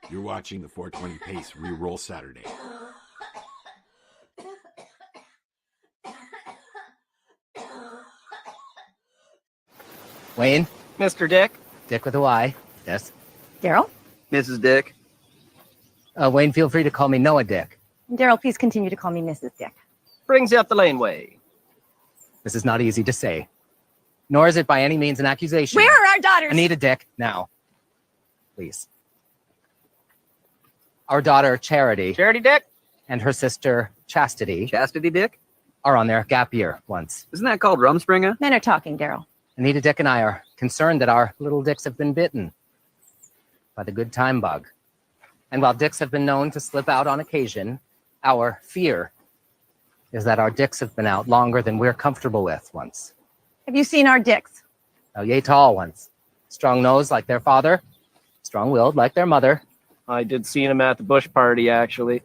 You're watching the 420 Pace Reroll Saturday. Wayne? Mr. Dick? Dick with a Y. Yes. Daryl? Mrs. Dick? Wayne, feel free to call me Noah Dick. Daryl, please continue to call me Mrs. Dick. Brings you up the laneway. This is not easy to say. Nor is it by any means an accusation. Where are our daughters? Anita Dick, now. Please. Our daughter, Charity. Charity Dick? And her sister, Chastity. Chastity Dick? Are on their gap year once. Isn't that called Rumspringa? Men are talking, Daryl. Anita Dick and I are concerned that our little dicks have been bitten by the good time bug. And while dicks have been known to slip out on occasion, our fear is that our dicks have been out longer than we're comfortable with once. Have you seen our dicks? Oh, yay tall ones. Strong nosed like their father, strong-willed like their mother. I did see him at the Bush party, actually.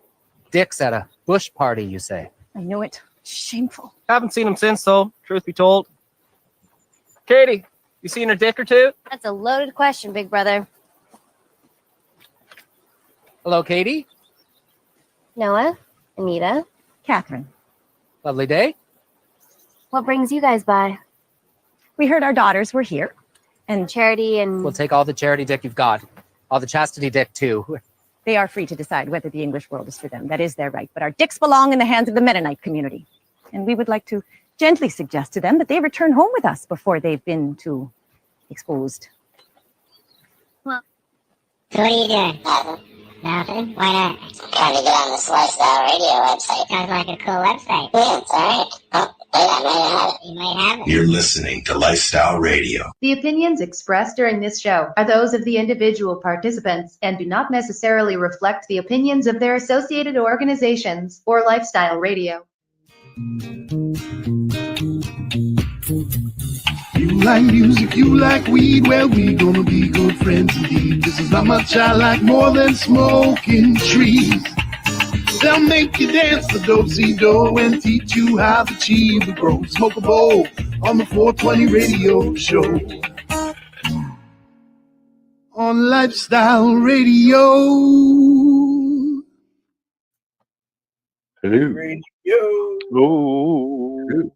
Dicks at a Bush party, you say? I knew it. Shameful. Haven't seen him since, though, truth be told. Katie, you seen her dick or two? That's a loaded question, big brother. Hello, Katie. Noah? Anita? Catherine. Lovely day. What brings you guys by? We heard our daughters were here. And Charity and... We'll take all the Charity dick you've got. All the Chastity dick, too. They are free to decide whether the English world is for them. That is their right. But our dicks belong in the hands of the Mennonite community. And we would like to gently suggest to them that they return home with us before they've been too exposed. Well, So what are you doing? Nothing? Why not? Trying to get on this Lifestyle Radio website. Sounds like a cool website. Yeah, it's alright. Oh, wait, I might have it. You might have it. You're listening to Lifestyle Radio. The opinions expressed during this show are those of the individual participants and do not necessarily reflect the opinions of their associated organizations or Lifestyle Radio. You like music, you like weed, well, we gonna be good friends indeed. This is how much I like more than smoking trees. They'll make you dance the do-si-do and teach you how the chiva grows. Smoke a bowl on the 420 radio show. On Lifestyle Radio. Hello. Ooh.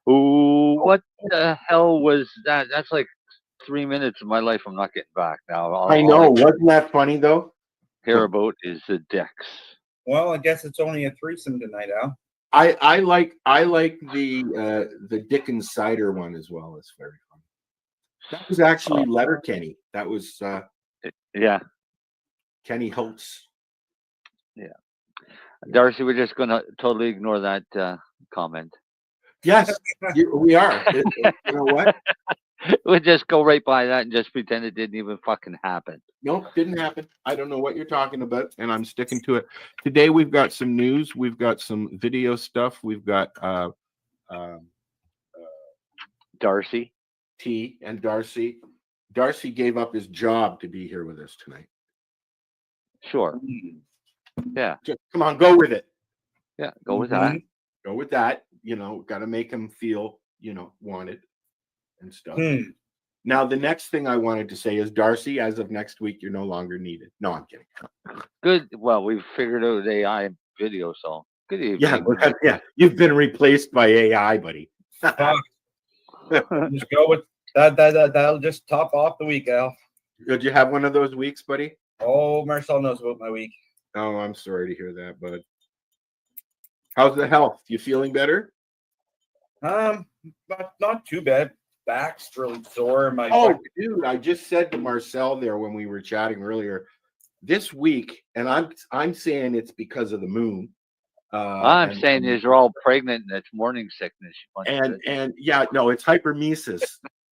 Ooh, what the hell was that? That's like 3 minutes of my life I'm not getting back now. I know. Wasn't that funny, though? Care about is the decks. Well, I guess it's only a threesome tonight, Al. I like the Dickens cider one as well. It's very fun. That was actually Letterkenny. That was yeah, Kenny Holtz. Yeah. Darcy, we're just gonna totally ignore that comment. Yes, we are. You know what? We'll just go right by that and just pretend it didn't even fucking happen. Nope, didn't happen. I don't know what you're talking about, and I'm sticking to it. Today we've got some news. We've got some video stuff. We've got Darcy. T and Darcy. Darcy gave up his job to be here with us tonight. Sure. Yeah. Just, come on, go with it. Yeah, go with that. Go with that. You know, got to make him feel, wanted and stuff. Now, the next thing I wanted to say is, Darcy, as of next week, you're no longer needed. No, I'm kidding. Good. Well, we've figured out AI video, so good evening. Yeah, you've been replaced by AI, buddy. Just go with that. That'll just top off the week, Al. Did you have one of those weeks, buddy? Oh, Marcel knows about my week. Oh, I'm sorry to hear that, bud. How's the health? You feeling better? Not too bad. Back's really sore. Dude, I just said to Marcel there when we were chatting earlier, this week, and I'm saying it's because of the moon. I'm saying these are all pregnant and it's morning sickness. And yeah, no, it's hypermesis.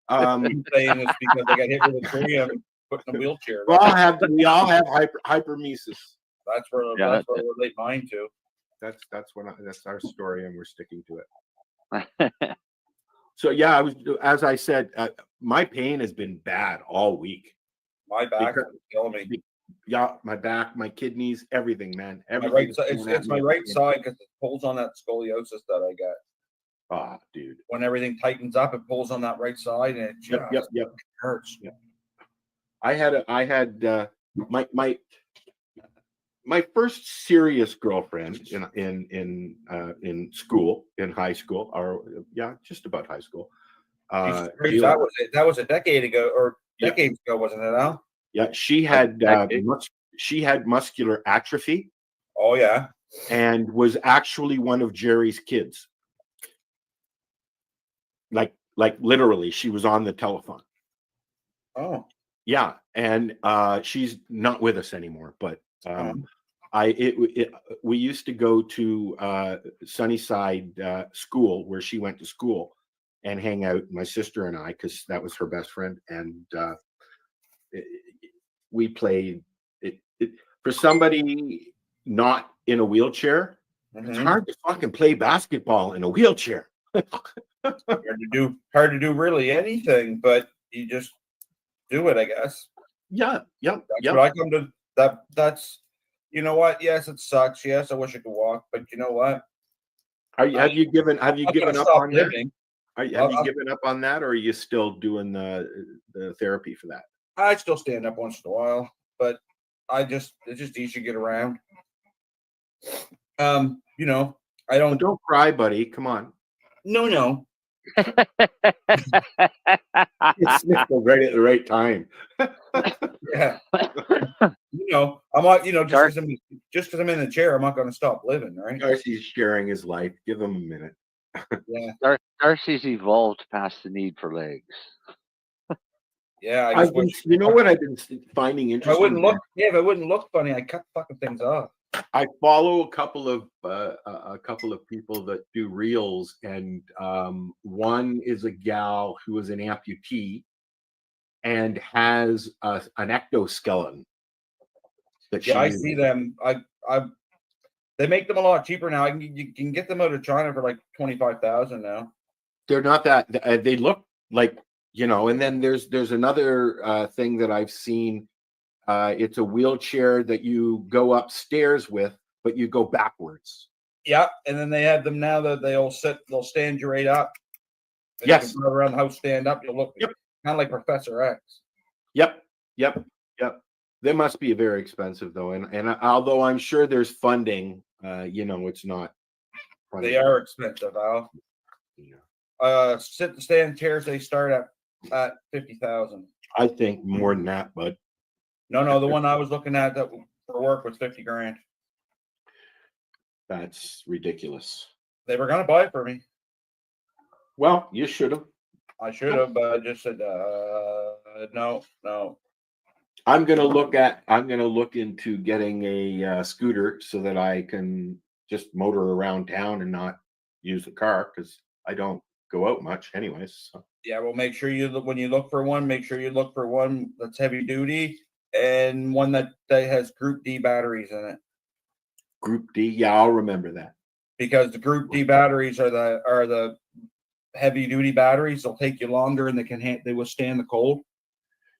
I'm saying it's because I got hit with a tree and put in a wheelchair. We all have hypermesis. That's where I relate mine to. That's our story, and we're sticking to it. So yeah, as I said, my pain has been bad all week. My back is killing me. Yeah, my back, my kidneys, everything, man. Everything. It's my right side because it pulls on that scoliosis that I got. Oh, dude. When everything tightens up, it pulls on that right side, and it just yep. hurts. Yep. I had my first serious girlfriend in school, in high school, or just about high school. That was a decade ago, or decades ago, wasn't it, Al? Yeah, she had muscular atrophy. Oh yeah, and was actually one of Jerry's kids. Like literally, she was on the telephone. Oh yeah, and she's not with us anymore. But we used to go to Sunnyside School, where she went to school, and hang out, my sister and I, because that was her best friend, and we played it for somebody not in a wheelchair. It's hard to fucking play basketball in a wheelchair. hard to do really anything, but you just do it, I guess. That's what I come to. That's you know what? Yes, it sucks. Yes, I wish I could walk, but you know what? Have you given up on living. that? Have you given up on that, or are you still doing the therapy for that? I still stand up once in a while, but it's just easy to get around. You know, I don't. Don't cry, buddy. Come on. No. It's right at the right time. Yeah. You know, I'm not. You know, just because I'm in the chair, I'm not going to stop living, right? Darcy's sharing his life. Give him a minute. Yeah. Darcy's evolved past the need for legs. Yeah, I've been finding interesting. If I wouldn't look funny, I cut fucking things off. I follow a couple of people that do reels, and one is a gal who is an amputee and has an ectoskeleton. I see them. They make them a lot cheaper now. You can get them out of China for like 25,000 now. They're not that. They look like, you know. And then there's another thing that I've seen. It's a wheelchair that you go upstairs with, but you go backwards. Yeah, and then they have them now that they'll stand you right up. And yes, you can go around the house, stand up. You'll look kind of like Professor X. Yep. They must be very expensive though, and although I'm sure there's funding, it's not. They are expensive, Al. Yeah. Sit and stand chairs, they start at 50,000. I think more than that, but. No, the one I was looking at that for work was 50 grand. That's ridiculous. They were gonna buy it for me. Well, you should have. I should have, but I just said no. I'm gonna look into getting a scooter so that I can just motor around town and not use the car, because I don't go out much anyways. So. Yeah, well, make sure when you look for one, make sure you look for one that's heavy duty and one that has Group D batteries in it. Group D, yeah, I'll remember that. Because the Group D batteries are the heavy duty batteries. They'll take you longer and they withstand the cold.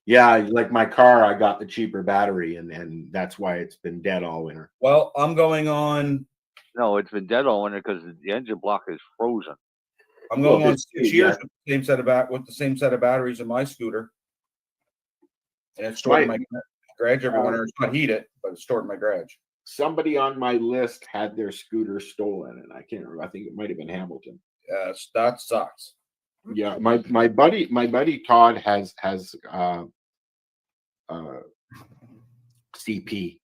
Yeah, like my car, I got the cheaper battery, and that's why it's been dead all winter. Well, I'm going on. No, it's been dead all winter because the engine block is frozen. I'm going on 6 years with the same set of batteries in my scooter, and it's stored in my garage every winter. It's not heated, but it's stored in my garage. Somebody on my list had their scooter stolen, and I can't remember. I think it might have been Hamilton. Yes, that sucks. Yeah, my buddy Todd has CP,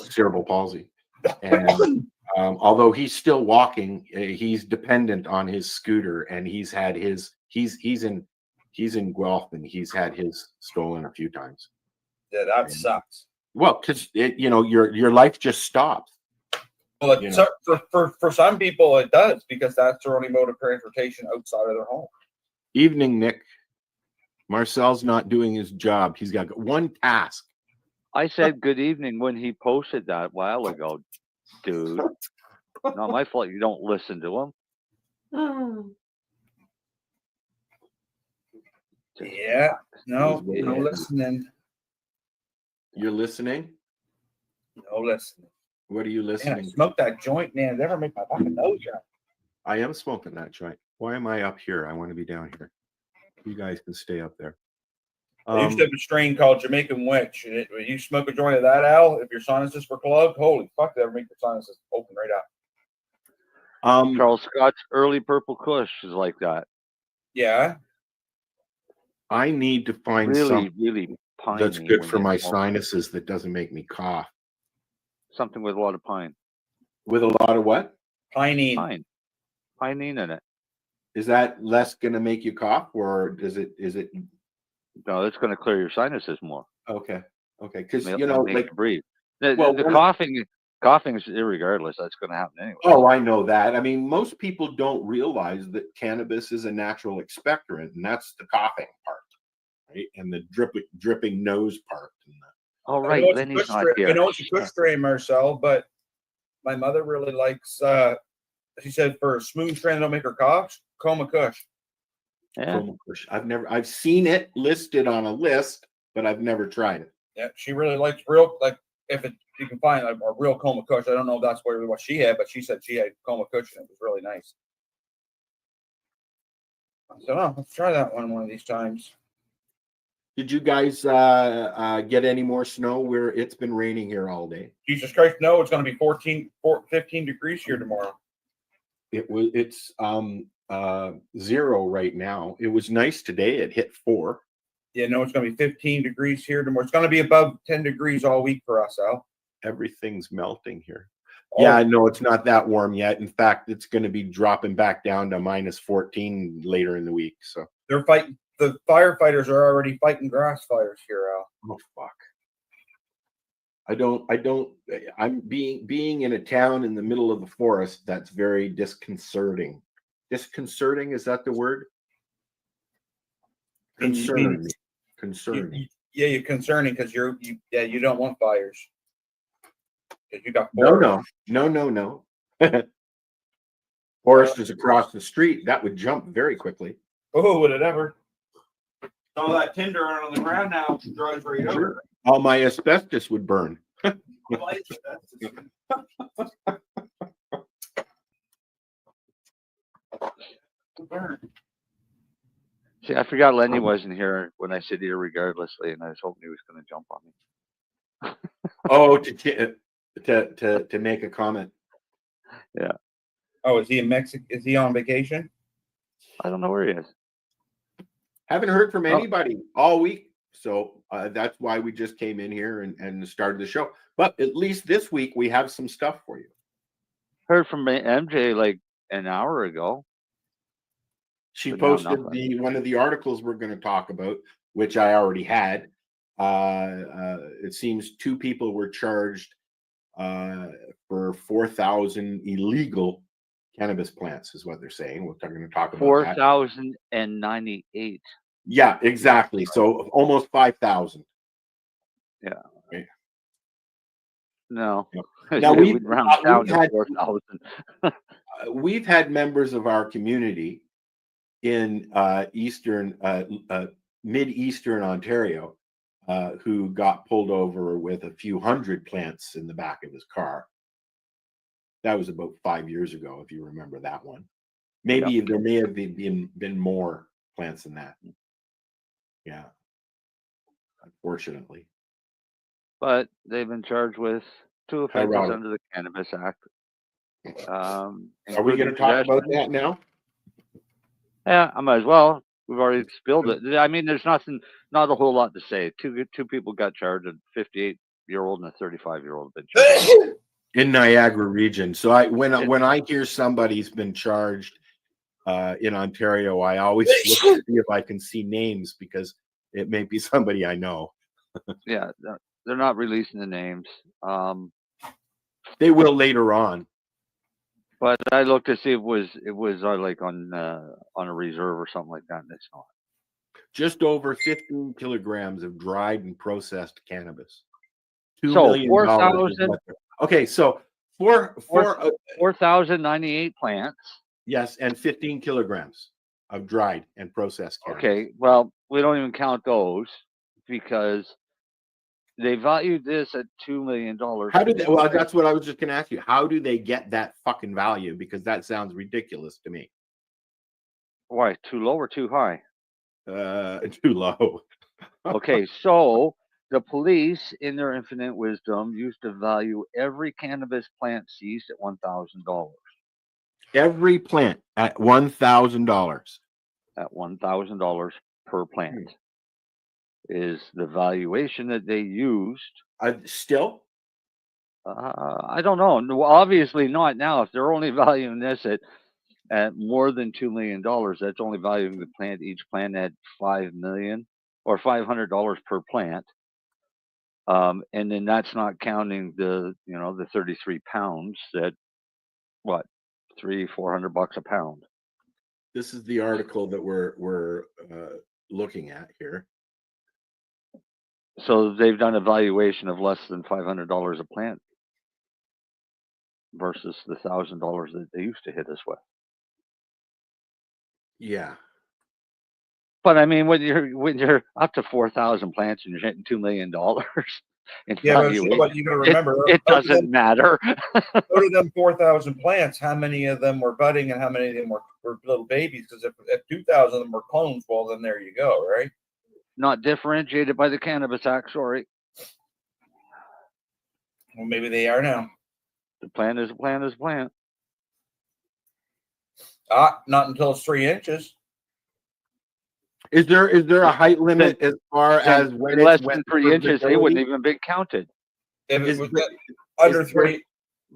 cerebral palsy, and although he's still walking, he's dependent on his scooter, and he's in Guelph, and he's had his stolen a few times. Yeah, that sucks. Well, because your life just stops. Well, for some people it does, because that's their only mode of transportation outside of their home. Evening, Nick. Marcel's not doing his job. He's got one task. I said good evening when he posted that a while ago, dude. Not my fault you don't listen to him. Yeah, no listening. You're listening? No listening. What are you listening? Man, smoke that joint, man. Never make my fucking nose dry. I am smoking that joint. Why am I up here? I want to be down here. You guys can stay up there. I used to have a strain called Jamaican Witch, and when you smoke a joint of that, Al, if your sinuses were clogged, holy fuck, that would make your sinuses open right up. Charles Scott's early Purple Kush is like that. Yeah. I need to find Really, something really piney. that's good when for you my smoke it. sinuses that doesn't make me cough. Something with a lot of pine. With a lot of what? Pinene. Pine. Pinene in it. Is that less going to make you cough, or is it? No, it's going to clear your sinuses more. Okay. Because Make like you breathe. The when coughing is irregardless. That's going to happen anyway. Oh, I know that. I mean, most people don't realize that cannabis is a natural expectorant, and that's the coughing part, right? And the dripping nose part. All right, Lenny's not here. I know it's a Kush strain, Marcel, but my mother really likes. She said for a smooth strain, don't make her cough. Coma Kush. Yeah. I've seen it listed on a list, but I've never tried it. Yeah, she really likes if you can find a real Coma Kush. I don't know if that's what she had, but she said she had Coma Kush and it was really nice. So let's try that one of these times. Did you guys get any more snow? Where it's been raining here all day. Jesus Christ, no! It's going to be 15 degrees here tomorrow. It's 0 right now. It was nice today. It hit 4. Yeah, no, it's going to be 15 degrees here tomorrow. It's going to be above 10 degrees all week for us, Al. Everything's melting here. Oh. Yeah, no, it's not that warm yet. In fact, it's going to be dropping back down to minus 14 later in the week. So they're fighting. The firefighters are already fighting grass fires here, Al. Oh fuck! I'm being in a town in the middle of the forest. That's very disconcerting. Disconcerting, is that the word? Concerning. Yeah, you're concerning because you don't want fires. You got no. Forest is across the street. That would jump very quickly. Oh, would it ever? All that tinder on the ground now dries right over. All my asbestos would burn. See, I forgot Lenny wasn't here when I said irregardlessly, and I was hoping he was going to jump on me. Oh, to make a comment. Yeah. Oh, is he in Mexico? Is he on vacation? I don't know where he is. Haven't heard from anybody all week. So that's why we just came in here and started the show. But at least this week we have some stuff for you. Heard from MJ like an hour ago. She posted one of the articles we're going to talk about, which I already had. It seems 2 people were charged for 4,000 illegal cannabis plants, is what they're saying. We're going to talk about 4,098. Yeah, exactly. So almost 5,000. Yeah. Okay. No. Now we'd round down to 4,000. We've had members of our community in mid-eastern Ontario who got pulled over with a few hundred plants in the back of his car. That was about 5 years ago, if you remember that one. Maybe there may have been more plants than that. Yeah, unfortunately. But they've been charged with 2 offenses under the Cannabis Act. Are we going to talk about that now? Yeah, I might as well. We've already spilled it. I mean, there's not a whole lot to say. Two people got charged, a 58-year-old and a 35-year-old been charged. In Niagara region. So when I hear somebody's been charged in Ontario, I always look to see if I can see names because it may be somebody I know. Yeah, they're not releasing the names. They will later on. But I looked to see if it was like on a reserve or something like that, and it's not. Just over 15 kilograms of dried and processed cannabis. So 4,000. Okay, so 4,098 plants. Yes, and 15 kilograms of dried and processed cannabis. Okay, well, we don't even count those because they valued this at $2 million. How did they? Well, that's what I was just going to ask you. How do they get that fucking value? Because that sounds ridiculous to me. Why? Too low or too high? Too low. Okay, so the police, in their infinite wisdom, used to value every cannabis plant seized at $1,000. Every plant at $1,000. At $1,000 per plant is the valuation that they used. Still? I don't know. No, obviously not now. If they're only valuing this at more than $2 million, that's only valuing the plant, each plant at $5 million or $500 per plant. And then that's not counting the 33 pounds that what, $300-400 a pound. This is the article that we're looking at here. So they've done a valuation of less than $500 a plant versus the $1,000 that they used to hit us with. Yeah. But I mean, when you're up to 4,000 plants and you're hitting $2 million in Yeah, valuation, but you got to remember, it doesn't matter. Out of them 4,000 plants, how many of them were budding and how many of them were little babies? Because if 2,000 of them were clones, well, then there you go, right? Not differentiated by the Cannabis Act, sorry. Well, maybe they are now. The plant is a plant is a plant. Not until it's 3 inches. Is there a height limit as far as when less it's than 3 inches, they wouldn't even be counted. If it was under 3,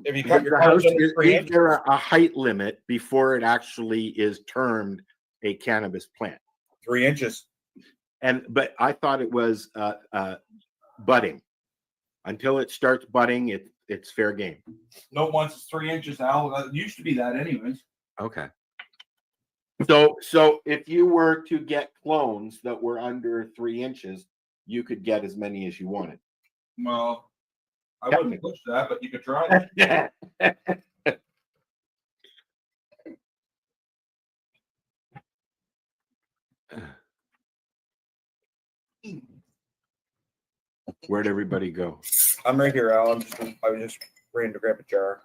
if you cut your clones under 3 inches, is there a height limit before it actually is termed a cannabis plant? 3 inches. But I thought it was budding. Until it starts budding, it's fair game. No, once it's 3 inches, Al. It used to be that, anyways. Okay. So if you were to get clones that were under 3 inches, you could get as many as you wanted. Well, I wouldn't push that, but you could try it. Where'd everybody go? I'm right here, Al. I was just ran to grab a jar.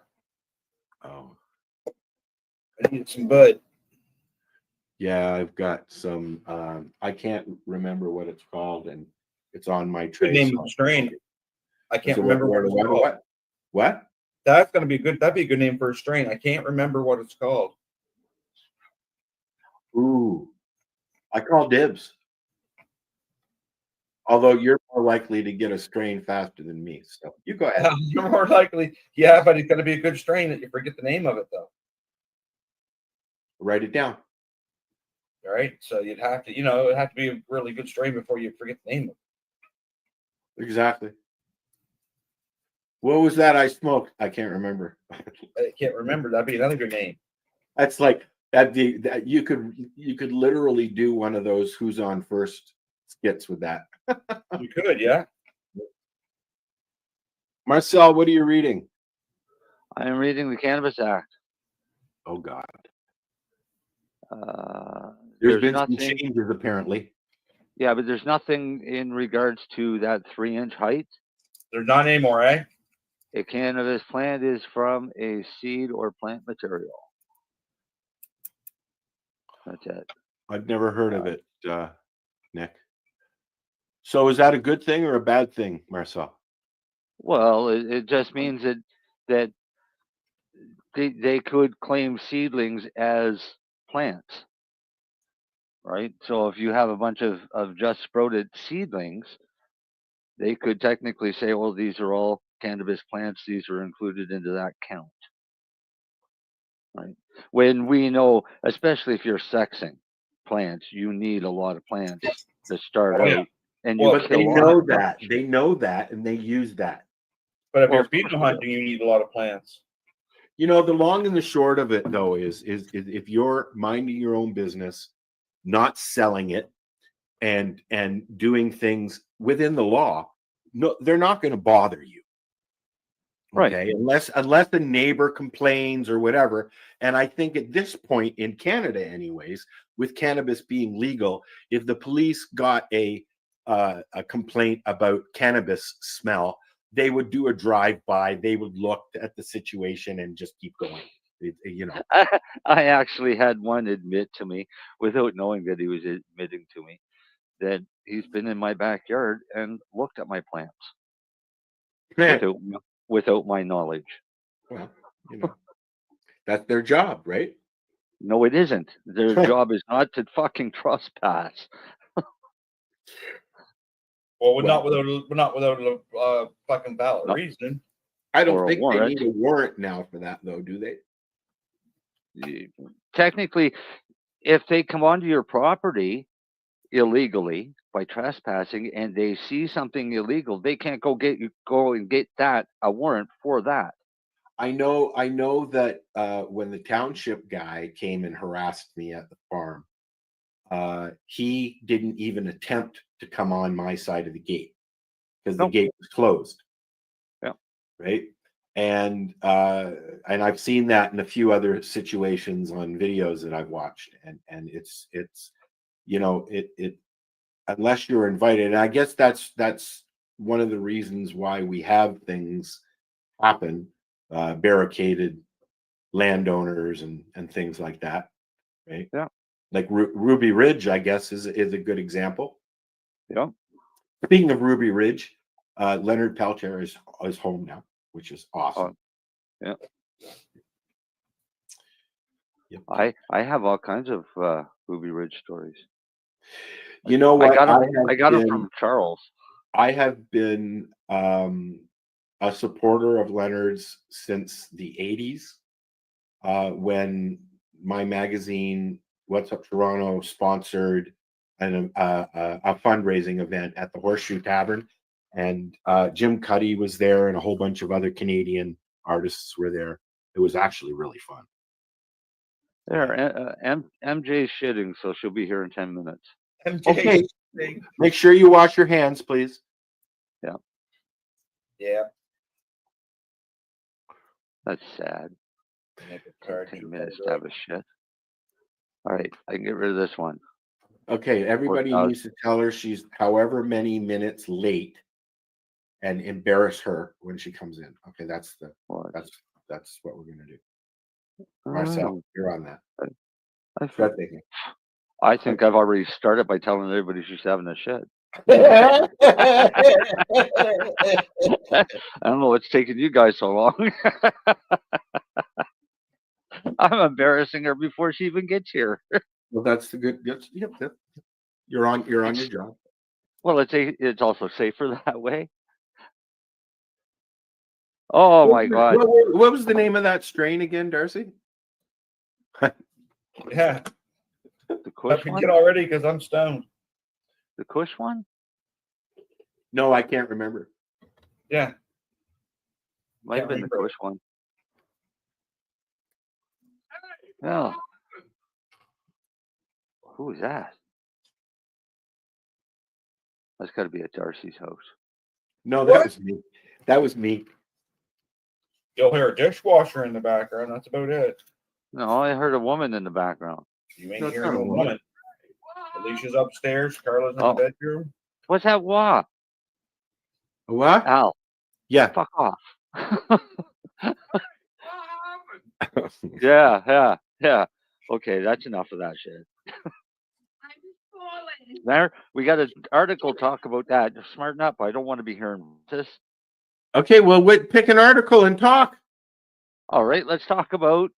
Oh. I need some bud. Yeah, I've got some. I can't remember what it's called, and it's on my tray. Good name of the strain. I can't remember what it's called. What? That's gonna be good. That'd be a good name for a strain. I can't remember what it's called. Ooh, I call dibs. Although you're more likely to get a strain faster than me, so you go ahead. You're more likely, yeah, but it's gonna be a good strain that you forget the name of it though. Write it down. All right, so you'd have to, it'd have to be a really good strain before you forget the name of it. Exactly. What was that I smoked? I can't remember. I can't remember. That'd be another good name. That's like that. You could literally do one of those "Who's on First" skits with that. You could, yeah. Marcel, what are you reading? I am reading the Cannabis Act. Oh God. There's been nothing, some changes apparently. Yeah, but there's nothing in regards to that 3-inch height. There's not anymore, eh? A cannabis plant is from a seed or plant material. That's it. I've never heard of it, Nick. So is that a good thing or a bad thing, Marcel? Well, it just means that they could claim seedlings as plants, right? So if you have a bunch of just sprouted seedlings, they could technically say, well, these are all cannabis plants. These are included into that count, right? When we know, especially if you're sexing plants, you need a lot of plants to start out. And but they know that. They know that, and they use that. But if you're fetal hunting, you need a lot of plants. The long and the short of it, though, is if you're minding your own business, not selling it, and doing things within the law, no, they're not going to bother you. Okay, right. Unless the neighbor complains or whatever. And I think at this point in Canada, anyways, with cannabis being legal, if the police got a complaint about cannabis smell, they would do a drive-by. They would look at the situation and just keep going. I actually had one admit to me, without knowing that he was admitting to me, that he's been in my backyard and looked at my plants Yeah. without my knowledge. Well, that's their job, right? No, it isn't. Their job is not to fucking trespass. Well, we're not without a fucking valid No. reason. I don't Or a think they warrant. need a warrant now for that, though, do they? Technically, if they come onto your property illegally by trespassing and they see something illegal, they can't go and get a warrant for that. I know that when the township guy came and harassed me at the farm, he didn't even attempt to come on my side of the gate because the gate was closed. Yeah. Right. And I've seen that in a few other situations on videos that I've watched, and it's it unless you're invited, and I guess that's one of the reasons why we have things happen, barricaded landowners and things like that, right? Yeah. Like Ruby Ridge, I guess, is a good example. Yeah. Speaking of Ruby Ridge, Leonard Peltier is home now, which is awesome. Yeah. Yep. I have all kinds of Ruby Ridge stories. You know what? I got them from Charles. I have been a supporter of Leonard's since the 80s, when my magazine, What's Up Toronto, sponsored a fundraising event at the Horseshoe Tavern, and Jim Cuddy was there, and a whole bunch of other Canadian artists were there. It was actually really fun. There, MJ's shitting, so she'll be here in 10 minutes. Okay, make sure you wash your hands, please. Yeah. Yeah. That's sad. 10 minutes to have a shit. All right, I can get rid of this one. Okay, everybody needs to tell her she's however many minutes late, and embarrass her when she comes in. Okay, that's what we're gonna do. Marcel, you're on that. I think I've already started by telling everybody she's having a shit. I don't know what's taking you guys so long. I'm embarrassing her before she even gets here. Well, that's the good. Yep. You're on your job. Well, it's also safer that way. Oh my God! What was the name of that strain again, Darcy? Yeah. The Kush one? Get already because I'm stoned. The Kush one? No, I can't remember. Yeah. Might have been the Kush one. Oh. Who is that? That's got to be at Darcy's house. No, that was me. That was me. You'll hear a dishwasher in the background. That's about it. No, I heard a woman in the background. You ain't hearing a woman. Alicia's upstairs. Carla's in the bedroom. What's that? What? What? Al. Yeah. Fuck off. Yeah. Okay, that's enough of that shit. There, we got an article talk about that. Smarten up. I don't want to be hearing this. Okay, well, pick an article and talk. All right, let's talk about.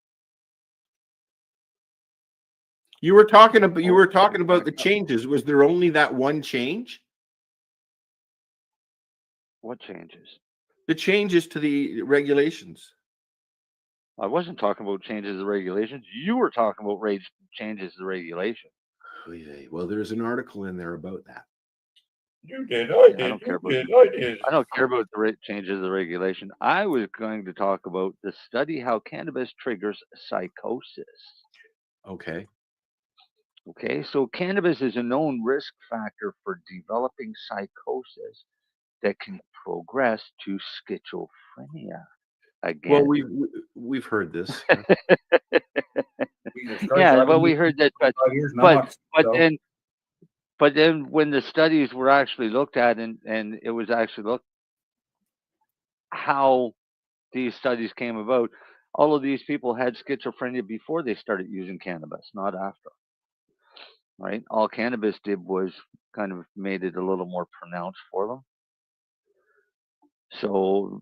You were talking about the changes. Was there only that one change? What changes? The changes to the regulations. I wasn't talking about changes to the regulations. You were talking about changes to the regulation. Well, there's an article in there about that. You did. I did. I don't care about the changes to the regulation. I was going to talk about the study how cannabis triggers psychosis. Okay. Okay, so cannabis is a known risk factor for developing psychosis that can progress to schizophrenia. Again. Well, we've heard this. Yeah, well, we heard that, but then when the studies were actually looked at, and it was actually looked how these studies came about, all of these people had schizophrenia before they started using cannabis, not after. Right? All cannabis did was kind of made it a little more pronounced for them. So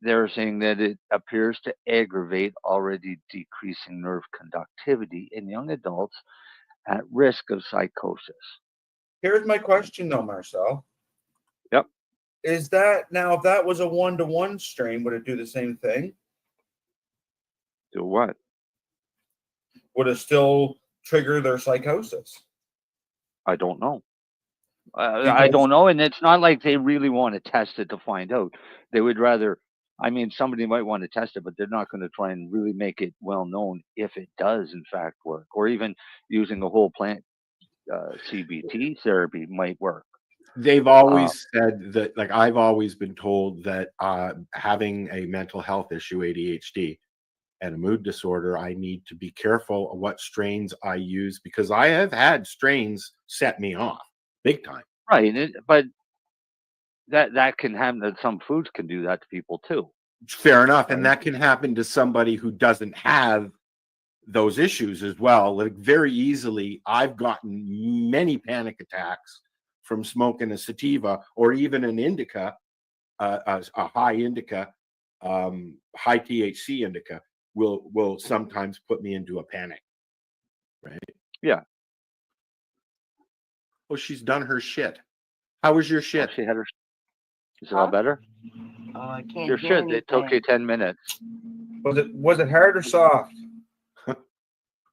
they're saying that it appears to aggravate already decreasing nerve conductivity in young adults at risk of psychosis. Here's my question, though, Marcel. Yep. Is that now, if that was a 1-to-1 strain, would it do the same thing? Do what? Would it still trigger their psychosis? I don't know. I don't know, and it's not like they really want to test it to find out. They would rather, I mean, somebody might want to test it, but they're not going to try and really make it well known if it does in fact work, or even using a whole plant CBT therapy might work. They've always said that, like, I've always been told that having a mental health issue, ADHD, and a mood disorder, I need to be careful of what strains I use, because I have had strains set me off big time. Right, but that can happen. That some foods can do that to people too. Fair enough, and that can happen to somebody who doesn't have those issues as well. Like, very easily, I've gotten many panic attacks from smoking a sativa or even an indica, a high indica, high THC indica will sometimes put me into a panic, right? Yeah. Well, she's done her shit. How was your shit? She had her. Is it all better? Oh, I can't Your hear shit. It took you anything. 10 minutes. Was it hard or soft?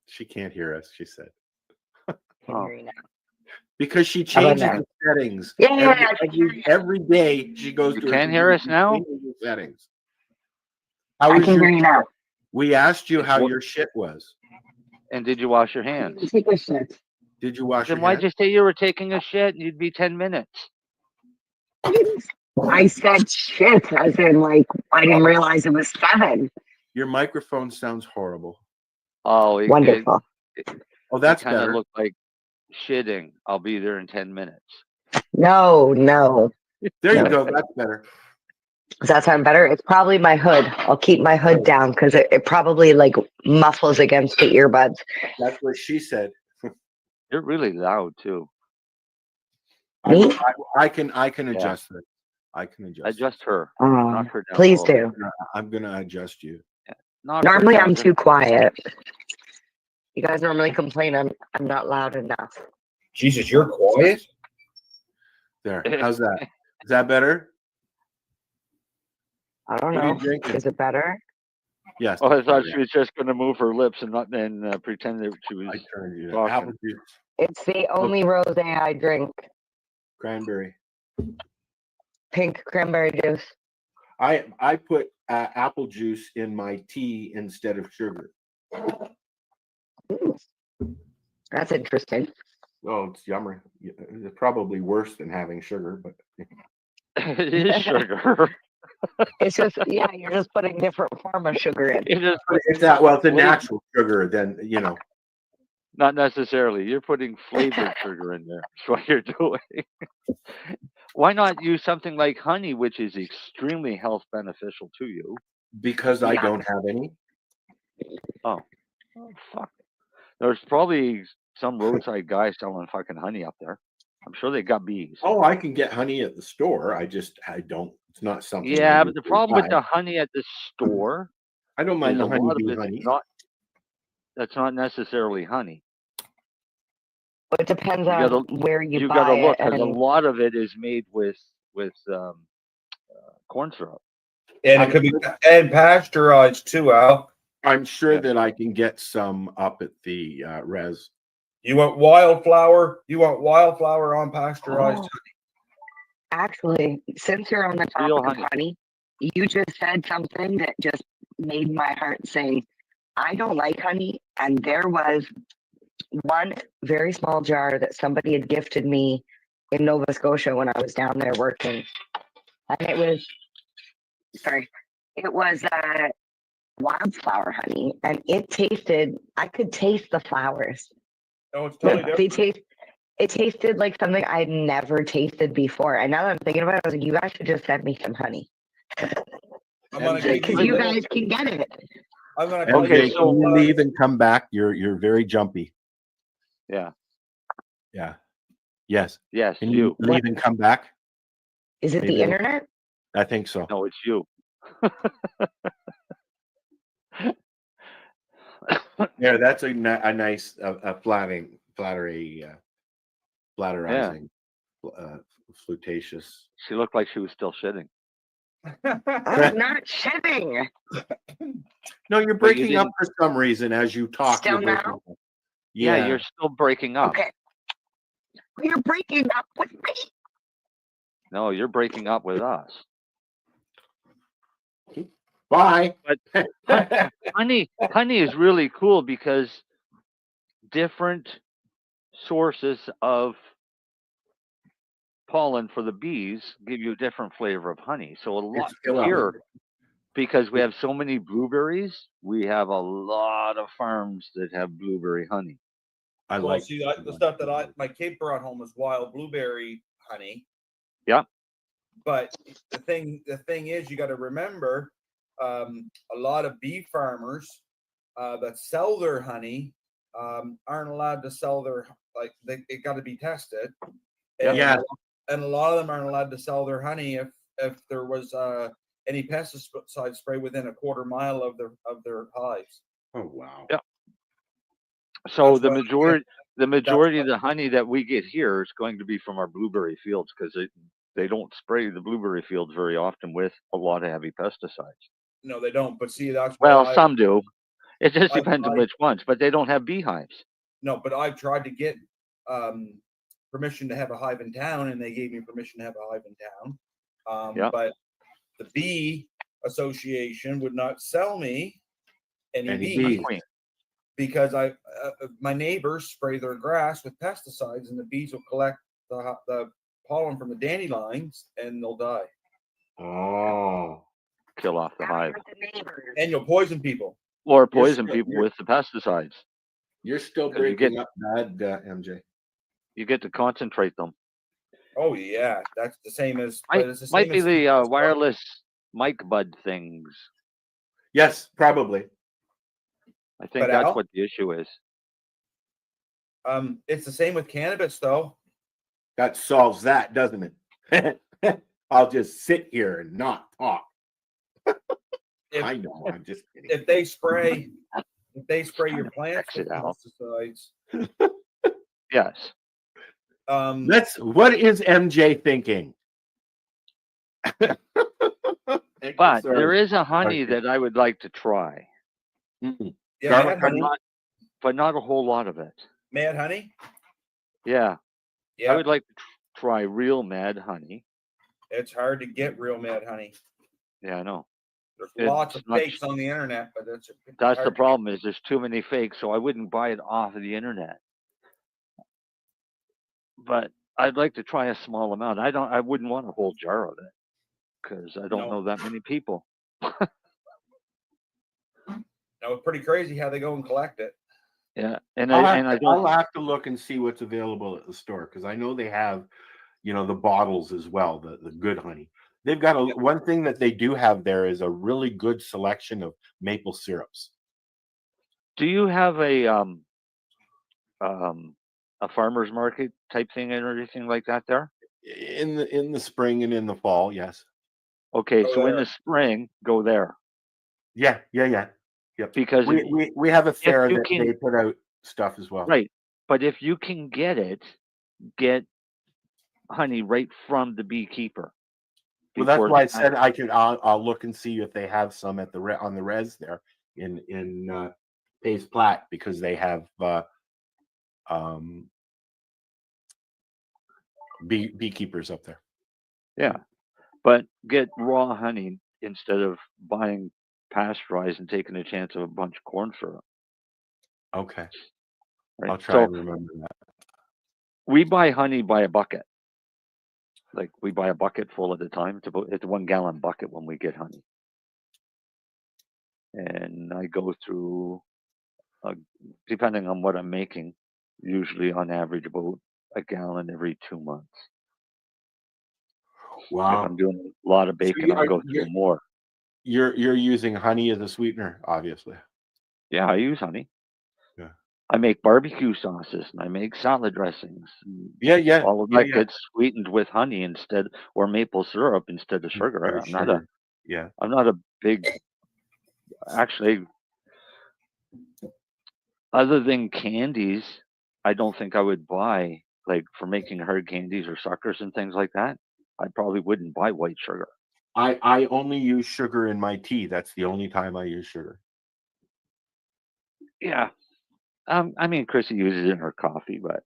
She can't hear us, she said. Can't hear you now. Because she How about changes now? the settings. Yeah, I can hear you. Every day she goes You to her can't hear us computer, now? she changes the settings. How I was can your hear you now. We asked you how What- your shit was. And did you wash your hands? Take a shit. Did you wash Then your why'd hands? you say you were taking a shit? You'd be 10 minutes. I said shit, as in, like, I didn't realize it was 7. Your microphone sounds horrible. Oh, Wonderful. Oh, that's kind of better. looked like shitting. I'll be there in 10 minutes. No. There you No. go. That's better. Does that sound better? It's probably my hood. I'll keep my hood down because it probably, like, muffles against the earbuds. That's what she said. You're really loud too. Me? I can adjust it. I can adjust. Adjust her. Oh, Knock her down. please a little do. bit. I'm gonna adjust you. Knock her Normally, down I'm just- too quiet. You guys normally complain I'm not loud enough. Jesus, you're quiet? There. How's that? Is that better? I don't What are you know. drinking? Is it better? Yes. Oh, I thought she was just going to move her lips and not pretend that she was I turned you. talking. Apple juice, It's the only rosé I drink. cranberry. Pink cranberry juice. I put apple juice in my tea instead of sugar. That's interesting. Oh, it's yummy. It's probably worse than having sugar, but It is sugar. It's just, yeah, you're just putting different form of sugar in. It is it's that. Well, it's a natural sugar. Then not necessarily. You're putting flavored sugar in there. That's what you're doing. Why not use something like honey, which is extremely health beneficial to you? because I don't have any. Oh fuck. There's probably some roadside guy selling fucking honey up there. I'm sure they got bees. Oh, I can get honey at the store. I don't. It's not something. Yeah, I but the usually problem with buy. the honey at the store, I don't mind is the a lot of honey. it's Honey. that's not necessarily honey. But it depends You on gotta- where you You buy got to look it. because a And lot of it is made with corn syrup. And it could be and pasteurized too, Al. I'm sure Yeah. that I can get some up at the res. You want wildflower? You want wildflower on pasteurized? Oh. Actually, since you're on the Real topic of honey, you just said something that just made my heart sing. I don't like honey, and there was one very small jar that somebody had gifted me in Nova Scotia when I was down there working, and it was wildflower honey, and it tasted. I could taste the flowers. No, it's totally different. It tasted like something I'd never tasted before. And now that I'm thinking about it, I was like, you guys should just send me some honey. I'm gonna give Because you guys can get it. I'm gonna Okay, so you leave and come back. You're very jumpy. Yeah. Yeah. Yes. Yes, Can you you. leave and come back? Is it Maybe the it'll- internet? I think so. No, it's you. Yeah, that's a nice, flatterizing, flutatious. She looked like she was still shitting. I'm not shitting. No, you're But you breaking up didn't- for some reason as you talk. Still You're breaking now? up. Yeah, Yeah. you're still breaking up. Okay. You're breaking up with me. No, you're breaking up with us. Bye. But honey is really cool because different sources of pollen for the bees give you a different flavor of honey. So a lot here, because we have so many blueberries, we have a lot of farms that have blueberry honey. The stuff that my kid brought home was wild blueberry honey. Yeah. But the thing is, you got to remember, a lot of bee farmers that sell their honey aren't allowed to sell their, like, it got to be tested. And, Yeah. And a lot of them aren't allowed to sell their honey if there was any pesticide spray within a quarter mile of their hives. Oh wow. Yeah. So That's the majority of the honey that we get here is going to be from our blueberry fields, because they don't spray the blueberry fields very often with a lot of heavy pesticides. No, they don't. But see, that's well, some do. It just depends on which ones, but they don't have beehives. No, but I've tried to get permission to have a hive in town, and they gave me permission to have a hive in town. But the bee association would not sell me any bees because my neighbors spray their grass with pesticides, and the bees will collect the pollen from the dandelions, and they'll die. Oh, kill off the hive, and you'll poison people, or poison people with the pesticides. You're still breaking up bad, MJ. You get to concentrate them. Oh yeah, that's the same as. Might be the wireless mic bud things. Yes, probably. I think that's what the issue is. It's the same with cannabis, though. That solves that, doesn't it? I'll just sit here and not talk. I know. I'm just kidding. If they spray your plants with pesticides. Yes. What is MJ thinking? But there is a honey that I would like to try. Mm-hmm. Yeah, but not a whole lot of it. Mad honey? Yeah. I would like to try real mad honey. It's hard to get real mad honey. Yeah, I know. There's lots of fakes on the internet, but that's the problem. Is there's too many fakes, so I wouldn't buy it off of the internet. But I'd like to try a small amount. I wouldn't want a whole jar of it because I don't know that many people. No, it's pretty crazy how they go and collect it. Yeah, and I'll have to look and see what's available at the store, because I know they have, the bottles as well, the good honey. They've got one thing that they do have there is a really good selection of maple syrups. Do you have a farmer's market type thing or anything like that there? In the spring and in the fall, yes. Okay, so in the spring, go there. Yeah. Yep. Because we have a fair that they put out stuff as well. Right. But if you can get honey right from the beekeeper. Well, that's why I said I'll look and see if they have some at on the res there in Pays Plat, because they have beekeepers up there. Yeah. But get raw honey instead of buying pasteurized and taking a chance of a bunch of corn syrup. Okay. Right? I'll try and remember that. We buy honey by a bucket. Like we buy a bucket full at a time. It's a 1 gallon bucket when we get honey. And I go through, depending on what I'm making, usually on average about a gallon every 2 months. Wow. If I'm doing a lot of baking, I'll go through more. You're using honey as a sweetener, obviously. Yeah, I use honey. Yeah. I make barbecue sauces and I make salad dressings. Yeah. All of that gets sweetened with honey instead, or maple syrup instead of sugar. Yeah. I'm not a big, actually, other than candies, I don't think I would buy, like for making hard candies or suckers and things like that. I probably wouldn't buy white sugar. I only use sugar in my tea. That's the only time I use sugar. Yeah. I mean, Chrissy uses it in her coffee, but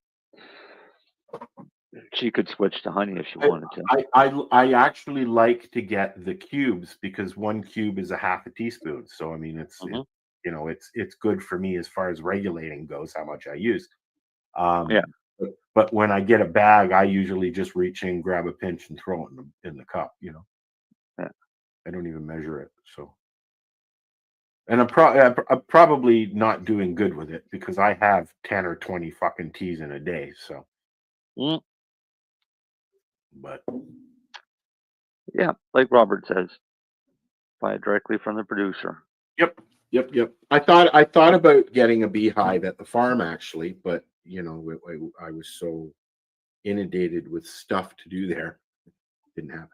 she could switch to honey if she wanted to. I actually like to get the cubes because one cube is a half a teaspoon. So I mean, it's it's good for me as far as regulating goes, how much I use. Yeah. But when I get a bag, I usually just reach in, grab a pinch, and throw it in the cup. Yeah. I don't even measure it. So, and I'm probably not doing good with it because I have 10 or 20 fucking teas in a day. So, but yeah, like Robert says, buy it directly from the producer. Yep. I thought about getting a beehive at the farm actually, but I was so inundated with stuff to do there, didn't happen.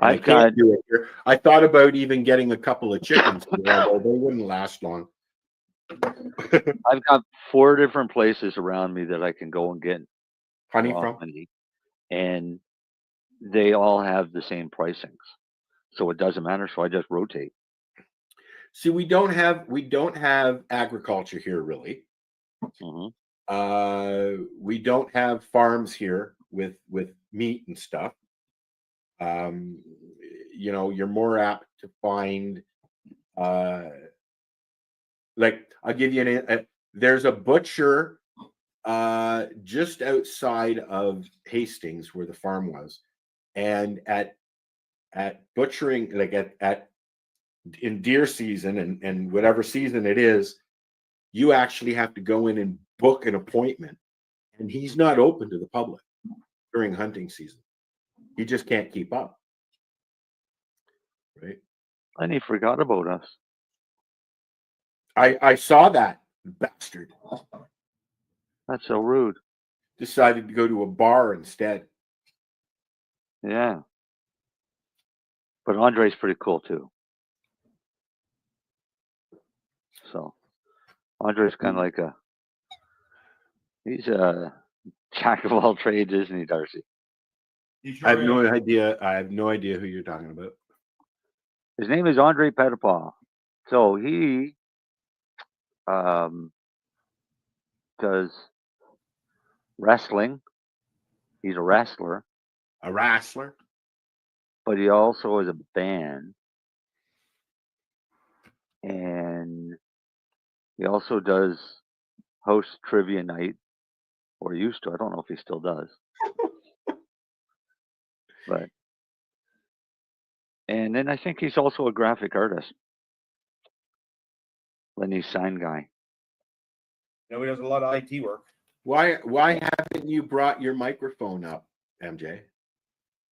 I can't do it here. I thought about even getting a couple of chickens, although they wouldn't last long. I've got 4 different places around me that I can go and get honey from, and they all have the same pricings, so it doesn't matter. So I just rotate. See, we don't have agriculture here really. We don't have farms here with meat and stuff. You're more apt to find like I'll give you there's a butcher just outside of Hastings where the farm was, and at butchering, like in deer season and whatever season it is, you actually have to go in and book an appointment, and he's not open to the public during hunting season. He just can't keep up. Right. And he forgot about us. I saw that bastard. That's so rude. Decided to go to a bar instead. Yeah. But Andre's pretty cool too. So Andre's kind of like he's a jack of all trades, isn't he, Darcy? I have no idea. I have no idea who you're talking about. His name is Andre Pettipaw. So he does wrestling. He's a wrestler. A wrestler? But he also has a band. And he also does host trivia night, or used to. I don't know if he still does. But and then I think he's also a graphic artist. Lenny's sign guy. He does a lot of IT work. Why haven't you brought your microphone up, MJ?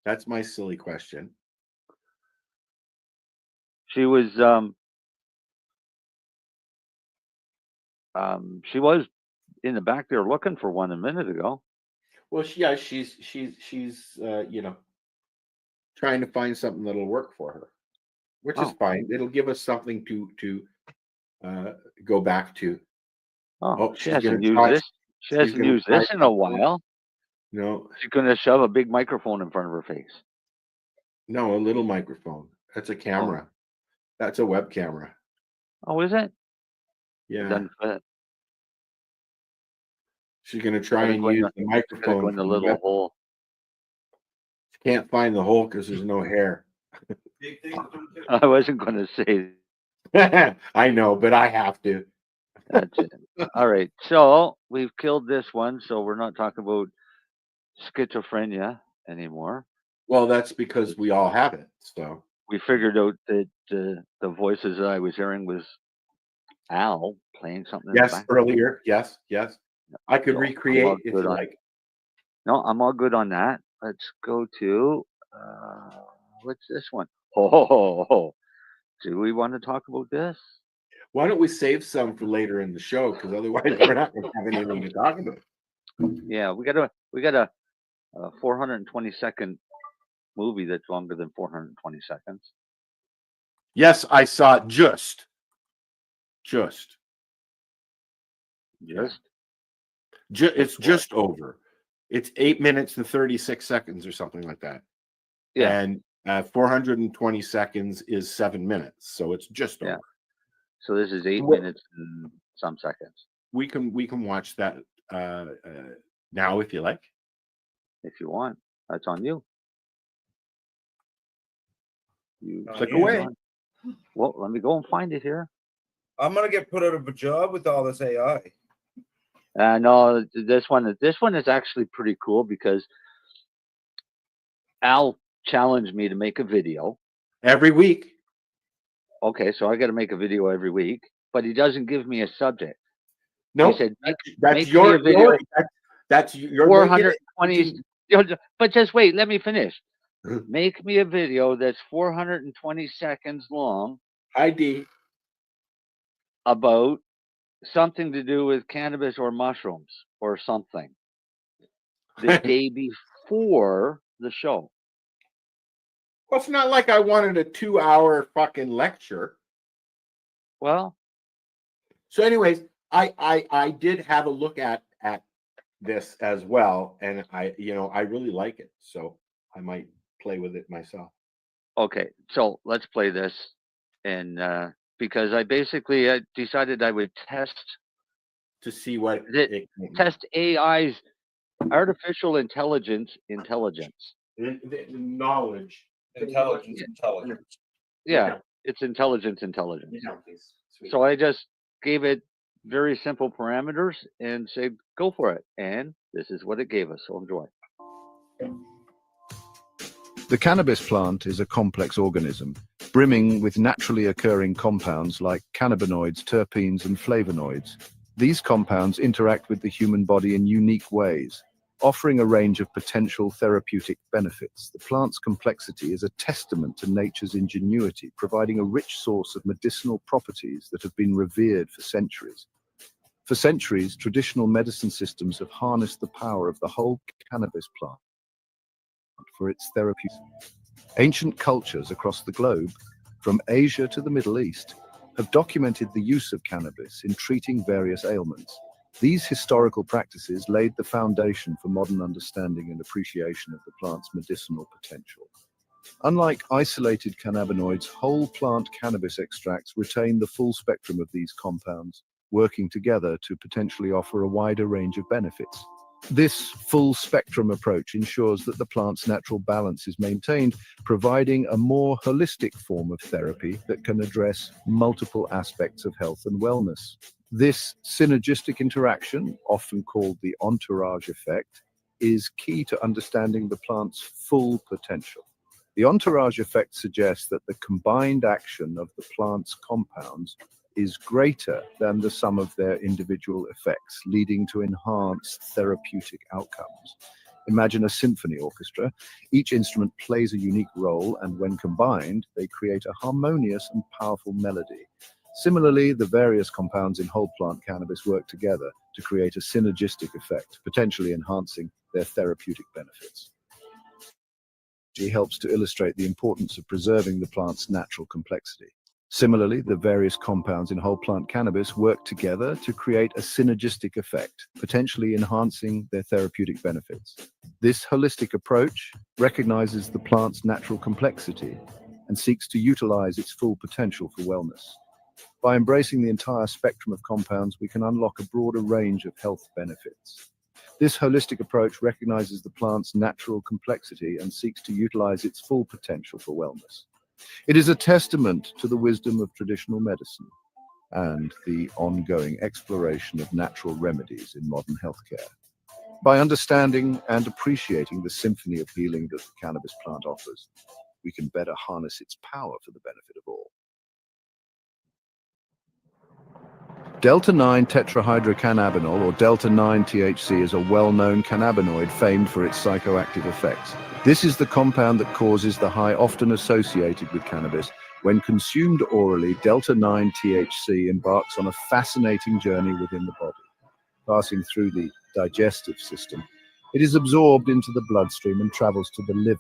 That's my silly question. She was in the back there looking for one a minute ago. Well, she's trying to find something that'll work for her, which is fine. It'll give us something to go back to. Oh, she hasn't used this. She hasn't used this in a while. No, she's going to shove a big microphone in front of her face. No, a little microphone. That's a camera. Oh. That's a web camera. Oh, is it? Yeah. It doesn't fit. She's going to try and use the microphone. Go in the little hole. She can't find the hole because there's no hair. I wasn't going to say. I know, but I have to. That's it. All right. So we've killed this one. So we're not talking about schizophrenia anymore. Well, that's because we all have it. So we figured out that the voices that I was hearing was Al playing something. Yes, earlier. Yes. I could recreate if you like. No, I'm all good on that. Let's go to what's this one? Oh, do we want to talk about this? Why don't we save some for later in the show? Because otherwise we're not going to have anything to talk about. Yeah, we got a 420-second movie that's longer than 420 seconds. Yes, I saw it just. It's just over. It's 8 minutes and 36 seconds or something like that. Yeah. And 420 seconds is 7 minutes, so it's just over. So this is 8 minutes and some seconds. We can watch that now if you like. If you want, that's on you. You click away. Well, let me go and find it here. I'm gonna get put out of a job with all this AI. No, this one is actually pretty cool because Al challenged me to make a video every week. Okay, so I got to make a video every week, but he doesn't give me a subject. No, he said, that's your video. That's your 420. But just wait, let me finish. Make me a video that's 420 seconds long. ID. About something to do with cannabis or mushrooms or something. The day before the show. Well, it's not like I wanted a 2-hour fucking lecture. Well, so anyways, I did have a look at this as well, and I really like it, so I might play with it myself. Okay, so let's play this, and because I decided I would test to see what test AI's artificial intelligence. Knowledge. Intelligence. Yeah, it's intelligence. So I just gave it very simple parameters and said, go for it. And this is what it gave us. So enjoy. The cannabis plant is a complex organism, brimming with naturally occurring compounds like cannabinoids, terpenes, and flavonoids. These compounds interact with the human body in unique ways, offering a range of potential therapeutic benefits. The plant's complexity is a testament to nature's ingenuity, providing a rich source of medicinal properties that have been revered for centuries. For centuries, traditional medicine systems have harnessed the power of the whole cannabis plant for its therapeutic. Ancient cultures across the globe, from Asia to the Middle East, have documented the use of cannabis in treating various ailments. These historical practices laid the foundation for modern understanding and appreciation of the plant's medicinal potential. Unlike isolated cannabinoids, whole plant cannabis extracts retain the full spectrum of these compounds, working together to potentially offer a wider range of benefits. This full spectrum approach ensures that the plant's natural balance is maintained, providing a more holistic form of therapy that can address multiple aspects of health and wellness. This synergistic interaction, often called the entourage effect, is key to understanding the plant's full potential. The entourage effect suggests that the combined action of the plant's compounds is greater than the sum of their individual effects, leading to enhanced therapeutic outcomes. Imagine a symphony orchestra. Each instrument plays a unique role, and when combined, they create a harmonious and powerful melody. Similarly, the various compounds in whole plant cannabis work together to create a synergistic effect, potentially enhancing their therapeutic benefits. It helps to illustrate the importance of preserving the plant's natural complexity. Similarly, the various compounds in whole plant cannabis work together to create a synergistic effect, potentially enhancing their therapeutic benefits. This holistic approach recognizes the plant's natural complexity and seeks to utilize its full potential for wellness. By embracing the entire spectrum of compounds, we can unlock a broader range of health benefits. This holistic approach recognizes the plant's natural complexity and seeks to utilize its full potential for wellness. It is a testament to the wisdom of traditional medicine and the ongoing exploration of natural remedies in modern healthcare. By understanding and appreciating the symphony of healing that the cannabis plant offers, we can better harness its power for the benefit of all. Delta-9 tetrahydrocannabinol, or Delta-9 THC, is a well-known cannabinoid famed for its psychoactive effects. This is the compound that causes the high often associated with cannabis, When consumed orally, delta-9 THC embarks on a fascinating journey within the body. Passing through the digestive system, it is absorbed into the bloodstream and travels to the liver.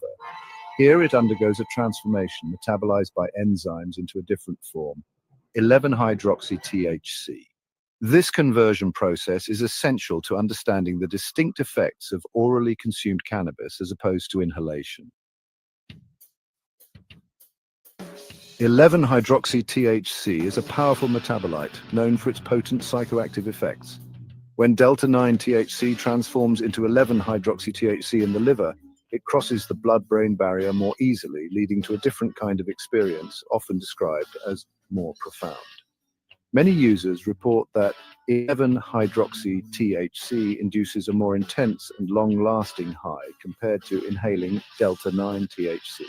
Here it undergoes a transformation metabolized by enzymes into a different form, 11-hydroxy-THC. This conversion process is essential to understanding the distinct effects of orally consumed cannabis as opposed to inhalation. 11-hydroxy-THC is a powerful metabolite known for its potent psychoactive effects. When delta-9 THC transforms into 11-hydroxy-THC in the liver, it crosses the blood-brain barrier more easily, leading to a different kind of experience, often described as more profound. Many users report that 11-hydroxy-THC induces a more intense and long-lasting high compared to inhaling delta-9 THC.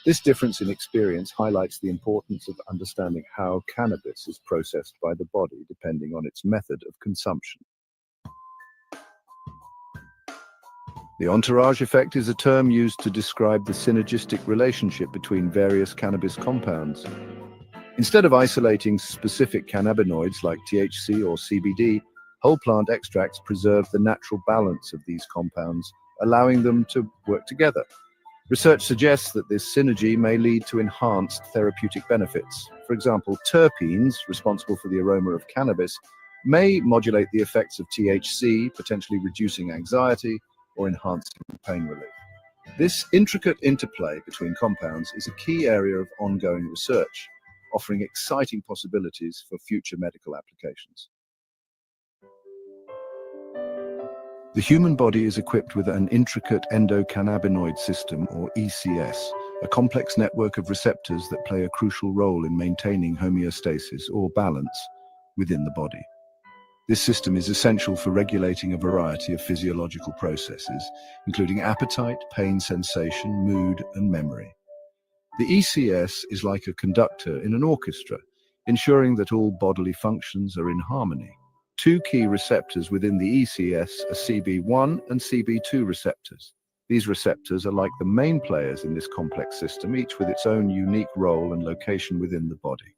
This difference in experience highlights the importance of understanding how cannabis is processed by the body depending on its method of consumption. The entourage effect is a term used to describe the synergistic relationship between various cannabis compounds. Instead of isolating specific cannabinoids like THC or CBD, whole plant extracts preserve the natural balance of these compounds, allowing them to work together. Research suggests that this synergy may lead to enhanced therapeutic benefits. For example, terpenes, responsible for the aroma of cannabis, may modulate the effects of THC, potentially reducing anxiety or enhancing pain relief. This intricate interplay between compounds is a key area of ongoing research, offering exciting possibilities for future medical applications. The human body is equipped with an intricate endocannabinoid system, or ECS, a complex network of receptors that play a crucial role in maintaining homeostasis, or balance, within the body. This system is essential for regulating a variety of physiological processes, including appetite, pain sensation, mood, and memory. The ECS is like a conductor in an orchestra, ensuring that all bodily functions are in harmony. Two key receptors within the ECS are CB1 and CB2 receptors. These receptors are like the main players in this complex system, each with its own unique role and location within the body.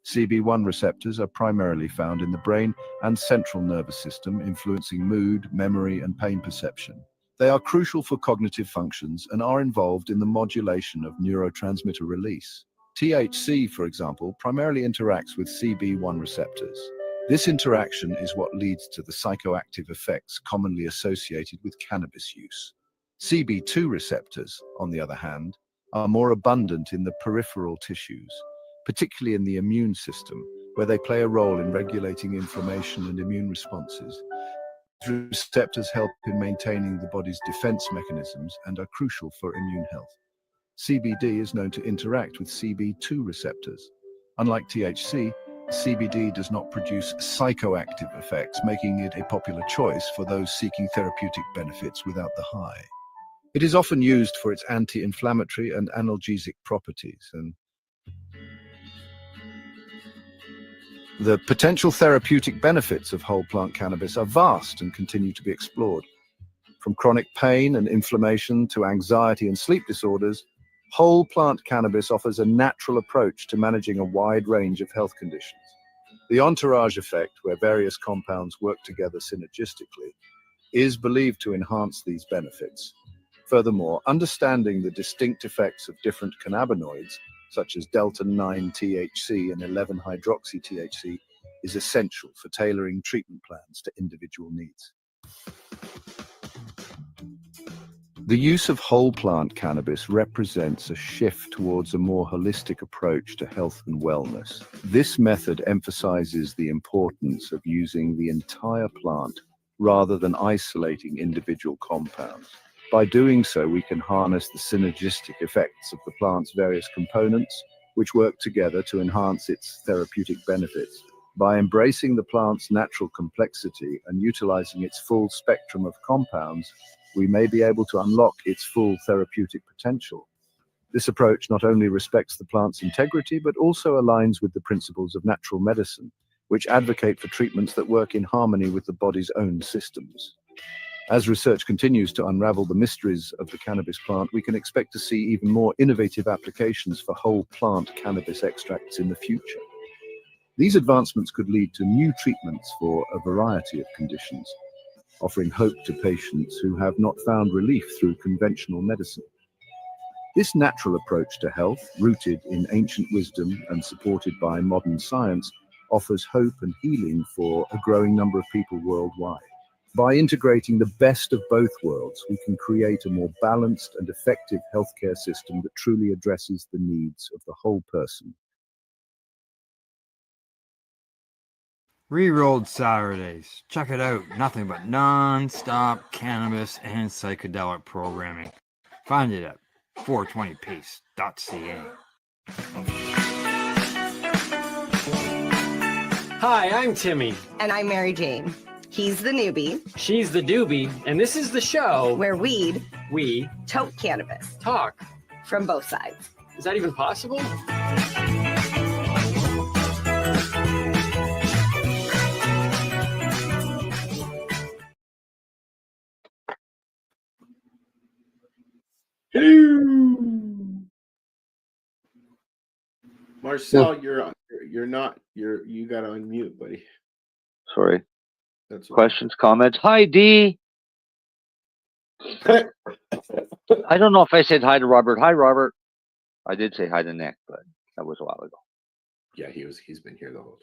CB1 receptors are primarily found in the brain and central nervous system, influencing mood, memory, and pain perception. They are crucial for cognitive functions and are involved in the modulation of neurotransmitter release. THC, for example, primarily interacts with CB1 receptors. This interaction is what leads to the psychoactive effects commonly associated with cannabis use. CB2 receptors, on the other hand, are more abundant in the peripheral tissues, particularly in the immune system, where they play a role in regulating inflammation and immune responses. These receptors help in maintaining the body's defense mechanisms and are crucial for immune health. CBD is known to interact with CB2 receptors. Unlike THC, CBD does not produce psychoactive effects, making it a popular choice for those seeking therapeutic benefits without the high. It is often used for its anti-inflammatory and analgesic properties, and the potential therapeutic benefits of whole plant cannabis are vast and continue to be explored. From chronic pain and inflammation to anxiety and sleep disorders, whole plant cannabis offers a natural approach to managing a wide range of health conditions. The entourage effect, where various compounds work together synergistically, is believed to enhance these benefits. Furthermore, understanding the distinct effects of different cannabinoids, such as delta-9 THC and 11-hydroxy-THC, is essential for tailoring treatment plans to individual needs. The use of whole plant cannabis represents a shift towards a more holistic approach to health and wellness. This method emphasizes the importance of using the entire plant rather than isolating individual compounds. By doing so, we can harness the synergistic effects of the plant's various components, which work together to enhance its therapeutic benefits. By embracing the plant's natural complexity and utilizing its full spectrum of compounds, we may be able to unlock its full therapeutic potential. This approach not only respects the plant's integrity, but also aligns with the principles of natural medicine, which advocate for treatments that work in harmony with the body's own systems. As research continues to unravel the mysteries of the cannabis plant, we can expect to see even more innovative applications for whole plant cannabis extracts in the future. These advancements could lead to new treatments for a variety of conditions, offering hope to patients who have not found relief through conventional medicine. This natural approach to health, rooted in ancient wisdom and supported by modern science, offers hope and healing for a growing number of people worldwide. By integrating the best of both worlds, we can create a more balanced and effective healthcare system that truly addresses the needs of the whole person. Rerolled Saturdays. Check it out. Nothing but non-stop cannabis and psychedelic programming. Find it at 420pace.ca. Hi, I'm Timmy. And I'm Mary Jane. He's the newbie. She's the doobie. And this is the show where we toke cannabis. Talk. From both sides. Is that even possible? Hello. Marcel, you got to unmute, buddy. Sorry. That's questions, comments. Hi, D. I don't know if I said hi to Robert. Hi, Robert. I did say hi to Nick, but that was a while ago. Yeah, he's been here the whole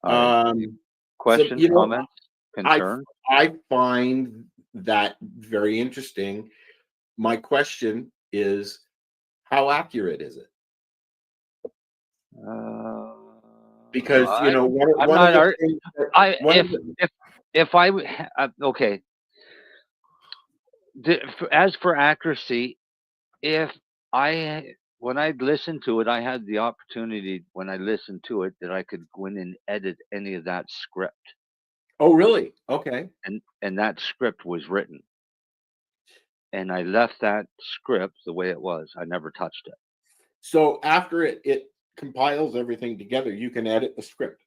time. Questions, so, comments, concerns? I find that very interesting. My question is, how accurate is it? Because okay. As for accuracy, when I listened to it, I had the opportunity when I listened to it that I could go in and edit any of that script. Oh, really? Okay. And that script was written. And I left that script the way it was. I never touched it. So after it compiles everything together, you can edit the script.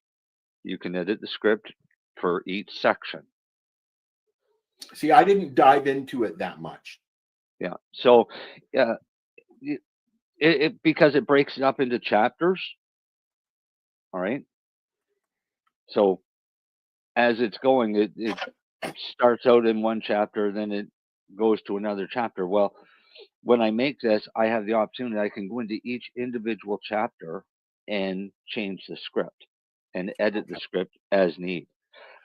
You can edit the script for each section. See, I didn't dive into it that much. Yeah. So, because it breaks it up into chapters. All right. So, as it's going, it starts out in one chapter, then it goes to another chapter. Well, when I make this, I have the opportunity. I can go into each individual chapter and change the script and edit the script as need.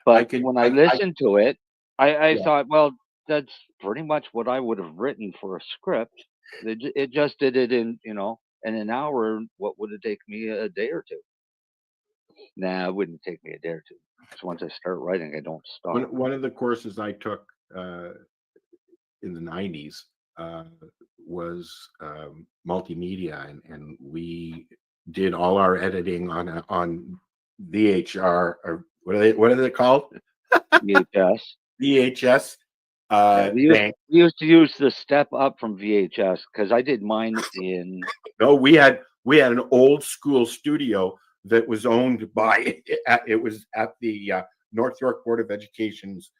But when I listened to it, I thought, well, that's pretty much what I would have written for a script. It just did it in an hour. What would it take me a day or two? Nah, it wouldn't take me a day or two. Because once I start writing, I don't stop. One of the courses I took in the 90s was multimedia, and we did all our editing on VHR, or what are they called? VHS. VHS. We used to use the step up from VHS because I did mine in. No, we had an old school studio that was owned by. It was at the North York Board of Education's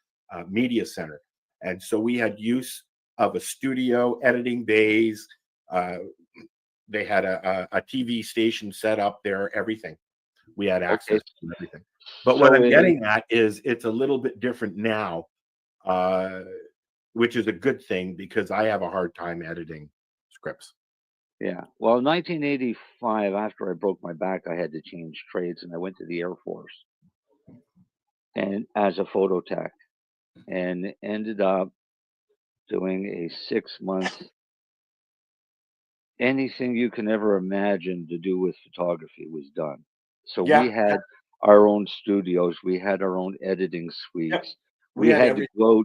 Media Center, and so we had use of a studio, editing bays. They had a TV station set up there. Everything. We had access to everything. But what I'm getting at is it's a little bit different now. Which is a good thing because I have a hard time editing scripts. Yeah. Well, in 1985, after I broke my back, I had to change trades and I went to the Air Force and as a photo tech and ended up doing a 6-month, anything you can ever imagine to do with photography was done. So we had our own studios. We had our own editing suites. Yep. We had to go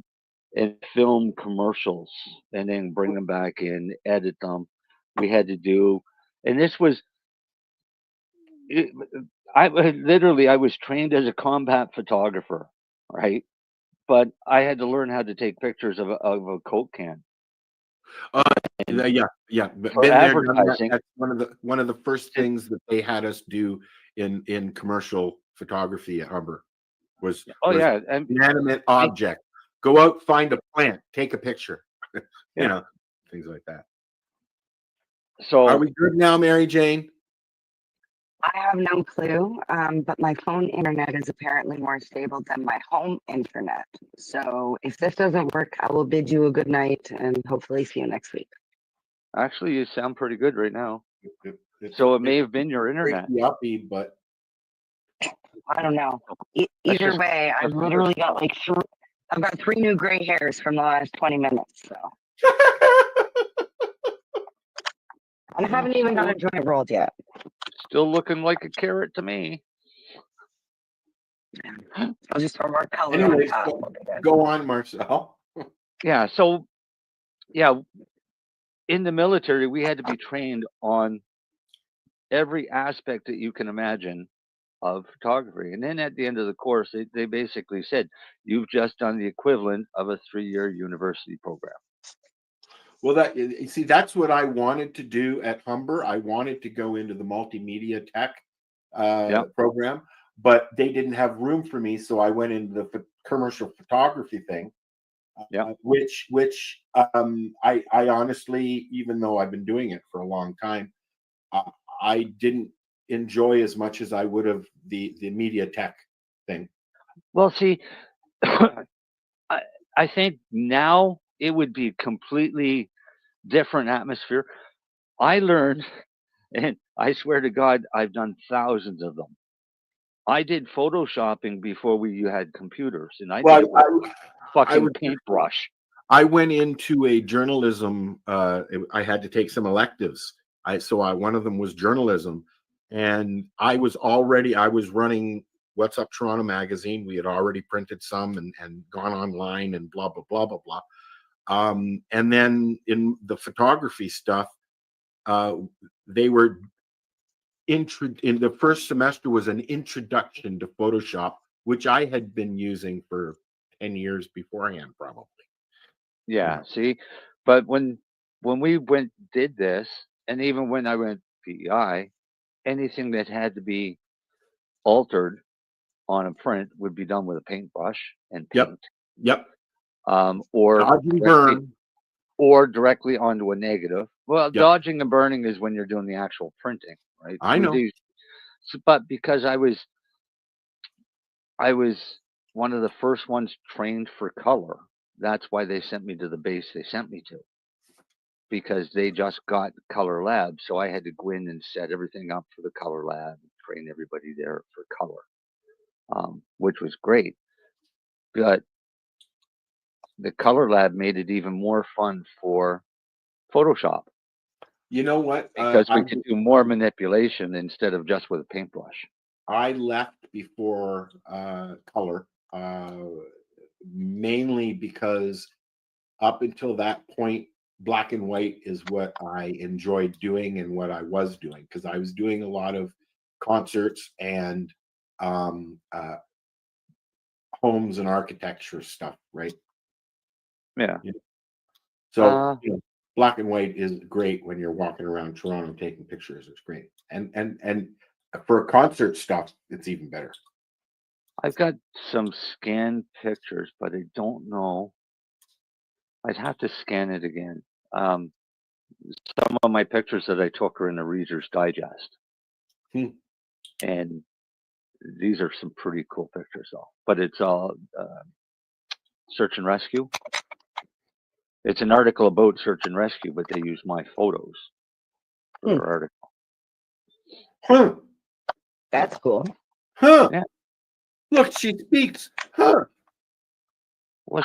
and film commercials and then bring them back in, edit them. We had to do, and this was, I was trained as a combat photographer, right? But I had to learn how to take pictures of a Coke can. Yeah. For advertising, that's one of the first things that they had us do in commercial photography at Humber was inanimate object. Go out, find a plant, take a picture. You know, things like that. So are we good now, Mary Jane? I have no clue, but my phone internet is apparently more stable than my home internet. So if this doesn't work, I will bid you a good night and hopefully see you next week. actually, you sound pretty good right now. So it may have been your internet. Yuppie, but I don't know. That's Either just- way, I've literally got like I've got 3 new gray hairs from the last 20 minutes. So I haven't even got a joint rolled yet. Still looking like a carrot to me. I'll just throw more color anyways, on top. go on, Marcel. Yeah. So, yeah, in the military, we had to be trained on every aspect that you can imagine of photography. And then at the end of the course, they basically said, you've just done the equivalent of a 3-year university program. Well, that you see, that's what I wanted to do at Humber. I wanted to go into the multimedia tech program, but they didn't have room for me, so I went into the commercial photography thing. Which I honestly, even though I've been doing it for a long time, I didn't enjoy as much as I would have the media tech thing. Well, see, I think now it would be completely different atmosphere. I learned, and I swear to God, I've done thousands of them. I did photoshopping before you had computers, and I did it with fucking paintbrush. I went into a journalism. I had to take some electives. One of them was journalism, and I was running What's Up Toronto magazine. We had already printed some and gone online and blah blah blah blah blah. And then in the photography stuff, they were in the first semester was an introduction to Photoshop, which I had been using for 10 years beforehand, probably. Yeah, see, but when we did this, and even when I went PEI, anything that had to be altered on a print would be done with a paintbrush and paint. Yep. Or directly onto a negative. Well, dodging and burning is when you're doing the actual printing, right? I know. But because I was one of the first ones trained for color, that's why they sent me to the base they sent me to, because they just got color lab. So I had to go in and set everything up for the color lab, and train everybody there for color, which was great. But the color lab made it even more fun for Photoshop. You know what? Because we could do more manipulation instead of just with a paintbrush. I left before color, mainly because up until that point, black and white is what I enjoyed doing and what I was doing, because I was doing a lot of concerts and homes and architecture stuff, right? Yeah. So black and white is great when you're walking around Toronto taking pictures. It's great, and for concert stuff, it's even better. I've got some scanned pictures, but I don't know. I'd have to scan it again. Some of my pictures that I took are in the Reader's Digest, and these are some pretty cool pictures, though. But it's all search and rescue. It's an article about search and rescue, but they use my photos for their article. That's cool. Yeah. Look, she speaks. Well,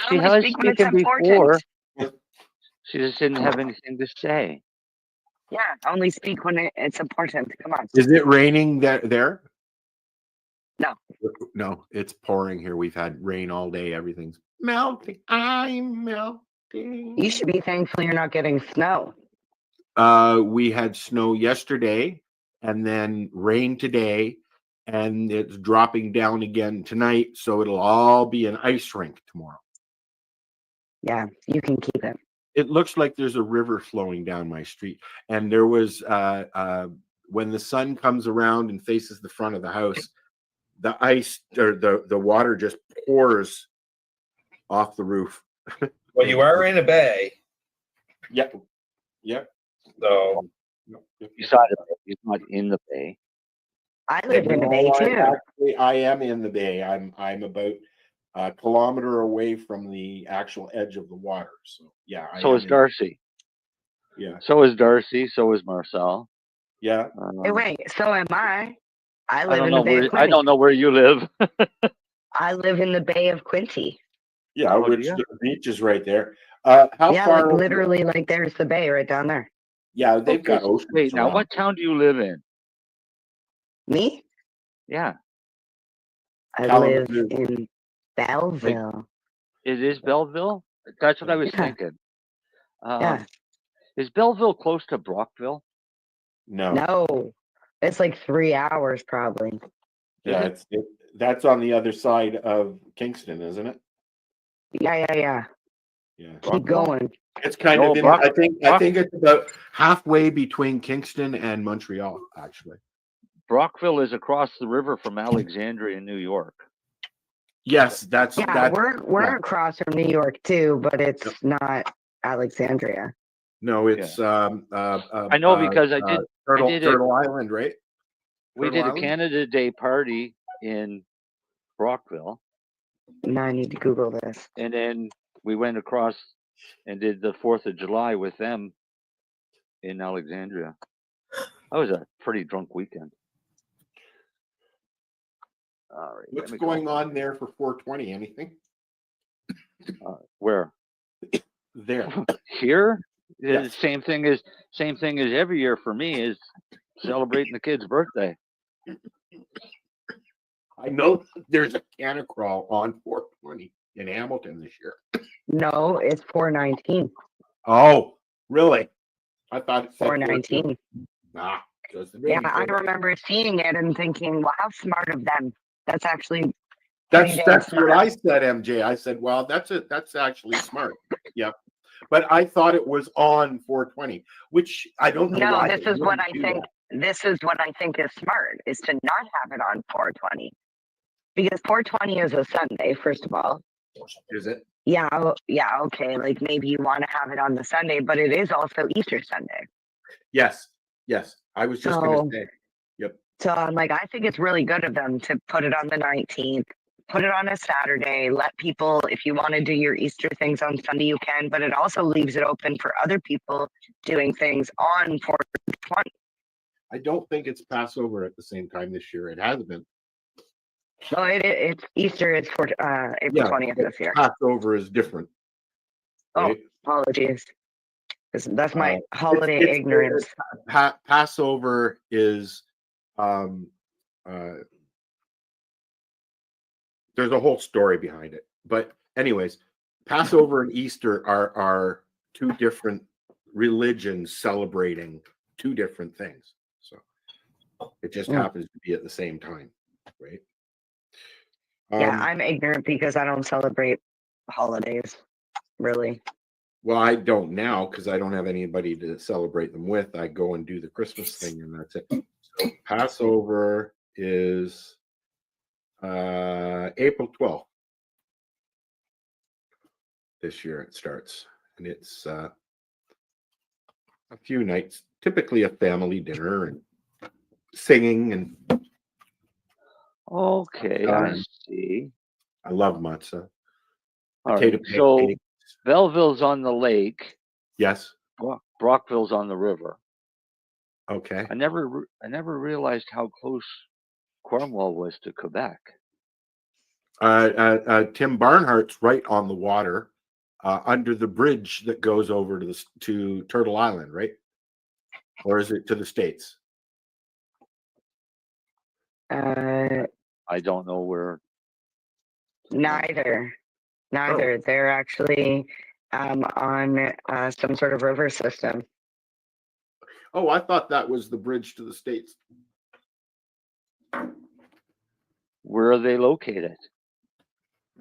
she has spoken before. She just didn't have anything to say. Yeah, only speak when it's important. Come on. Is it raining there? No. No, it's pouring here. We've had rain all day. Everything's melting. I'm melting. You should be thankful you're not getting snow. We had snow yesterday and then rain today, and it's dropping down again tonight. So it'll all be an ice rink tomorrow. Yeah, you can keep it. It looks like there's a river flowing down my street. And there was, when the sun comes around and faces the front of the house, the ice or the water just pours off the roof. Well, you are in a bay, Yep. Yep. so Beside it, he's not in the bay. I live in the bay No, too. I am in the bay. I'm about a kilometer away from the actual edge of the water. So yeah, I So am is in- Darcy. Yeah. So is Darcy. So is Marcel. Yeah. Hey, wait, so am I. I I live don't in know the Bay of where. I Quinte. don't know where you live. I live in the Bay of Quinte. Yeah, Oh, which yeah. the beach is right there. How Yeah, far? like literally, like there's the bay right down there. Yeah, they've got Okay, oceans wait, now around. what town do you live in? Me? Yeah, I Kalamazoo. live in Belleville. it is Belleville. That's what I was Yeah. thinking. Yeah. Is Belleville close to Brockville? No. No, it's like 3 hours probably. Yeah, that's on the other side of Kingston, isn't it? Yeah. Yeah. Keep going. It's kind No, of in, I think it's about halfway between Kingston and Montreal, actually. Brockville is across the river from Alexandria, New York. Yes, that's Yeah, we're yeah. across from New York too, but it's not Alexandria. No, it's I know because I did. Turtle Island, right? We Turtle did a Island? Canada Day party in Brockville, Now I need to Google this. and then we went across and did the 4th of July with them in Alexandria. That was a pretty drunk weekend. All right. What's let me going go. on there for 420? Anything? Where? There. Here? Yes. Same thing as every year for me is celebrating the kid's birthday. I know there's a canna crawl on 420 in Hamilton this year. No, it's 419. Oh, really? I thought it said 419. Nah, just the Yeah, baby I kid. remember seeing it and thinking, well, how smart of them. That's actually That's pretty damn what I smart. said, MJ. I said, well, that's actually smart. Yep. But I thought it was on 420, which I don't know No, why. this they is what wouldn't I do think. that. This is what I think is smart, is to not have it on 420. Because 420 is a Sunday, first of all. Is it? Yeah, yeah, okay. Like maybe you want to have it on the Sunday, but it is also Easter Sunday. Yes. Yes. I was just So- going to say. Yep. So I'm like, I think it's really good of them to put it on the 19th, put it on a Saturday, let people, if you want to do your Easter things on Sunday, you can, but it also leaves it open for other people doing things on 420. I don't think it's Passover at the same time this year. It has been. No, it's Easter is for April 20th but this year. Passover is different. Oh, right? apologies. That's my Uh, holiday it's- ignorance. Passover is there's a whole story behind it. But anyways, Passover and Easter are two different religions celebrating two different things. So it just happens to be at the same time, right? Yeah, I'm ignorant because I don't celebrate holidays, really. Well, I don't now because I don't have anybody to celebrate them with. I go and do the Christmas thing, and that's it. So Passover is April 12th. This year it starts, and it's a few nights, typically a family dinner and singing and. Okay, I see. I love matzah. All Potato right, so pancakes. Belleville's on the lake. Yes. Brockville's on the river. Okay. I never realized how close Cornwall was to Quebec. Tim Barnhart's right on the water, under the bridge that goes over to Turtle Island, right? Or is it to the States? I don't know where. Neither. They're actually on some sort of river system. Oh, I thought that was the bridge to the States. Where are they located?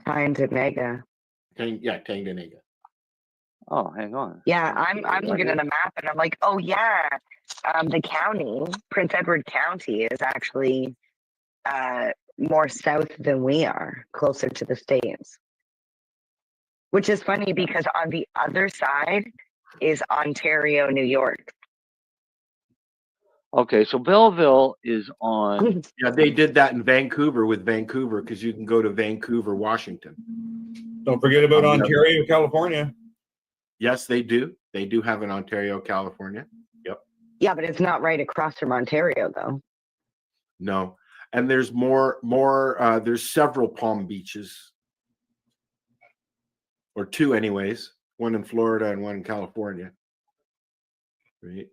Tyndonega. Tyndonega. Oh, hang on. Yeah, I'm looking at a map and I'm like, oh yeah, the county, Prince Edward County, is actually more south than we are, closer to the States. Which is funny because on the other side is Ontario, New York. Okay, so Belleville is on. Yeah, they did that in Vancouver with Vancouver because you can go to Vancouver, Washington. Don't forget about Ontario, California. Yes, they do. They do have an Ontario, California. Yep. Yeah, but it's not right across from Ontario, though. No, and there's more. There's several Palm Beaches, or two, anyways. One in Florida and one in California. Right.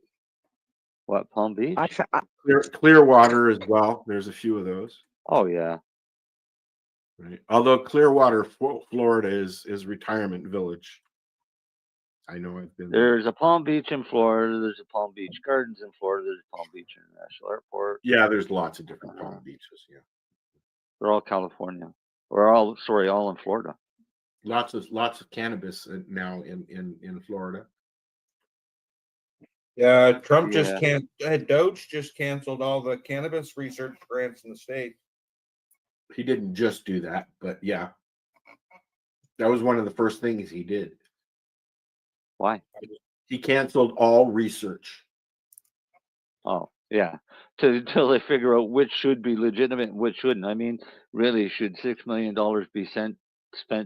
What, Palm Beach? Clearwater as well. There's a few of those. Oh yeah. Right. Although Clearwater, Florida is retirement village. I know I've been there. There's a Palm Beach in Florida. There's a Palm Beach Gardens in Florida. There's a Palm Beach International Airport. Yeah, there's lots of different Palm beaches. Yeah. They're all California. All in Florida. Lots of cannabis now in Florida. Yeah, Trump just can't. Doge just canceled all the cannabis research grants in the state. He didn't just do that, but yeah, that was one of the first things he did. Why? He canceled all research. Oh yeah, until they figure out which should be legitimate and which shouldn't. I mean, really, should $6 million be spent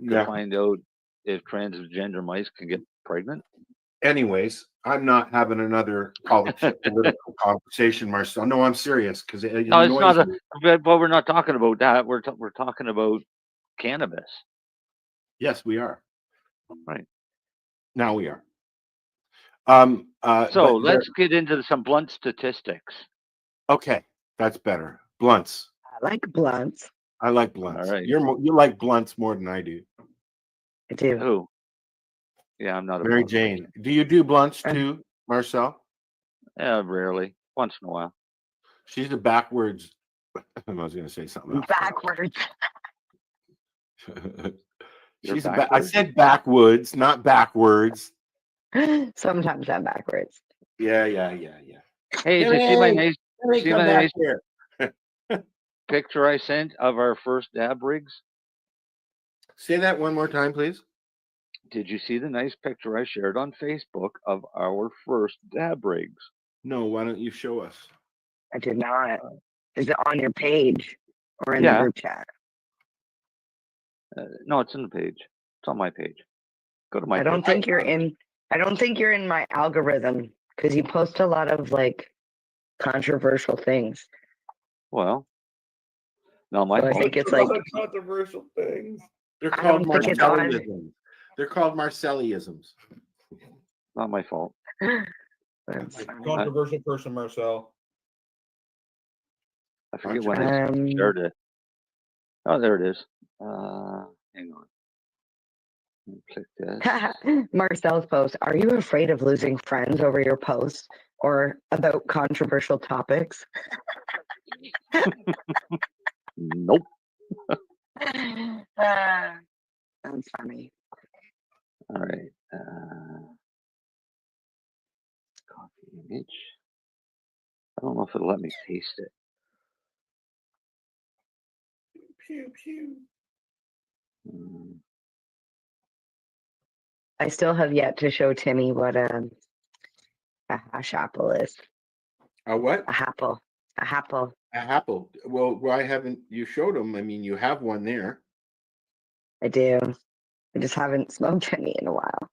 to find out if transgender mice can get pregnant? Anyways, I'm not having another political conversation, Marcel. No, I'm serious because no, it's not. But we're not talking about that. We're talking about cannabis. Yes, we are. Right now, we are. So let's get into some blunt statistics. Okay, that's better. Blunts. I like blunts. I like blunts. All right. You like blunts more than I do. I do. Who? Yeah, I'm not a Mary blunt Jane. person. Do you do blunts too, Marcel? Yeah, rarely. Once in a while. She's a backwards. I was going to say something else. Backwards. I said backwoods, not backwards. Sometimes I'm backwards. Yeah. Hey, did you see my nice picture I sent of our first dab rigs? Say that one more time, please. Did you see the nice picture I shared on Facebook of our first dab rigs? No, why don't you show us? I did not. Is it on your page or in the group chat? No, it's in the page. It's on my page. Go to my. I don't think you're in my algorithm because you post a lot of like controversial things. Well, no, my so I think it's like controversial things. They're called Marcellianisms. They're called Marcellianisms. Not my fault. Controversial person, Marcel. I forget when I shared it. Oh, there it is. Hang on. Click this. Marcel's post. Are you afraid of losing friends over your posts or about controversial topics? Nope. That's funny. All right. Copy image. I don't know if it'll let me paste it. Pew pew. I still have yet to show Timmy what a hash apple is. A what? A apple. A apple. A apple. Well, why haven't you showed him? I mean, you have one there. I do. I just haven't smoked any in a while.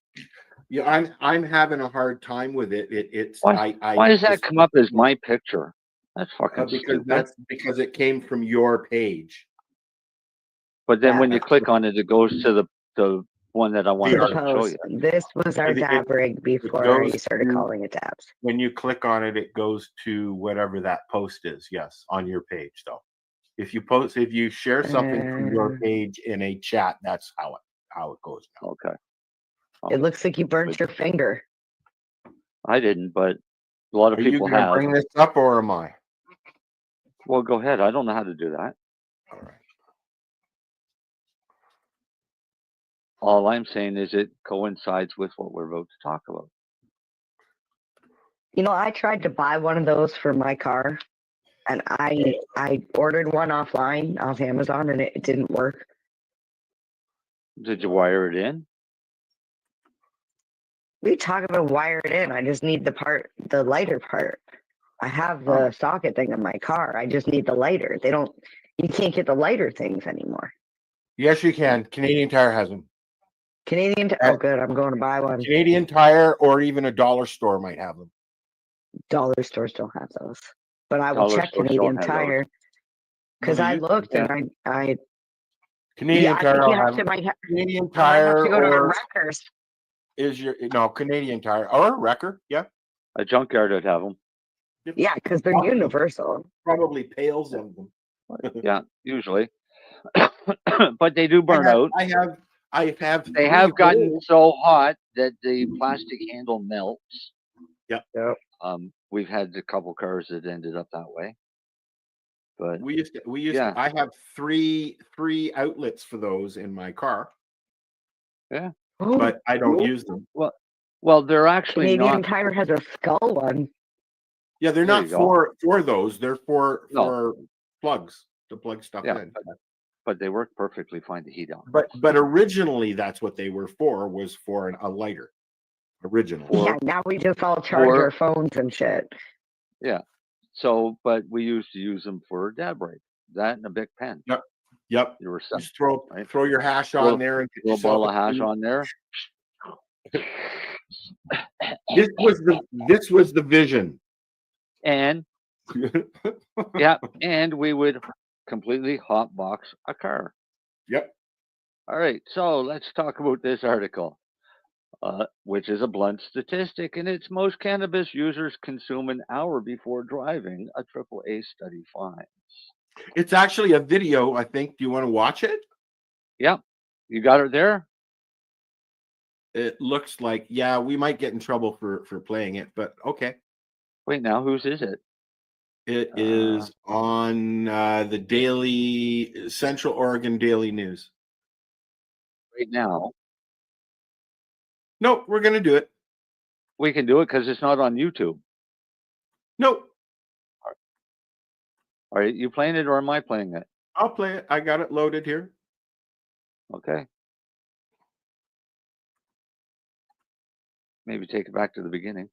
Yeah, I'm having a hard time with it. It's why does that come up as my picture? That's fucking stupid. Because it came from your page. But then when you click on it, it goes to the one that I wanted to show you. This was our dab rig before you started calling it dabs. When you click on it, it goes to whatever that post is. Yes, on your page though. If you share something from your page in a chat, that's how it goes now. Okay. It looks like you burnt your finger. I didn't, but a lot of people have. Bring this up, or am I? Well, go ahead. I don't know how to do that. All right. All I'm saying is it coincides with what we're about to talk about. You know, I tried to buy one of those for my car, and I ordered one offline off Amazon, and it didn't work. Did you wire it in? We talk about wired in. I just need the lighter part. I have the socket thing in my car. I just need the lighter. You can't get the lighter things anymore. Yes, you can. Canadian Tire has them. Oh, good. I'm going to buy one. Canadian Tire or even a dollar store might have them. Dollar stores don't have those, but I will Dollar check stores Canadian don't have those. Tire because No, I you looked can. and I Canadian I Tire think you will have have to them. might have, Canadian I have Tire to go to a or Wreckers. is your no Canadian Tire or a Wrecker? Yeah, A junkyard would have them. Yeah, because they're universal. Probably pails of them. Yeah, usually. But they do burn out. I have. They three have gotten holes. so hot that the plastic handle melts. Yep. We've had a couple cars that ended up that way. But We used yeah. I have three outlets for those in my car. Yeah. But I don't use them. Well, they're actually Canadian not. Tire has a skull one. Yeah, they're There not you go. for those. They're for No. plugs to plug stuff Yeah, in. but they work perfectly fine to heat up. But originally that's what they were for, was for a lighter. Originally. Yeah, now we just all charge our phones and shit. Yeah. So, but we used to use them for a dab break. That and a big pen. Yep. You were Just throw your hash on there and get a yourself bottle of hash on there. This was the vision. And yeah, and we would completely hotbox a car. Yep. All right, so let's talk about this article, which is a blunt statistic, and it's most cannabis users consume an hour before driving, a AAA study finds. It's actually a video, I think. Do you want to watch it? Yep. You got it there? It looks like, yeah, we might get in trouble for playing it, but okay. Wait, now whose is it? It is on the Daily Central Oregon Daily News. Right now. Nope, we're gonna do it. We can do it because it's not on YouTube. Nope. Are you playing it or am I playing it? I'll play it. I got it loaded here. Okay. Maybe take it back to the beginning.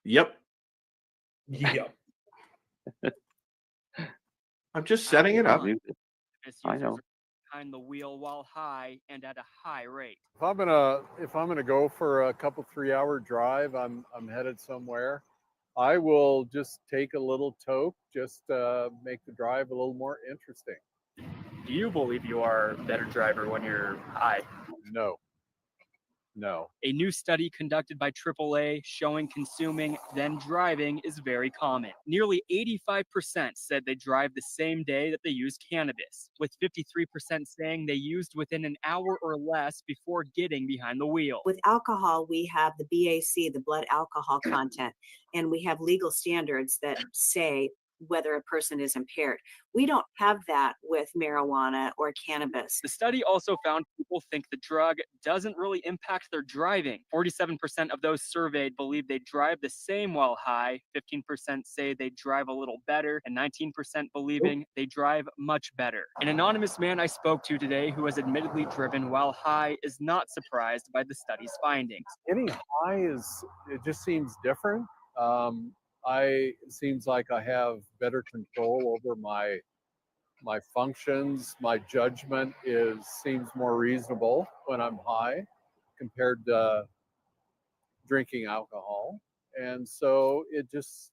Yep. Yep. I'm just setting it up. I know. Behind the wheel while high and at a high rate. If I'm gonna go for a couple 3-hour drive, I'm headed somewhere. I will just take a little toke, just make the drive a little more interesting. Do you believe you are a better driver when you're high? No. A new study conducted by AAA showing consuming then driving is very common. Nearly 85% said they drive the same day that they use cannabis, with 53% saying they used within an hour or less before getting behind the wheel. With alcohol, we have the BAC, the blood alcohol content, and we have legal standards that say whether a person is impaired. We don't have that with marijuana or cannabis. The study also found people think the drug doesn't really impact their driving. 47% of those surveyed believe they drive the same while high, 15% say they drive a little better, and 19% believing they drive much better. An anonymous man I spoke to today who has admittedly driven while high is not surprised by the study's findings. Getting high it just seems different. It seems like I have better control over my functions. My judgment seems more reasonable when I'm high compared to drinking alcohol. And so it just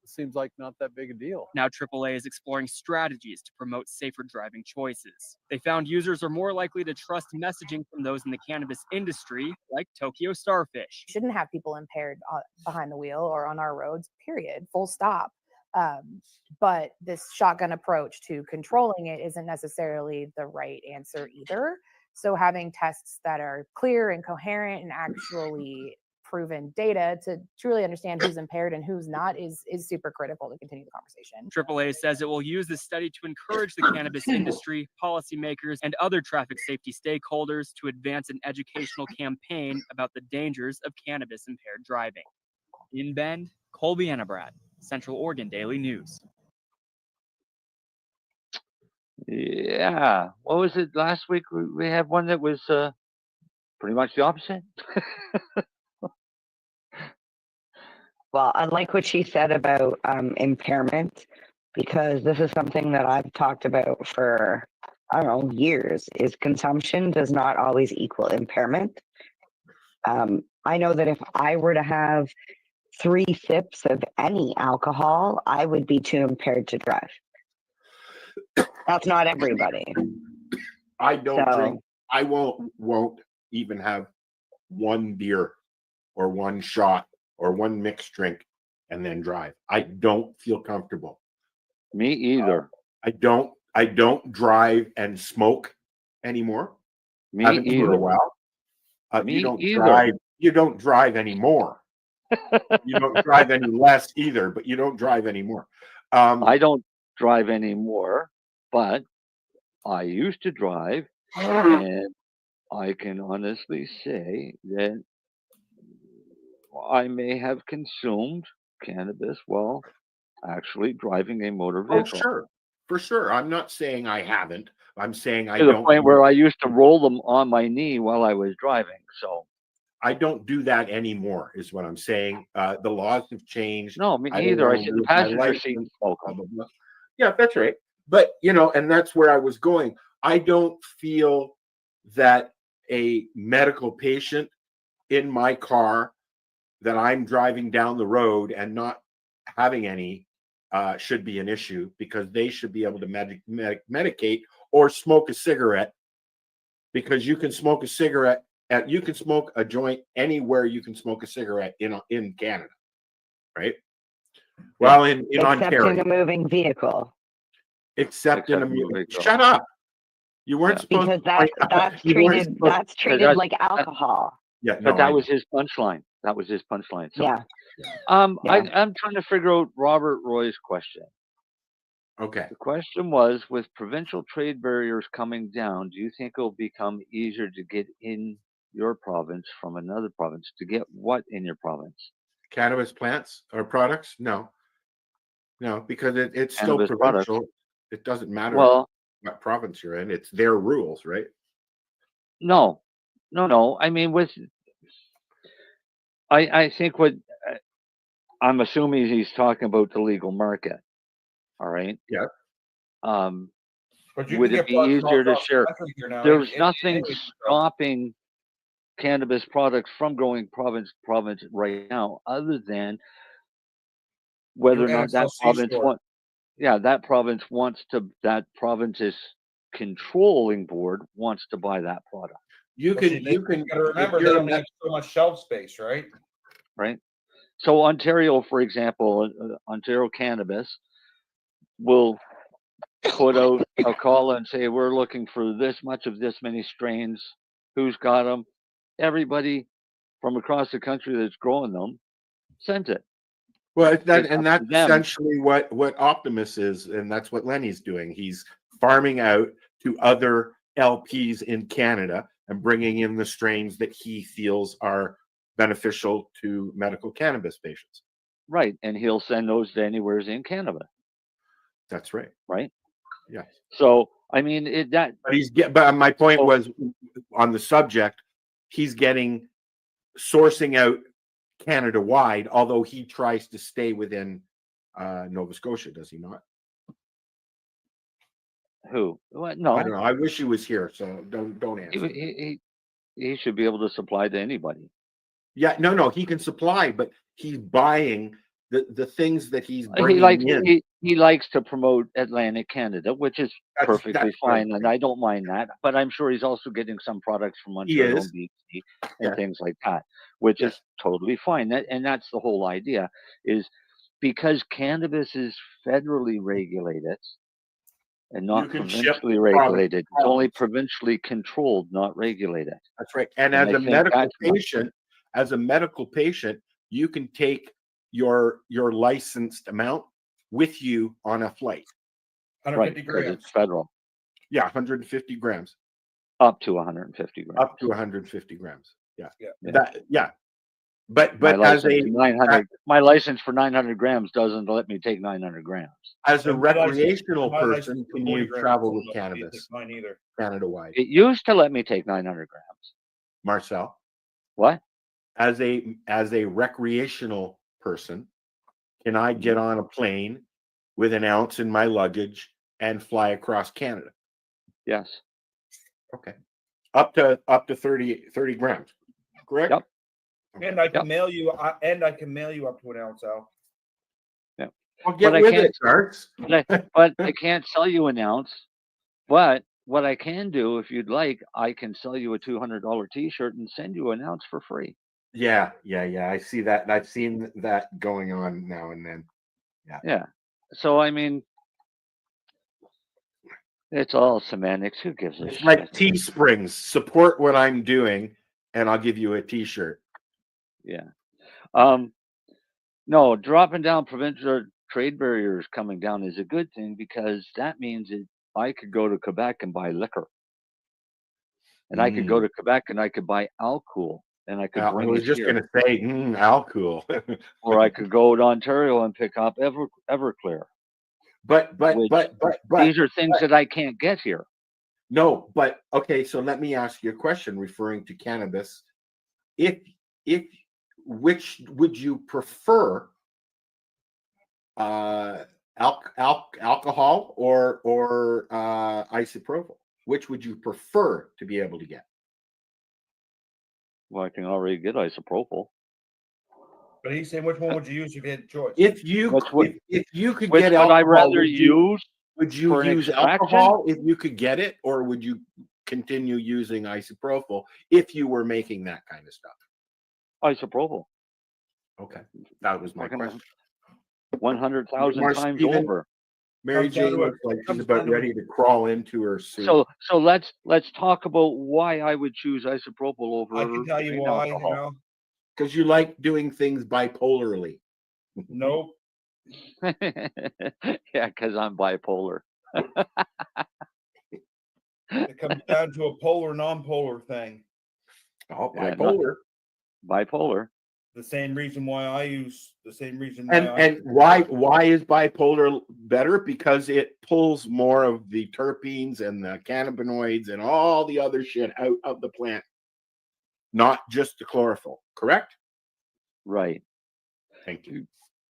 seems like not that big a deal. Now AAA is exploring strategies to promote safer driving choices. They found users are more likely to trust messaging from those in the cannabis industry, like Tokyo Starfish. Shouldn't have people impaired behind the wheel or on our roads, period, full stop. But this shotgun approach to controlling it isn't necessarily the right answer either. So having tests that are clear and coherent and actually proven data to truly understand who's impaired and who's not is super critical to continue the conversation. AAA says it will use this study to encourage the cannabis industry, policymakers, and other traffic safety stakeholders to advance an educational campaign about the dangers of cannabis-impaired driving. In Bend, Colby Anabrad, Central Oregon Daily News. Yeah. What was it last week? We had one that was pretty much the opposite. Well, I like what she said about impairment, because this is something that I've talked about for, I don't know, years, is consumption does not always equal impairment. I know that if I were to have 3 sips of any alcohol, I would be too impaired to drive. That's not everybody. I don't So- drink. I won't even have one beer or one shot or one mixed drink and then drive. I don't feel comfortable. Me either. I don't drive and smoke anymore. Me Haven't for either. a while. Me you don't either. drive. You don't drive anymore. You don't drive any less either, but you don't drive anymore. I don't drive anymore, but I used to drive, and I can honestly say that I may have consumed cannabis while actually driving a motor Oh, vehicle. sure, for sure. I'm not saying I haven't. I'm saying I To the don't. point where I used to roll them on my knee while I was driving. So I don't do that anymore, is what I'm saying. The laws have changed. no, me I don't neither. I wanna sit in the lose my passenger seat and license, smoke blah, 'em. blah, blah. Yeah, that's right. But and that's where I was going. I don't feel that a medical patient in my car that I'm driving down the road and not having any should be an issue, because they should be able to medicate or smoke a cigarette, because you can smoke a cigarette you can smoke a joint anywhere you can smoke a cigarette in Canada, right? Well, in except Ontario, in a moving vehicle. except in a moving movie. vehicle. Shut up! You weren't supposed Because to. that's you weren't treated supposed- that's treated that's- like alcohol. Yeah, But no, that I- was his punchline. That was his punchline. So, Yeah. I'm Yeah. trying to figure out Robert Roy's question. okay. The question was, with provincial trade barriers coming down, do you think it'll become easier to get in your province from another province? To get what in your province? Cannabis plants or products? No, because it's still Cannabis products. provincial. It doesn't matter Well, what province you're in. It's their rules, right? no. I mean, I think what I'm assuming he's talking about the legal market. All right. Yeah. But you Would can it get be products easier to across the share? country here now. There's Any nothing way. stopping cannabis products from going province to province right now, other than whether Your or not that NXLC province store. that province's controlling board wants to buy that product, You Well, can see, you can gotta remember if they you're a only have so much shelf space, right? right? So Ontario, for example, Ontario Cannabis will put out a call and say, we're looking for this much of this many strains. Who's got them? Everybody from across the country that's growing them sends it. Well, that's It's up to that's them. essentially what Optimus is, and that's what Lenny's doing. He's farming out to other LPs in Canada and bringing in the strains that he feels are beneficial to medical cannabis patients. Right. And he'll send those to anywhere in Canada. That's right. Right. Yes. So, I mean, But my point was on the subject. He's sourcing out Canada wide, although he tries to stay within Nova Scotia, does he not? Who? What? No. I don't know. I wish he was here, so don't answer. He should be able to supply to anybody. Yeah, no, he can supply, but he's buying the things that he's bringing in. He likes to promote Atlantic Canada, which is perfectly that's fine, right. and I don't mind that. But I'm sure he's also getting some products from He Ontario is. and BC and Yeah. things like that, which Yes. is totally fine. And that's the whole idea, is because cannabis is federally regulated and not can ship provincially province to regulated. It's only provincially controlled, not regulated. That's right. And I as a think medical that's what- patient, you can take your licensed amount with you on a flight. 150 right, because grams. it's federal. Yeah, 150 grams. Up to 150 grams. Up to 150 grams. Yeah. Yeah. But My as license, 900, my license for 900 grams doesn't let me take 900 grams. as a And my license- recreational my license person, for can 40 you grams travel doesn't with let me take cannabis Mine either. Canada wide? It used to let me take 900 grams. Marcel, What? as a recreational person, can I get on a plane with an ounce in my luggage and fly across Canada? Yes. Okay. Up to 30 grams. Correct? Yep. And I can mail you. And I can mail you up to an ounce, Al. Yeah. Well, get But with it, Starks. but I can't sell you an ounce. But what I can do, if you'd like, I can sell you a $200 T-shirt and send you an ounce for free. Yeah. I see that. I've seen that going on now and then. Yeah. Yeah. So I mean, it's all semantics. Who gives a It's shit? like Teesprings. Support what I'm doing, and I'll give you a T-shirt. Yeah. No, dropping down provincial trade barriers coming down is a good thing because that means that I could go to Quebec and buy liquor. And I could go to Quebec and I could buy alcohol and I could I bring was it just here. going to say, alcohol. Or I could go to Ontario and pick up Everclear. But these are things that I can't get here. No, but okay. So let me ask you a question referring to cannabis. Which would you prefer, alcohol or isopropyl? Which would you prefer to be able to get? Well, I can already get isopropyl. But he's saying, which one would you use if you had a choice? If you could which get would alcohol, I rather would use for an use extraction? alcohol if you could get it, or would you continue using isopropyl if you were making that kind of stuff? Isopropyl. Okay, that was my question. 100,000 times over. Mary Jane looks like she's about ready to crawl into her suit. So let's talk about why I would choose isopropyl over. I can tell you why. alcohol. Because you like doing things bipolarly. Nope. Yeah, because I'm bipolar. It comes down to a polar non-polar thing. Oh, bipolar. Bipolar. The same reason why I use the same reason. And why is bipolar better? Because it pulls more of the terpenes and the cannabinoids and all the other shit out of the plant, not just the chlorophyll. Correct? Right. Thank you.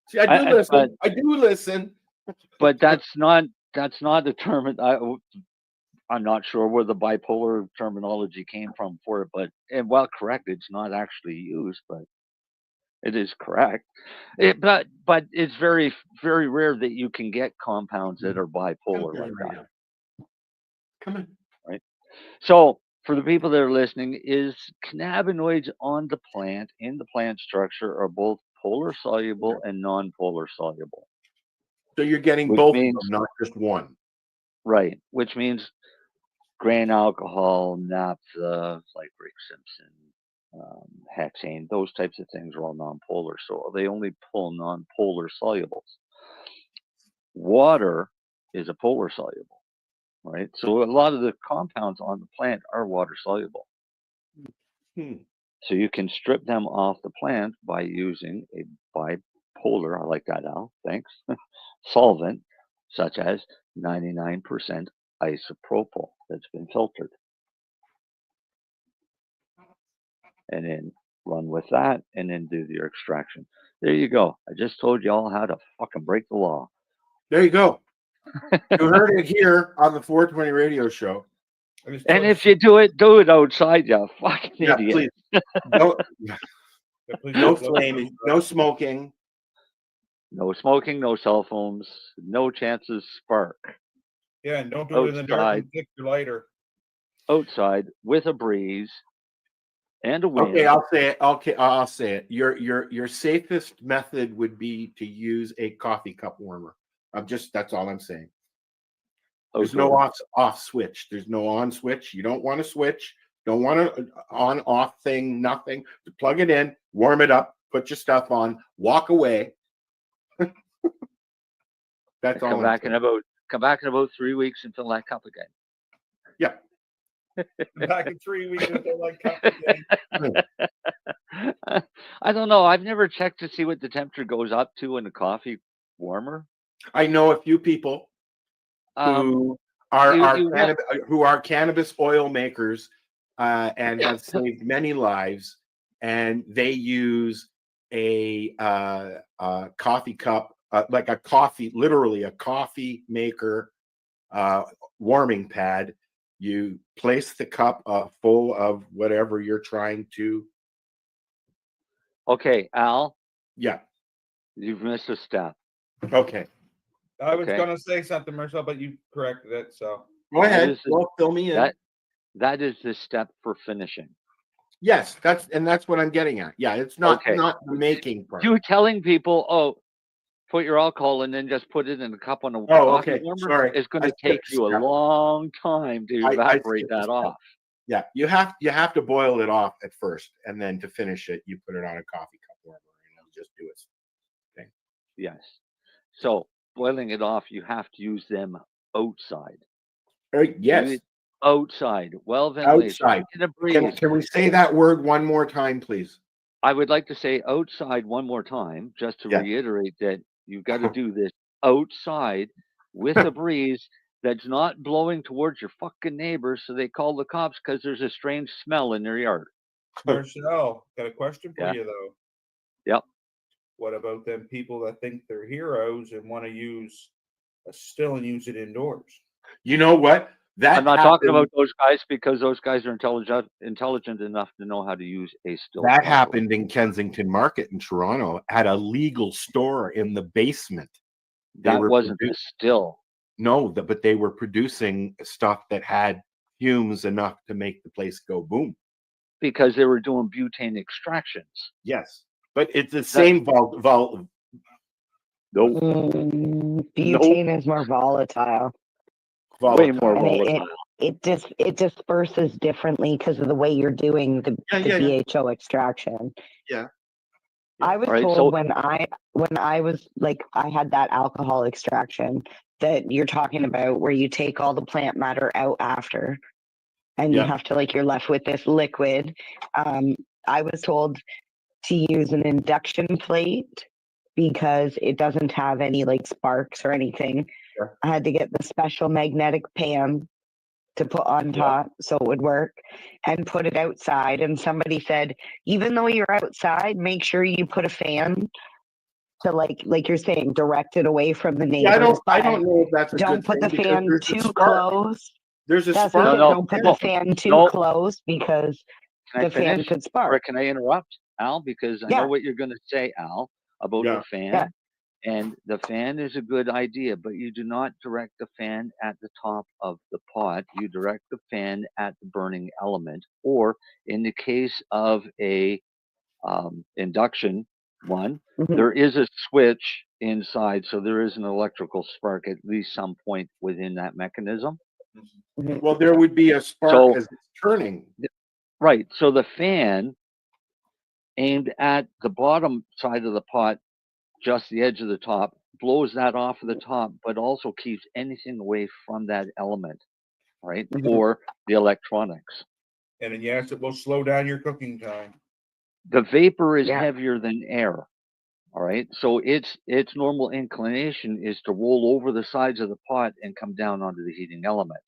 See, I do listen. I do listen. But that's not a term. I'm not sure where the bipolar terminology came from for it, but well, correct. It's not actually used, but it is correct. But it's very, very rare that you can get compounds that are bipolar like that. Come on. Right. So for the people that are listening, is cannabinoids on the plant, in the plant structure, are both polar soluble and non-polar soluble. So you're getting both of them, not just one. Right. Which means grain alcohol, naphtha, like Rick Simpson, hexane, those types of things are all non-polar. So they only pull non-polar solubles. Water is a polar soluble, right? So a lot of the compounds on the plant are water soluble. So you can strip them off the plant by using a bipolar, I like that, Al, thanks, solvent, such as 99% isopropyl that's been filtered. And then run with that and then do your extraction. There you go. I just told you all how to fucking break the law. There you go. You heard it here on the 420 radio show. And if you do it outside, you fucking idiot. Please. No flaming, no smoking. No smoking, no cell phones, no chances spark. Yeah, and don't do it in the dark and pick your lighter. Outside with a breeze and a wind. Okay, I'll say it. Okay, I'll say it. Your safest method would be to use a coffee cup warmer. That's all I'm saying. There's no off switch. There's no on switch. You don't want to switch. Don't want to on off thing. Nothing. Plug it in, warm it up, put your stuff on, walk away. That's all. Come back in about 3 weeks and fill that cup again. Yeah. Back in 3 weeks until that cup again. I don't know. I've never checked to see what the temperature goes up to in a coffee warmer. I know a few people who are cannabis oil makers and have saved many lives, and they use a coffee cup, like a coffee, literally a coffee maker warming pad. You place the cup full of whatever you're trying to. Okay, Al. Yeah. You've missed a step. Okay. I was Okay. gonna say something, Marcel, but you corrected it. So Go ahead. Well, fill me in. That is the step for finishing. Yes, that's what I'm getting at. Yeah, it's not the making part. You telling people, oh, put your alcohol and then just put it in a cup on a Oh, coffee okay. warmer. Sorry. It's going I to take skipped you a a step. long time to I evaporate skipped a that step. off. Yeah, you have to boil it off at first, and then to finish it, you put it on a coffee cup warmer, and it'll just do its thing. Yes. So boiling it off, you have to use them outside. Yes. Do it outside, well ventilated. Outside. In a breeze. Can we say that word one more time, please? I would like to say outside one more time, just to reiterate that you've got to do this outside with a breeze that's not blowing towards your fucking neighbors, so they call the cops because there's a strange smell in their yard. Marcel, got a question for Yeah. you though. Yep. What about them people that think they're heroes and want to use a still and use it indoors? You know what? That I'm not talking about those guys because those guys are intelligent enough to know how to use a still. That happened in Kensington Market in Toronto at a legal store in the basement. That wasn't a still. No, but they were producing stuff that had fumes enough to make the place go boom. Because they were doing butane extractions. Yes, but it's the same Butane is more volatile. Way more And volatile. it disperses differently because of the way you're doing the BHO extraction. Yeah. I was told when I was like I had that alcohol extraction that you're talking about where you take all the plant matter out after and you have to you're left with this liquid. I was told to use an induction plate because it doesn't have any sparks or anything. Yeah. I had to get the special magnetic pan to put on top so it would work and put it outside. And somebody said, even though you're outside, make sure you put a fan to like you're saying, direct it away from the neighbors. Yeah, I don't know if that's a don't good put thing the fan because there's a too spark. close. There's a That's spark. it. Don't put the fan too close because Can the I fan finish? could spark. Or can I interrupt, Al? Because I know what you're going to say, Al, about the fan. Yeah. And the fan is a good idea, but you do not direct the fan at the top of the pot. You direct the fan at the burning element. Or in the case of a induction one, there is a switch inside, so there is an electrical spark at least some point within that mechanism. Well, there would be a spark as it's turning. Right. So the fan aimed at the bottom side of the pot, just the edge of the top, blows that off of the top, but also keeps anything away from that element, right? Or the electronics. And then yes, it will slow down your cooking time. The vapor is heavier than air. All right. So its normal inclination is to roll over the sides of the pot and come down onto the heating element.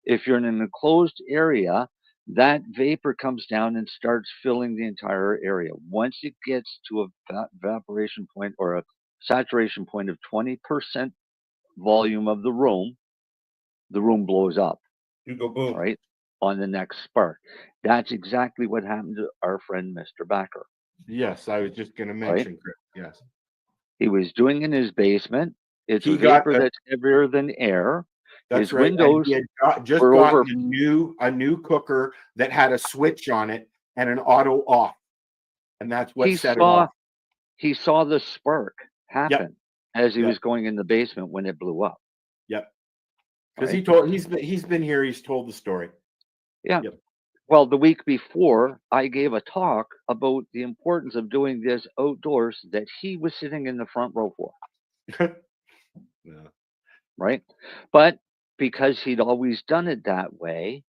If you're in an enclosed area, that vapor comes down and starts filling the entire area. Once it gets to a evaporation point or a saturation point of 20% volume of the room blows up. You go boom. Right? On the next spark. That's exactly what happened to our friend Mr. Backer. Yes, I was just going to mention, Chris. Yes. He was doing in his basement. It's He a got vapor that's heavier than air. That's His right. windows He had just were gotten over. a new cooker that had a switch on it and an auto off, and that's what set it off. He saw the spark happen as he was going in the basement when it blew up. Yep. Because Right? he's been here. He's told the story. Yeah. Yep. Well, the week before, I gave a talk about the importance of doing this outdoors that he was sitting in the front row for. Yeah. Right? But because he'd always done it that way,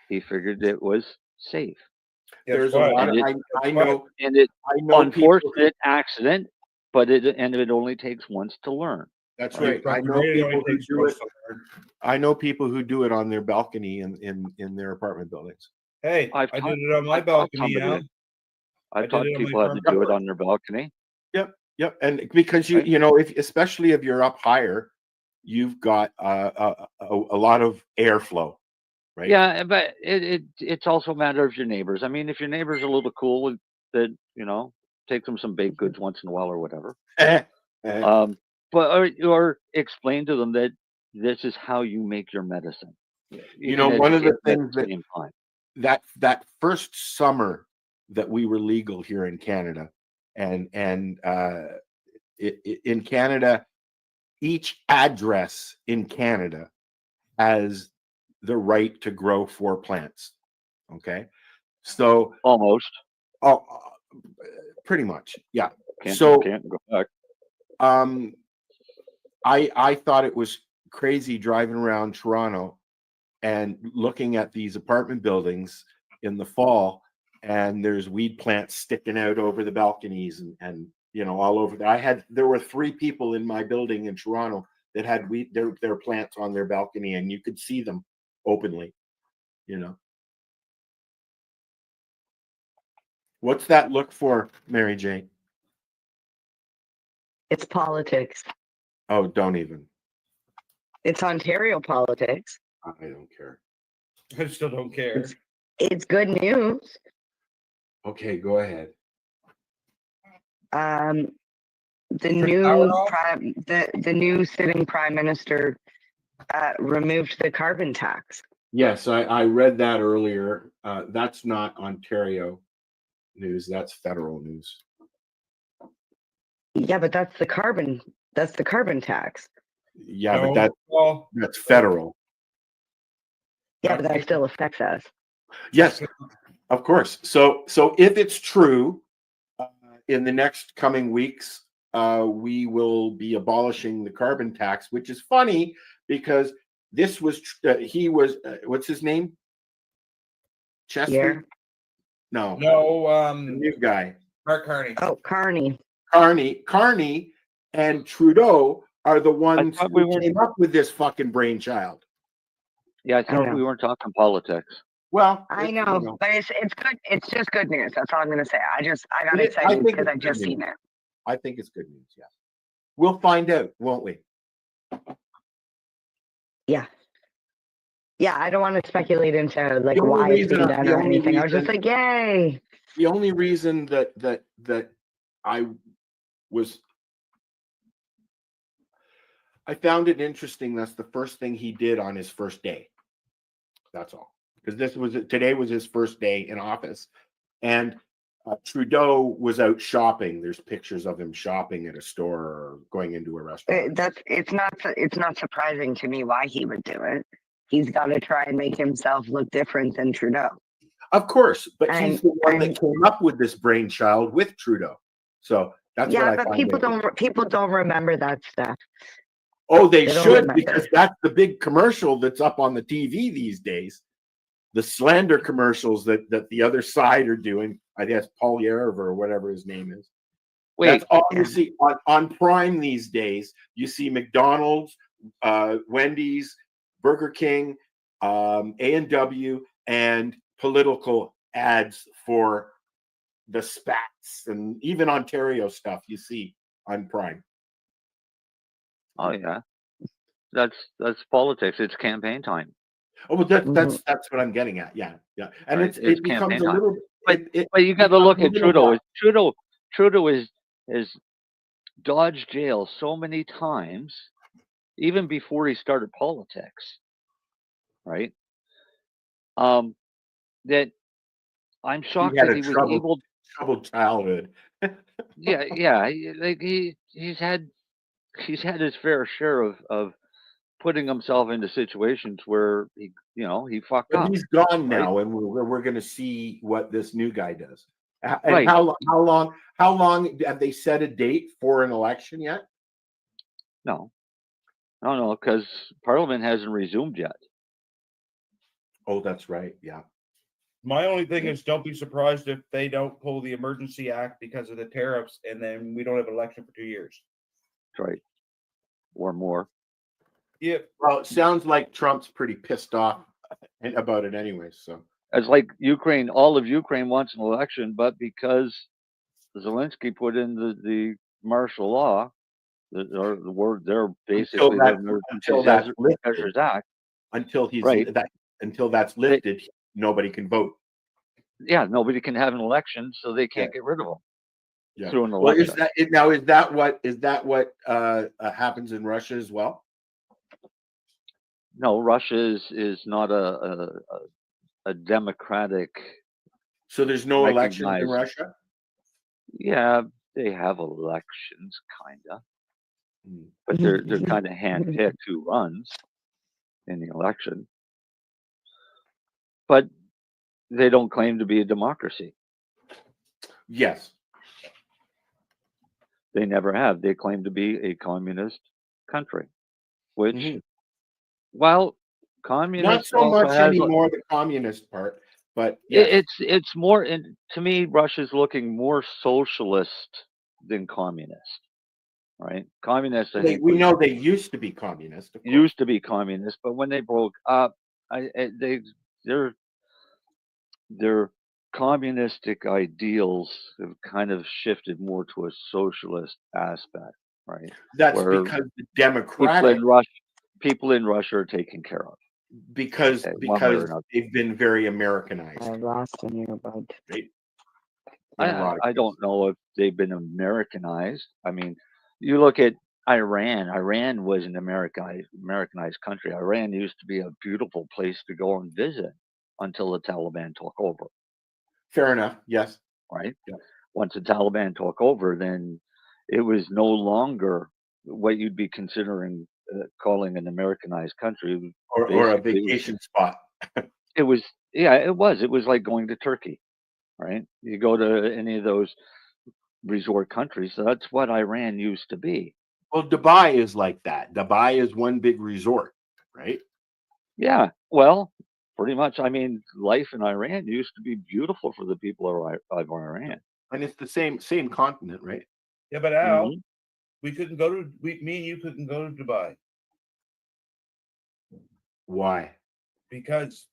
he figured it was safe. There's a lot. I know Unfortunate accident, but it only takes once to learn. That's right. I know people who do it. I know people who do it on their balcony in their apartment buildings. Hey, I did it on my balcony. I did taught it on my people how to front do it porch. on their balcony. Yep. And because you Right? you know, if especially if you're up higher, you've got a lot of airflow, right? Yeah, but it's also a matter of your neighbors. I mean, if your neighbors are a little cool with that, take them some baked goods once in a while or whatever. But or explain to them that this is how you make your medicine. You can One of educate the them at things the same time. that first summer that we were legal here in Canada, and in Canada, each address in Canada has the right to grow 4 plants. Okay, so almost. Oh, pretty much, yeah. Can't So go back. I thought it was crazy driving around Toronto and looking at these apartment buildings in the fall, and there's weed plants sticking out over the balconies and all over there. There were 3 people in my building in Toronto that had their plants on their balcony, and you could see them openly. What's that look for, Mary Jane? It's politics. Oh, don't even. It's Ontario politics. I don't care. I still don't care. It's good news. Okay, go ahead. The new sitting prime minister removed the carbon tax. Yes, I read that earlier. That's not Ontario news. That's federal news. Yeah, but that's the carbon tax. Yeah, but that's federal. Yeah, but that still affects us. Yes, of course. So if it's true, in the next coming weeks, we will be abolishing the carbon tax, which is funny because this was he was what's his name? Chesley? Yeah. No, the new guy. Mark Carney. Oh, Carney. Carney and Trudeau are the ones who came up with this fucking brainchild. Yeah, I thought we weren't talking politics. Well, I know, but it's good. It's just good news. That's all I'm going to say. I got excited because I just seen it. I think it's good news. Yeah, we'll find out, won't we? Yeah. Yeah, I don't want to speculate into why it's being done or anything. I was just like, yay. The only reason that I found it interesting. That's the first thing he did on his first day. That's all. Because today was his first day in office, and Trudeau was out shopping. There's pictures of him shopping at a store or going into a restaurant. It's not surprising to me why he would do it. He's got to try and make himself look different than Trudeau. Of course, but he's the one that came up with this brainchild with Trudeau. So that's what I find. People don't remember that stuff. Oh, they should, because that's the big commercial that's up on the TV these days. The slander commercials that the other side are doing. I guess Paul Yarver or whatever his name is. That's all you see on Prime these days. You see McDonald's, Wendy's, Burger King, A&W, and political ads for the spats, and even Ontario stuff you see on Prime. Oh yeah, that's politics. It's campaign time. Oh, well, that's what I'm getting at. Yeah, and right. it becomes a little. But you got to look at Trudeau. Trudeau is dodged jail so many times, even before he started politics. Right. That I'm shocked that he was able. Troubled childhood. yeah. Like he's had his fair share of putting himself into situations where he fucked up. But he's gone now, and we're going to see what this new guy does. And Right. How long have they set a date for an election yet? No, because Parliament hasn't resumed yet. Oh, that's right. Yeah. My only thing is, don't be surprised if they don't pull the Emergency Act because of the tariffs, and then we don't have an election for 2 years. That's right. Or more. Yeah. Well, it sounds like Trump's pretty pissed off about it anyway. So It's like Ukraine. All of Ukraine wants an election, but because Zelensky put in the martial law, or the word they're basically until that's lifted, Measures Act. Until that's lifted, nobody can vote. Yeah, nobody can have an election, so they can't get rid of them. Yeah. Through an Well, election. is that what happens in Russia as well? No, Russia is not a democratic. So there's no elections in recognized- Russia? Yeah, they have elections, kinda, but they're kind of handpicked who runs in the election. But they don't claim to be a democracy. Yes. They never have. They claim to be a communist country, which, well, communist Not so also much has anymore, the communist part, but yes. it's more. To me, Russia's looking more socialist than communist. Right? Communist, I think, we know they used to be communist. Of course. used to be communist, but when they broke up, their communistic ideals have kind of shifted more to a socialist aspect, right? That's Where because the democratic people in Russia are taken care of. because one way or another. they've been very Americanized. I lost an earbud. Right? I don't know if they've been Americanized. I mean, you look at Iran. Iran was an Americanized country. Iran used to be a beautiful place to go and visit until the Taliban took over. Fair enough. Yes. Right. Yeah. Once the Taliban took over, then it was no longer what you'd be considering calling an Americanized country, or a vacation spot. It was it was like going to Turkey, right? You go to any of those resort countries. That's what Iran used to be. Well, Dubai is like that. Dubai is one big resort, right? Yeah, well, pretty much. I mean, life in Iran used to be beautiful for the people of Iran. And it's the same continent, right? Yeah, but Al, we couldn't go to me and you couldn't go to Dubai. Why? Because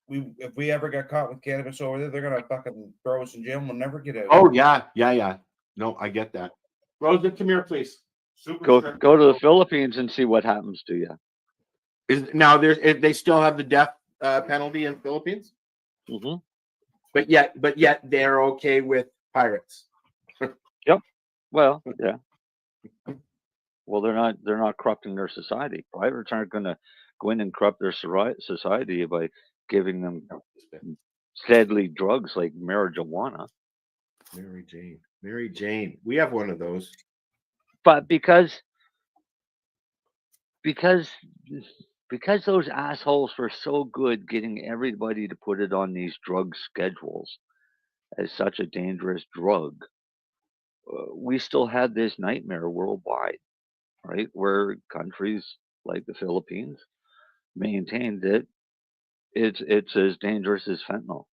if we ever got caught with cannabis over there, they're gonna fucking throw us in jail and we'll never get out. Oh yeah. No, I get that. Rosa, come here, please. Go to the Philippines and see what happens to you. They still have the death penalty in Philippines? Mm-hmm. But yet they're okay with pirates. Yep. Well, yeah. Well, they're not corrupting their society. Pirates aren't going to go in and corrupt their society by giving them deadly drugs like marijuana. Mary Jane. We have one of those. But because those assholes were so good getting everybody to put it on these drug schedules as such a dangerous drug, we still had this nightmare worldwide, right? Where countries like the Philippines maintained that it's as dangerous as fentanyl.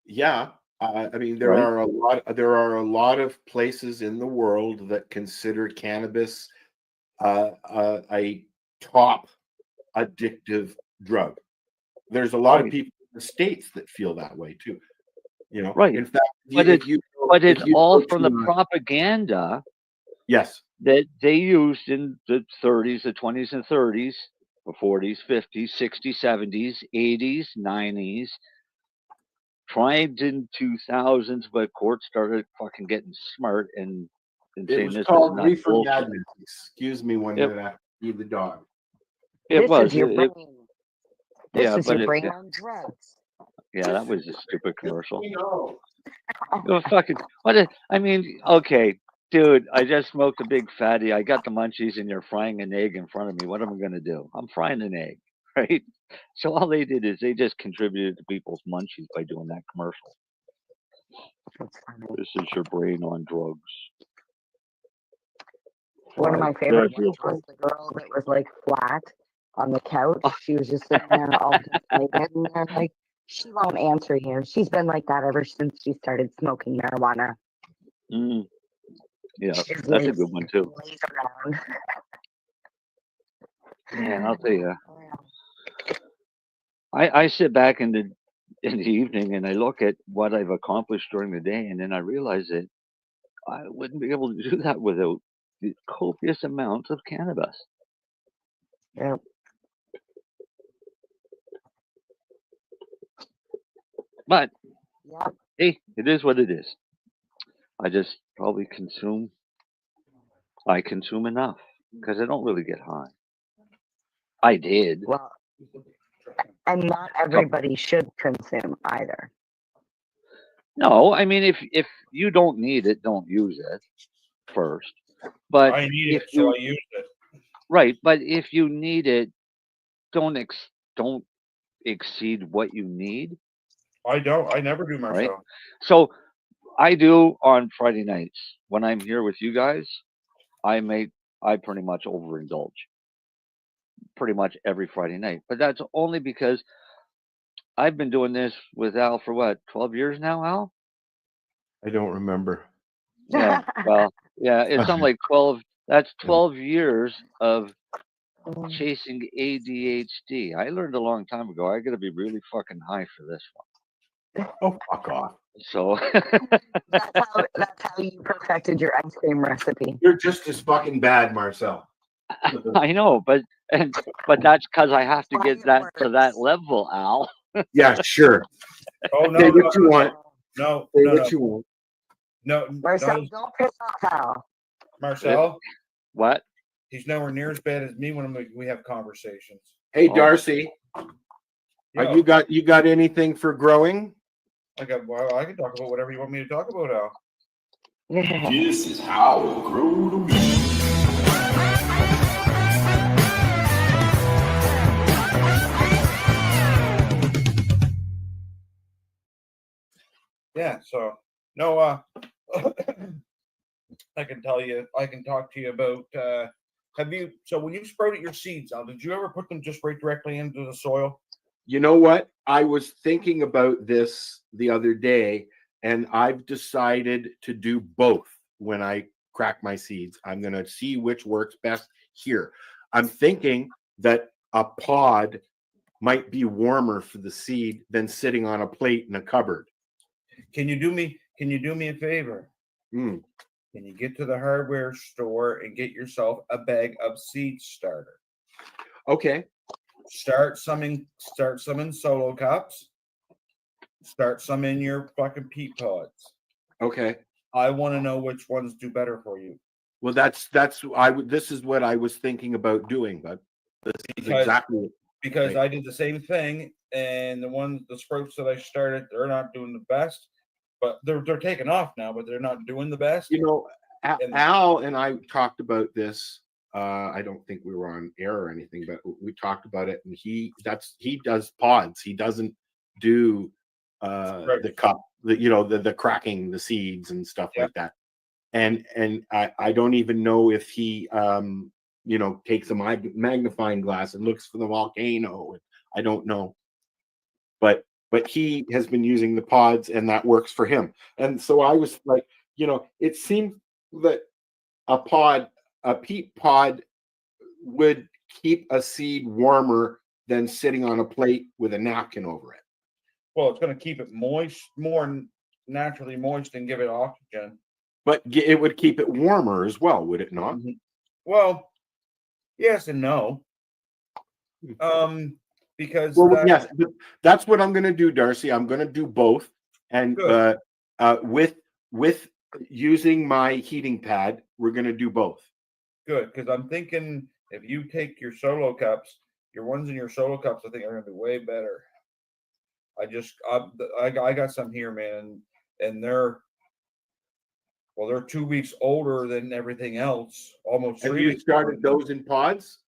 Yeah. I mean, there are a lot of places in the world that consider cannabis a top addictive drug. There's a lot of people in the States that feel that way too. You know, right? In fact, it's all from the propaganda. Yes. That they used in the 30s, the 20s, and 30s, the 40s, 50s, 60s, 70s, 80s, 90s. Tried in 2000s, but courts started fucking getting smart and saying was this called is not reefer bullshit. madness. Excuse me one minute after feed the dog. It was. Is your brain. Yeah, this is but your brain on drugs. Yeah, that was a stupid commercial. Oh, fucking I mean, okay, dude, I just smoked a big fatty. I got the munchies, and you're frying an egg in front of me. What am I gonna do? I'm frying an egg, right? So all they did is they just contributed to people's munchies by doing that commercial. This is your brain on drugs. One of my favorite ones was the girl that was like flat on the couch. She was just sitting there all deflated, and they're like, she won't answer you. She's been like that ever since she started smoking marijuana. Yeah, that's a good one too. Man, I'll tell you. I sit back in the evening and I look at what I've accomplished during the day, and then I realize that I wouldn't be able to do that without the copious amounts of cannabis. Yeah. But Yeah. hey, it is what it is. I just probably I consume enough because I don't really get high. I did. Well, and not everybody should consume either. No, I mean if you don't need it, don't use it first. But I need if it, you so I used it. right, but if you need it, don't exceed what you need. I don't. I never do, Right. Marcel. So I do on Friday nights when I'm here with you guys. I pretty much overindulge pretty much every Friday night, but that's only because I've been doing this with Al for what 12 years now, Al. I don't remember. Yeah, well, yeah, it's something like 12. That's 12 years of chasing ADHD. I learned a long time ago. I got to be really fucking high for this one. Oh, fuck off. So that's how you perfected your ice cream recipe. You're just as fucking bad, Marcel. I know, but that's because I have to get that to that level, Al. Yeah, sure. Oh no, Say no, what you want. no, Say no, what no. you want. No, Marcel, don't piss off Al. Marcel. What? He's nowhere near as bad as me when we have conversations. Hey, Oh. Darcy, Yo. you got anything for growing? I can talk about whatever you want me to talk about, Al. This is how to grow the weed. Yeah, so no, I can talk to you about so when you sprouted your seeds, Al, did you ever put them just right directly into the soil? You know what? I was thinking about this the other day, and I've decided to do both when I crack my seeds. I'm going to see which works best here. I'm thinking that a pod might be warmer for the seed than sitting on a plate in a cupboard. Can you do me a favor? Mm. Can you get to the hardware store and get yourself a bag of seed starter? Okay. Start some in solo cups. Start some in your fucking peat pods. Okay. I want to know which ones do better for you. Well, this is what I was thinking about doing, but this is exactly because right. I did the same thing, and the sprouts that I started, they're not doing the best, but they're taking off now, but they're not doing the best. You know, Al and I talked about this. I don't think we were on air or anything, but we talked about it, and he does pods. He doesn't do the cup, the cracking the seeds and stuff like that. And I don't even know if he takes a magnifying glass and looks for the volcano. I don't know, but he has been using the pods, and that works for him. And so I was like, it seemed that a peat pod would keep a seed warmer than sitting on a plate with a napkin over it. Well, it's going to keep it moist, more naturally moist, and give it oxygen. But it would keep it warmer as well, would it not? Mm-hmm. Well, yes and no. Because yes, that's what I'm going to do, Darcy. I'm going to do both, and with using my heating pad, we're going to do both. Good, because I'm thinking if you take your solo cups, your ones in your solo cups, I think are going to be way better. I got some here, man, and they're 2 weeks older than everything else. Almost. Have you started those in pods?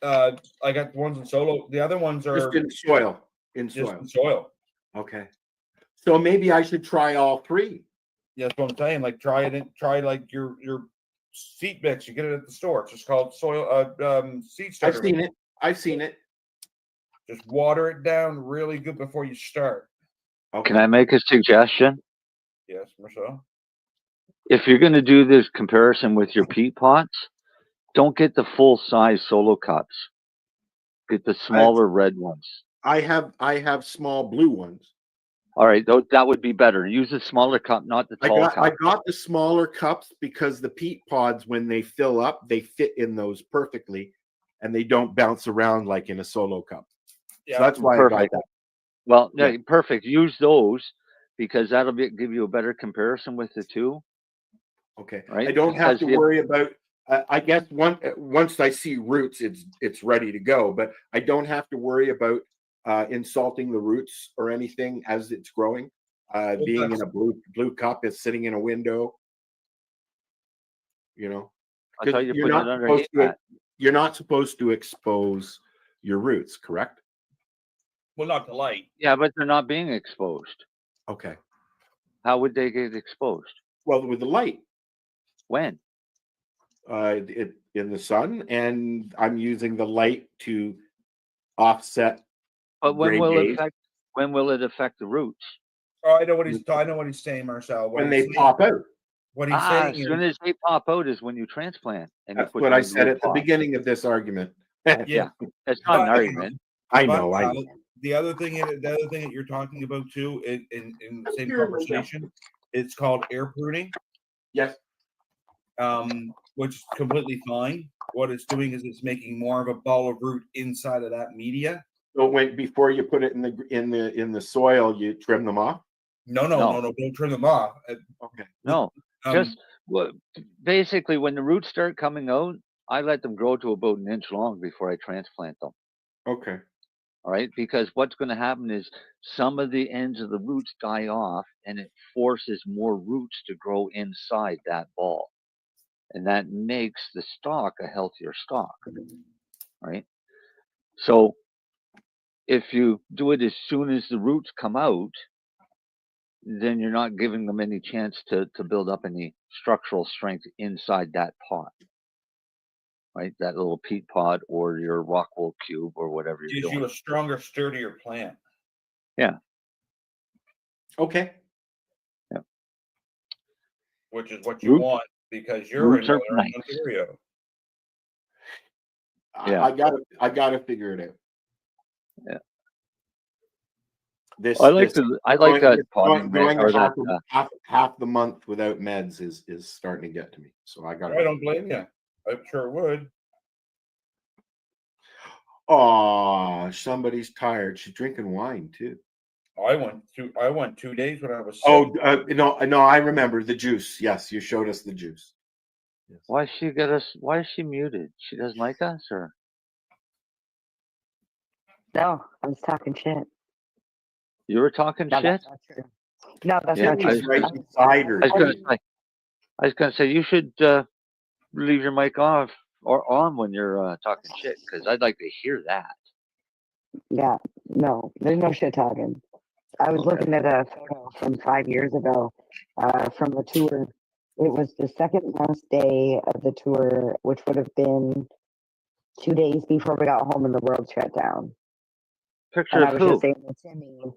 I got the ones in solo. The other ones are just in soil. In soil. Okay. So maybe I should try all three. Yeah, that's what I'm saying. Like try like your seed mix. You get it at the store. It's just called soil seed starter. I've seen it. Just water it down really good before you start. Okay. Can I make a suggestion? Yes, Marcel. If you're going to do this comparison with your peat pots, don't get the full size solo cups. Get the smaller red ones. I have small blue ones. All right, that would be better. Use the smaller cup, not the tall cup. I got the smaller cups because the peat pods, when they fill up, they fit in those perfectly, and they don't bounce around like in a solo cup. Yeah, so that's why I got that. Well, yeah, perfect. Use those because that'll give you a better comparison with the two. Okay. Right. I don't have to worry about. I guess once I see roots, it's ready to go. But I don't have to worry about insulting the roots or anything as it's growing. Being in a blue cup, is sitting in a window. You know, I thought you put it underneath that. You're not supposed to expose your roots, correct? Well, not the light. Yeah, but they're not being exposed. Okay. How would they get exposed? Well, with the light. When? In the sun, and I'm using the light to offset. But when will it affect the roots? Oh, I know what he's saying, Marcel. When they pop out. What he's saying as soon as they pop out is when you transplant. And that's what I said at the beginning of this argument. Yeah, it's not an argument. I know. The other thing that you're talking about too, in the same conversation, it's called air pruning. Yes. Which is completely fine. What it's doing is it's making more of a ball of root inside of that media. So before you put it in the soil, you trim them off? No, don't trim them off. Okay. No. Just basically when the roots start coming out, I let them grow to about an inch long before I transplant them. Okay. All right, because what's going to happen is some of the ends of the roots die off and it forces more roots to grow inside that ball. And that makes the stalk a healthier stalk. Right? So if you do it as soon as the roots come out, then you're not giving them any chance to build up any structural strength inside that pot. Right? That little peat pod or your rock wool cube or whatever you're Gives doing. you a stronger, sturdier plant. Yeah. Okay. Yeah. Which is what you want because you're in Northern Ontario. Yeah. I gotta figure it out. Yeah. I like that potting going or half the month without meds is starting to get to me. So I got. I don't blame you. I sure would. Oh, somebody's tired. She's drinking wine too. I went 2 days when I was sick. Oh no, I remember the juice. Yes, you showed us the juice. Yes. Why is she muted? She doesn't like us, or? No, I was talking shit. You were talking shit? That's not true. No, that's not true. I was gonna say you should leave your mic off or on when you're talking shit because I'd like to hear that. Yeah, no, there's no shit talking. I was looking at a photo from 5 years ago from the tour. It was the second last day of the tour, which would have been 2 days before we got home and the world shut down. Picture and of I was who? just saying to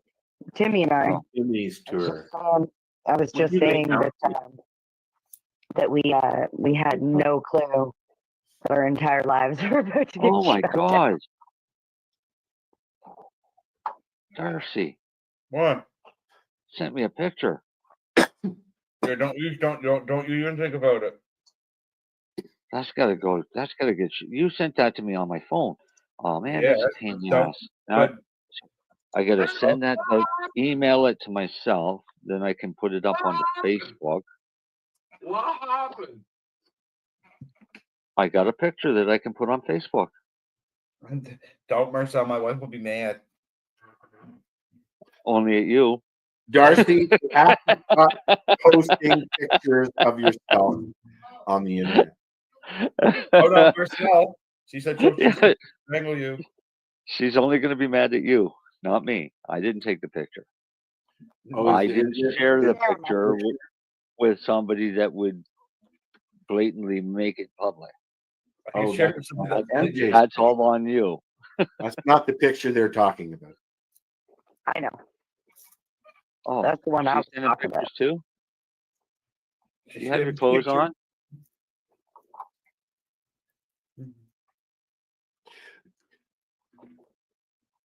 Timmy and I. Timmy's tour. I was just saying that we had no clue that our entire lives were about to get Oh my shut God, down. Darcy. What? Sent me a picture. Yeah, don't you even think about it. That's gotta go. That's gotta get you sent that to me on my phone. Oh man, Yeah, that's a pain in the don't- ass. Now I gotta send that, email it to myself, then I can put it up on the Facebook. What happened? I got a picture that I can put on Facebook. Don't, Marcel. My wife will be mad. Only at you. Darcy, you have to stop posting pictures of yourself on the internet. Oh no, Marcel. She said she'll strangle you. She's only going to be mad at you, not me. I didn't take the picture. I didn't share the picture with somebody that would blatantly make it public. Oh, that's all on you. That's not the picture they're talking about. I know. Oh, that's the one I was sending talking pictures about. too. Do you have your clothes on?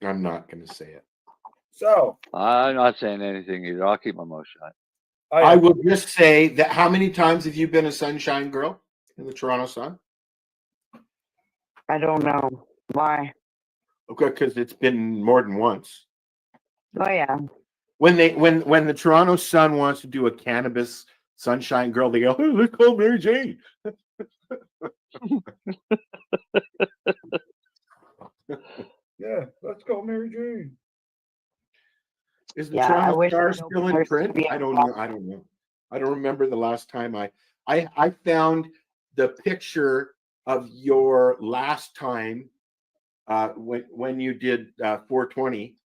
I'm not going to say it. So I'm not saying anything either. I'll keep my mouth shut. I will just say that how many times have you been a Sunshine Girl in the Toronto Sun? I don't know why. Okay, because it's been more than once. Oh yeah. When the Toronto Sun wants to do a cannabis Sunshine Girl, they go, "Oh, let's call Mary Jane." Yeah, let's go, Mary Jane. Is the Yeah, I Toronto wish Star they'd still open in their print? studio I don't know. up. I don't know. I don't remember the last time I found the picture of your last time when you did 420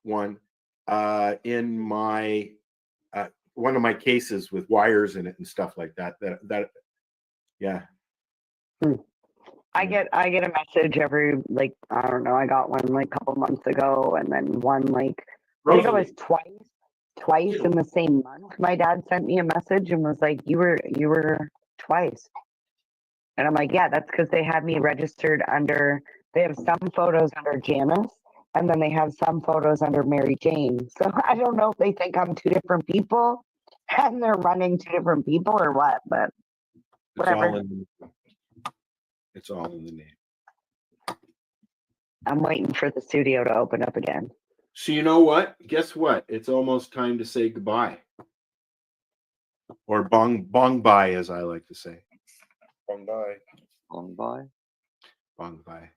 one in my one of my cases with wires in it and stuff like that. That yeah. I get a message every, like, I don't know, I got one like a couple months ago, and then one like I think it was twice in the same month. My dad sent me a message and was like, you were twice. And I'm like, yeah, that's because they had me registered under, they have some photos under Janice, and then they have some photos under Mary Jane. So I don't know if they think I'm two different people and they're running two different people or what, but whatever. It's all in the name. I'm waiting for the studio to open up again. So you know what? Guess what? It's almost time to say goodbye. Or bong bye, as I like to say. Bong bye. Bong bye. Bong bye.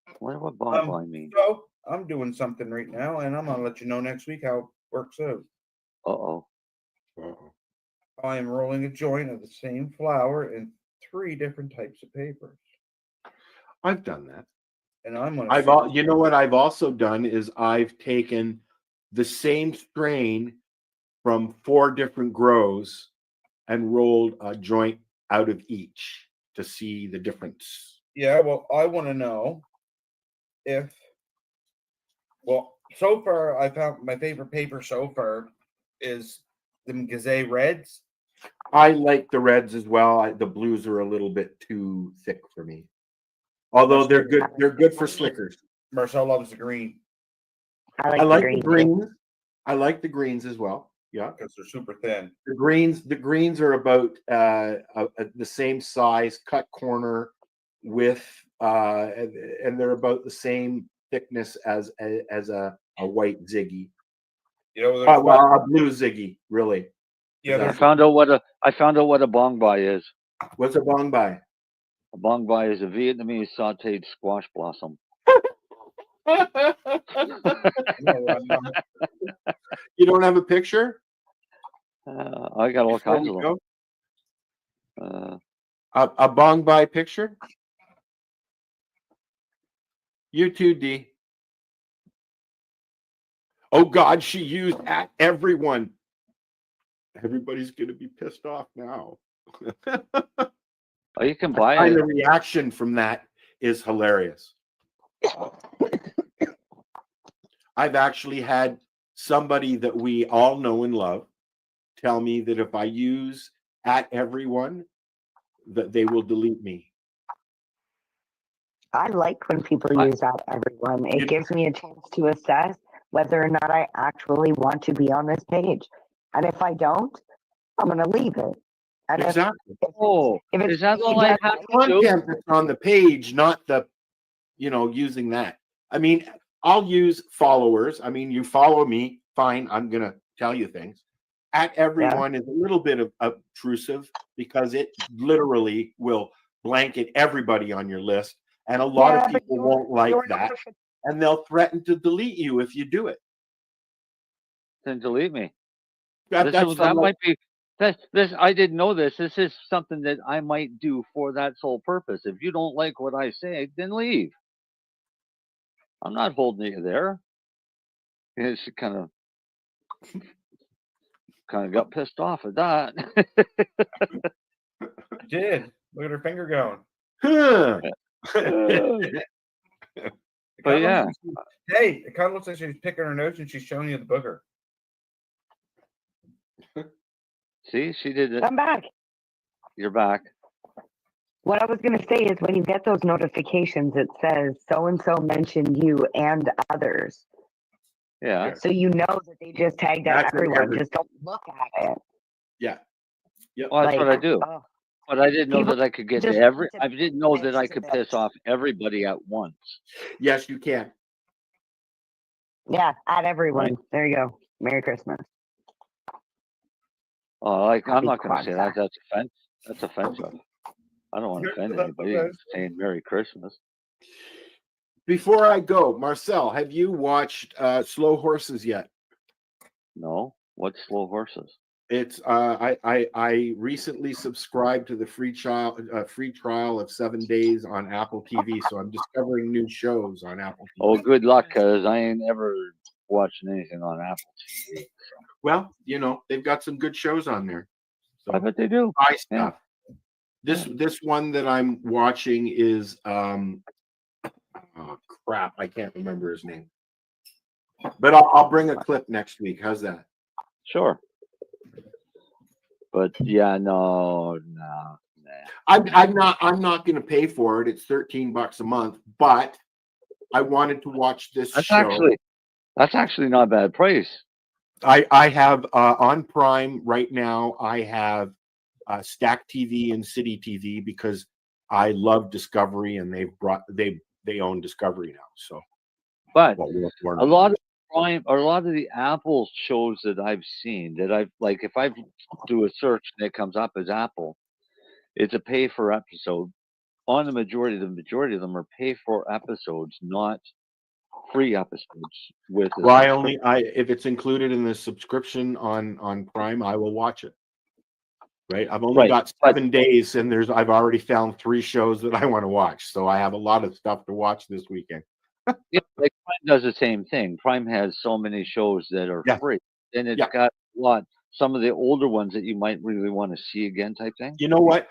I wonder what bong bye means. So I'm doing something right now, and I'm gonna let you know next week how it works out. Uh-oh. I am rolling a joint of the same flower in 3 different types of papers. I've done that. And I'm gonna you know what I've also done is I've taken the same strain from 4 different grows and rolled a joint out of each to see the difference. Yeah, well, I want to know if, well, so far I found my favorite paper so far is the Gazette Reds. I like the reds as well. The blues are a little bit too thick for me. Although they're good. They're good for slickers. Marcel loves the green. I like the greens. I like the greens as well. Yeah, because they're super thin. The greens are about the same size, cut corner, width, and they're about the same thickness as a white Ziggy. You know, well, a blue Ziggy, really. Yeah, I found out what a bong bai is. What's a bong bai? A bong bai is a Vietnamese sautéed squash blossom. You don't have a picture? I got all kinds of them. A bong bai picture? You too, D. Oh God, she used at everyone. Everybody's gonna be pissed off now. Oh, you can buy it. it. The reaction from that is hilarious. I've actually had somebody that we all know and love tell me that if I use at everyone, that they will delete me. I like when people use that everyone. It gives me a chance to assess whether or not I actually want to be on this page. And if I don't, I'm going to leave it. And exactly. if Is that all I have to do? Content that's on the page, not the, using that. I mean, I'll use followers. I mean, you follow me, fine. I'm going to tell you things. At everyone is a little bit of obtrusive because it literally will blanket everybody on your list. And a lot of people won't like that. And they'll threaten to delete you if you do it. Then delete me. That might be this. I didn't know this. This is something that I might do for that sole purpose. If you don't like what I say, then leave. I'm not holding you there. It's kind of got pissed off at that. I did. Look at her finger going. But yeah. Hey, it kind of looks like she's picking her nose and she's showing you the booger. See, she did it. I'm back. You're back. What I was going to say is when you get those notifications, it says so and so mentioned you and others. Yeah. So you know that they just tagged out That's everyone. Just don't look at it. Yeah. Yep. Well, that's what I do. Oh, But I didn't know people that I could get just to to I didn't know that I next could to piss this. off everybody at once. Yes, you can. Yeah, at everyone. There you go. Merry Christmas. Oh, like I'm Happy not going to say that. Kwanzaa. That's offensive. I don't want to offend anybody. I'm saying Merry Christmas. Before I go, Marcel, have you watched Slow Horses yet? No. What's Slow Horses? It's I recently subscribed to the free trial of 7 days on Apple TV, so I'm discovering new shows on Apple TV. Oh, good luck, because I ain't ever watching anything on Apple TV. Well, you know, they've got some good shows on there. So I bet they do. buy stuff. This one that I'm watching is oh crap, I can't remember his name. But I'll bring a clip next week. How's that? Sure. But yeah, no. I'm not going to pay for it. It's $13 a month, but I wanted to watch this show. That's actually not a bad price. I have on Prime right now. I have Stack TV and City TV because I love Discovery, and they own Discovery now. So, but a lot of Prime or a lot of the Apple shows that I've seen that I've like, if I do a search and it comes up as Apple, it's a pay for episode. On the majority of them are pay for episodes, not free episodes. With if it's included in the subscription on Prime, I will watch it. Right, I've only got 7 days, and I've already found 3 shows that I want to watch, so I have a lot of stuff to watch this weekend. Yeah, like Prime does the same thing. Prime has so many shows that are free. Then it's got a lot. Some of the older ones that you might really want to see again, type thing. You know what?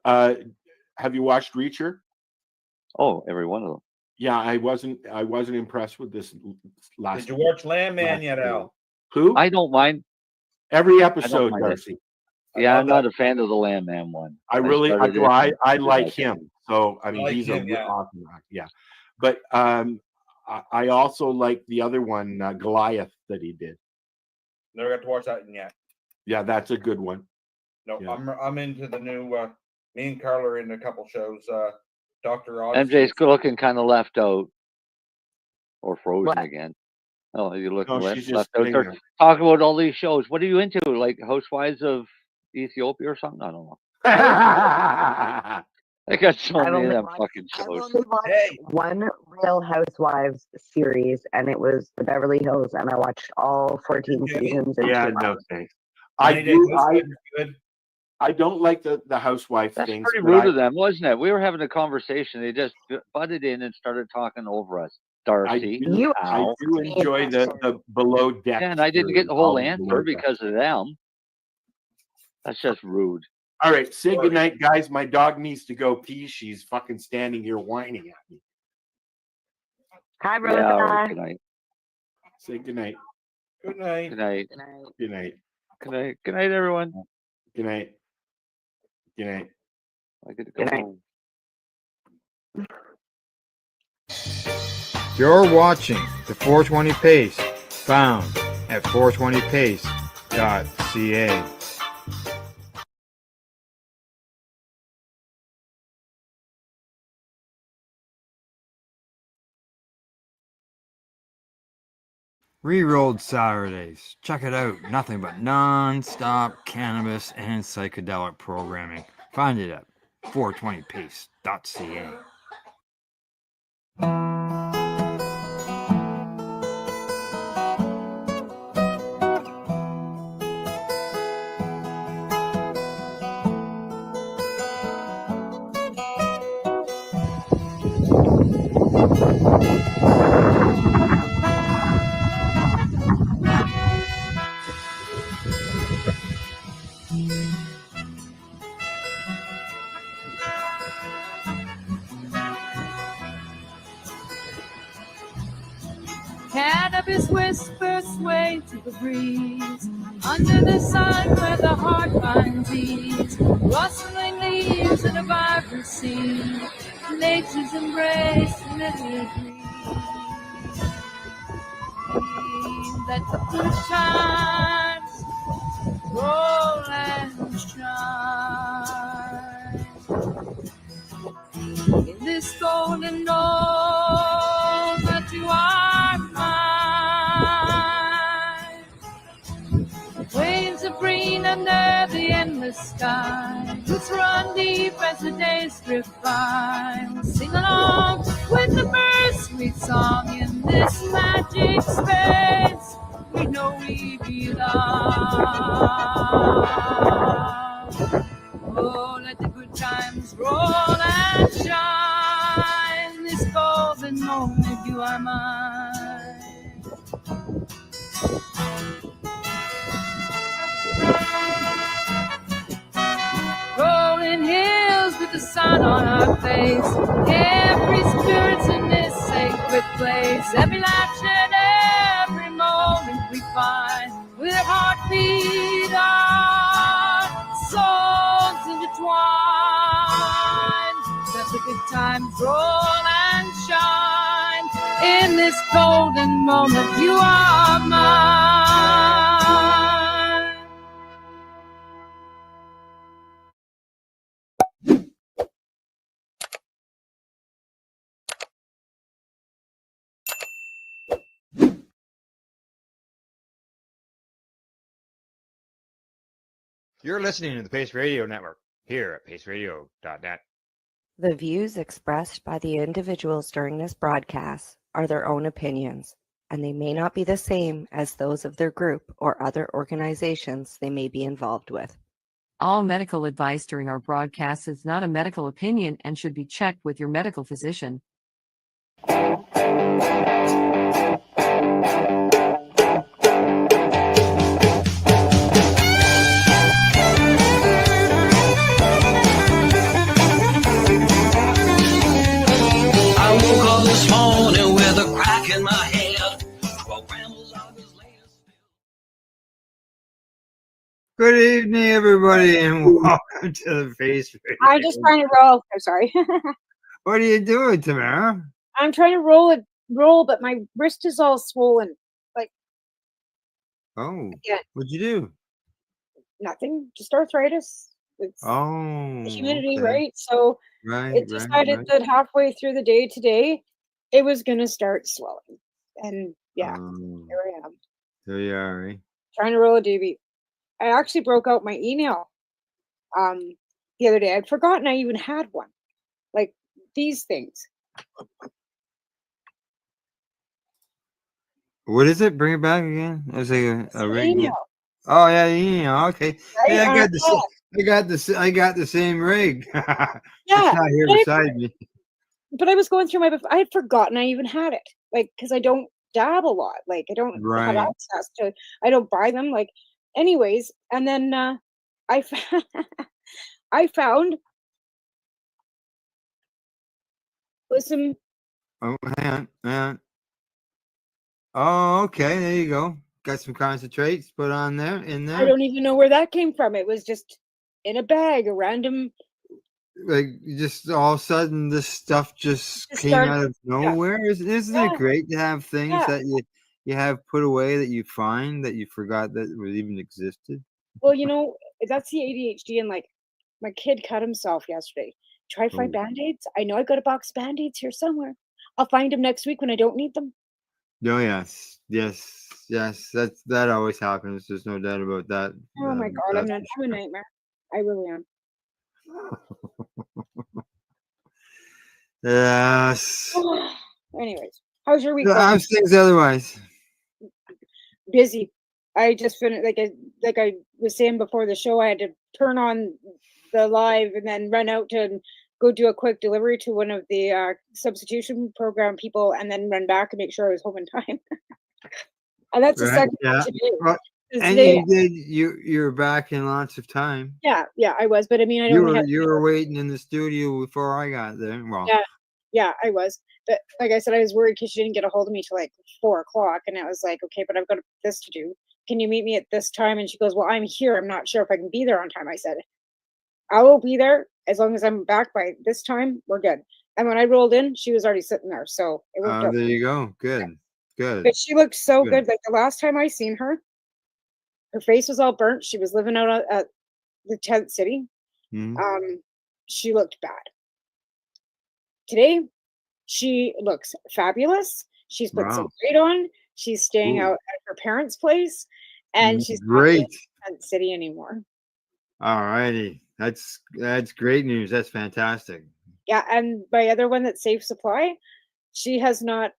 Have you watched Reacher? Oh, every one of them. Yeah, I wasn't impressed with this last. Did you watch Landman yet, Al? Who? I don't mind every episode, Darcy. Yeah, I'm not a fan of the Landman one. I like him. So I mean, he's awesome. Yeah, but I also like the other one, Goliath, that he did. Never got to watch that yet. Yeah, that's a good one. No, yeah. I'm into the new. Me and Carl are in a couple shows. Dr. Oz. MJ's looking kind of left out, or frozen again. Oh, you're looking left out. They're talking about all these shows. What are you into? Like Housewives of Ethiopia or something? I don't know. I got so many of them fucking shows. I've only watched one Real Housewives series, and it was The Beverly Hills, and I watched all 14 seasons. Yeah, no thanks. I don't like the housewife thing. That's pretty rude of them, wasn't it? We were having a conversation. They just butted in and started talking over us. Darcy, I do enjoy the below deck. Yeah, and I didn't get the whole answer because of them. That's just rude. All right, say goodnight, guys. My dog needs to go pee. She's fucking standing here whining at me. Hi, Rosa. Yeah, right, good night. Say goodnight. Good night. Good night. Good night. Good night. Good night, everyone. Good night. Good night. I get to go home. You're watching the 420 Pace, found at 420pace.ca. Rerolled Saturdays. Check it out. Nothing but non-stop cannabis and psychedelic programming. Find it at 420pace.ca. Cannabis whispers sway to the breeze, under the sun where the heart finds ease, rustling the dreams in a vibrant scene. Nature's embrace and it let the good times roll and shine. In this golden dawn that you are mine. Waves of green under the endless sky. Roots run deep as the days drift by. We'll sing along with the birds' sweet song in this magic space. We know we belong. Oh, let the good times roll and shine. This golden moment, you are mine. Rolling hills with the sun on our face. Every spirit's in this sacred place. Every life shed, every moment we find. With a heartbeat, our souls intertwined. Let the good times roll and shine. In this golden moment, you are mine. You're listening to the Pace Radio Network here at paceradio.net. The views expressed by the individuals during this broadcast are their own opinions, and they may not be the same as those of their group or other organizations they may be involved with. All medical advice during our broadcast is not a medical opinion and should be checked with your medical physician. I woke up this morning with a crack in my head. Good evening, everybody, and welcome to the Face Radio. I'm just trying to roll. I'm sorry. What are you doing, Tamara? I'm trying to roll, but my wrist is all swollen. Like Oh, Yeah. what'd you do? nothing, just arthritis. It's Oh, the humidity, okay. right? So Right, it right, decided right. that halfway through the day today, it was going to start swelling. And yeah, here I am There you are, eh? trying to roll a DB. I actually broke out my email the other day. I'd forgotten I even had one. Like these things. What is it? Bring it back again. It's like a ring. Email. Oh yeah, email. Okay. Right? Hey, I got On the a call. I got the same rig. It's Yeah. not here but I- beside me. But I was going through I had forgotten I even had it. Like, because I don't dab a lot. Like, I don't have Right. access to. I don't buy them. Like, anyways, and then I found, I found with some. Oh, hang on. Oh, okay. There you go. Got some concentrates put on there in I there. don't even know where that came from. It was just in a bag, a random. Like just all of a sudden, this stuff just Just came started- out of yeah. nowhere. Isn't Yeah. it great to have things Yeah. that you have put away that you find that you forgot that was even existed? Well, that's the ADHD, and like my kid cut himself yesterday. Try to find Oh. band-aids. I know I got a box of band-aids here somewhere. I'll find them next week when I don't need them. Oh yes. That always happens. There's no doubt about that. Oh my God, that's I'm a nightmare. I really am. Yes. Anyways, how's your week So going? how's things otherwise? Busy. I just finished, like I was saying before the show, I had to turn on the live and then run out to go do a quick delivery to one of the substitution program people, and then run back and make sure I was home in time. And that's the Right, second one yeah. today. Well, 'Cause and today- you're back in lots of time. yeah, I was, but I mean, I You only were had. you were waiting in the studio before I got there. Well, Yeah, I was. But like I said, I was worried because she didn't get a hold of me till like 4 o'clock, and I was like, okay, but I've got this to do. Can you meet me at this time? And she goes, well, I'm here. I'm not sure if I can be there on time. I said, I will be there as long as I'm back by this time, we're good. And when I rolled in, she was already sitting there, so it worked out. There you go. Good. Good. But she looked so Good. good. Like the last time I seen her, her face was all burnt. She was living out at the tent city. Mhm. She looked bad. Today, she looks fabulous. She's put some Wow. weight on. She's staying Ooh. out at her parents' place, and she's not Great. in tent city anymore. All righty. That's great news. That's fantastic. Yeah, and my other one that's Safe Supply, she has not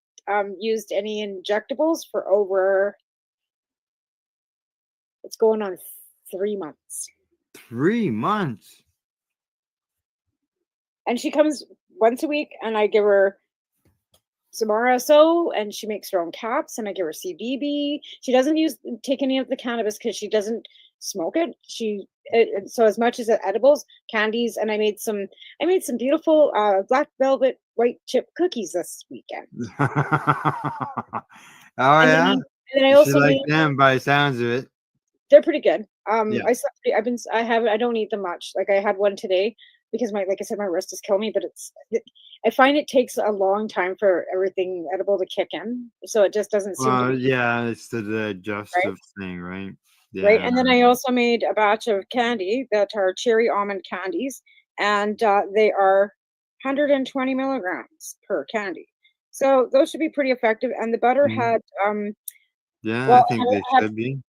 used any injectables for over, it's going on 3 months. 3 months. And she comes once a week, and I give her some RSO, and she makes her own caps, and I give her CBD. She doesn't take any of the cannabis because she doesn't smoke it. So as much as edibles, candies, and I made some beautiful black velvet white chip cookies this weekend. Oh And yeah. then I You also like made, them by the sounds of it. they're pretty good. Yeah. I don't eat them much. Like I had one today because like I said, my wrist is killing me, but I find it takes a long time for everything edible to kick in. So it just doesn't seem to Well, be yeah, it's the digestive right. thing, right? Right. Yeah. And then I also made a batch of candy that are cherry almond candies, and they are 120 milligrams per candy. So those should be pretty effective. And the butter Mhm. had Yeah, I well, think they had should be.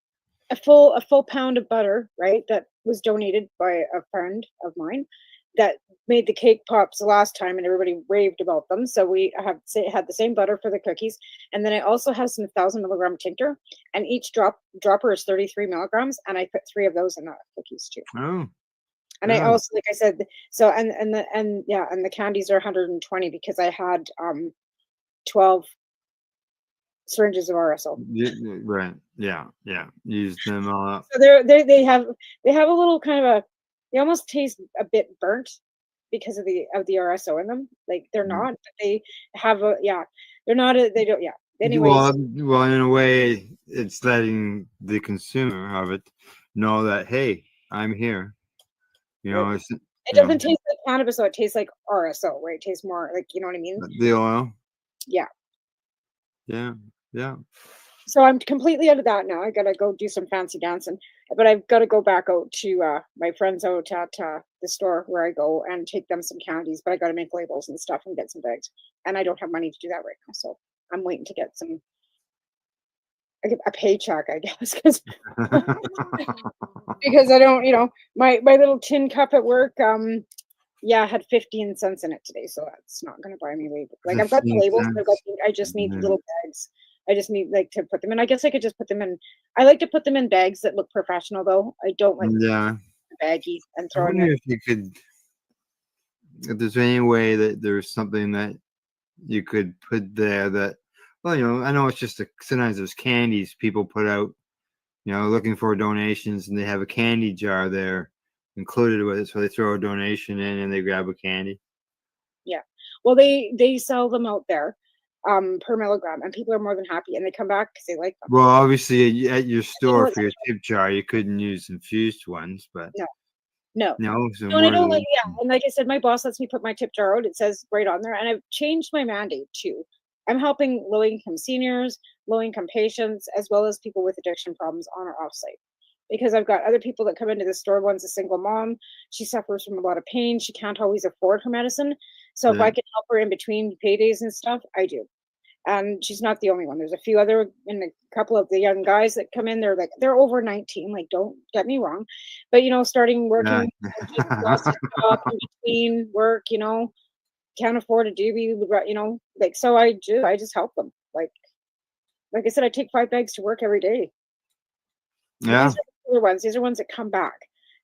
a full pound of butter, right? That was donated by a friend of mine that made the cake pops the last time, and everybody raved about them. So we had the same butter for the cookies, and then I also have some 1,000 milligram tincture, and each dropper is 33 milligrams, and I put 3 of those in the cookies too. Oh. And I good. also, like I said, so and the candies are 120 because I had 12 syringes of RSO. Right. Yeah. Yeah. Use them all up. So they have a little kind of they almost taste a bit burnt because of the RSO in them. Like they're not, but they have they're not they don't anyways. Well, in a way, it's letting the consumer of it know that, hey, I'm here. You know, Right. it's It doesn't taste like cannabis, so it tastes like RSO, right? It tastes more like, you know what I mean? the oil. Yeah. Yeah. Yeah. So I'm completely out of that now. I gotta go do some fancy dancing, but I've got to go back out to my friends out at the store where I go and take them some candies. But I got to make labels and stuff and get some bags, and I don't have money to do that right now. So I'm waiting to get a paycheck, I guess, because I don't, my little tin cup at work, had 15 cents in it today, so that's not going to buy me labels. Like I've got the 15 labels, but I just need little bags. I just need to put them in. I guess I could just put them in. I like to put them in bags that look professional, though. I don't like Yeah. baggy and I throwing wonder it. if there's any way that there's something that you could put there that, well, I know it's just sometimes there's candies people put out, looking for donations, and they have a candy jar there included with it, so they throw a donation in and they grab a candy. Yeah. Well, they sell them out there per milligram, and people are more than happy, and they come back because they like them. Well, obviously at your store for your tip jar, you couldn't use infused ones, but No. so No, and I more don't than- like, and like I said, my boss lets me put my tip jar out. It says right on there, and I've changed my mandate too. I'm helping low-income seniors, low-income patients, as well as people with addiction problems on or off-site. Because I've got other people that come into the store. One's a single mom. She suffers from a lot of pain. She can't always afford her medicine. So if I can help her in between paydays and stuff, I do. And she's not the only one. There's a few other, and a couple of the young guys that come in. They're over 19. Like, don't get me wrong, but starting working, just lost a job in between work. Can't afford a doobie. So I do. I just help them. Like I said, I take 5 bags to work every day. Yeah. These are ones that come back.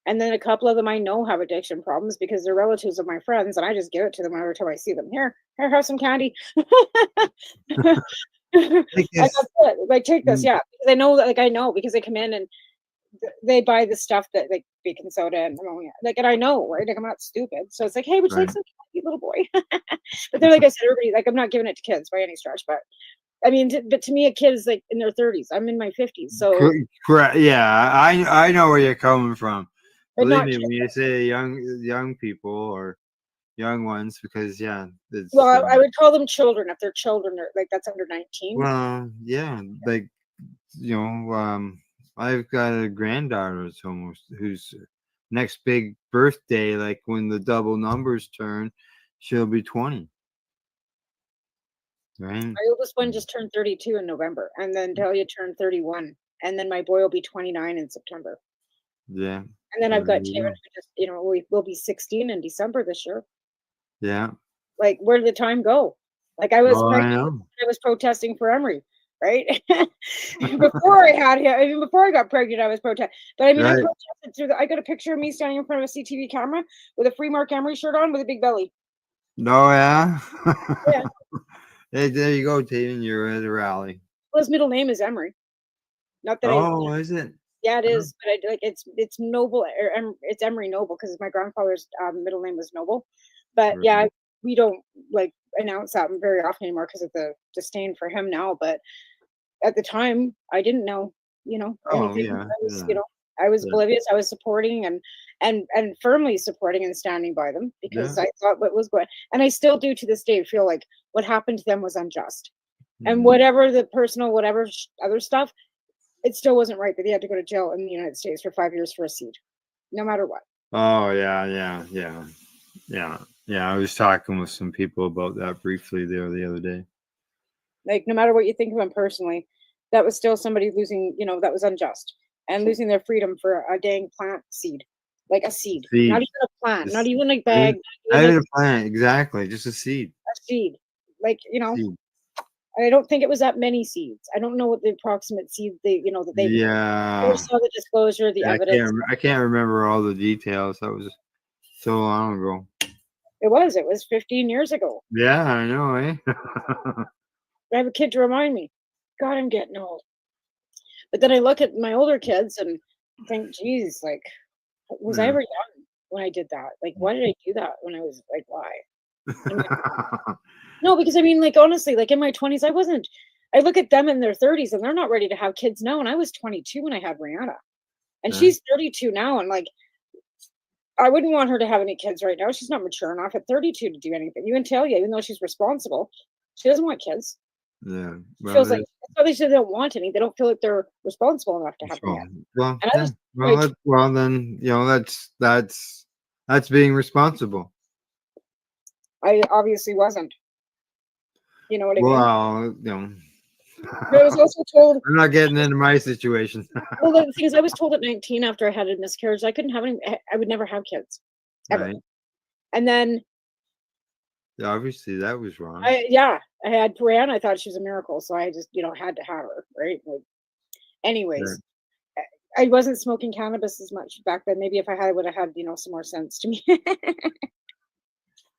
And then a couple of them I know have addiction problems because they're relatives of my friends, and I just give it to them every time I see them. Here, have some candy. Take this, yeah. Because I know that, I know because they come in and they buy the stuff that like baking soda and ammonia. And I know, right? Like I'm not stupid, so it's like, hey, would you like some candy, little boy? But they're like I said, everybody I'm not giving it to kids by any stretch, but I mean, but to me, a kid is like in their 30s. I'm in my 50s, so correct. Yeah, I know where you're coming from. But Believe not me kids. when you say young people or young ones, because it's Well, I would call them children if they're children. Or like that's under 19. well, yeah, like I've got a granddaughter whose next big birthday, like when the double numbers turn, she'll be 20. Right? My oldest one just turned 32 in November, and then Talia turned 31, and then my boy will be 29 in September. Yeah. And then I've There got you Taylor, go. who just we will be 16 in December this year. Yeah. Like, where did the time go? Like, I was Oh, I pregnant, know. I was protesting for Emery, right? Before I had him, even before I got pregnant, I was protesting. But I mean, I Right. protested through I got a picture of me standing in front of a CTV camera with a Free Mark Emery shirt on with a big belly. Oh yeah. Yeah. Hey, there you go, Taven. You're at a rally. Well, his middle name is Emery. Not that Oh, is it? Yeah, it Oh. is. But it's Noble, or it's Emery Noble, because my grandfather's middle name was Noble. But yeah, Right. we don't like announce that very often anymore because of the disdain for him now. But at the time, I didn't know, Oh anything. yeah. I was, Yeah. I was Yeah. oblivious. I was supporting and firmly supporting and standing by them because Yeah. I thought what was going, and I still do to this day feel like what happened to them was unjust. And Mhm. whatever the personal, whatever other stuff, it still wasn't right that he had to go to jail in the United States for 5 years for a seed, no matter what. Oh yeah. I was talking with some people about that briefly there the other day. Like, no matter what you think of him personally, that was still somebody losing, that was unjust and losing their freedom for a dang plant seed, like a seed, Seed. not even a plant, Just- not even like not bag, not not even even a plant, exactly. Just a seed. a seed. Like, Seed. I don't think it was that many seeds. I don't know what the approximate seed that they Yeah. never saw the disclosure, the Yeah, evidence. I can't remember all the details. That was so long ago. It was 15 years ago. Yeah, I know, eh? I have a kid to remind me. God, I'm getting old. But then I look at my older kids and think, geez, like, was I Yeah. ever young when I did that? Like, why did I do that when I was like, why? No, because I mean, like, honestly, like in my 20s, I look at them in their 30s and they're not ready to have kids now. And I was 22 when I had Rihanna. And Yeah. she's 32 now. And like, I wouldn't want her to have any kids right now. She's not mature enough at 32 to do anything. You can tell you, even though she's responsible, she doesn't want kids. Yeah. She feels like that's why they say they don't want any. They don't feel like they're responsible enough to have them yet. Well, And I yeah. was Well, like, then that's being responsible. I obviously wasn't. You know what I mean? Well, But I was also told. I'm not getting into my situation. Well, the thing is, I was told at 19 after I had a miscarriage, I couldn't have any. I would never have kids, ever. Right. And then Obviously, that was wrong. I had Brianna. I thought she was a miracle, so I just had to have her, right? Like, anyways, I wasn't smoking cannabis as much back then. Maybe if I had, I would have had some more sense to me.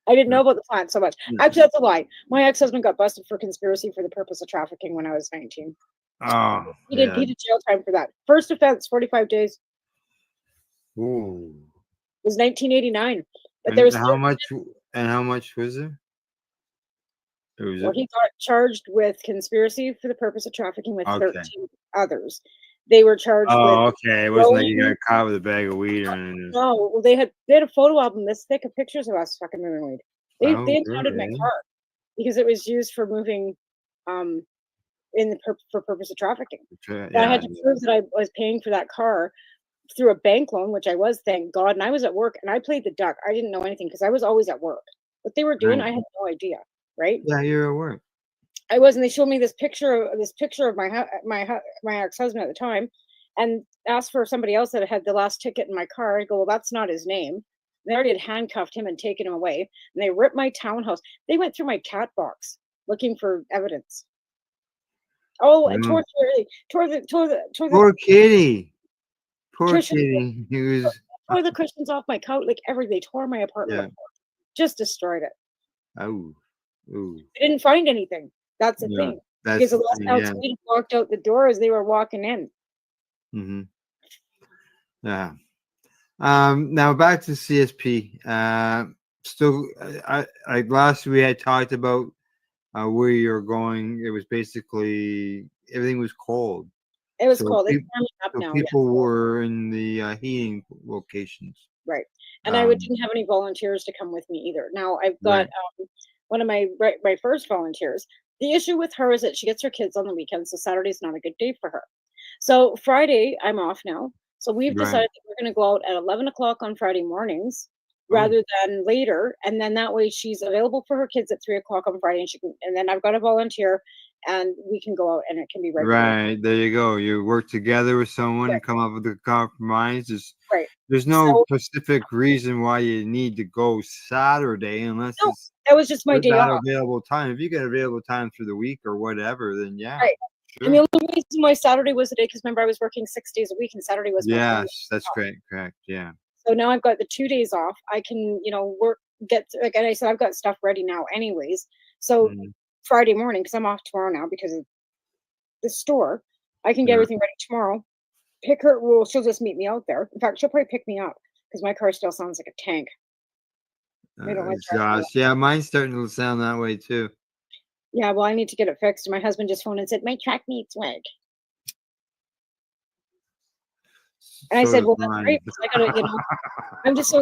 I didn't know about the plant so much. Actually, that's a lie. My ex-husband got busted for conspiracy for the purpose of trafficking when I was 19. Oh, He did jail time for that. First offense, 45 days. Ooh. It was 1989. But And there was how much was there? Well, he got charged with conspiracy for the purpose of trafficking with Okay. 13 others. They were charged with. Oh, okay. It wasn't like you rolling- got caught with a bag of weed or anything. No, well, they had a photo album this thick of pictures of us fucking moving weed. They Oh, impounded my really? car because it was used for moving for purpose of trafficking. Yeah, But I had to prove that I was paying for that car through a bank loan, which I was, thank God. And I was at work and I played the duck. I didn't know anything because I was always at work. What they were doing, Right. I had no idea, right? Yeah, you're at work. I was, and they showed me this picture of my ex-husband at the time, and asked for somebody else that had the last ticket in my car. I go, well, that's not his name. They already had handcuffed him and taken him away, and they ripped my townhouse. They went through my cat box looking for evidence. Oh, and tore the Poor kitty. Poor Trisha- kitty. He was. tore the cushions off my couch, like everything. They tore my apartment apart. Just destroyed it. Oh. Ooh. I didn't find anything. That's the Yeah, thing. that's Because the the last thing, house yeah. we walked out the door as they were walking in. Mm-hmm. Yeah. Now back to CSP. Still, I last we had talked about where you're going. It was basically everything was cold. It was So cold. It's peop- warming up so now. Yes. people were in the heating locations. Right. And I didn't Um, have any volunteers to come with me either. Now I've got right. one of my first volunteers. The issue with her is that she gets her kids on the weekends, so Saturday's not a good day for her. So Friday, I'm off now. So we've Right. decided that we're going to go out at 11 o'clock on Friday mornings Oh. rather than later. And then that way she's available for her kids at 3 o'clock on Friday. And then I've got a volunteer and we can go out and it can be regular. Right. There you go. You work together with someone Right. and come up with a compromise. Right. There's no So specific reason why you need to go Saturday unless no, it's that was just my day that off. available time. If you get available time through the week or whatever, then yeah. Right. Sure. And the only reason why Saturday was the day, because remember I was working 6 days a week and Saturday was my only day Yes, that's off. correct. Yeah. So now I've got the 2 days off. I can, work, like I said, I've got stuff ready now anyways. So Mhm. Friday morning, because I'm off tomorrow now because of the store, I can get Yeah. everything ready tomorrow. Pick her, well, she'll just meet me out there. In fact, she'll probably pick me up because my car still sounds like a tank. I don't like driving Gosh, yeah, mine's starting to sound that way too. Yeah, well, I need to get it fixed. My husband just phoned and said, my truck needs work. And I So said, does well, that's mine. great because I gotta, I'm just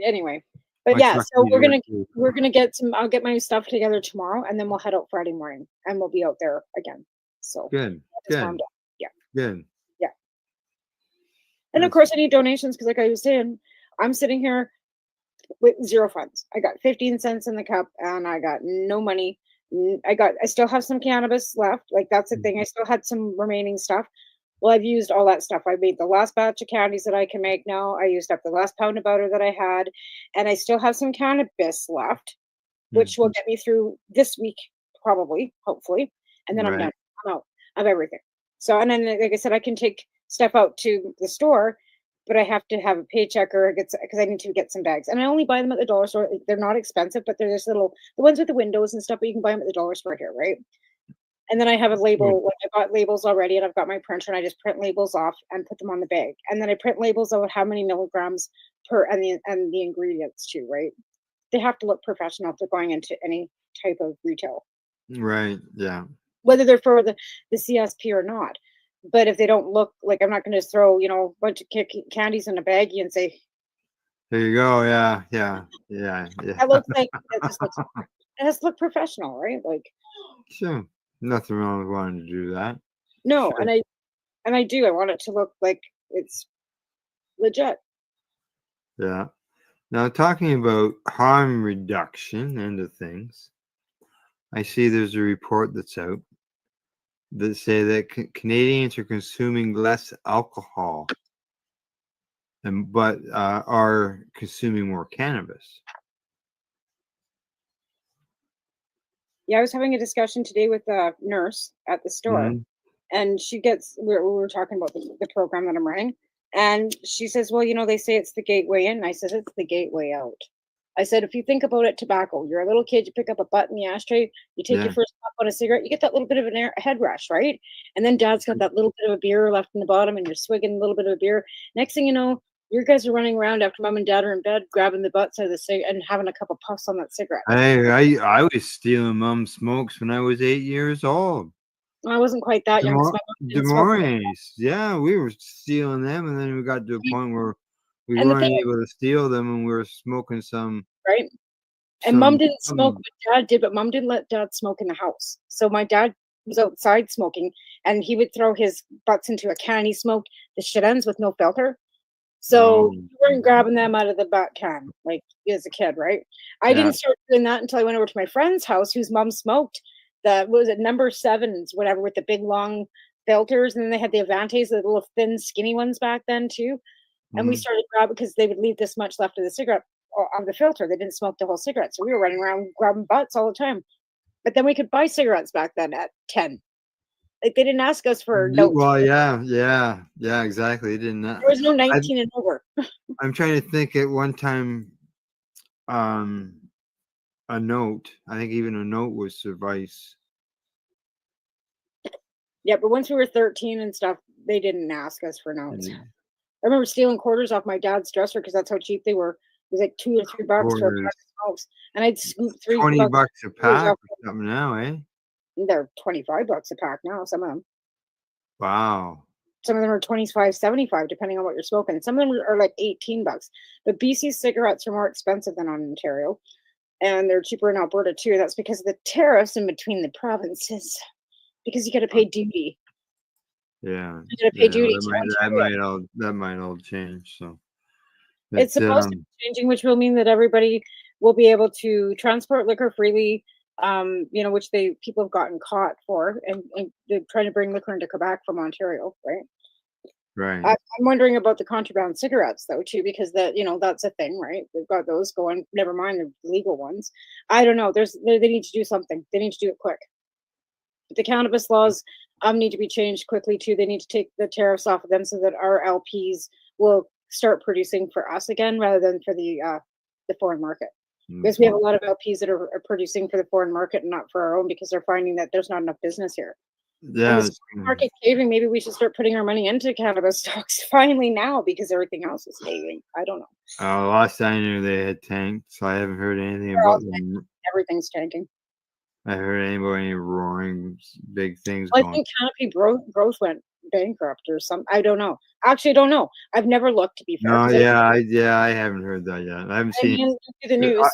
anyway. But My yeah, truck so needs work too. we're gonna get I'll get my stuff together tomorrow and then we'll head out Friday morning and we'll be out there again. So Good. just calm down. Yeah. Good. Yeah. And of That's course I need donations because like I was saying, I'm sitting here with zero funds. I got 15 cents in the cup and I got no money. I still have some cannabis left. Like that's the thing. I still had some remaining stuff. Well, I've used all that stuff. I made the last batch of candies that I can make now. I used up the last pound of butter that I had, and I still have some cannabis left, which will get me through this week, probably, hopefully. And then I'm done. Right. I'm out of everything. So, and then, like I said, I can take stuff out to the store, but I have to have a paycheck or because I need to get some bags. And I only buy them at the dollar store. They're not expensive, but they're just the ones with the windows and stuff, but you can buy them at the dollar store here, right? And then I have a label, like I got labels already and I've got my printer and I just print labels off and put them on the bag. And then I print labels of how many milligrams per and the ingredients too, right? They have to look professional if they're going into any type of retail, Right. Yeah. whether they're for the CSP or not. But if they don't look like, I'm not going to throw, a bunch of candies in a baggie and say, There you go. Yeah. that looks like, that just looks, it has to look professional, right? Like, Sure. Nothing wrong with wanting to do that. no, Sure. and I do. I want it to look like it's legit. Yeah. Now, talking about harm reduction and the things, I see there's a report that's out that say that Canadians are consuming less alcohol, but are consuming more cannabis. Yeah, I was having a discussion today with a nurse at the store, Mhm. and we were talking about the program that I'm running, and she says, well, they say it's the gateway in. And I said, it's the gateway out. I said, if you think about it, tobacco, you're a little kid, you pick up a butt in the ashtray, you take your Yeah. first puff on a cigarette, you get that little bit of a head rush, right? And then dad's got that little bit of a beer left in the bottom and you're swigging a little bit of a beer. Next thing you know, you guys are running around after mom and dad are in bed, grabbing the butts out of the cigarette and having a couple puffs on that cigarette. I was stealing mom's smokes when I was 8 years old. I wasn't quite that young. 'Cause my mom didn't smoke. Demores. Yeah, we were stealing them, and then we got to a point where we And the weren't thing is, able to steal them, and we were smoking some. right? And mom didn't some smoke, but dad did, but mom didn't let dad smoke in the house. So my dad was outside smoking and he would throw his butts into a can. He smoked the shit ends with no filter. So Oh, you weren't grabbing them out of the butt can like as a kid, right? I yeah. didn't start doing that until I went over to my friend's house whose mom smoked the, what was it, number 7s, whatever, with the big long filters. And then they had the Avantes, the little thin skinny ones back then too. And we Mhm. started grabbing because they would leave this much left of the cigarette or of the filter. They didn't smoke the whole cigarette. So we were running around grabbing butts all the time. But then we could buy cigarettes back then at 10. Like they didn't ask us for notes. Well, yeah, exactly. It didn't. There was no 19 and over. I'm trying to think. At one time, a note. I think even a note was suffice. Yeah, but once we were 13 and stuff, they didn't ask us for notes. Mm. I remember stealing quarters off my dad's dresser because that's how cheap they were. It was like $2 or $3 for a Quarters. pack of smokes, and I'd scoop 3 $20 a quarters pack off. or something now, eh? They're $25 a pack now. Some of them. Wow. some of them are 25.75 depending on what you're smoking. Some of them are like $18. But BC cigarettes are more expensive than on Ontario, and they're cheaper in Alberta too. That's because of the tariffs in between the provinces, because you got to pay duty. Yeah. You got to pay duty that, to might, Ontario. that might all change. So It's supposed to be changing, which will mean that everybody will be able to transport liquor freely. You know, which people have gotten caught for, and they're trying to bring liquor into Quebec from Ontario, right? Right. I'm wondering about the contraband cigarettes though too, because that's a thing, right? They've got those going. Never mind the legal ones. I don't know. They need to do something. They need to do it quick. The cannabis laws need to be changed quickly too. They need to take the tariffs off of them so that our LPs will start producing for us again rather than for the foreign market. Because we have a lot of LPs that are producing for the foreign market and not for our own, because they're finding that there's not enough business here. Yeah. And this market caving, maybe we should start putting our money into cannabis stocks finally now, because everything else is caving. I don't know. Last I knew they had tanked, so I haven't heard anything They're all about them. Everything's tanking. I heard any roaring big things Well, I going. think Canopy Growth went bankrupt or something. I don't know. Actually, I don't know. I've never looked, to be fair. No, 'cause I haven't heard that yet. I haven't I seen. didn't do the news.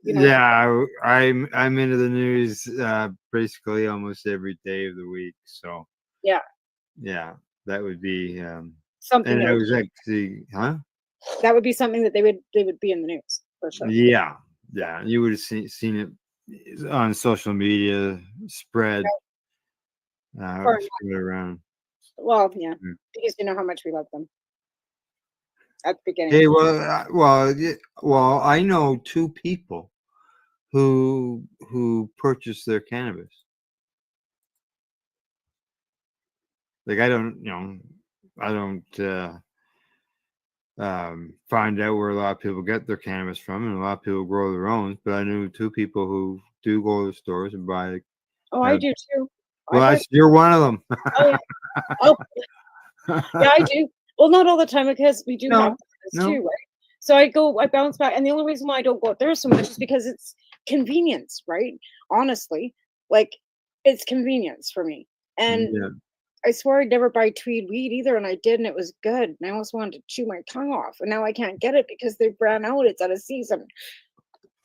Yeah, I'm into the news basically almost every day of the week. So yeah, that would be something. And That I would, was actually, that would be something that they would be in the news for sure. Yeah, you would have seen it on social media spread around. Well, yeah, because you know how much we love them at the beginning. Hey, well, I know two people who purchased their cannabis. Like I don't find out where a lot of people get their cannabis from, and a lot of people grow their own. But I knew two people who do go to the stores and buy. Oh, I do too. Well, you're one of them. Oh, yeah. Oh, yeah, I do. Well, not all the time, because we do have this too, right? So I bounce back, and the only reason why I don't go out there so much is because it's convenience, right? Honestly, like it's convenience for me. And I swore I'd never buy tweed weed either, and I did, and it was good. And I almost wanted to chew my tongue off, and now I can't get it because they ran out. It's out of season.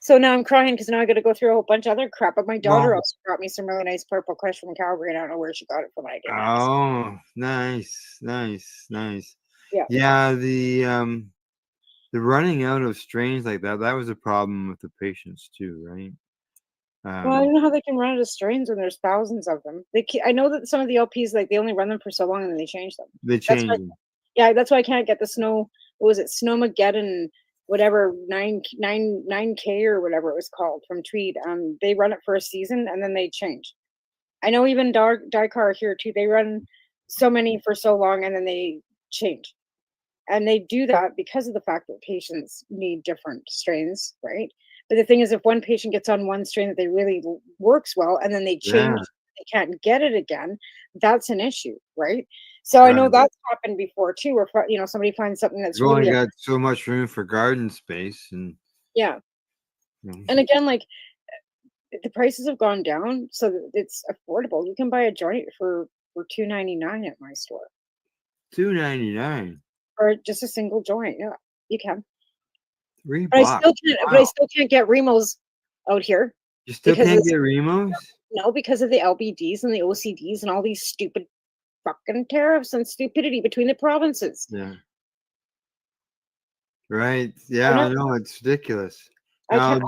So now I'm crying because now I got to go through a whole bunch of other crap. But my daughter also brought me some really nice purple kush from Calgary, and I don't know where she got it from. I didn't ask. Oh, nice. Yeah. The running out of strains like that was a problem with the patients too, right? Well, I don't know how they can run out of strains when there's thousands of them. I know that some of the LPs, like, they only run them for so long and then they change them. They change them. Yeah, that's why I can't get the Snowmageddon, whatever, 9K or whatever it was called from Tweed. They run it for a season and then they change. I know even Dykar here too. They run so many for so long and then they change. And they do that because of the fact that patients need different strains, right? But the thing is, if one patient gets on one strain that they really works well, and then they change, they can't get it again, that's an issue, right? So I know that's happened before too, where somebody finds something that's You've only really got so much room for garden space, and and again, like the prices have gone down, so that it's affordable. You can buy a joint for $2.99 at my store. $2.99 or just a single joint. Yeah, you can. $3. But I still can't get Remos out here. You still can't get Remos? No, because of the LBDs and the OCDs and all these stupid fucking tariffs and stupidity between the provinces. Yeah. Right. Yeah, I know, it's ridiculous. Now,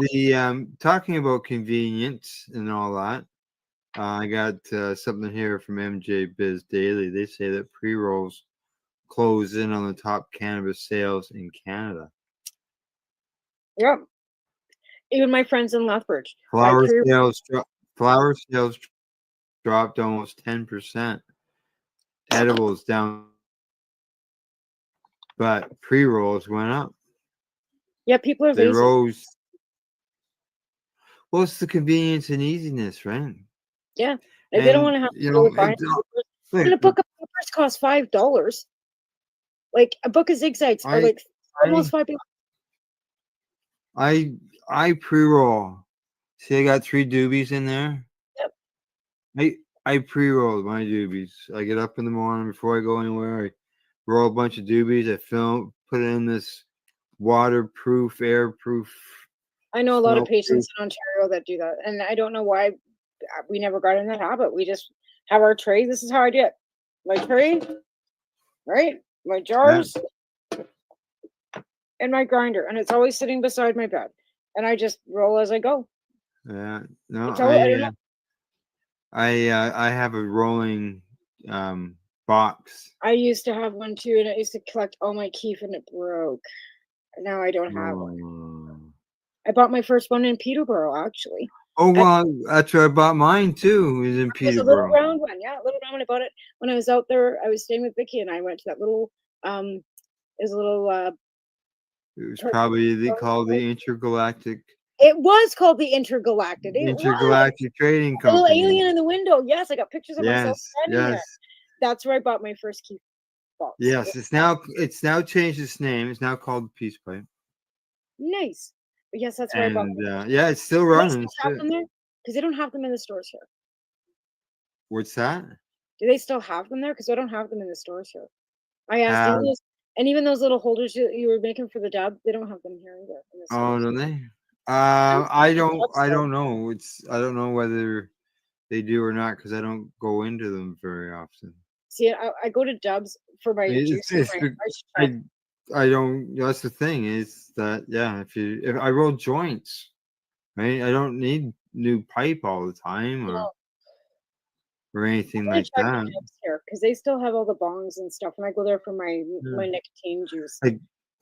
talking about convenience and all that, I got something here from MJ Biz Daily. They say that pre-rolls close in on the top cannabis sales in Canada. Yep. Even my friends in Lethbridge. Flower sales dropped almost 10%. Edibles down, but pre-rolls went up. Yeah, people are They lazy. rose. Well, it's the convenience and easiness, right? Yeah, they don't want to have to deal with buying papers. And a book of papers costs $5. Like a book of zigzags are like almost $5. I pre-roll. See, I got 3 doobies in there. Yep. I pre-roll my doobies. I get up in the morning before I go anywhere. I roll a bunch of doobies. I put it in this waterproof, airproof. I know a lot of smell-proof. patients in Ontario that do that, and I don't know why we never got in that habit. We just have our tray. This is how I do it. My tray, right? My jars, and my grinder, and it's always sitting beside my bed. And I just roll as I go. Yeah. No, It's always, I don't know. I have a rolling box. I used to have one too, and I used to collect all my keef, and it broke. And now I don't have one. I bought my first one in Peterborough, actually. Oh well, that's where I bought mine too. It was in It was a little Peterborough. round one, yeah, a little round one. I bought it when I was out there. I was staying with Vicky, and I went to that little, it was a little. It was probably called the Intergalactic It was called the Intergalactic. It was. Trading A little Company. alien in the window. Yes, I got pictures of myself Yes, standing there. yes, That's where I bought my first key box. yes. It's now changed its name. It's now called the Peace Pipe. Nice. But yes, that's where I bought And them. yeah, it's still Do they running. still have them there? Because they don't have them in the stores here. What's that? Do they still have them there? Because I don't have them in the stores here. I asked, and even those little holders you were making for the dub, they don't have them here either. In the Oh, stores. don't they? I don't know. I don't know whether they do or not because I don't go into them very often. See, I go to Dubs for my juice. I don't. That's the thing is that if I roll joints, right? I don't need new pipe all the time or anything like that. Because they still have all the bongs and stuff, and I go there for my nicotine juice.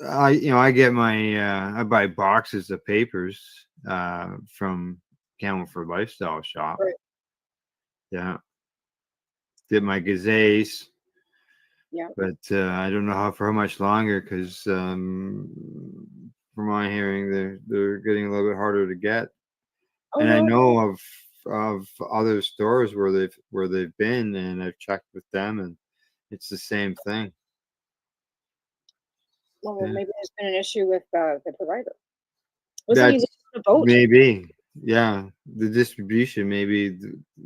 I get my I buy boxes of papers from Camel for Lifestyle Shop. Right. Yeah. Did my gazes. Yeah. But I don't know for how much longer because from my hearing they're getting a little bit harder to get. Oh, I know of other stores where they've been and I've checked with them and it's the same thing. Well, maybe there's been an issue with the provider. That's a boat? maybe, yeah. The distribution maybe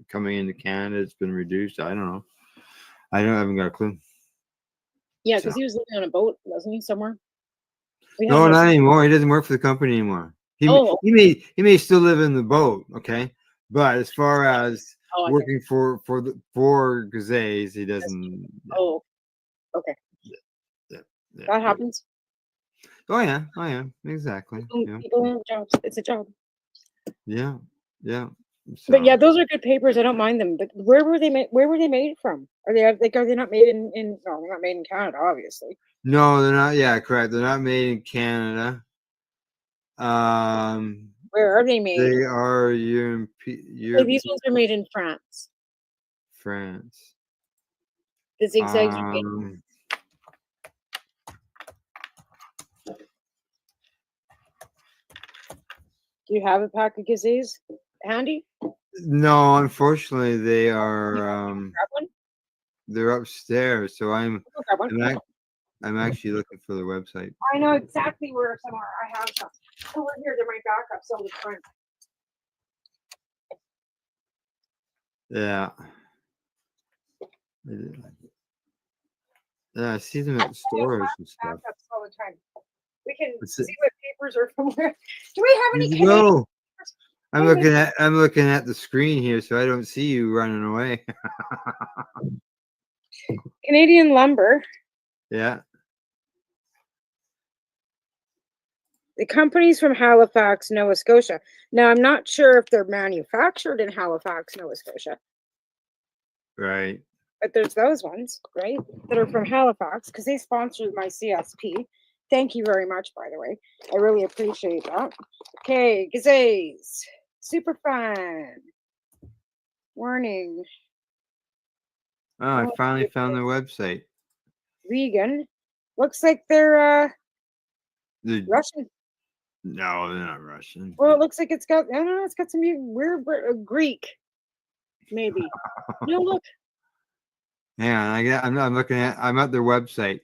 coming into Canada, it's been reduced. I don't know. I haven't got a clue. Yeah, because he was living on a boat, wasn't he, somewhere? No, not anymore. He doesn't work for the company anymore. He may still live in the boat, okay. But as far as working for Gazes, he doesn't. Oh, okay. Yeah. That happens. Oh yeah, exactly. People have jobs. It's a job. Yeah. But yeah, those are good papers. I don't mind them. But where were they made? Where were they made from? Are they not made in? No, they're not made in Canada, obviously. No, they're not. Yeah, correct. They're not made in Canada. Where are they made? They are Europe. These ones are made in France. France. The zigzags are made. Do you have a pack of gazes handy? No, unfortunately, they are. They're upstairs, so I'm actually looking for the website. I know exactly where some are. I have some over here. They're my backups all the time. Yeah. Yeah, I see them at stores and stuff. Backups all the time. We can see what papers are from where. Do we have any? No. I'm looking at the screen here, so I don't see you running away. Canadian lumber. Yeah. The company's from Halifax, Nova Scotia. Now, I'm not sure if they're manufactured in Halifax, Nova Scotia. Right. But there's those ones, right, that are from Halifax because they sponsored my CSP. Thank you very much, by the way. I really appreciate that. Okay, gazes. Super fun. Warning. Oh, I finally found their website. Vegan. Looks like they're Russian. No, they're not Russian. Well, it looks like it's got, I don't know, it's got some weird Greek, maybe. No, look. Yeah, I'm looking I'm at their website.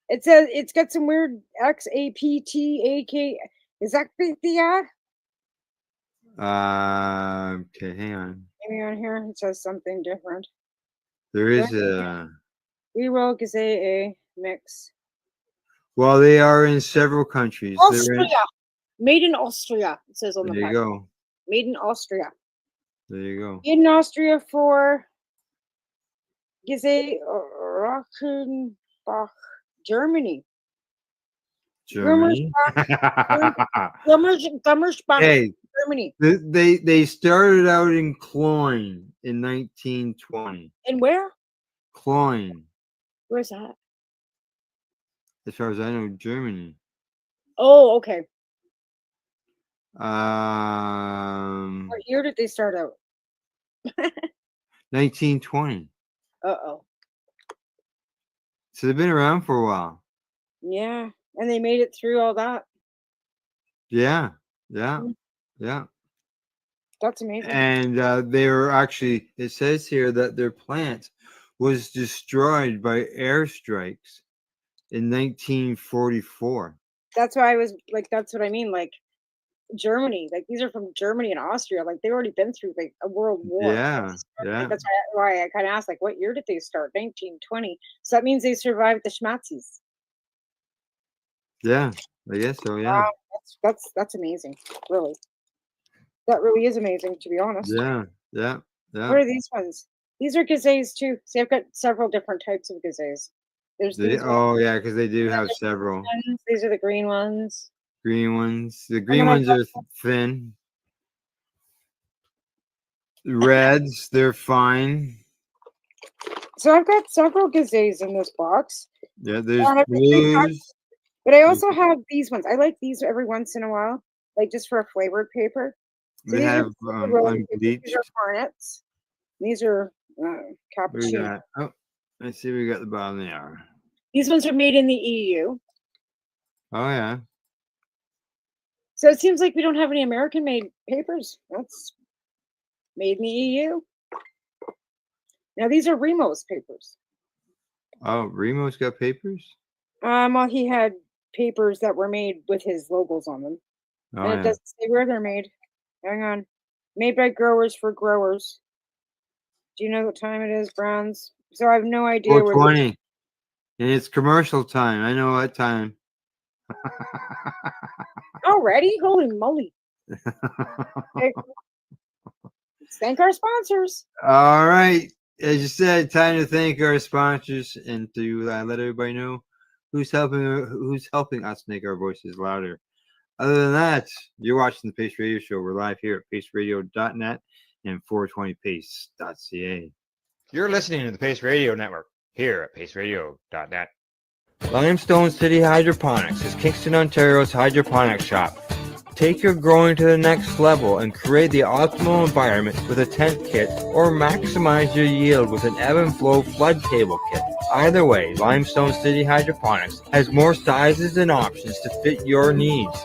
It says it's got some weird XAPTAK. Is that the Okay, hang on. Maybe on here it says something different. There is a. We will Gazette mix. Well, they are in several countries. They're in, Austria. Made in Austria. It says on the there you pack. go. Made in Austria. There you go. In Austria for Gazette Rockenbach, Germany. Germany. Gummersbach, Hey, Germany. they started out in Cloyne in 1920. And where? Cloyne, Where's that? as far as I know, Germany. Oh, okay. Um, What year did they start out? 1920. Uh-oh. So they've been around for a while. Yeah. And they made it through all that. Yeah, yeah, yeah. That's amazing. And they were actually, it says here that their plant was destroyed by airstrikes in 1944. That's why I was like, that's what I mean. Like Germany, like these are from Germany and Austria. Like they've already been through like a world war. Yeah, yeah. Like, that's why I kind of asked, like, what year did they start? 1920. So that means they survived the Schmazzies. Yeah, I guess so. Yeah. Wow, that's amazing. Really, that really is amazing. To be honest. Yeah, yeah, yeah. What are these ones? These are gazelles too. See, I've got several different types of gazelles. There's these Oh ones. yeah, because they do have several These are the green ones. green ones. The And green then I've ones got are thin. The reds, they're fine. So I've got several gazelles in this box. Yeah, there's And I've got three packs, blues. but I also have these ones. I like these every once in a while, like just for a flavored paper. So They these have are rose papers. unbleached. These are cornets. These are We cappuccino. got, oh, let's see, we got the bottom there. These ones are made in the EU. Oh yeah. So it seems like we don't have any American-made papers. That's made in the EU. Now these are Remo's papers. Oh, Remo's got papers. Well, he had papers that were made with his logos on them, Oh and it yeah. doesn't say where they're made. Hang on, made by growers for growers. Do you know what time it is, Browns? So I have no idea where. 4:20, and it's commercial time. I know what time. Already? Holy moly! Okay. Let's thank our sponsors. All right. As you said, time to thank our sponsors and to let everybody know who's helping us make our voices louder. Other than that, you're watching the Pace Radio Show. We're live here at paceradio.net and 420pace.ca. You're listening to the Pace Radio Network here at paceradio.net. Limestone City Hydroponics is Kingston, Ontario's hydroponics shop. Take your growing to the next level and create the optimal environment with a tent kit, or maximize your yield with an ebb and flow flood table kit. Either way, Limestone City Hydroponics has more sizes and options to fit your needs.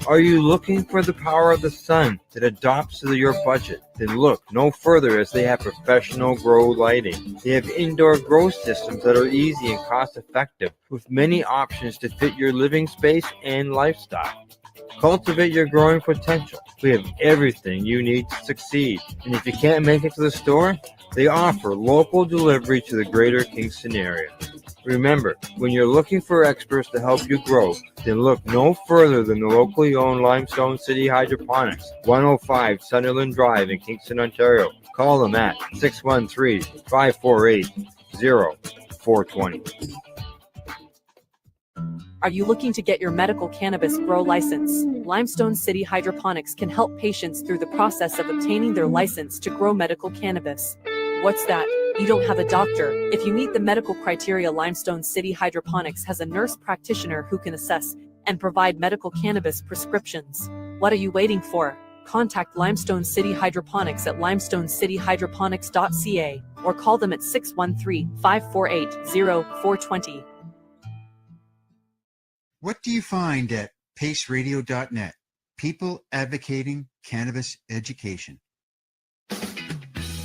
Are you looking for the power of the sun that adapts to your budget? Then look no further, as they have professional grow lighting. They have indoor grow systems that are easy and cost effective, with many options to fit your living space and lifestyle. Cultivate your growing potential. We have everything you need to succeed. And if you can't make it to the store, they offer local delivery to the greater Kingston area. Remember, when you're looking for experts to help you grow, then look no further than the locally owned Limestone City Hydroponics, 105 Sunderland Drive in Kingston, Ontario. Call them at 613-548-0420. Are you looking to get your medical cannabis grow license? Limestone City Hydroponics can help patients through the process of obtaining their license to grow medical cannabis. What's that? You don't have a doctor. If you meet the medical criteria, Limestone City Hydroponics has a nurse practitioner who can assess and provide medical cannabis prescriptions. What are you waiting for? Contact Limestone City Hydroponics at limestonecityhydroponics.ca or call them at 613-548-0420. What do you find at paceradio.net? People advocating cannabis education.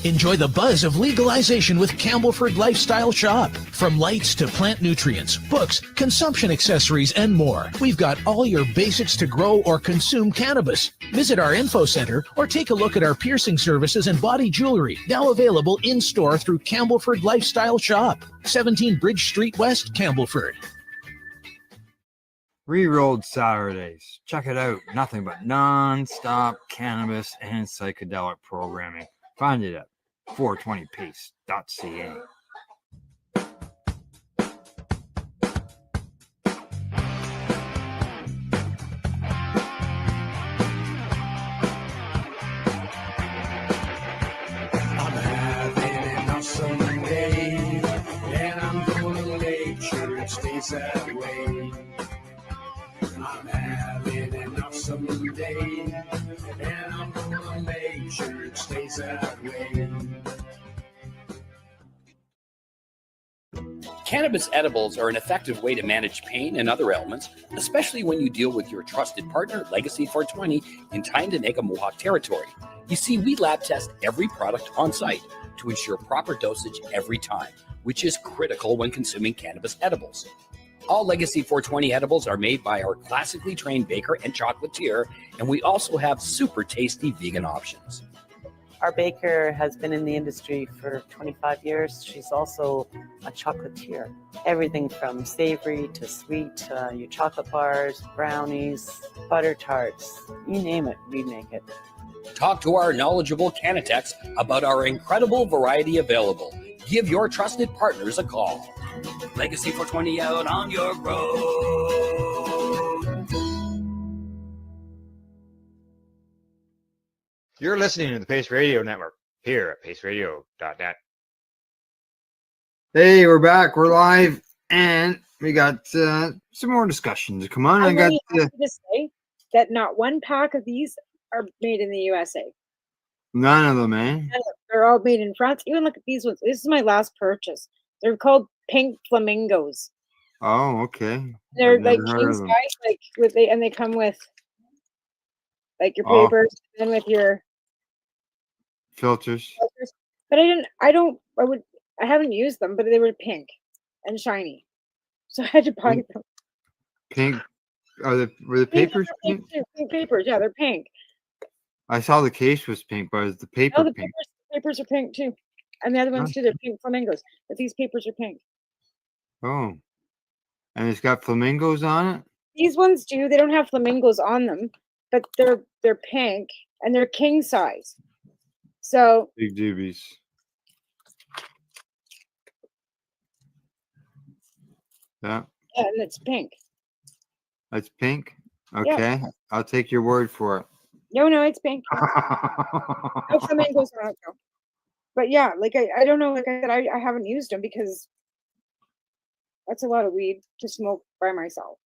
Enjoy the buzz of legalization with Campbellford Lifestyle Shop. From lights to plant nutrients, books, consumption accessories, and more, we've got all your basics to grow or consume cannabis. Visit our info center or take a look at our piercing services and body jewelry, now available in-store through Campbellford Lifestyle Shop, 17 Bridge Street West, Campbellford. Rerolled Saturdays. Check it out. Nothing but non-stop cannabis and psychedelic programming. Find it at 420pace.ca. I'm having an awesome day, and I'm gonna make sure it stays that way. I'm having an awesome day, and I'm gonna make sure it stays that way. Cannabis edibles are an effective way to manage pain and other ailments, especially when you deal with your trusted partner, Legacy 420, in Tyendinaga Mohawk territory. You see, we lab test every product on site to ensure proper dosage every time, which is critical when consuming cannabis edibles. All Legacy 420 edibles are made by our classically trained baker and chocolatier, and we also have super tasty vegan options. Our baker has been in the industry for 25 years. She's also a chocolatier. Everything from savory to sweet, your chocolate bars, brownies, butter tarts, you name it, we make it. Talk to our knowledgeable Cannatex about our incredible variety available. Give your trusted partners a call. Legacy 420 out on your road. You're listening to the Pace Radio Network here at paceradio.net. Hey, we're back. We're live, and we got some more discussions. Come on, I got. To say that not one pack of these are made in the USA. None of them, eh? They're all made in France. Even look at these ones. This is my last purchase. They're called pink flamingos. Oh, okay. They're I've like never heard king of them. size, like and they come with like your Oh. papers and with your Filters. filters. But I haven't used them, but they were pink and shiny. So I had to buy them. Pink. Were the papers pink? Pink papers, yeah, they're pink. I saw the case was pink, but is the paper Oh, the pink? papers are pink too. And the other ones too, they're pink flamingos. But these papers are pink. Oh. And it's got flamingos on it? These ones do. They don't have flamingos on them, but they're pink and they're king size. So Big doobies. Yeah. yeah, and it's pink. That's pink? Yeah. Okay. I'll take your word for it. No, it's pink. No flamingos on it though. But yeah, like I don't know, like I said, I haven't used them because that's a lot of weed to smoke by myself.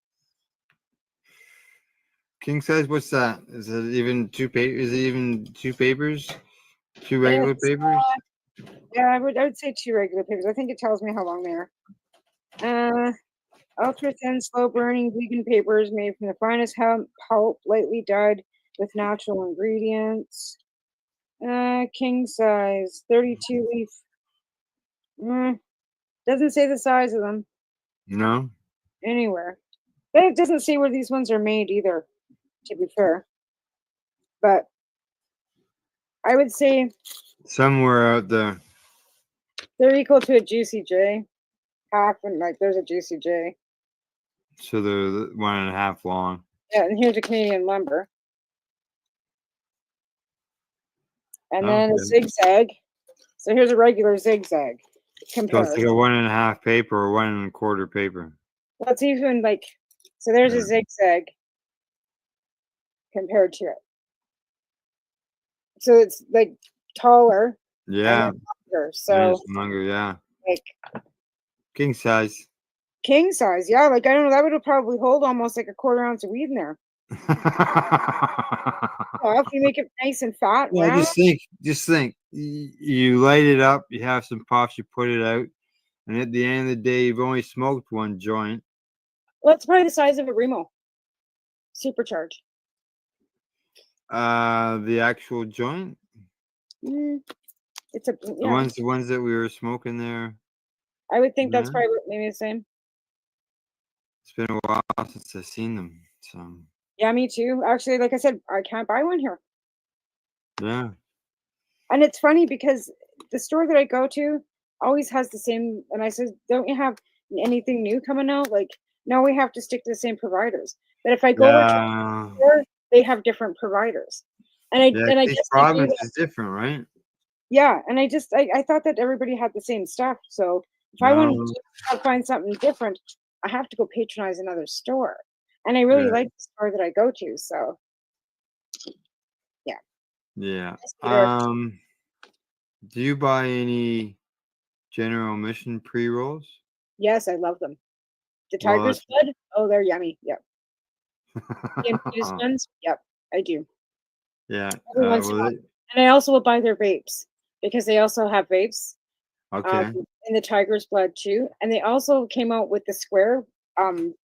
King size, what's that? Is it even two papers? Is it even two papers? Two regular papers? Yeah, I would say 2 regular papers. I think it tells me how long they are. Ultra thin, slow burning vegan papers made from the finest hemp pulp, lightly dyed with natural ingredients. King size, 32 leaf. Doesn't say the size of them No. anywhere. Then it doesn't say where these ones are made either, to be fair. But I would say Somewhere out there. they're equal to a Juicy J. Half and like there's a Juicy J. So they're 1.5 long. Yeah, and here's a Canadian lumber. And then a Okay. zigzag. So here's a regular zigzag. So Compare. it's like a 1.5 paper or 1.25 paper. Well, it's even like, so there's a zigzag compared to it. So it's like taller. Yeah. And longer. It So is longer, yeah. like King size. king size. Yeah, like I don't know, that would probably hold almost like a 1/4 ounce of weed in there. Well, if you make it nice and fat, Yeah, round, just think. You light it up, you have some puffs, you put it out, and at the end of the day, you've only smoked one joint. well, it's probably the size of a Remo. Supercharged. The actual joint. Mm, It's a The yeah. ones that we were smoking there. I would think that's Yeah. probably maybe the same. It's been a while since I've seen them. So Yeah, me too. Actually, like I said, I can't buy one here. yeah. And it's funny because the store that I go to always has the same. And I said, don't you have anything new coming out? Like, no, we have to stick to the same providers. But if I go over to Yeah. a store, they have different providers. And I Yeah, guess each they do province that. is different, right? Yeah, and I thought that everybody had the same stuff. So if I want No. to find something different, I have to go patronize another store. And I really Yeah. like the store that I go to. So yeah. Yeah. Peter. Do you buy any General Mission pre-rolls? Yes, I love them. The Well, tiger's blood, oh, they're yummy. Yep. The infused ones, yep, I do. yeah. Every once in a Well, while. And I also will buy their vapes because they also have vapes okay. in the tiger's blood too. And they also came out with the square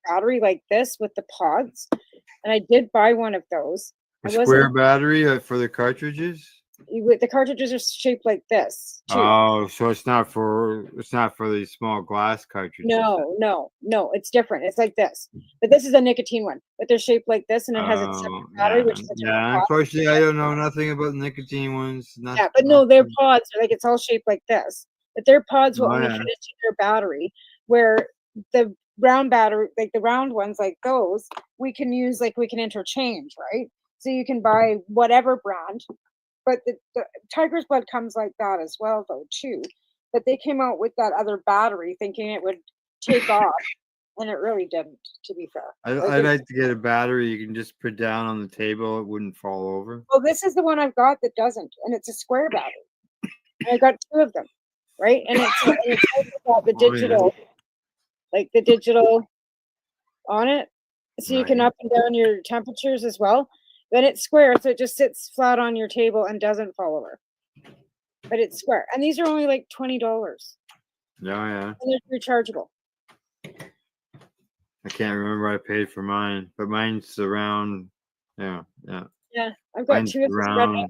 battery like this with the pods. And I did buy one of those. A I square wasn't battery for the cartridges? the cartridges are shaped like this too. Oh, so it's not for these small glass cartridges. No, it's different. It's like this. But this is a nicotine one. But they're shaped like this and it has its separate battery, which is a different Yeah. pod. Unfortunately, I don't know nothing about nicotine ones. Yeah, but no, their pods are like it's all shaped like this. But their pods will Oh, only yeah. fit into their battery, where the round battery, like the round ones like those, we can interchange, right? So you can buy whatever brand. But the Tiger's Blood comes like that as well, though, too. But they came out with that other battery thinking it would take off, and it really didn't, to be fair. I'd like to get a battery you can just put down on the table. It wouldn't fall over. Well, this is the one I've got that doesn't, and it's a square battery. And I got two of them, right? And it's also got the digital, like the digital on it, so you can up and down your temperatures as well. Then it's square, so it just sits flat on your table and doesn't fall over. But it's square, and these are only like $20, Yeah. and they're rechargeable. I can't remember what I paid for mine, but mine's around. Yeah. Yeah, I've got Mine's two of these red. around.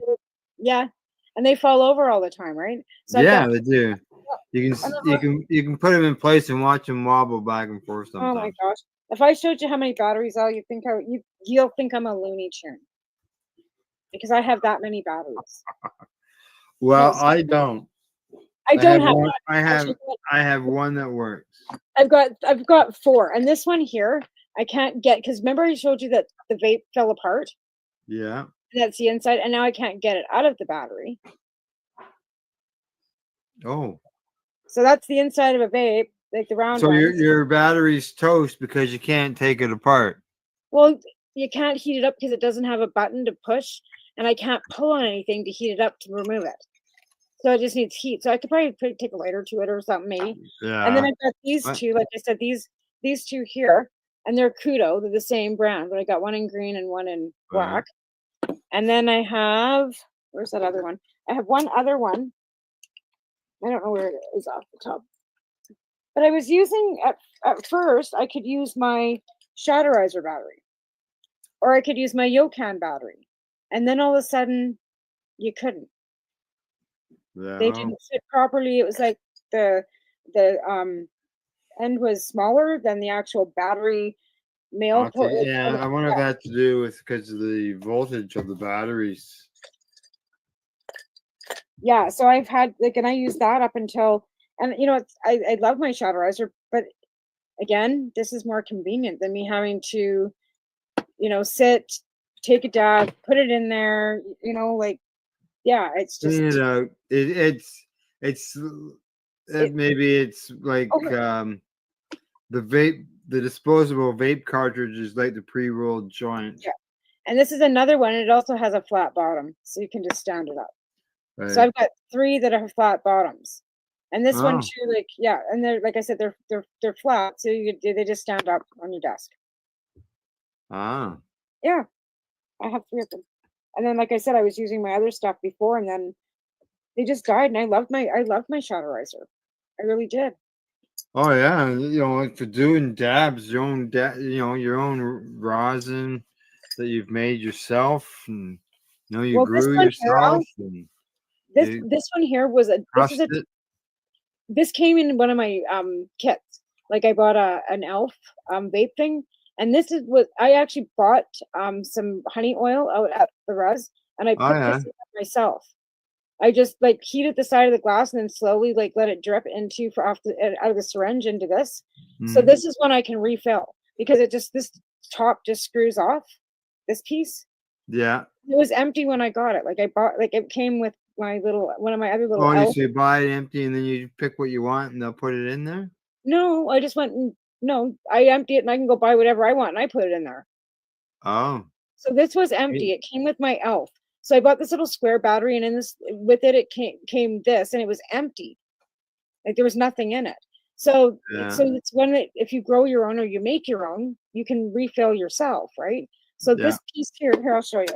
Yeah, and they fall over all the time, right? So Yeah, I've got, they do. You can put them in place and watch them wobble back and forth oh my sometimes. gosh! If I showed you how many batteries are, you'll think I'm a Looney Tune because I have that many batteries. Well, Yes. I don't. I don't have one. that. I have. Actually, I have one that works. I've got four, and this one here I can't get because remember I showed you that the vape fell apart. Yeah. And that's the inside, and now I can't get it out of the battery. Oh. So that's the inside of a vape, like the round So ones. your battery's toast because you can't take it apart. Well, you can't heat it up because it doesn't have a button to push, and I can't pull on anything to heat it up to remove it. So it just needs heat. So I could probably take a lighter to it or something, maybe. Yeah. And then I've got these What? two, like I said, these two here, and they're Kudo. They're the same brand, but I got one in green and one in black. And then I have, where's that other one? I have one other one. I don't know where it is off the top. But I was using, at first, I could use my Shatterizer battery. Or I could use my Yokan battery. And then all of a sudden, you couldn't. They didn't fit properly. It was like the end was smaller than the actual battery male port. Yeah, I wonder if that had to do with because of the voltage of the batteries. Yeah, so I've had and I use that up until, and I love my Shatterizer, but again, this is more convenient than me having to, sit, take a dab, put it in there, yeah, it's just Maybe it's like the disposable vape cartridge is like the pre-rolled joint. Yeah, and this is another one. It also has a flat bottom, so you can just stand it up. Right. So I've got three that have flat bottoms, and this one Oh. too. And they're like I said, they're flat, so they just stand up on your desk. Ah. Yeah, I have three of them, and then like I said, I was using my other stuff before, and then they just died, and I loved my Shatterizer. I really did. Oh yeah, like for doing dabs, your own your own rosin that you've made yourself, and you Well, this grew one here, yourself. And This one here was this came in one of my kits. Like I bought an elf vape thing, and this is what I actually bought some honey oil out at the res, and I put this in myself. I just like heated the side of the glass and then slowly like let it drip into out of the syringe into this. So this is one I can refill because this top just screws off this piece. Yeah. It was empty when I got it. Like I bought, like it came with one of my other little. Oh, elf. so you buy it empty and then you pick what you want and they'll put it in there? No, I just went and no, I empty it and I can go buy whatever I want and I put it in there. Oh. So this was empty. It came with my elf. So I bought this little square battery, and in this with it, it came this, and it was empty. Like there was nothing in it. So it's when if you grow your own or you make your own, you can refill yourself, right? So this piece here, I'll show you.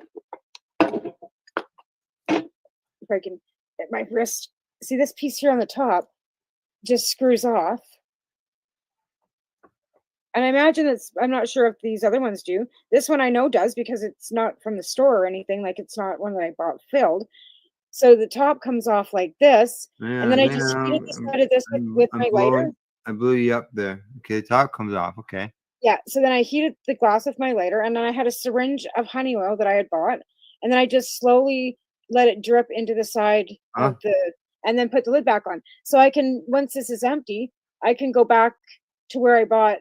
If I can get my wrist, see this piece here on the top, just screws off. And I imagine I'm not sure if these other ones do. This one I know does because it's not from the store or anything. Like it's not one that I bought filled. So the top comes off like this. And then I just heated the side of this with my lighter. I blew you up there. Okay, the top comes off. Okay. Yeah. So then I heated the glass with my lighter. And then I had a syringe of honey oil that I had bought. And then I just slowly let it drip into the side of and then put the lid back on. So I can, once this is empty, I can go back to where I bought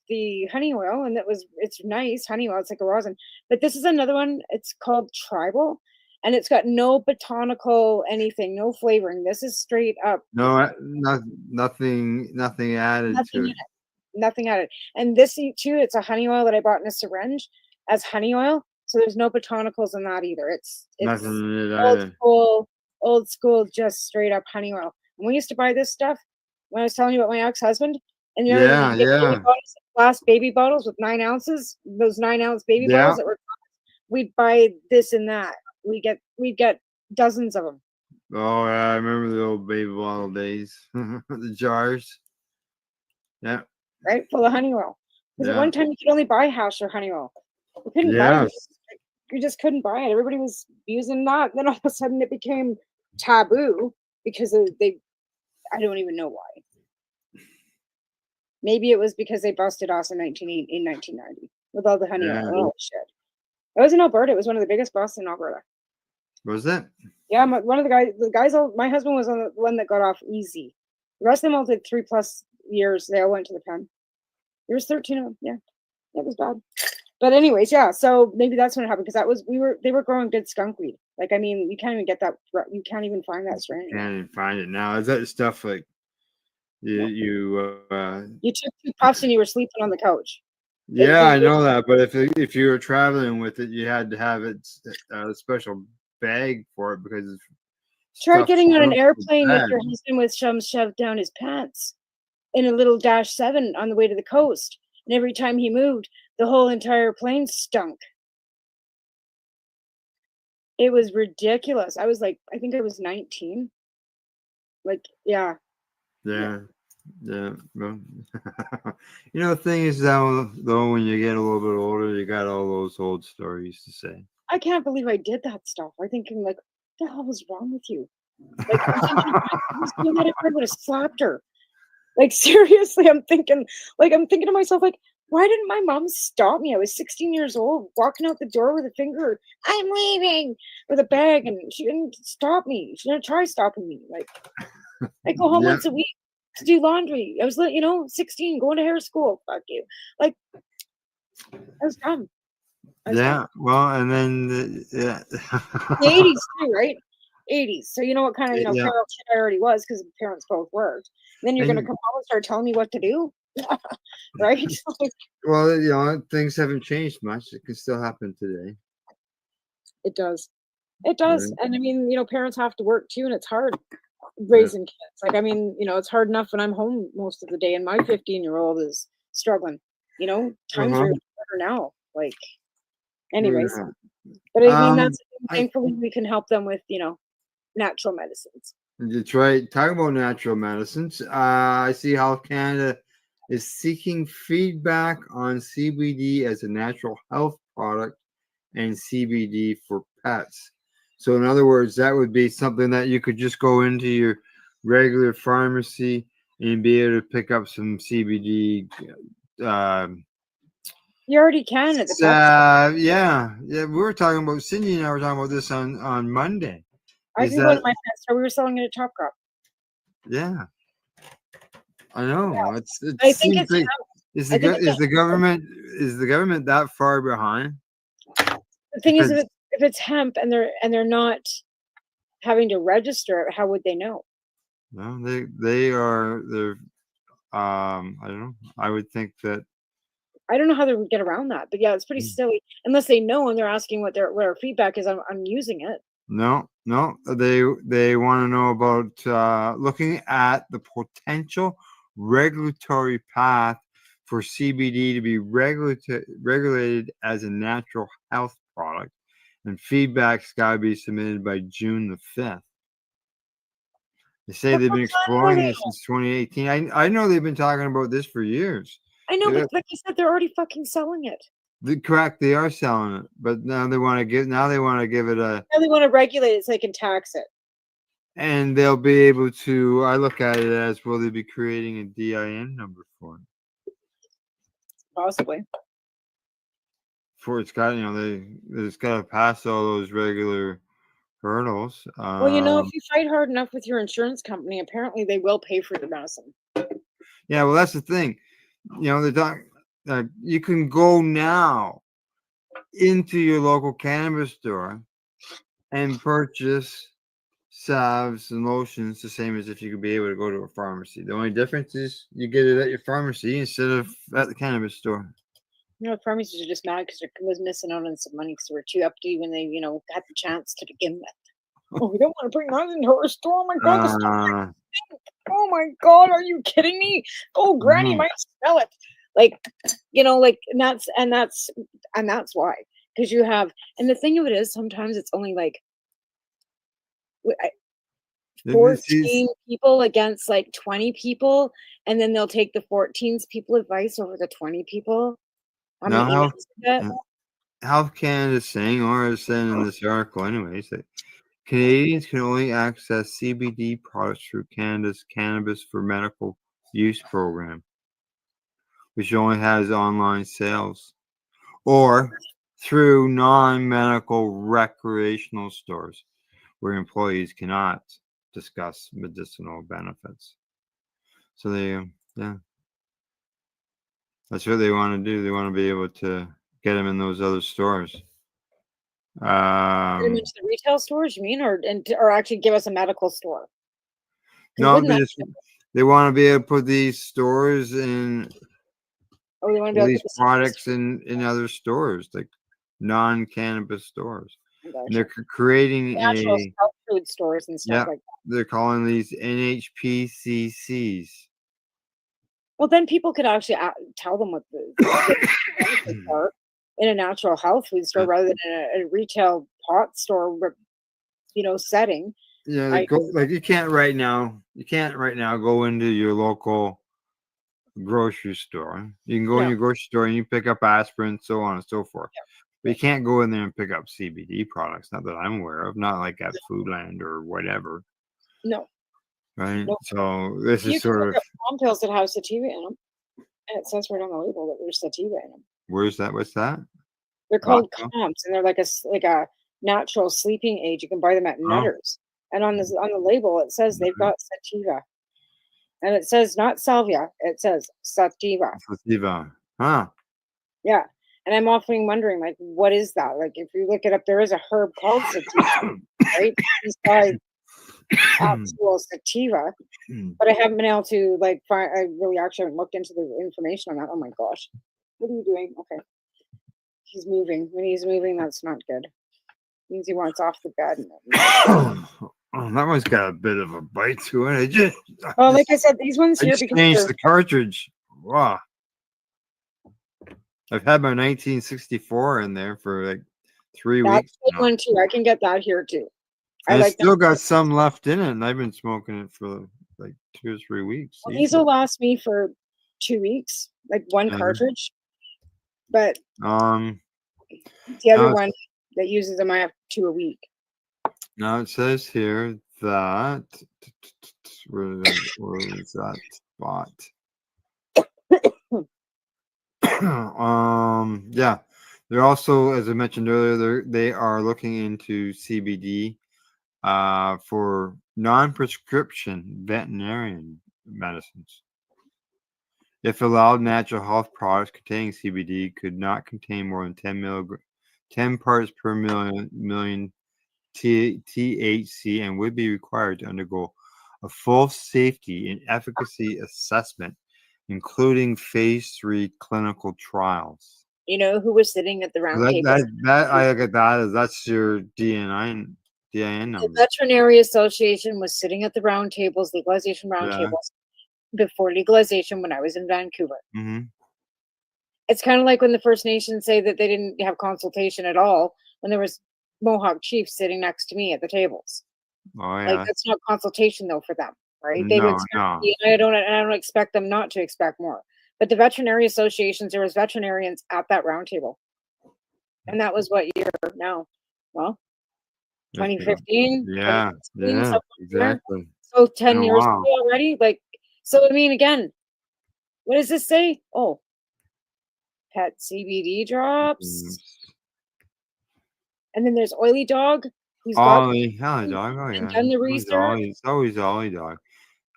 the honey oil, and it's nice honey oil. It's like a rosin, but this is another one. It's called Tribal, and it's got no botanical anything, no flavoring. This is straight up nothing added to it. Nothing added. And this too, it's a honey oil that I bought in a syringe as honey oil, so there's no botanicals in that either. It's nothing in it either. Old school, just straight up honey oil. And we used to buy this stuff when I was telling you about my ex-husband. And you know, glass baby bottles with 9 ounces, those 9-ounce baby bottles that were, we'd buy this and that. We'd get dozens of them. Oh yeah, I remember the old baby bottle days. The jars. Yeah. Right, full of honey oil. Because at one time you could only buy house or honey oil. You couldn't buy it. You just couldn't buy it. Everybody was using that. Then all of a sudden it became taboo because I don't even know why. Maybe it was because they busted us in 1990 with all the honey oil. Oh shit! It was in Alberta. It was one of the biggest busts in Alberta. Was it? Yeah, one of the guys. My husband was on the one that got off easy. The rest of them all did 3+ years. They all went to the pen. There was 13 of them. Yeah, it was bad. But anyways, yeah. So maybe that's when it happened because they were growing good skunk weed. Like I mean, you can't even get that. You can't even find that strain. Can't even find it now. Is that stuff like? You took 2 puffs and you were sleeping on the couch. Yeah, I know that. But if you were traveling with it, you had to have it a special bag for it because try getting on an airplane with your husband with some shoved down his pants in a little -7 on the way to the coast, and every time he moved, the whole entire plane stunk. It was ridiculous. I was like, I think I was 19. Like, yeah. Yeah. Well, you know, the thing is, though, when you get a little bit older, you got all those old stories to say. I can't believe I did that stuff. I'm thinking, like, what the hell was wrong with you? Like, I'm thinking, if I would have slapped her. Like, seriously, I'm thinking to myself, like, why didn't my mom stop me? I was 16 years old, walking out the door with a finger, I'm leaving, with a bag, and she didn't stop me. She didn't try stopping me. Like, I go home once a week to do laundry. I was, 16, going to hair school. Fuck you. Like, I was dumb. Well, and then the 80s too, right? 80s. So you know what kind of feral shit I already was because parents both worked. And then you're gonna come home and start telling me what to do, right? Well, things haven't changed much. It can still happen today. It does. It does. Right. And I mean, parents have to work too, and it's hard raising kids. Like, I mean, it's hard enough when I'm home most of the day, and my 15-year-old is struggling. Times are harder now. Like, anyways, but I mean, thankfully we can help them with natural medicines. That's right. Talking about natural medicines, I see Health Canada is seeking feedback on CBD as a natural health product and CBD for pets. So in other words, that would be something that you could just go into your regular pharmacy and be able to pick up some CBD. You already can at the top. Yeah. We were talking about Cindy and I were talking about this on Monday. I Is can go to that my pet store. We were selling it at Top Crop. yeah? I know. It I think seems it's like hemp. is I the think go- it's is the government that far behind? The thing is, Because if it's hemp and they're not having to register it, how would they know? no, they're I don't know. I would think that I don't know how they would get around that, but yeah, it's pretty silly unless they know and they're asking what our feedback is on using it. no, they want to know about looking at the potential regulatory path for CBD to be regulated as a natural health product, and feedback's got to be submitted by June the 5th. They say they've been exploring this since 2018. I know they've been talking about this for years. I know, but like you said, they're already fucking selling it. Correct, they are selling it, but now they want to give it a, Now they want to regulate it so they can tax it. and they'll be able to. I look at it as, will they be creating a DIN number for it? Possibly. For it's got, it's got to pass all those regular hurdles. Well, if you fight hard enough with your insurance company, apparently they will pay for your medicine. Yeah, well, that's the thing. You can go now into your local cannabis store and purchase salves and lotions the same as if you could be able to go to a pharmacy. The only difference is you get it at your pharmacy instead of at the cannabis store. Pharmacies are just mad because they was missing out on some money because they were too uppity when they, had the chance to begin with. Oh, we don't want to bring that into our store. Oh my god, the store. Oh my god, are you kidding me? Oh, Granny might smell it. And that's why. Because you have, and the thing of it is, sometimes it's only like 14 people against like 20 people, and then they'll take the 14 people advice over the 20 people. Now, Health Canada is saying, or is saying in this article anyways, that Canadians can only access CBD products through Canada's Cannabis for Medical Use program, which only has online sales, or through non-medical recreational stores where employees cannot discuss medicinal benefits. So that's what they want to do. They want to be able to get them in those other stores. Get them into the retail stores, you mean, or actually give us a medical store? No, they want to be able to put these stores in. Oh, they want to be able to these put products in other stores, like non-cannabis stores. Oh, And they're creating natural health food stores and stuff like that. They're calling these NHPCCs. Well, then people could actually tell them what the benefits are in a natural health food store rather than in a retail pot store, setting. Yeah, you can't right now. You can't right now go into your local grocery store. You can go in your grocery store and you pick up aspirin, so on and so forth. But you can't go in there and pick up CBD products. Not that I'm aware of. Not like at Foodland or whatever. No. Right. Nope. So this is sort of palm pills that have sativa in them, and it says right on the label that there's sativa in them. Where's that? What's that? They're called comps, and they're like a natural sleeping aid. You can buy them at Nutters, and on the label it says they've got sativa, and it says not salvia. It says sativa. Sativa. Huh. Yeah. And I'm often wondering, like, what is that? Like, if you look it up, there is a herb called sativa, right? Besides actual sativa, but I haven't been able to find. I really actually haven't looked into the information on that. Oh my gosh, what are you doing? Okay, he's moving. When he's moving, that's not good. It means he wants off the bed. Oh, that one's got a bit of a bite to it. Well, like I said, these ones here because changed the cartridge. Wow. I've had my 1964 in there for like 3 weeks. That's a good one too. I can get that here too. I still got some left in it, and I've been smoking it for like 2 or 3 weeks. Well, these will last me for 2 weeks, like one cartridge. But the other one that uses them, I have 2 a week. Now it says here that where is that spot? Yeah, they're also, as I mentioned earlier, they are looking into CBD for non-prescription veterinarian medicines. If allowed, natural health products containing CBD could not contain more than 10 parts per million THC and would be required to undergo a full safety and efficacy assessment, including phase 3 clinical trials. You know who was sitting at the round That, table? that I look at that as that's your DIN The number. Veterinary Association was sitting at the round tables, legalization round Yeah. tables, before legalization when I was in Vancouver. Mm-hmm. It's kind of like when the First Nations say that they didn't have consultation at all when there was Mohawk chiefs sitting next to me at the tables. Oh Like yeah. that's not consultation though for them, right? They would No, expect no. I don't expect them not to expect more. But the veterinary associations, there was veterinarians at that round table. And that was what year now? Well, 2015, Yeah, 2016, yeah, somewhere there. exactly. So Been 10 a years while. ago already. Like, so I mean, again, what does this say? Oh, pet CBD drops. And then there's Oily Dog, who's got Ollie, hello dog. Oh and yeah, done the always research, Ollie. It's always Ollie dog.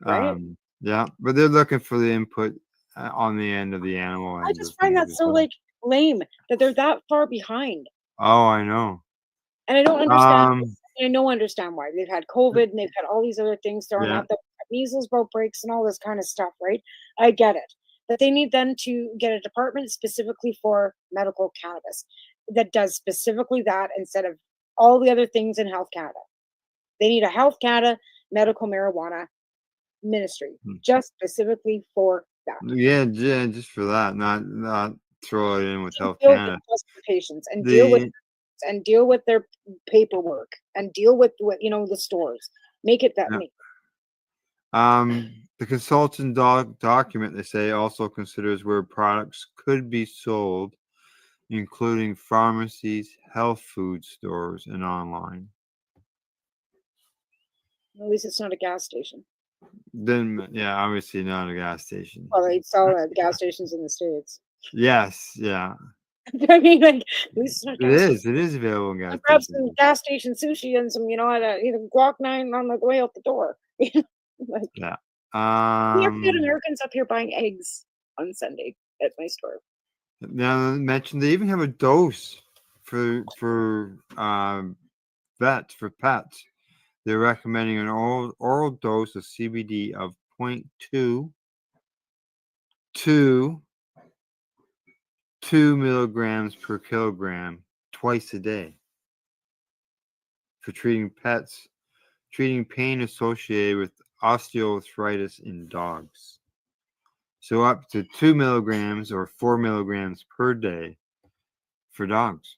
right? Yeah, but they're looking for the input on the end of the animal I end just of find things that as so well. like lame that they're that far behind. Oh, I know. And I don't understand. Um, I don't understand why they've had COVID and they've had all these other things thrown yeah. at them, measles, outbreaks, and all this kind of stuff, right? I get it, but they need then to get a department specifically for medical cannabis that does specifically that instead of all the other things in Health Canada. They need a Health Canada medical marijuana ministry just specifically for that. Yeah, just for that, not throw it in with Health Deal with Canada. customer patients and deal with their paperwork and deal with the stores. Make it that Yeah. me. The consultant document, they say, also considers where products could be sold, including pharmacies, health food stores, and online. At least it's not a gas station. Then, yeah, obviously not a gas station. Well, they sell at gas stations in the States. Yes, yeah, I mean, like, at least it's not a it gas is. station. It is available in gas I'll grab stations. some gas station sushi and some, guac nine on the way out the door. Like, Yeah. we have good Americans up here buying eggs on Sunday at my store. Now, mention they even have a dose for vets for pets. They're recommending an oral dose of CBD of 0.2 to 2 milligrams per kilogram twice a day for treating pain associated with osteoarthritis in dogs. So up to 2 milligrams or 4 milligrams per day for dogs.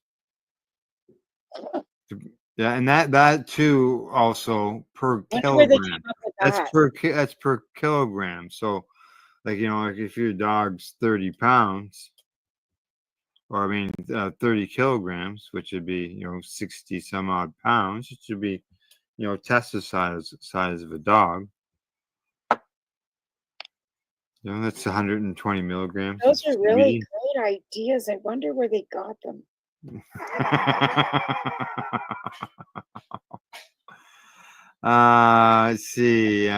Yeah, and that too also per I wonder where they kilogram. came up with That's that. that's per kilogram. So, like like if your dog's 30 pounds, or 30 kilograms, which would be 60 some odd pounds, it should be Tesla size of a dog. That's 120 milligrams. Those of are really CBD. great ideas. I wonder where they got them. Let's see.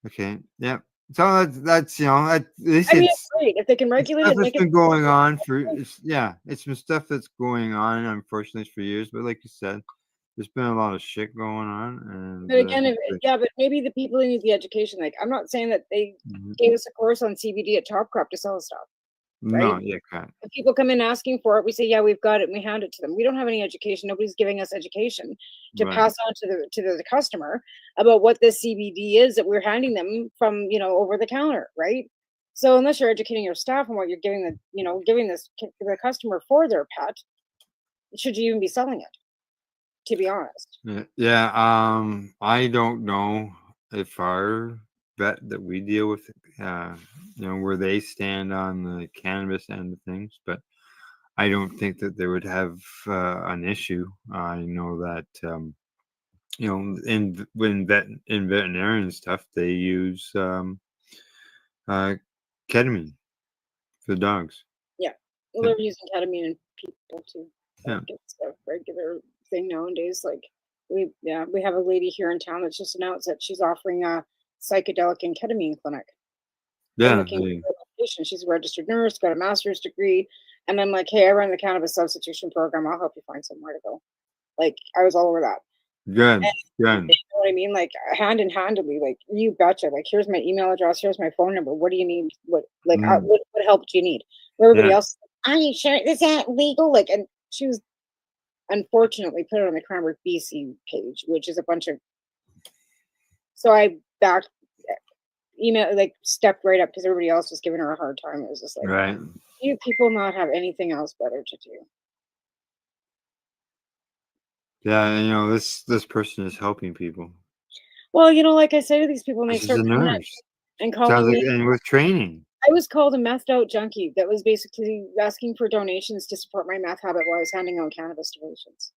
Okay. Yeah. So that's at least I mean, it's it's great if they can regulate stuff it. that's Make it been going on for it's been stuff that's going on unfortunately for years. But like you said, there's been a lot of shit going on, and But again, but maybe the people who need the education. Like, I'm not saying that they gave us a course on CBD at Top Crop to sell stuff, right? no, yeah, okay. If people come in asking for it, we say, yeah, we've got it, and we hand it to them. We don't have any education. Nobody's giving us education to Right. pass on to the customer about what this CBD is that we're handing them from over the counter, right? So unless you're educating your staff on what you're giving the customer for their pet, should you even be selling it? To be honest. Yeah. I don't know if our vet that we deal with, where they stand on the cannabis end of things, but I don't think that they would have an issue. I know that in veterinarian stuff they use ketamine for dogs. Yeah. Well, they're using ketamine in people too. Yeah. Like it's a regular thing nowadays. Like we have a lady here in town that's just announced that she's offering a psychedelic and ketamine clinic. Yeah. Looking for a location. She's a registered nurse, got a master's degree, and I'm like, hey, I run the cannabis substitution program. I'll help you find somewhere to go. Like I was all over that. Good. And, Good. you know what I mean? Like hand in handedly, like you betcha. Like here's my email address, here's my phone number. What do you need? What help do you need? Where everybody else, are you sure is that legal? Like, and she was unfortunately put it on the Cranbrook BC page, which is a bunch of. So I backed email, like stepped right up because everybody else was giving her a hard time. It was just like, Right. you people not have anything else better to do. Yeah, and this person is helping people. Well, like I say to these people, and they She's start a coming at nurse. and Sounds calling like, me. and with training. I was called a methed out junkie that was basically asking for donations to support my meth habit while I was handing out cannabis to patients.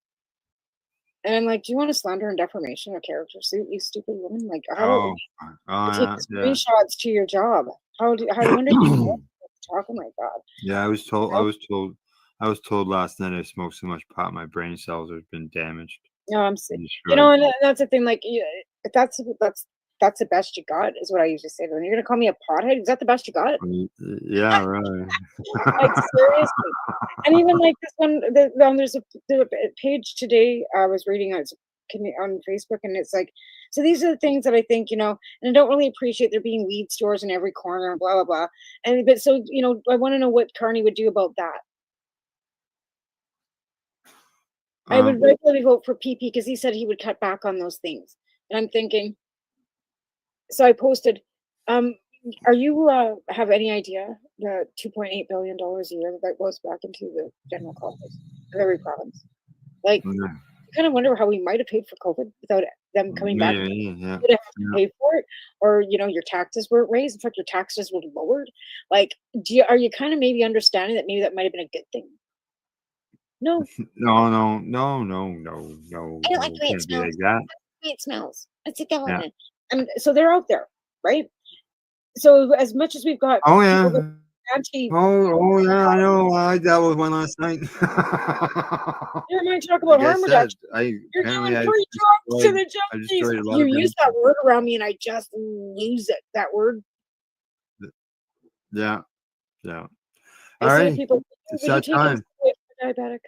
And I'm like, do you want a slander and defamation of character suit, you stupid woman? Like, how about you take screenshots to your job? When did you know talking like that? Yeah, I was told last night I smoked so much pot my brain cells have been damaged. No, I'm sick. Destroyed. And that's the thing. Like, if that's the best you got, is what I usually say to them. You're gonna call me a pothead? Is that the best you got? Yeah, right. Like seriously. And even like this one, there's a page today I was reading on Facebook, and it's like, so these are the things that I think, and I don't really appreciate there being weed stores in every corner and blah blah blah. But so I want to know what Carney would do about that. I would regularly vote for PP because he said he would cut back on those things, and I'm thinking. So I posted, are you have any idea the $2.8 billion a year that goes back into the general coffers of every province? Like, you kind of wonder how we might have paid for COVID without them coming back. Yeah. Would have to pay for it, or your taxes weren't raised. In fact, your taxes were lowered. Like, are you kind of maybe understanding that maybe that might have been a good thing? No. No. I don't like the way it smells. Like that. It smells. It's a government. And so they're out there, right? So as much as we've got Oh yeah. anti Oh yeah, I know. I dealt with one last night. You're going to talk about harm reduction. You're doing free drugs to the junkies. You use that word around me and I just lose it. That word. Yeah. All I say right. to people, It's that time. Diabetic.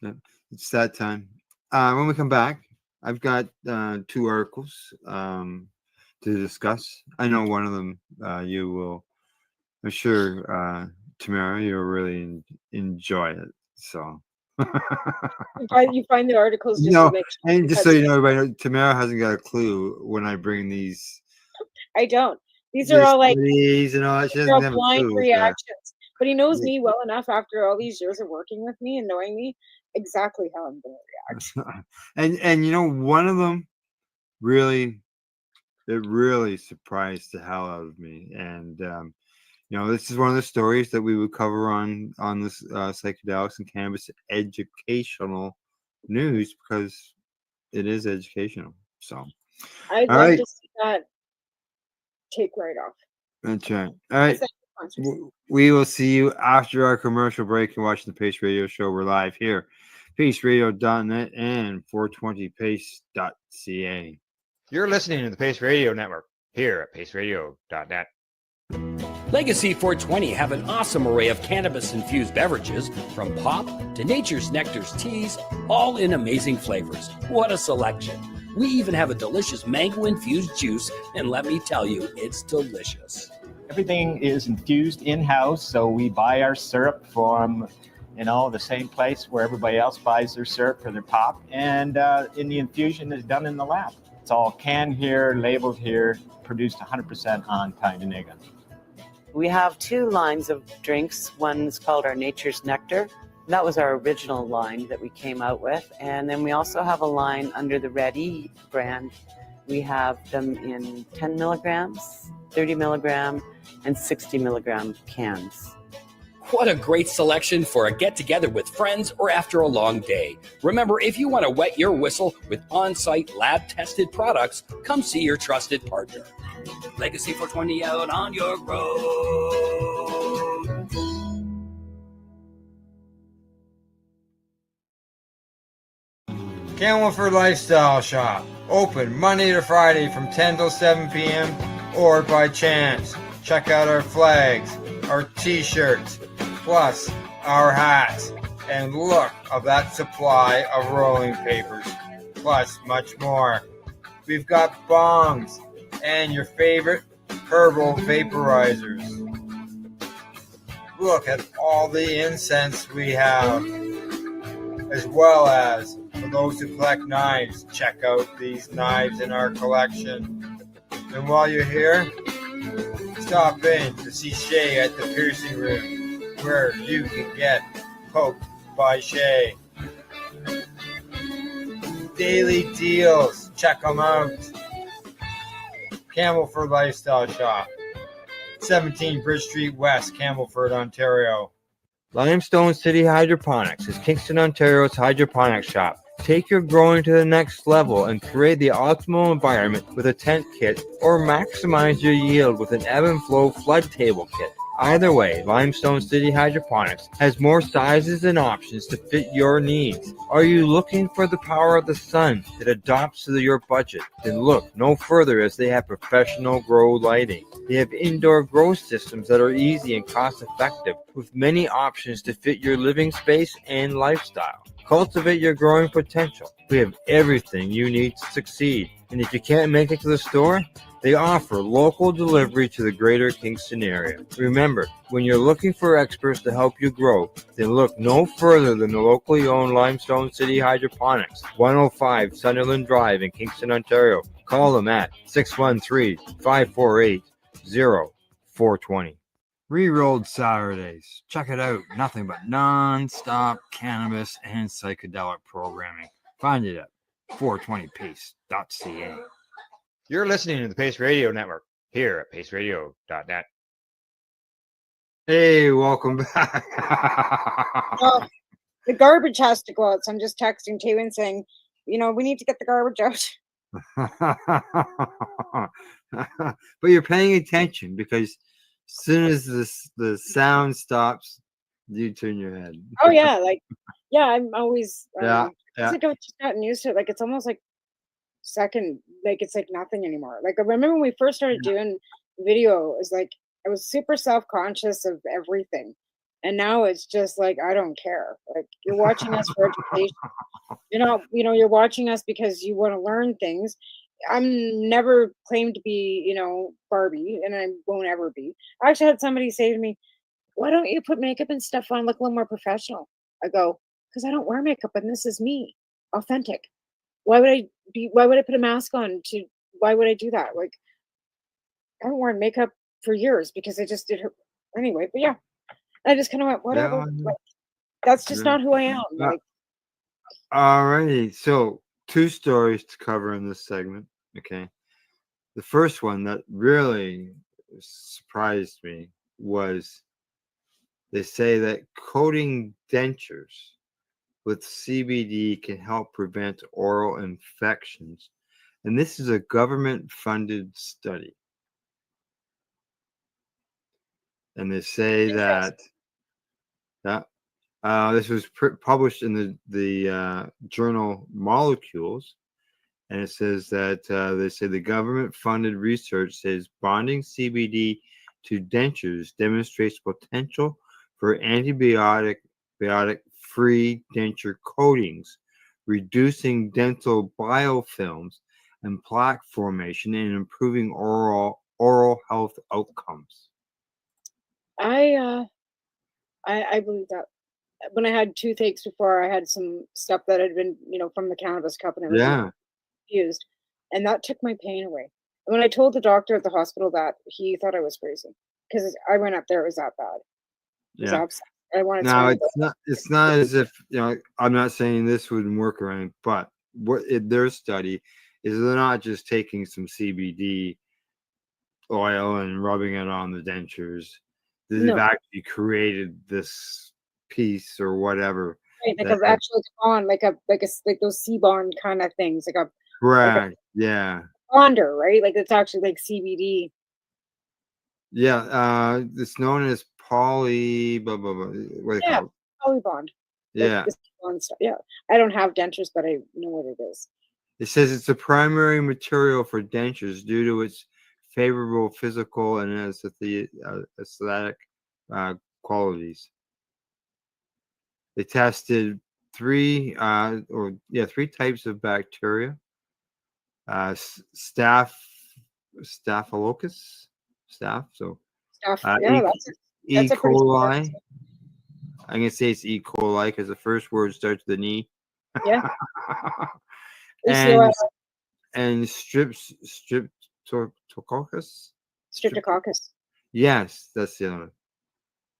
Yeah, it's that time. When we come back, I've got 2 articles to discuss. I know one of them you will, I'm sure, Tamara, you'll really enjoy it. So you find the articles just to make sure. And just so you know, everybody, Tamara hasn't got a clue when I bring these. I don't. These are all like these and all that. She doesn't have a blind clue. reactions. But he knows me well enough after all these years of working with me and knowing me exactly how I'm going to react. And one of them really surprised the hell out of me. And this is one of the stories that we would cover on this psychedelics and cannabis educational news because it is educational. So I'd love to see that take right off. That's right. All right. We will see you after our commercial break and watching the Pace Radio Show. We're live here, paceradio.net and 420pace.ca. You're listening to the Pace Radio Network here at paceradio.net. Legacy 420 have an awesome array of cannabis-infused beverages, from pop to Nature's Nectar's teas, all in amazing flavors. What a selection. We even have a delicious mango-infused juice, and let me tell you, it's delicious. Everything is infused in-house, so we buy our syrup from, the same place where everybody else buys their syrup for their pop, and the infusion is done in the lab. It's all canned here, labeled here, produced 100% on Tyndonega. We have 2 lines of drinks. One's called our Nature's Nectar. That was our original line that we came out with. And then we also have a line under the Red E brand. We have them in 10 milligrams, 30 milligram, and 60 milligram cans. What a great selection for a get-together with friends or after a long day. Remember, if you want to wet your whistle with on-site lab-tested products, come see your trusted partner. Legacy 420 out on your road. Camelford Lifestyle Shop. Open Monday to Friday from 10 till 7 p.m. or by chance. Check out our flags, our t-shirts, plus our hats, and look of that supply of rolling papers, plus much more. We've got bongs and your favorite herbal vaporizers. Look at all the incense we have, as well as for those who collect knives, check out these knives in our collection. And while you're here, stop in to see Shay at the piercing room, where you can get poked by Shay. Daily deals, check them out. Camelford Lifestyle Shop, 17 Bridge Street West, Camelford, Ontario. Limestone City Hydroponics is Kingston, Ontario's hydroponics shop. Take your growing to the next level and create the optimal environment with a tent kit, or maximize your yield with an ebb and flow flood table kit. Either way, Limestone City Hydroponics has more sizes and options to fit your needs. Are you looking for the power of the sun that adapts to your budget? Then look no further, as they have professional grow lighting. They have indoor grow systems that are easy and cost effective, with many options to fit your living space and lifestyle. Cultivate your growing potential. We have everything you need to succeed. And if you can't make it to the store, they offer local delivery to the greater Kingston area. Remember, when you're looking for experts to help you grow, then look no further than the locally owned Limestone City Hydroponics, 105 Sunderland Drive in Kingston, Ontario. Call them at 613-548-0420. Rerolled Saturdays. Check it out. Nothing but non-stop cannabis and psychedelic programming. Find it at 420pace.ca. You're listening to the Pace Radio Network here at paceradio.net. Hey, welcome back. Oh, the garbage has to go out. So I'm just texting Taylor and saying, we need to get the garbage out. But you're paying attention, because as soon as the sound stops, you turn your head. Oh yeah, I'm always Yeah. It's like I've just gotten used to it. Like it's almost like second, like it's like nothing anymore. Like I remember when we first started doing video, it was like I was super self-conscious of everything. And now it's just like I don't care. Like you're watching us for education. You're watching us because you want to learn things. I'm never claimed to be, Barbie, and I won't ever be. I actually had somebody say to me, "Why don't you put makeup and stuff on, look a little more professional?" I go, "Because I don't wear makeup, and this is me, authentic. Why would I put a mask on why would I do that? Like, I haven't worn makeup for years because I just did her anyway." But yeah, I just kind of went, whatever. Like, that's just not who I am. Like, alrighty. So 2 stories to cover in this segment. Okay. The first one that really surprised me was they say that coating dentures with CBD can help prevent oral infections. And this is a government-funded study. And they say that this was published in the journal Molecules. And it says that they say the government-funded research says bonding CBD to dentures demonstrates potential for antibiotic-free denture coatings, reducing dental biofilms and plaque formation, and improving oral health outcomes. I believe that. When I had toothaches before, I had some stuff that had been, from the cannabis cup and everything. Yeah. Used, and that took my pain away. And when I told the doctor at the hospital that, he thought I was crazy because I went up there, it was that bad. Yeah. I wanted Now to. it's not as if I'm not saying this wouldn't work or anything, but their study is they're not just taking some CBD oil and rubbing it on the dentures. that No. they've actually created this piece or whatever. Right, like that- a actual bond, like those C bond kind of things, like a correct. Yeah. bonder, right? Like it's actually like CBD. Yeah. It's known as poly. Blah blah blah. What do they Yeah, call it? polybond. Like Yeah. the C-bond stuff. Yeah, I don't have dentures, but I know what it is. It says it's a primary material for dentures due to its favorable physical and aesthetic qualities. They tested three types of bacteria: staphylococcus, staph. So Stuff. uh, Yeah, E. that's a pretty coli. I'm gonna say it's E. coli because the first word starts with an E. Yeah. and and streptococcus. Streptococcus. Yes, that's the other one.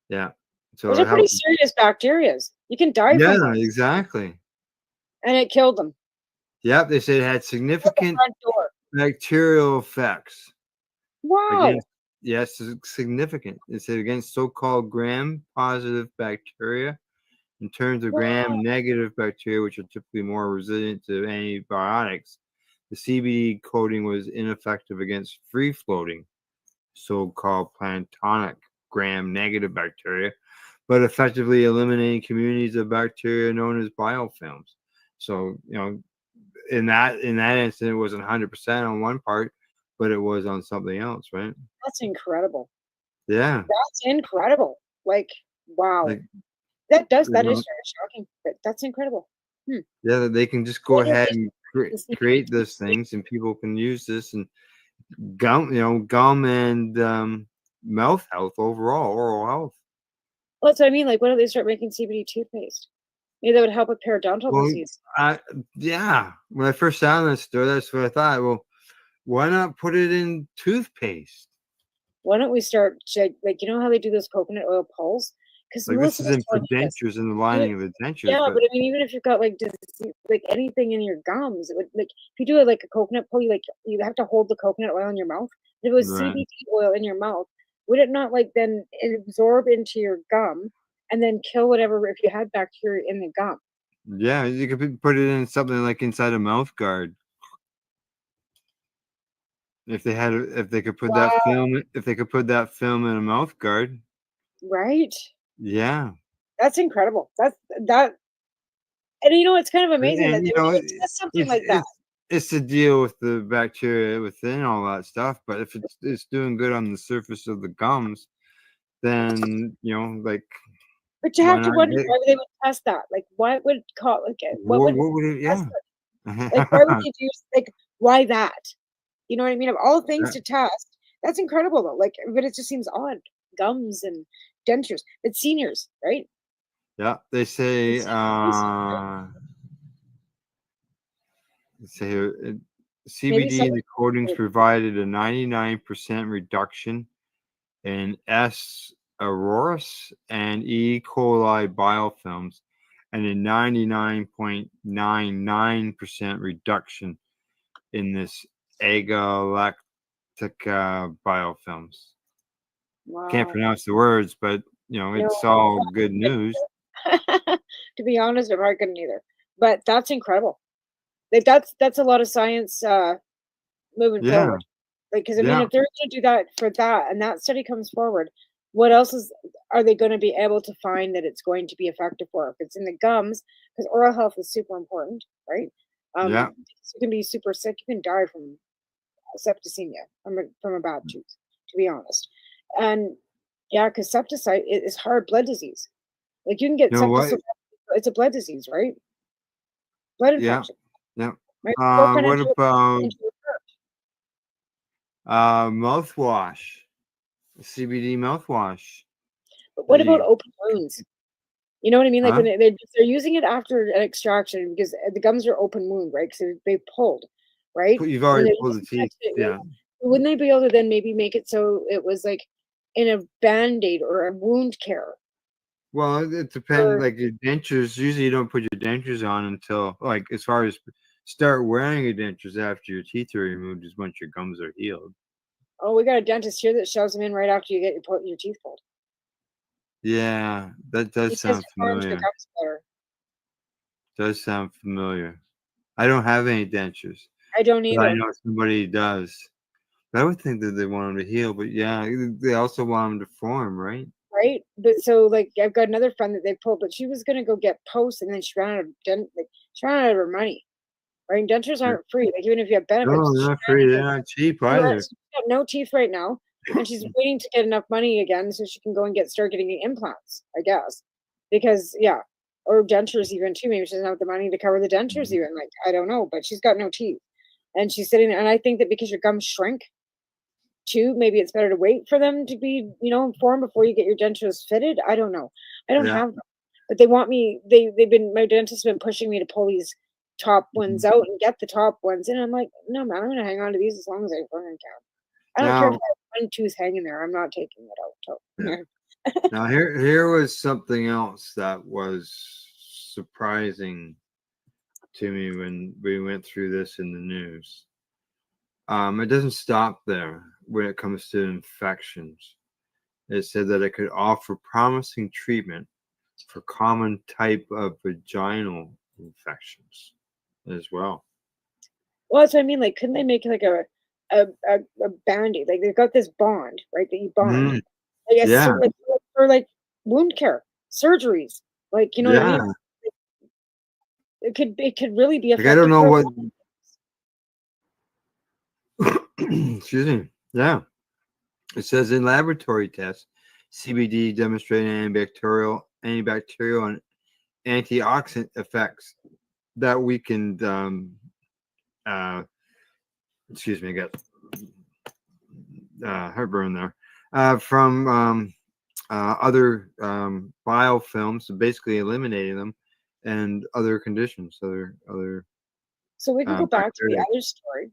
Yeah. So Those it are pretty helps. serious bacterias. You can die from Yeah, them, exactly. and it killed them. Yep, they said it had significant Front door. bacterial effects. Wow. Yes, it's significant. It said against so-called gram-positive bacteria. In terms of gram-negative bacteria, which are typically more resilient to antibiotics, the CBD coating was ineffective against free-floating, so-called planktonic gram-negative bacteria, but effectively eliminating communities of bacteria known as biofilms. So, in that instance, it wasn't 100% on one part, but it was on something else, right? That's incredible. Yeah. That's incredible. Like, wow. Like, that is you very know, shocking. But that's incredible. yeah, that they can just go What is ahead this? and This thing- create those things, and people can use this and gum and mouth health overall, oral health. Well, that's what I mean. Like, why don't they start making CBD toothpaste? Maybe that would help with periodontal Well, disease. yeah. When I first saw this store, that's what I thought. Well, why not put it in toothpaste? Why don't we start like you know how they do those coconut oil pulls? Because Like this Melissa isn't was for telling me this. dentures and the lining of the dentures, Yeah, but but I mean, even if you've got like disease, like anything in your gums, it would like if you do it like a coconut pull, you have to hold the coconut oil in your mouth. If it was right. CBD oil in your mouth, would it not like then absorb into your gum and then kill whatever if you had bacteria in the gum? Yeah, you could put it in something like inside a mouth guard. If they could put that film in a mouth guard. Right? Yeah. That's incredible. That, and you know it's kind of amazing that And they would even test something like that. It's to deal with the bacteria within all that stuff, but if it's doing good on the surface of the gums, then like But you why have to not wonder get- why they would test that. Like, what would call like what would what would it test yeah. it? Like, why would you do like why that? You know what I mean? Of all things Yeah. to test, that's incredible though. Like, but it just seems odd. Gums and dentures. It's seniors, right? Yeah, they say CBD in the coatings provided a 99% reduction in S. aureus and E. coli biofilms and a 99.99% reduction in this agalactica biofilms. Can't Wow. pronounce the words, but it's all good news. To be honest, I'm not good either. But that's incredible. Like that's a lot of science moving Yeah. forward. Like, because I mean, Yeah. if they're going to do that for that, and that study comes forward, what else are they going to be able to find that it's going to be effective for? If it's in the gums, because oral health is super important, right? Yeah. because you can be super sick. You can die from septicemia from a bad tooth, to be honest. And yeah, because septicite is hard blood disease. Like you can get You know what? septicemia. It's a blood disease, right? Blood Yeah. infection. Yeah. My girlfriend What actually about went into her. mouthwash? CBD mouthwash. But what about The- open wounds? You know what I mean? Like Huh? when they're using it after an extraction because the gums are open wound, right? Because they pulled, right? You've And already they're pulled the using that teeth. to, Yeah. wouldn't they be able to then maybe make it so it was like in a band-aid or a wound care? Well, it depends. Like your dentures, usually you don't put your dentures on until, like, as far as start wearing your dentures after your teeth are removed is once your gums are healed. Oh, we got a dentist here that shoves them in right after you get your teeth pulled. Yeah, that He does says sound orange familiar. becomes better. Does sound familiar. I don't have any dentures, I don't but I either. know somebody does. But I would think that they want them to heal, but yeah, they also want them to form, right? Right? But so like I've got another friend that they pulled, but she was gonna go get posts and then she ran out of she ran out of her money. Right? And dentures Yeah. aren't free. Like even if you have No, benefits, they're she not free. They're not cheap either. she's got no teeth right now. And she's waiting to get enough money again so she can go and start getting implants, I guess. Because yeah. Or dentures even too. Maybe she doesn't have the money to cover the dentures even. Like I don't know, but she's got no teeth. And she's sitting there and I think that because your gums shrink too, maybe it's better to wait for them to be, formed before you get your dentures fitted. I don't know. I don't Yeah. have them. But they want me, they've been, my dentist has been pushing me to pull these top ones out and get the top ones. And I'm like, no, man, I'm going to hang on to these as long as I fucking can. I don't care if Now, I have one tooth hanging there. I'm not taking it out. yeah. Now here was something else that was surprising to me when we went through this in the news. It doesn't stop there when it comes to infections. It said that it could offer promising treatment for common type of vaginal infections as well. Well, that's what I mean. Like, couldn't they make like a band-aid? Like they've got this bond, right? That you bond. Mhm. Like Yeah. for like wound care, surgeries. Like, you know what I Yeah. mean? It could really be Like I don't effective know for what excuse me. Yeah. It says in laboratory tests, CBD demonstrating antibacterial and antioxidant effects that weakened excuse me, I got heartburn there. From other biofilms, basically eliminating them, and other conditions, other So we can go back to the bacteria. other story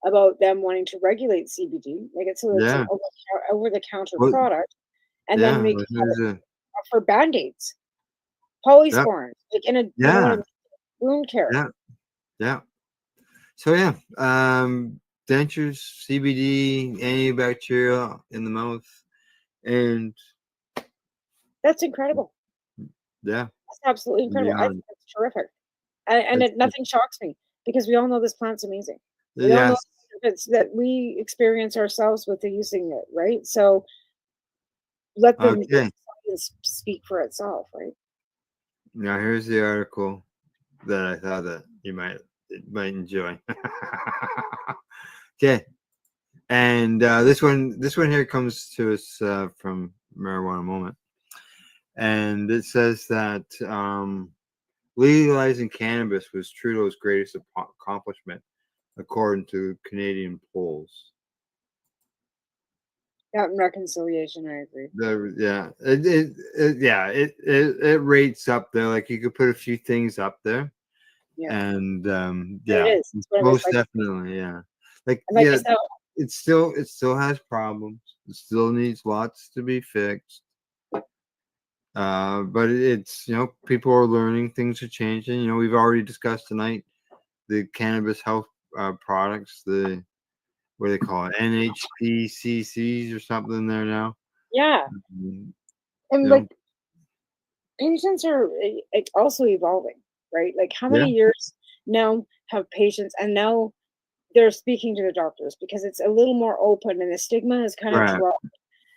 about them wanting to regulate CBD, make it so it's an Yeah. over-the-counter Well, product, and yeah. then make Well, it have here's it a for band-aids, Yep. polysporin, like in a Yeah. wound care. Yeah. Yeah. So yeah, dentures, CBD, antibacterial in the mouth, and That's incredible. yeah, That's absolutely incredible. I beyond. think that's terrific. And It's, nothing shocks me because we all know this plant's amazing. We all know yes. it's that we experience ourselves with the using it, right? So let the Okay. science speak for itself, right? Now here's the article that I thought that you might enjoy. Okay, and this one here comes to us from Marijuana Moment, and it says that legalizing cannabis was Trudeau's greatest accomplishment, according to Canadian polls. Yeah, and reconciliation, I agree. It rates up there. Like you could put a few things up there, Yeah. and But yeah, it is. It's one of most those, like, definitely, yeah. Like and like yeah, I said, it still has problems. It still needs lots to be fixed. But it's people are learning, things are changing. We've already discussed tonight the cannabis health products, the what do they call it, NHPCCs or something there now. yeah. Mhm. And You like know, patients are like also evolving, right? Like how yeah, many years now have patients and now they're speaking to the doctors because it's a little more open and the stigma is kind of right. dropped.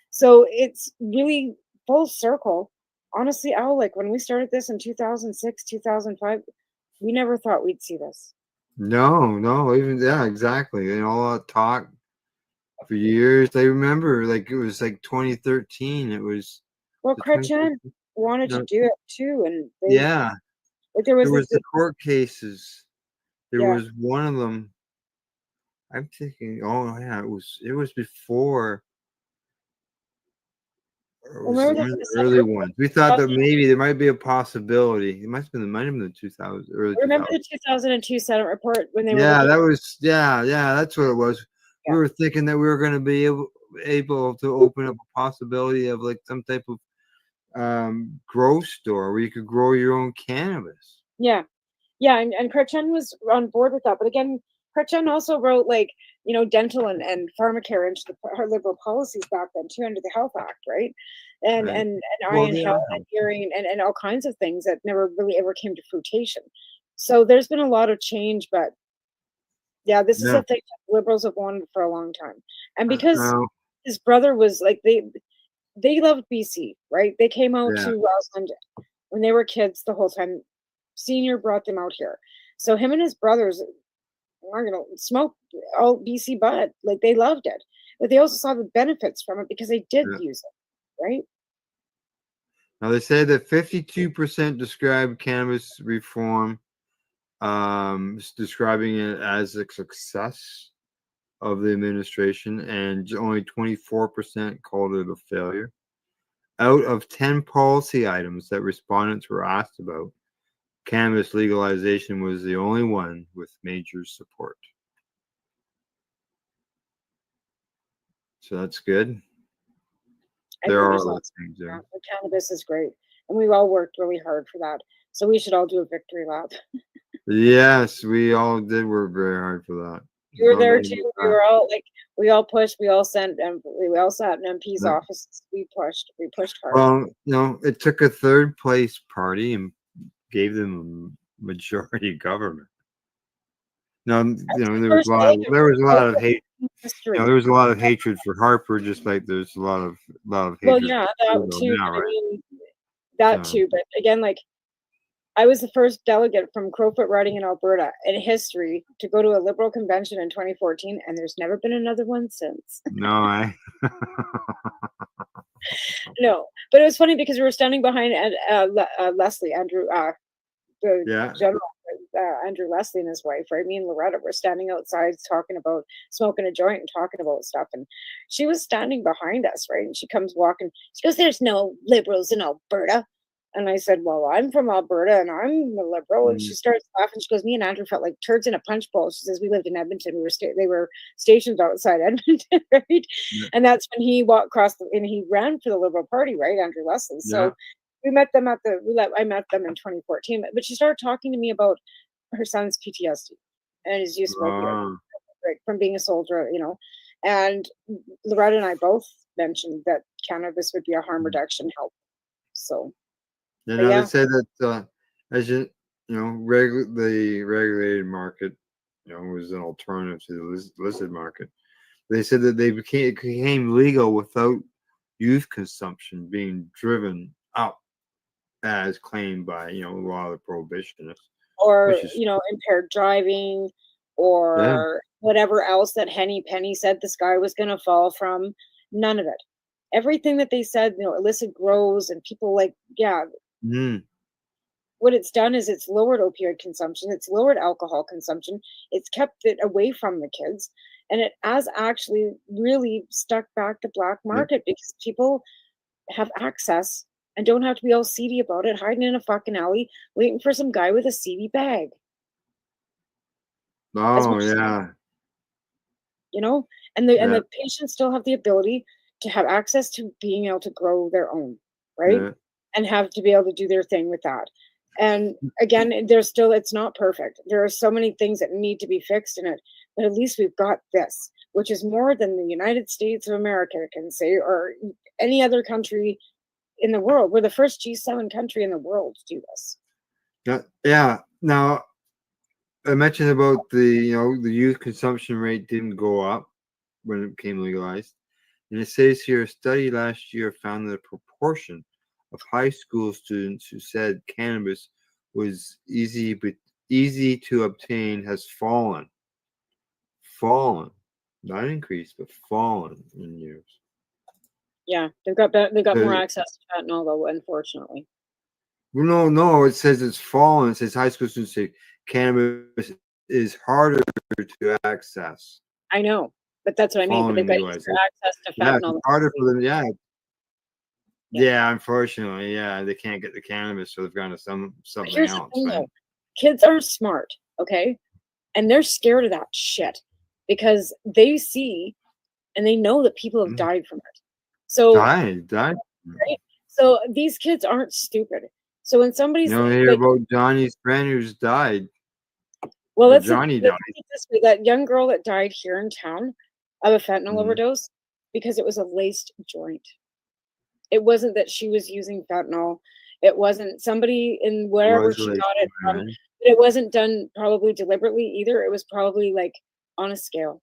So it's really full circle. Honestly, Al, like when we started this in 2006, 2005, we never thought we'd see this. No, even yeah, exactly. All that talk for years. I remember, like it was like 2013. It was Well, the Kretchen 2013. wanted to No, do it too, and they yeah, like there there was was like the court cases. There yeah. was one of them. I'm thinking, oh yeah, it was before. It was Remember one of the the Senate early report? ones. We thought that maybe there might be a possibility. It might have been the 2000 early Remember 2000s. the 2002 Senate report when they were Yeah, looking that at was that's what it was. yeah. We were thinking that we were going to be able to open up a possibility of like some type of grow store where you could grow your own cannabis. Yeah. Yeah, and Kretchen was on board with that. But again, Chrétien also wrote like, dental and pharmacare into her liberal policies back then too, under the Health Act, right? And Right. and eye Well, and yeah. health and hearing and all kinds of things that never really ever came to fruition. So there's been a lot of change, but yeah, this is Yeah. a thing that liberals have wanted for a long time. And because Oh, his brother was like they loved BC, right? They came out yeah. to Rossland when they were kids the whole time. Senior brought them out here. So him and his brothers are gonna smoke all BC bud. Like they loved it. But they also saw the benefits from it because they did Yeah. use it, right? Now they say that 52% describe cannabis reform, describing it as a success of the administration, and only 24% called it a failure. Out of 10 policy items that respondents were asked about, cannabis legalization was the only one with major support. So that's good. I There think are there's other lots things of there. the cannabis is great. And we've all worked really hard for that. So we should all do a victory lap. Yes, we all did work very hard for that. You were No there doubt too. about We that. were all like, we all pushed, we all sent, we all sat in MP's Yeah. offices. We pushed hard. Well, it took a third place party and gave them a majority government. No, there was First a lot. day, There was a lot of hate. history. There was a lot of hatred for Harper, just like there's a lot of Well, hatred yeah, for that Trudeau too. now, But I right? mean, that So, too. But again, like I was the first delegate from Crowfoot riding in Alberta in history to go to a Liberal convention in 2014, and there's never been another one since. no, I. No, but it was funny because we were standing behind Leslie, Andrew, the Yeah. general, Andrew Leslie and his wife, right? Me and Loretta were standing outside talking about smoking a joint and talking about stuff. And she was standing behind us, right? And she comes walking. She goes, "There's no liberals in Alberta." And I said, "Well, I'm from Alberta and I'm a liberal." And she starts laughing. She goes, "Me and Andrew felt like turds in a punch bowl." She says, "We lived in Edmonton. They were stationed outside Edmonton, right?" Yeah. And that's when he walked across and he ran for the Liberal Party, right? Andrew Leslie. So Yeah. we met them I met them in 2014. But she started talking to me about her son's PTSD and his use of opioids, Oh. right, from being a soldier, And Loretta and I both mentioned that cannabis would be a harm reduction help. So. You But know, yeah. they say that as the regulated market, was an alternative to the illicit market. They said that they became legal without youth consumption being driven up, as claimed by a lot of the prohibitionists. Or Which is impaired driving or whatever else that Henny Penny said the sky was going to fall from. None of it. Everything that they said, illicit grows and people what it's done is it's lowered opioid consumption, it's lowered alcohol consumption, it's kept it away from the kids, and it has actually really stuck back the black market because people have access and don't have to be all seedy about it, hiding in a fucking alley, waiting for some guy with a seedy bag. Oh yeah. And the patients still have the ability to have access to being able to grow their own, right? Yeah. And have to be able to do their thing with that. And again, it's not perfect. There are so many things that need to be fixed in it, but at least we've got this, which is more than the United States of America can say, or any other country in the world. We're the first G7 country in the world to do this. Yeah. Now, I mentioned about the youth consumption rate didn't go up when it became legalized, and it says here a study last year found that a proportion of high school students who said cannabis was easy to obtain has fallen, not increased, but fallen in years. Yeah, they've got more access to fentanyl, though, unfortunately. No, it says it's fallen. It says high school students say cannabis is harder to access. I know, but that's what I mean. But they've got easier access to Yeah, fentanyl. it's harder for them. Yeah, unfortunately, they can't get the cannabis, so they've gone to something Here's else. the thing, though. Kids are smart, okay? And they're scared of that shit because they see and they know that people have died from it. So Died. Right? So these kids aren't stupid. So when somebody's You don't hear about Johnny's friend who's died. Well, Or let's Johnny put died. it this way: that young girl that died here in town of a fentanyl Mhm. overdose because it was a laced joint. It wasn't that she was using fentanyl. It wasn't somebody in wherever Was she like, got it from. right? But it wasn't done probably deliberately either. It was probably like on a scale.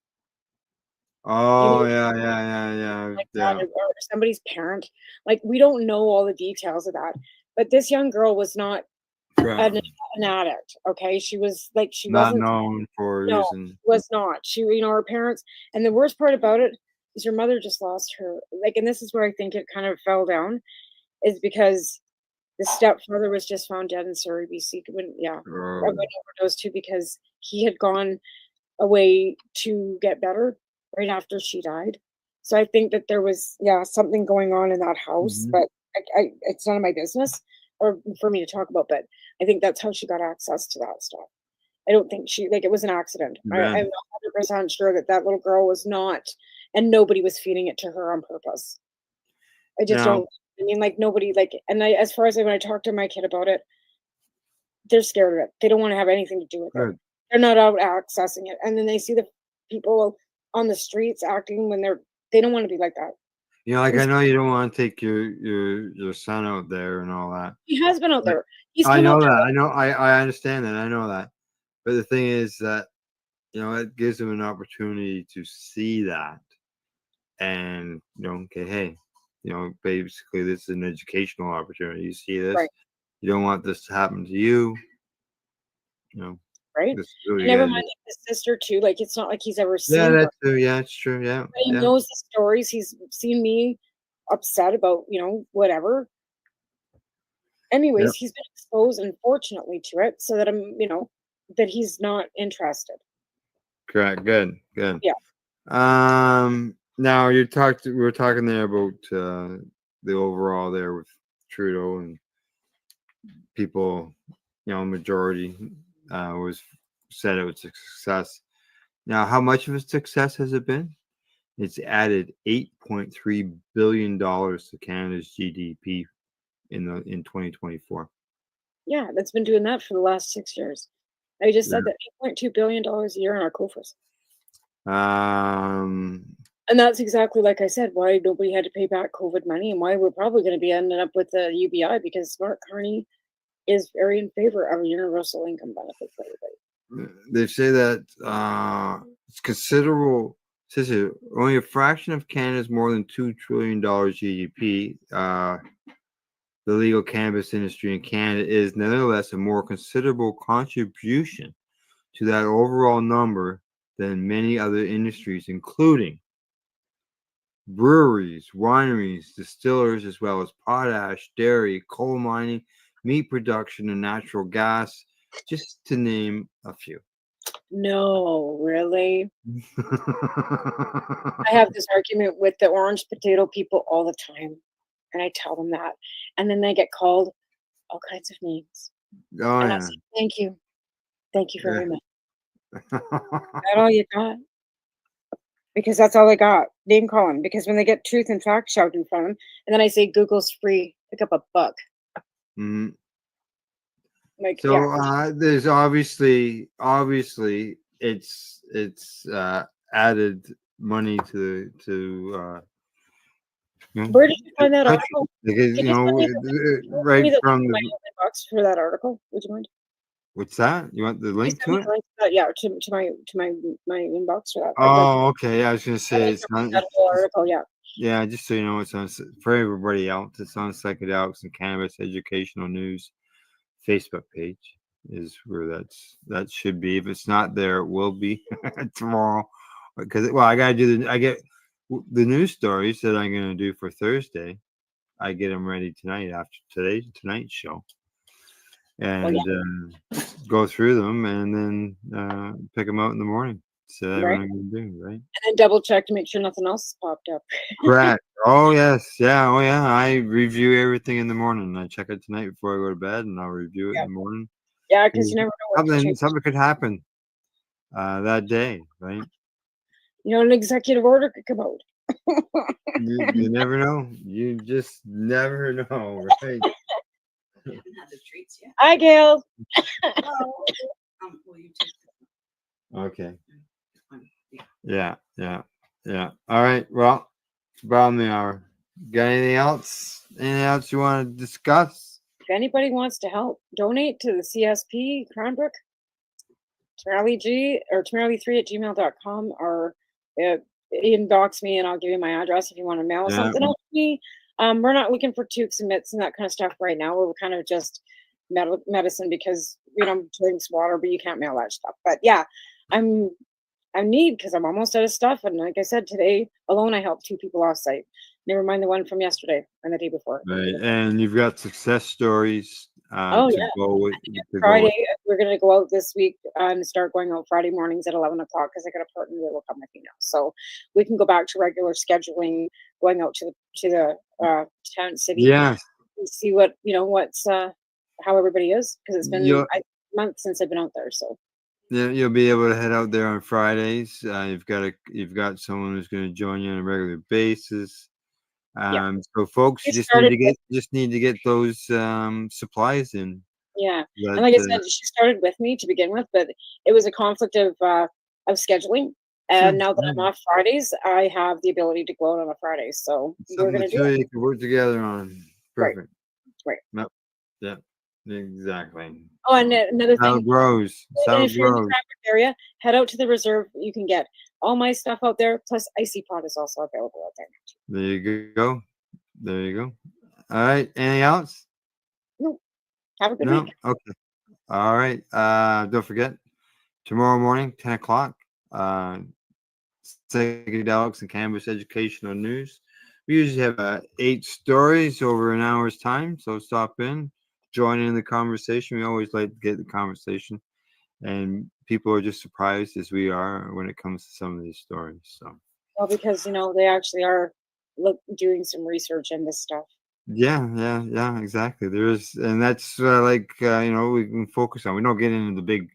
Oh know, yeah. like that, or somebody's parent. Like we don't know all the details of that. But this young girl was not Correct. an addict. Okay, she was like she Not wasn't. known for No, using. was not. She, her parents, and the worst part about it is her mother just lost her. Like, and this is where I think it kind of fell down, is because the stepfather was just found dead in Surrey, BC. When Oh. of an overdose too, because he had gone away to get better right after she died. So I think that there was something going on in that house, Mhm. but it's none of my business or for me to talk about. But I think that's how she got access to that stuff. I don't think it was an accident. Yeah. I'm 100% sure that little girl was not, and nobody was feeding it to her on purpose. I just Now, don't. I mean, like nobody and as far as when I talk to my kid about it, they're scared of it. They don't want to have anything to do with it. good. They're not out accessing it, and then they see the people on the streets acting when they don't want to be like that. You know, like And I know you don't want to take your son out there and all that. he has been out But there. He's I come know out that. there. I know. I understand that. I know that. But the thing is that it gives him an opportunity to see that, and okay, hey, basically this is an educational opportunity. You see this, Right. you don't want this to happen to you. Right. This is really And never good. mind like his sister too. Like it's not like he's ever Yeah, seen her. that's true. Yeah, it's true. Yeah, But he yeah. knows the stories. He's seen me upset about, whatever. Anyways, Yep. he's been exposed, unfortunately, to it, so that that he's not interested. Correct. Good. Good. Yeah. Now we were talking there about the overall there with Trudeau and people, majority was said it was a success. Now, how much of a success has it been? It's added $8.3 billion to Canada's GDP in 2024. Yeah, that's been doing that for the last 6 years. I just said that $8.2 billion a year in our coffers. And that's exactly like I said, why nobody had to pay back COVID money and why we're probably going to be ending up with the UBI because Mark Carney is very in favor of a universal income benefit for everybody. They say that it's considerable. Says here, only a fraction of Canada's more than $2 trillion GDP. The legal cannabis industry in Canada is nevertheless a more considerable contribution to that overall number than many other industries, including breweries, wineries, distillers, as well as potash, dairy, coal mining, meat production, and natural gas, just to name a few. No, really? I have this argument with the orange potato people all the time. And I tell them that. And then they get called all kinds of names. Oh, and yeah. I say, thank you. Thank you very much. That's all you got. Because that's all I got. Name calling. Because when they get truth and facts shouted in front of them, and then I say Google's free, pick up a book. Mm-hmm. Like, So yeah. there's obviously it's added money to Where did you find that country. article? Because Can you send me right the from link in my the inbox for that article? Would you mind? what's that? You want the Can you link send to me it? the link to that? Yeah, to my inbox for that. Oh, okay. Yeah, I was gonna I'd say like it's to not. read that whole article. Yeah. Yeah, just so you know, it's on for everybody else. It's on Psychedelics and Cannabis Educational News Facebook page is where that should be. If it's not there, it will be tomorrow. Because I gotta do I get the news stories that I'm gonna do for Thursday. I get them ready tonight after tonight's show, and go through them and then pick them out in the morning. So that's what Right. I'm gonna do, right? And then double check to make sure nothing else popped up. Correct. Oh yes, yeah. Oh yeah. I review everything in the morning. I check it tonight before I go to bed, and I'll review it in the morning. Yeah, because you never know what Something could happen that day, right? an executive order could come out. You never know. You just never know, right? Hi, Gail. Okay. Yeah. All right. Well, bottom of the hour. Got anything else? Anything else you want to discuss? If anybody wants to help donate to the CSP Cranbrook, Tamaraly3 at gmail.com, or inbox me and I'll give you my address if you want to mail something out to me. We're not looking for tukes and mitts and that kind of stuff right now. We're kind of just medicine because drinks water, but you can't mail that stuff. But yeah, I need because I'm almost out of stuff. And like I said, today alone I helped 2 people off site. Never mind the one from yesterday and the day before. Right. And you've got success stories to go with. Friday, we're going to go out this week and start going out Friday mornings at 11 o'clock because I got a partner that will come with me now. So we can go back to regular scheduling, going out to the town city. Yes. And see what, what's how everybody is, because it's been a month since I've been out there. So yeah, you'll be able to head out there on Fridays. You've got someone who's going to join you on a regular basis. So folks, you just need to get those supplies in. Yeah, and like I said, she started with me to begin with, but it was a conflict of scheduling. And now that I'm off Fridays, I have the ability to go out on a Friday. So we're going to do it. You can work together on. Perfect. Right. Yep. Yeah. Exactly. Oh, and another thing. How it grows. If you're in the Cranbrook area, head out to the reserve. You can get all my stuff out there. Plus, Icy Pot is also available out there. There you go. All right. Anything else? No. Have a good week. Okay. All right. Don't forget, tomorrow morning, 10 o'clock, psychedelics and cannabis educational news. We usually have 8 stories over an hour's time, so stop in, join in the conversation. We always like to get the conversation, and people are just surprised as we are when it comes to some of these stories. So, well, because they actually are doing some research in this stuff. Yeah, exactly. There is, and that's we can focus on. We don't get into the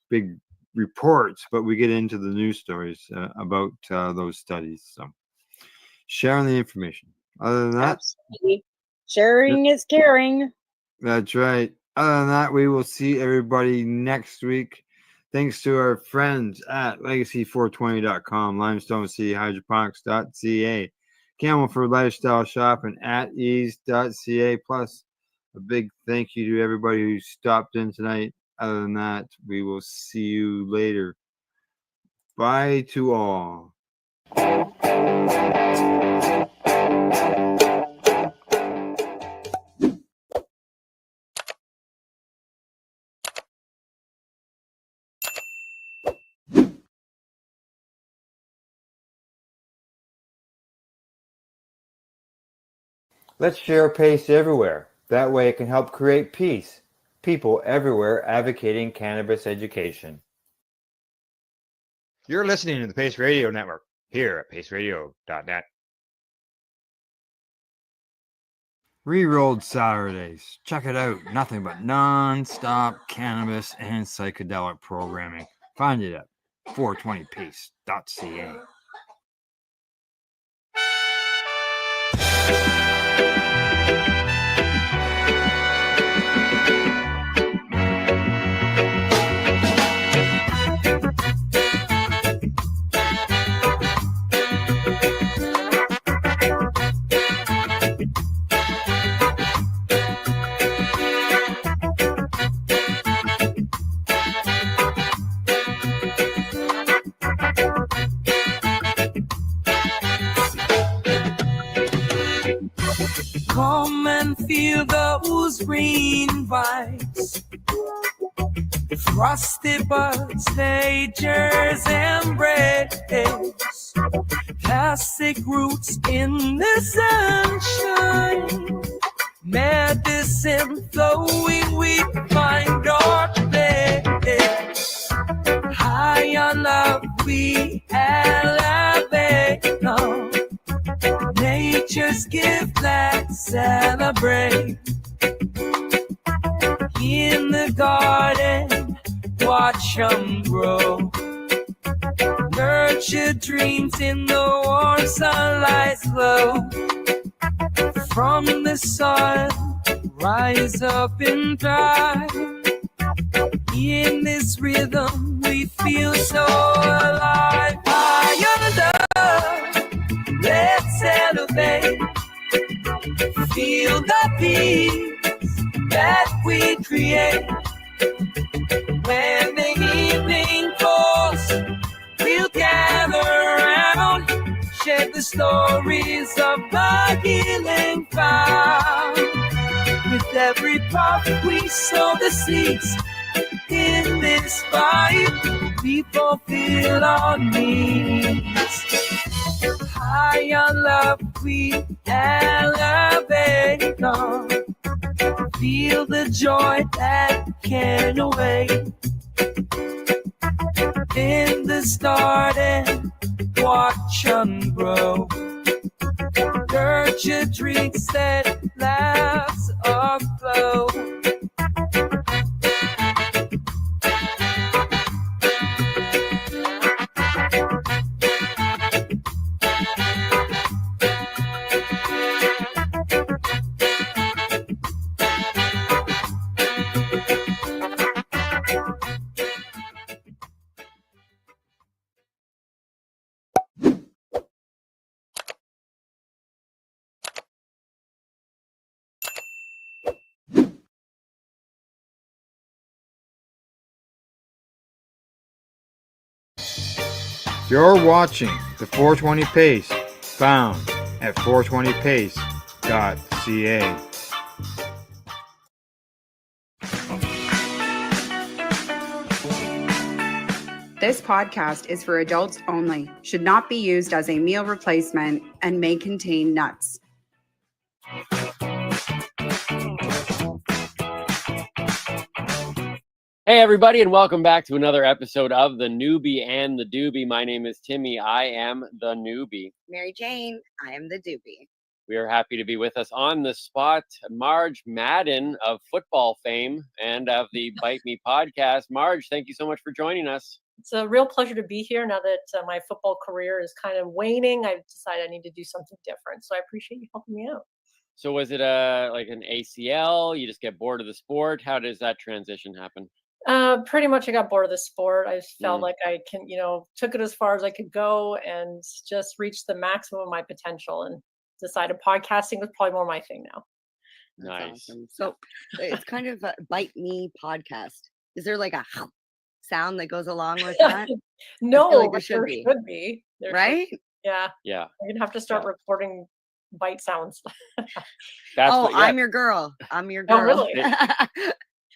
big reports, but we get into the news stories about those studies. So, sharing the information. Other than that, absolutely. Sharing is caring. That's right. Other than that, we will see everybody next week. Thanks to our friends at legacy420.com, limestone city hydroponics.ca, Camelford Lifestyle Shop, and at ease.ca. Plus, a big thank you to everybody who stopped in tonight. Other than that, we will see you later. Bye to all. Let's share PACE everywhere. That way it can help create peace. People everywhere advocating cannabis education. You're listening to the Pace Radio Network here at paceradio.net. Rerolled Saturdays. Check it out. Nothing but non-stop cannabis and psychedelic programming. Find it at 420pace.ca. Come and feel those green vibes, frosty buds, nature's embrace, classic roots in the sunshine, medicine flowing, we find our place. High on love, we elevate. Nature's gift, let's celebrate. In the garden, watch them grow. Nurture dreams in the warm sunlight's glow. From the sun, rise up and thrive. In this rhythm, we feel so alive. Higher love, let's elevate. Feel the peace that we create. When the evening falls, we'll gather around, share the stories of the healing found. With every puff we sow the seeds in this vibe, we fulfill our needs. High on love, we elevate on. Feel the joy that can't wait. In the start and watch them grow. Nurture drinks that laughs or flow. You're watching the 420 Pace, found at 420pace.ca. This podcast is for adults only, should not be used as a meal replacement, and may contain nuts. Hey, everybody, and welcome back to another episode of The Newbie and the Doobie. My name is Timmy. I am the newbie. Mary Jane, I am the doobie. We are happy to be with us on the spot, Marge Madden of football fame and of the Bite Me podcast. Marge, thank you so much for joining us. It's a real pleasure to be here now that my football career is kind of waning. I've decided I need to do something different. So I appreciate you helping me out. So was it like an ACL? You just get bored of the sport? How does that transition happen? Pretty much I got bored of the sport. I felt like I took it as far as I could go and just reached the maximum of my potential and decided podcasting was probably more my thing now. Nice. Awesome. So it's kind of a Bite Me podcast. Is there like a sound that goes along with that? No, I feel like but there should be. There should right? be. Yeah. Yeah. We're going to have to start recording bite sounds. I'm your girl. I'm your girl. Oh, really?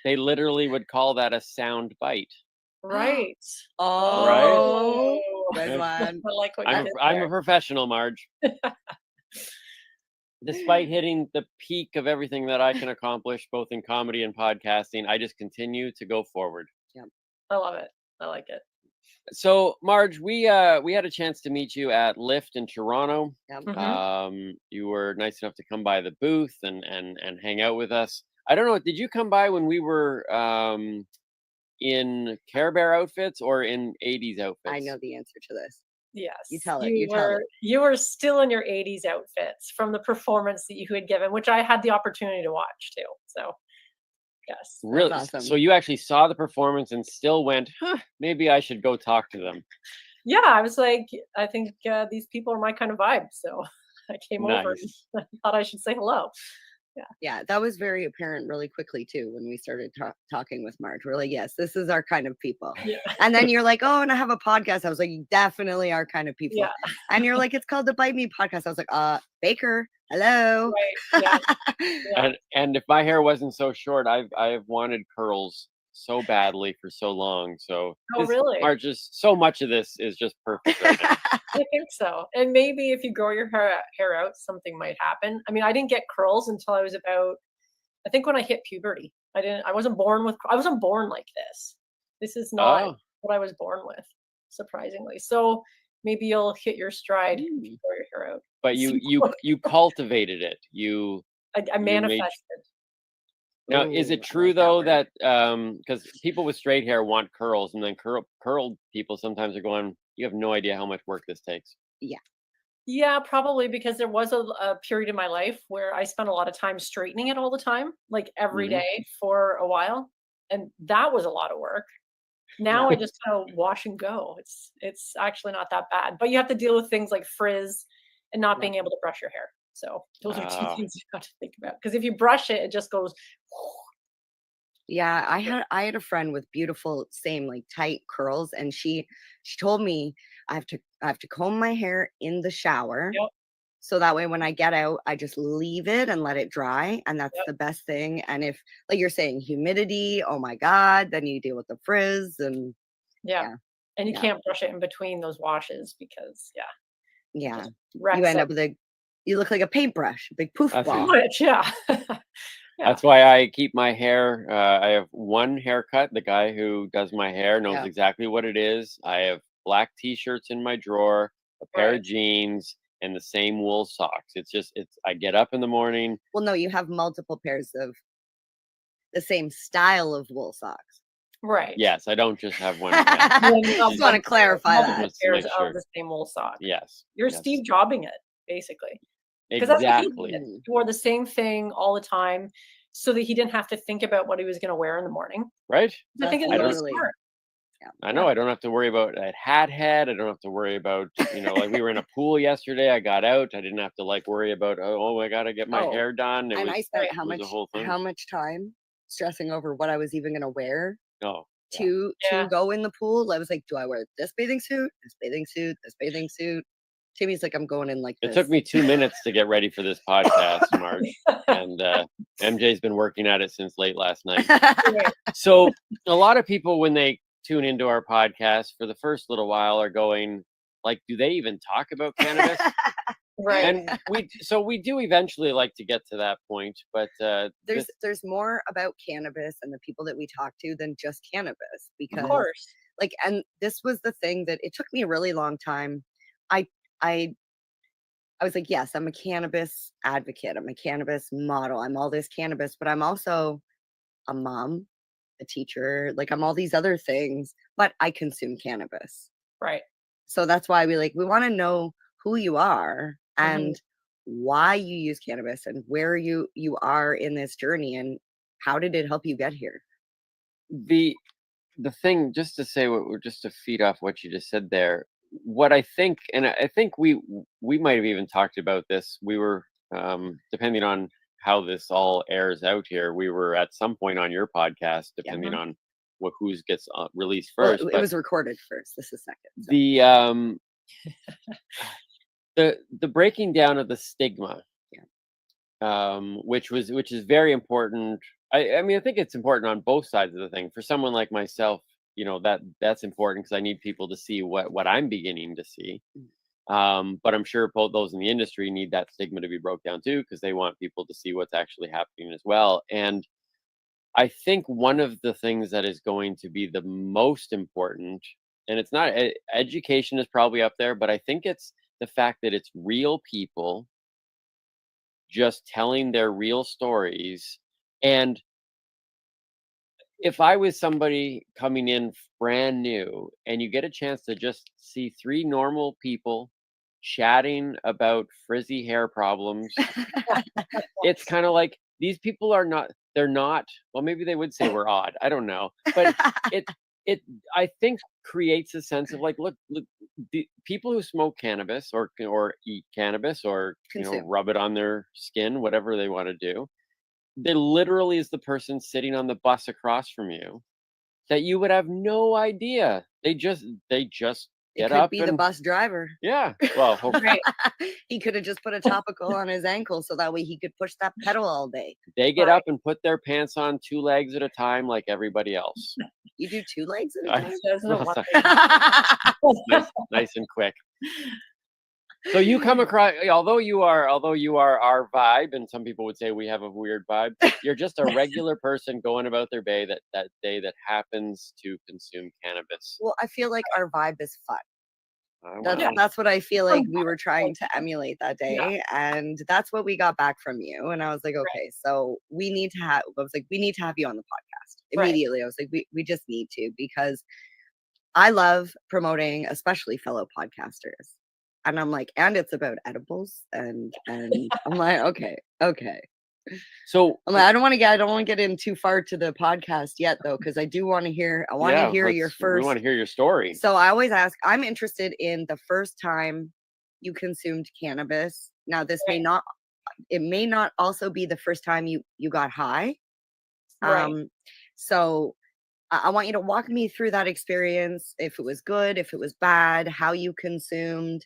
They literally would call that a sound bite. Right. Oh, Right. good one. I like what you did I'm there. a professional, Marge. Despite hitting the peak of everything that I can accomplish, both in comedy and podcasting, I just continue to go forward. Yep. I love it. I like it. So, Marge, we had a chance to meet you at Lyft in Toronto. Yep. You were nice enough to come by the booth and hang out with us. I don't know. Did you come by when we were in Care Bear outfits or in 80s outfits? I know the answer to this. Yes. You tell it. You tell it. You were still in your 80s outfits from the performance that you had given, which I had the opportunity to watch too. So, yes. Really? Awesome. So you actually saw the performance and still went, maybe I should go talk to them. Yeah, I was like, I think these people are my kind of vibe. So I came over and thought I should say hello. Yeah, that was very apparent really quickly too when we started talking with Marge. We're like, yes, this is our kind of people. Yeah. And then you're like, oh, and I have a podcast. I was like, definitely our kind of people. Yeah. And you're like, it's called the Bite Me podcast. I was like, Baker, hello. Right. Yeah. And if my hair wasn't so short, I've wanted curls so badly for so long. So Really? Marge, just so much of this is just perfect right now. I think so. And maybe if you grow your hair out, something might happen. I mean, I didn't get curls until I was about, I think when I hit puberty. I wasn't born like this. This is not what I was born with, surprisingly. So maybe you'll hit your stride if you grow your hair out. But you cultivated it. I manifested. Now, is it true though that because people with straight hair want curls, and then curled people sometimes are going, you have no idea how much work this takes. Yeah. Yeah, probably because there was a period in my life where I spent a lot of time straightening it all the time, like every day for a while. And that was a lot of work. Now I just kind of wash and go. It's actually not that bad, but you have to deal with things like frizz and not being able to brush your hair. So those are two things you have to think about. Because if you brush it, it just goes. Yeah, I had a friend with beautiful, same like tight curls, and she told me I have to comb my hair in the shower. Yep. So that way when I get out, I just leave it and let it dry. And that's the best thing. And if, like you're saying, humidity, oh my God, then you deal with the frizz and Yeah. And you yeah. can't brush it in between those washes because Yeah. wrecks You end it. up with you look like a paintbrush, a big poof That's ball. Yeah. That's why I keep my hair. I have one haircut. The guy who does my hair knows exactly what it is. I have black t-shirts in my drawer, a pair of jeans, and the same wool socks. I get up in the morning. Well, no, you have multiple pairs of the same style of wool socks. Right. Yes, I don't just have one. Just want to clarify that. Multiple pairs of the same wool sock. Yes. You're Steve Jobbing it, basically. Exactly. He wore the same thing all the time so that he didn't have to think about what he was going to wear in the morning. Right? I think it's really smart. I know. I don't have to worry about a hat head. I don't have to worry about, like we were in a pool yesterday. I got out. I didn't have to worry about, oh, I got to get my hair done. I spent how much time stressing over what I was even going to wear to go in the pool. I was like, do I wear this bathing suit, this bathing suit, this bathing suit? Timmy's like, I'm going in like this. It took me 2 minutes to get ready for this podcast, Marge. And MJ's been working at it since late last night. So a lot of people, when they tune into our podcast for the first little while, are going like, do they even talk about cannabis? Right. And we do eventually like to get to that point, but there's more about cannabis and the people that we talk to than just cannabis, because of course, and this was the thing that it took me a really long time. I was like, yes, I'm a cannabis advocate. I'm a cannabis model. I'm all this cannabis, but I'm also a mom, a teacher. Like I'm all these other things, but I consume cannabis. Right. So that's why we want to know who you are and why you use cannabis and where you are in this journey and how did it help you get here? The thing, just to feed off what you just said there, what I think, and I think we might have even talked about this. We were, depending on how this all airs out here, we were at some point on your podcast, depending on whose gets released first. Well, it was recorded first. This is second. So. The breaking down of the stigma, which is very important. I mean, I think it's important on both sides of the thing. For someone like myself, that's important because I need people to see what I'm beginning to see. But I'm sure both those in the industry need that stigma to be broke down too, because they want people to see what's actually happening as well. And I think one of the things that is going to be the most important, and it's not education is probably up there, but I think it's the fact that it's real people just telling their real stories. And if I was somebody coming in brand new and you get a chance to just see 3 normal people chatting about frizzy hair problems, it's kind of like these people they're not, well, maybe they would say we're odd. I don't know. But it I think creates a sense of like, look, the people who smoke cannabis or eat cannabis or, rub it on their skin, whatever they want to do. There literally is the person sitting on the bus across from you that you would have no idea. They just get up. It could be the bus driver. Yeah. Well, he could have just put a topical on his ankle so that way he could push that pedal all day. They get up and put their pants on 2 legs at a time like everybody else. You do 2 legs at a time? Nice and quick. So you come across, although you are our vibe, and some people would say we have a weird vibe, you're just a regular person going about their day that day that happens to consume cannabis. Well, I feel like our vibe is fun. That's what I feel like we were trying to emulate that day, and that's what we got back from you. And I was like, okay, so we need to have you on the podcast immediately. I was like, we just need to, because I love promoting, especially fellow podcasters. And I'm like, and it's about edibles. And I'm like, okay. So I don't want to get in too far to the podcast yet, though, because I do want to hear. I want to hear your first. We want to hear your story. So I always ask. I'm interested in the first time you consumed cannabis. Now, this may not. It may not also be the first time you got high. Right. So I want you to walk me through that experience. If it was good, if it was bad, how you consumed.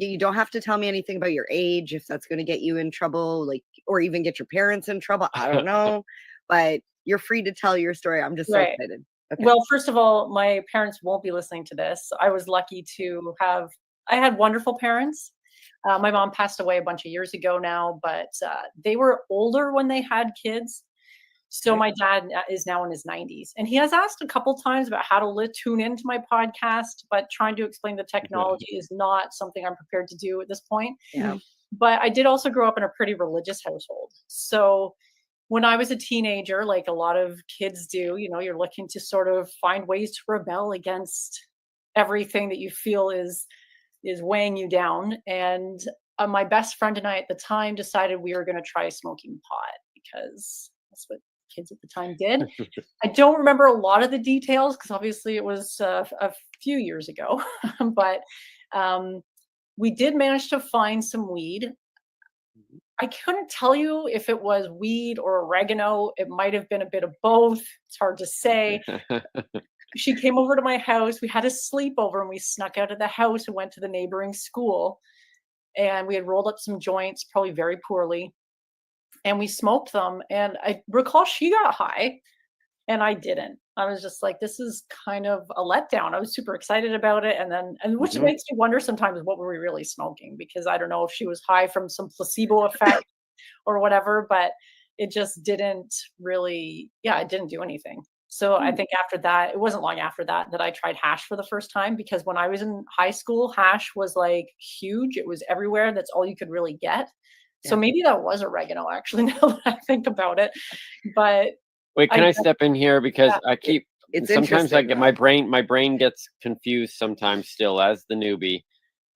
You don't have to tell me anything about your age if that's going to get you in trouble, like, or even get your parents in trouble. I don't know, but you're free to tell your story. I'm just so Right. excited. Okay. Well, first of all, my parents won't be listening to this. I was lucky to have, I had wonderful parents. My mom passed away a bunch of years ago now, but they were older when they had kids. So my dad is now in his 90s, and he has asked a couple times about how to tune into my podcast, but trying to explain the technology is not something I'm prepared to do at this point. Yeah. But I did also grow up in a pretty religious household. So when I was a teenager, like a lot of kids do, you're looking to sort of find ways to rebel against everything that you feel is weighing you down. And my best friend and I at the time decided we were going to try smoking pot because that's what kids at the time did. I don't remember a lot of the details because obviously it was a few years ago, but we did manage to find some weed. I couldn't tell you if it was weed or oregano. It might have been a bit of both. It's hard to say. She came over to my house. We had a sleepover and we snuck out of the house and went to the neighboring school. And we had rolled up some joints, probably very poorly. And we smoked them. And I recall she got high and I didn't. I was just like, this is kind of a letdown. I was super excited about it. And which makes me wonder sometimes, what were we really smoking? Because I don't know if she was high from some placebo effect or whatever, but it just didn't really, it didn't do anything. So I think after that, it wasn't long after that I tried hash for the first time, because when I was in high school, hash was like huge. It was everywhere. That's all you could really get. So maybe that was oregano, actually, now that I think about it. But wait, can I step in here? Because I keep, it's sometimes I interesting, get my brain gets confused sometimes still as the newbie.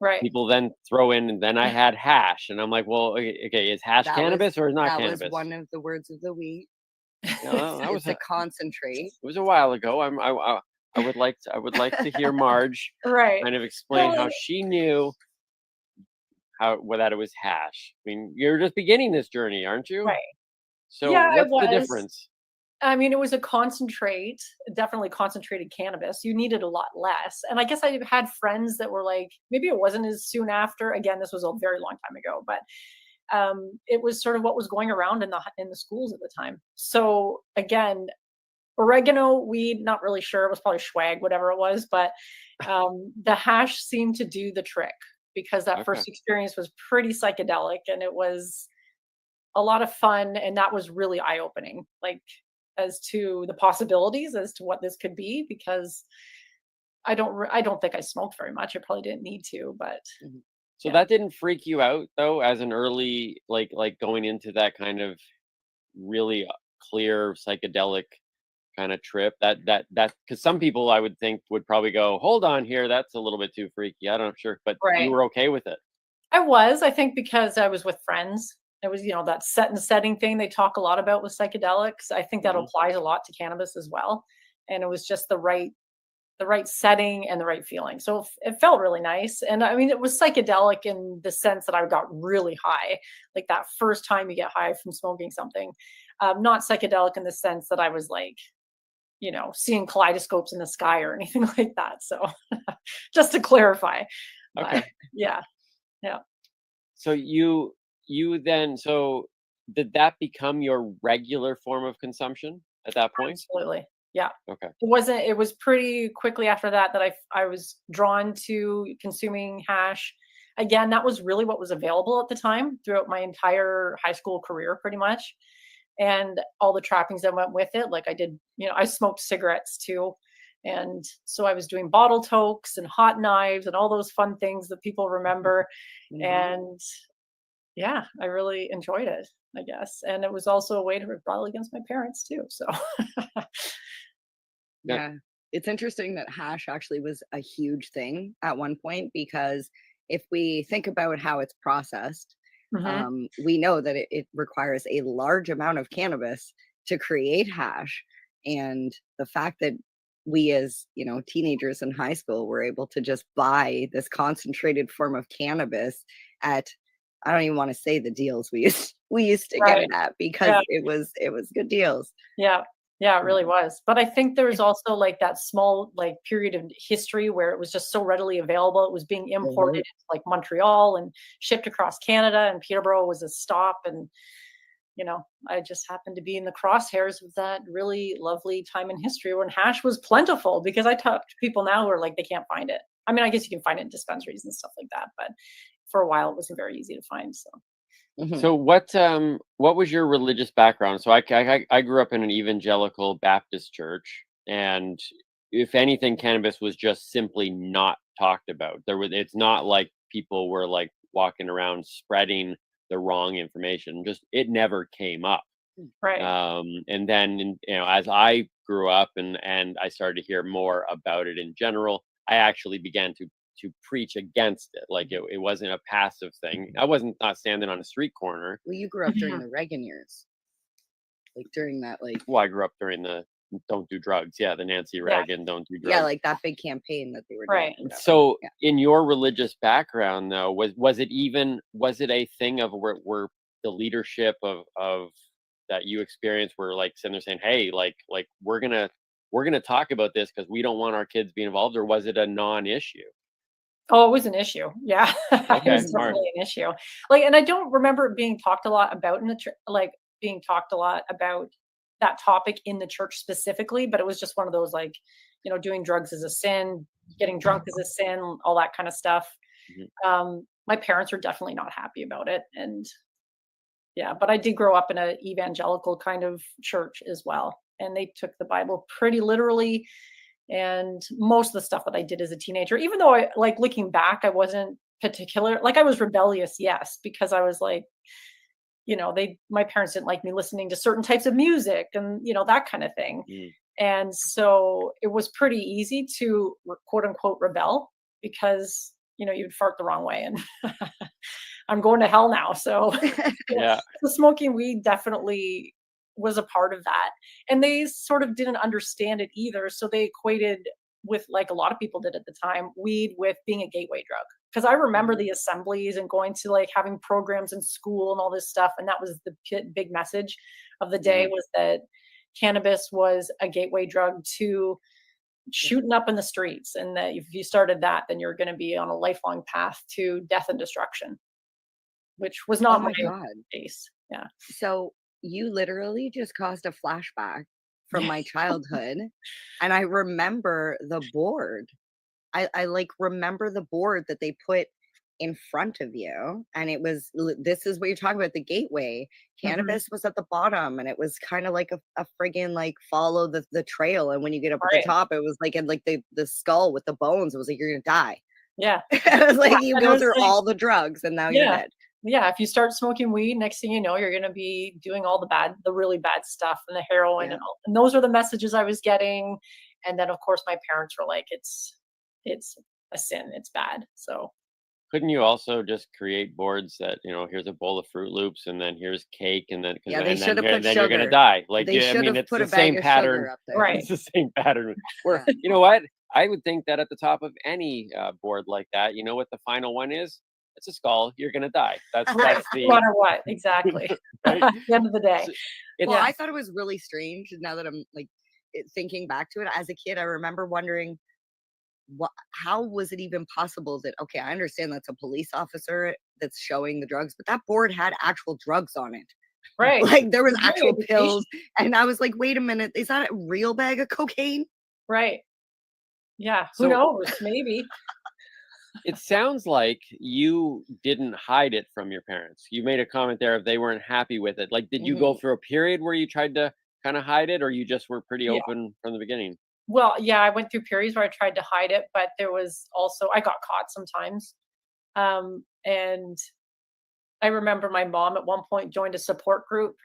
Right. People then throw in, and then I had hash, and I'm like, well, okay, is hash cannabis or is not cannabis? That was one of the words of the week. It's a concentrate. It was a while ago. I would like to hear Marge kind of explain how she knew that it was hash. I mean, you're just beginning this journey, aren't you? Right. So what's the difference? I mean, it was a concentrate, definitely concentrated cannabis. You needed a lot less. And I guess I had friends that were like, maybe it wasn't as soon after. Again, this was a very long time ago, but it was sort of what was going around in the schools at the time. So again, oregano, weed, not really sure. It was probably swag, whatever it was. But the hash seemed to do the trick, because that first experience was pretty psychedelic and it was a lot of fun. And that was really eye-opening, like as to the possibilities as to what this could be, because I don't think I smoked very much. I probably didn't need to, but so that didn't freak you out though, as an early, like going into that kind of really clear psychedelic kind of trip, that because some people I would think would probably go, hold on here, that's a little bit too freaky. I don't know, sure, but you were okay with it. I think because I was with friends. It was, that set and setting thing they talk a lot about with psychedelics. I think that applies a lot to cannabis as well. And it was just the right setting and the right feeling. So it felt really nice. And I mean, it was psychedelic in the sense that I got really high, like that first time you get high from smoking something. Not psychedelic in the sense that I was like, seeing kaleidoscopes in the sky or anything like that. So just to clarify. Okay. Yeah. So you then, so did that become your regular form of consumption at that point? Absolutely. Yeah. Okay. It was pretty quickly after that I was drawn to consuming hash. Again, that was really what was available at the time throughout my entire high school career, pretty much. And all the trappings that went with it. Like I did, I smoked cigarettes too. And so I was doing bottle tokes and hot knives and all those fun things that people remember. And yeah, I really enjoyed it, I guess. And it was also a way to rebel against my parents too. So yeah, it's interesting that hash actually was a huge thing at one point, because if we think about how it's processed, We know that it requires a large amount of cannabis to create hash. And the fact that we as, teenagers in high school were able to just buy this concentrated form of cannabis at, I don't even want to say the deals we used to get Right. it at, because Yeah. it was good deals. Yeah. Yeah, it really was. But I think there was also like that small like period of history where it was just so readily available. It was being imported into like Montreal and shipped across Canada, and Peterborough was a stop. And I just happened to be in the crosshairs of that really lovely time in history when hash was plentiful, because I talk to people now who are like, they can't find it. I mean, I guess you can find it in dispensaries and stuff like that, but for a while it wasn't very easy to find. So So what was your religious background? So I grew up in an evangelical Baptist church, and if anything, cannabis was just simply not talked about. It's not like people were like walking around spreading the wrong information. Just it never came up. Right. And then as I grew up and I started to hear more about it in general, I actually began to preach against it. Like it wasn't a passive thing. I wasn't not standing on a street corner. Well, you grew up during the Reagan years, like during that, like, Well, I grew up during the don't do drugs. Yeah, the Nancy Reagan don't do drugs. yeah, like that big campaign that they were doing. and stuff. So in your religious background though, was it a thing of where the leadership of that you experienced were like sitting there saying, hey, like we're gonna talk about this because we don't want our kids being involved, or was it a non-issue? Oh, it was an issue. Yeah. It Okay, was all right. definitely an issue. Like, and I don't remember it being talked a lot about in the church, like being talked a lot about that topic in the church specifically, but it was just one of those like, doing drugs is a sin, getting drunk is a sin, all that kind of stuff. My parents were definitely not happy about it. And yeah, but I did grow up in an evangelical kind of church as well. And they took the Bible pretty literally. And most of the stuff that I did as a teenager, even though I like looking back, I wasn't particular, like I was rebellious, yes, because I was like, my parents didn't like me listening to certain types of music and, that kind of thing. And so it was pretty easy to quote unquote rebel because, you'd fart the wrong way and I'm going to hell now. So Yeah. so smoking weed definitely was a part of that. And they sort of didn't understand it either. So they equated with, like a lot of people did at the time, weed with being a gateway drug. Because I remember the assemblies and going to like having programs in school and all this stuff. And that was the big message of the day, was that cannabis was a gateway drug to shooting up in the streets. And that if you started that, then you're going to be on a lifelong path to death and destruction, which was not Oh my my God. case. Yeah. So you literally just caused a flashback from my childhood. And I remember the board. I like remember the board that they put in front of you. And it was, this is what you're talking about, the gateway. Cannabis was at the bottom, and it was kind of like a friggin' like follow the trail. And when you get up at the top, it was like in like the skull with the bones. It was like, you're gonna die. Yeah. It was like you And it go was through like- all the drugs and now you're yeah. dead. Yeah. If you start smoking weed, next thing you know, you're going to be doing all the really bad stuff and the heroin and all. And those are the messages I was getting. And then of course my parents were like, it's a sin. It's bad. So Couldn't you also just create boards that, here's a bowl of Fruit Loops and then here's cake and then Yeah, they and should have put then you're gonna sugar. die. Like They I should mean, have it's put the a bag same of pattern. sugar up there. Right. It's the same pattern. Where you know what? I would think that at the top of any board like that, you know what the final one is? It's a skull. You're gonna die. That's right. the No matter what. Exactly. right? At the end of the day. Well, I thought it was really strange now that I'm like thinking back to it. As a kid, I remember wondering, how was it even possible that, okay, I understand that's a police officer that's showing the drugs, but that board had actual drugs on it. Right. Like there was Very actual educational. pills. And I was like, wait a minute, is that a real bag of cocaine? Right. Yeah. Who So- knows? Maybe. It sounds like you didn't hide it from your parents. You made a comment there if they weren't happy with it. Like, did you go through a period where you tried to kind of hide it, or you just were pretty Yeah. open from the beginning? Well, yeah, I went through periods where I tried to hide it, but there was also, I got caught sometimes. And I remember my mom at one point joined a support group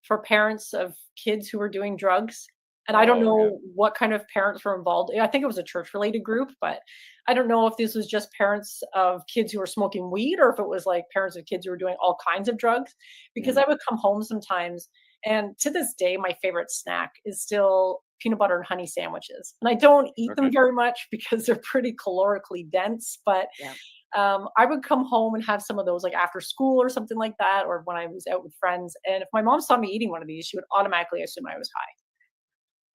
for parents of kids who were doing drugs. And I don't Oh, yeah. know what kind of parents were involved. I think it was a church-related group, but I don't know if this was just parents of kids who were smoking weed or if it was like parents of kids who were doing all kinds of drugs. Because I would come home sometimes, and to this day, my favorite snack is still peanut butter and honey sandwiches. And I don't eat them Okay. very much because they're pretty calorically dense, but Yeah. I would come home and have some of those like after school or something like that, or when I was out with friends. And if my mom saw me eating one of these, she would automatically assume I was high.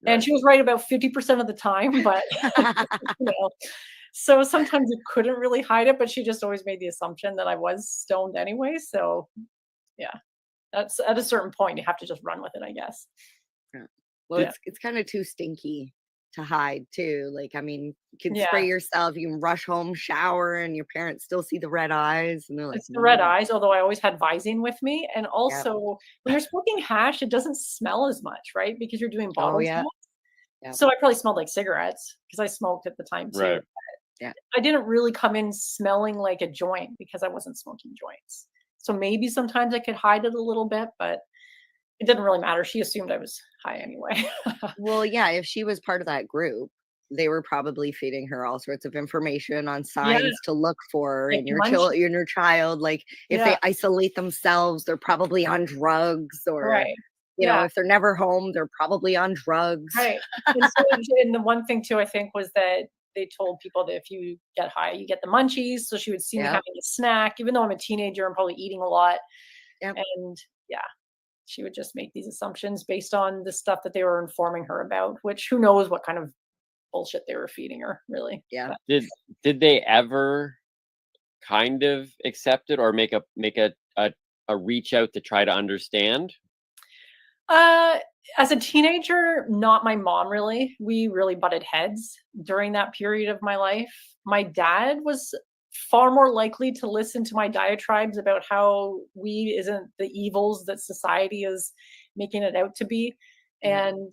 And she was right about 50% of the time, but you know, so sometimes you couldn't really hide it, but she just always made the assumption that I was stoned anyway. So yeah, that's at a certain point you have to just run with it, I guess. Yeah. Well, Yeah. it's kind of too stinky to hide too. Like, I mean, you can spray Yeah. yourself, you can rush home, shower, and your parents still see the red eyes, and they're like, It's the red "Mm." eyes, although I always had Visine with me. And Yep. also, when you're smoking hash, it doesn't smell as much, right? Because you're doing Oh bottle yeah. smokes. Yep. So I probably smelled like cigarettes because I smoked at the time too. Right. Yeah. I didn't really come in smelling like a joint because I wasn't smoking joints. So maybe sometimes I could hide it a little bit, but it didn't really matter. She assumed I was high anyway. Well, yeah, if she was part of that group, they were probably feeding her all sorts of information on Yeah. signs to look for Like in your munchies. in your child. Like if Yeah. they isolate themselves, they're probably on drugs, or Right. you know, Yeah. if they're never home, they're probably on drugs. Right. And so, and the one thing too, I think, was that they told people that if you get high, you get the munchies. So she would see me Yep. having a snack, even though I'm a teenager, I'm probably eating a lot. Yep. And yeah, she would just make these assumptions based on the stuff that they were informing her about, which who knows what kind of bullshit they were feeding her, really. Yeah. But Did they ever kind of accept it or make a reach out to try to understand? as a teenager, not my mom really. We really butted heads during that period of my life. My dad was far more likely to listen to my diatribes about how weed isn't the evils that society is making it out to be. And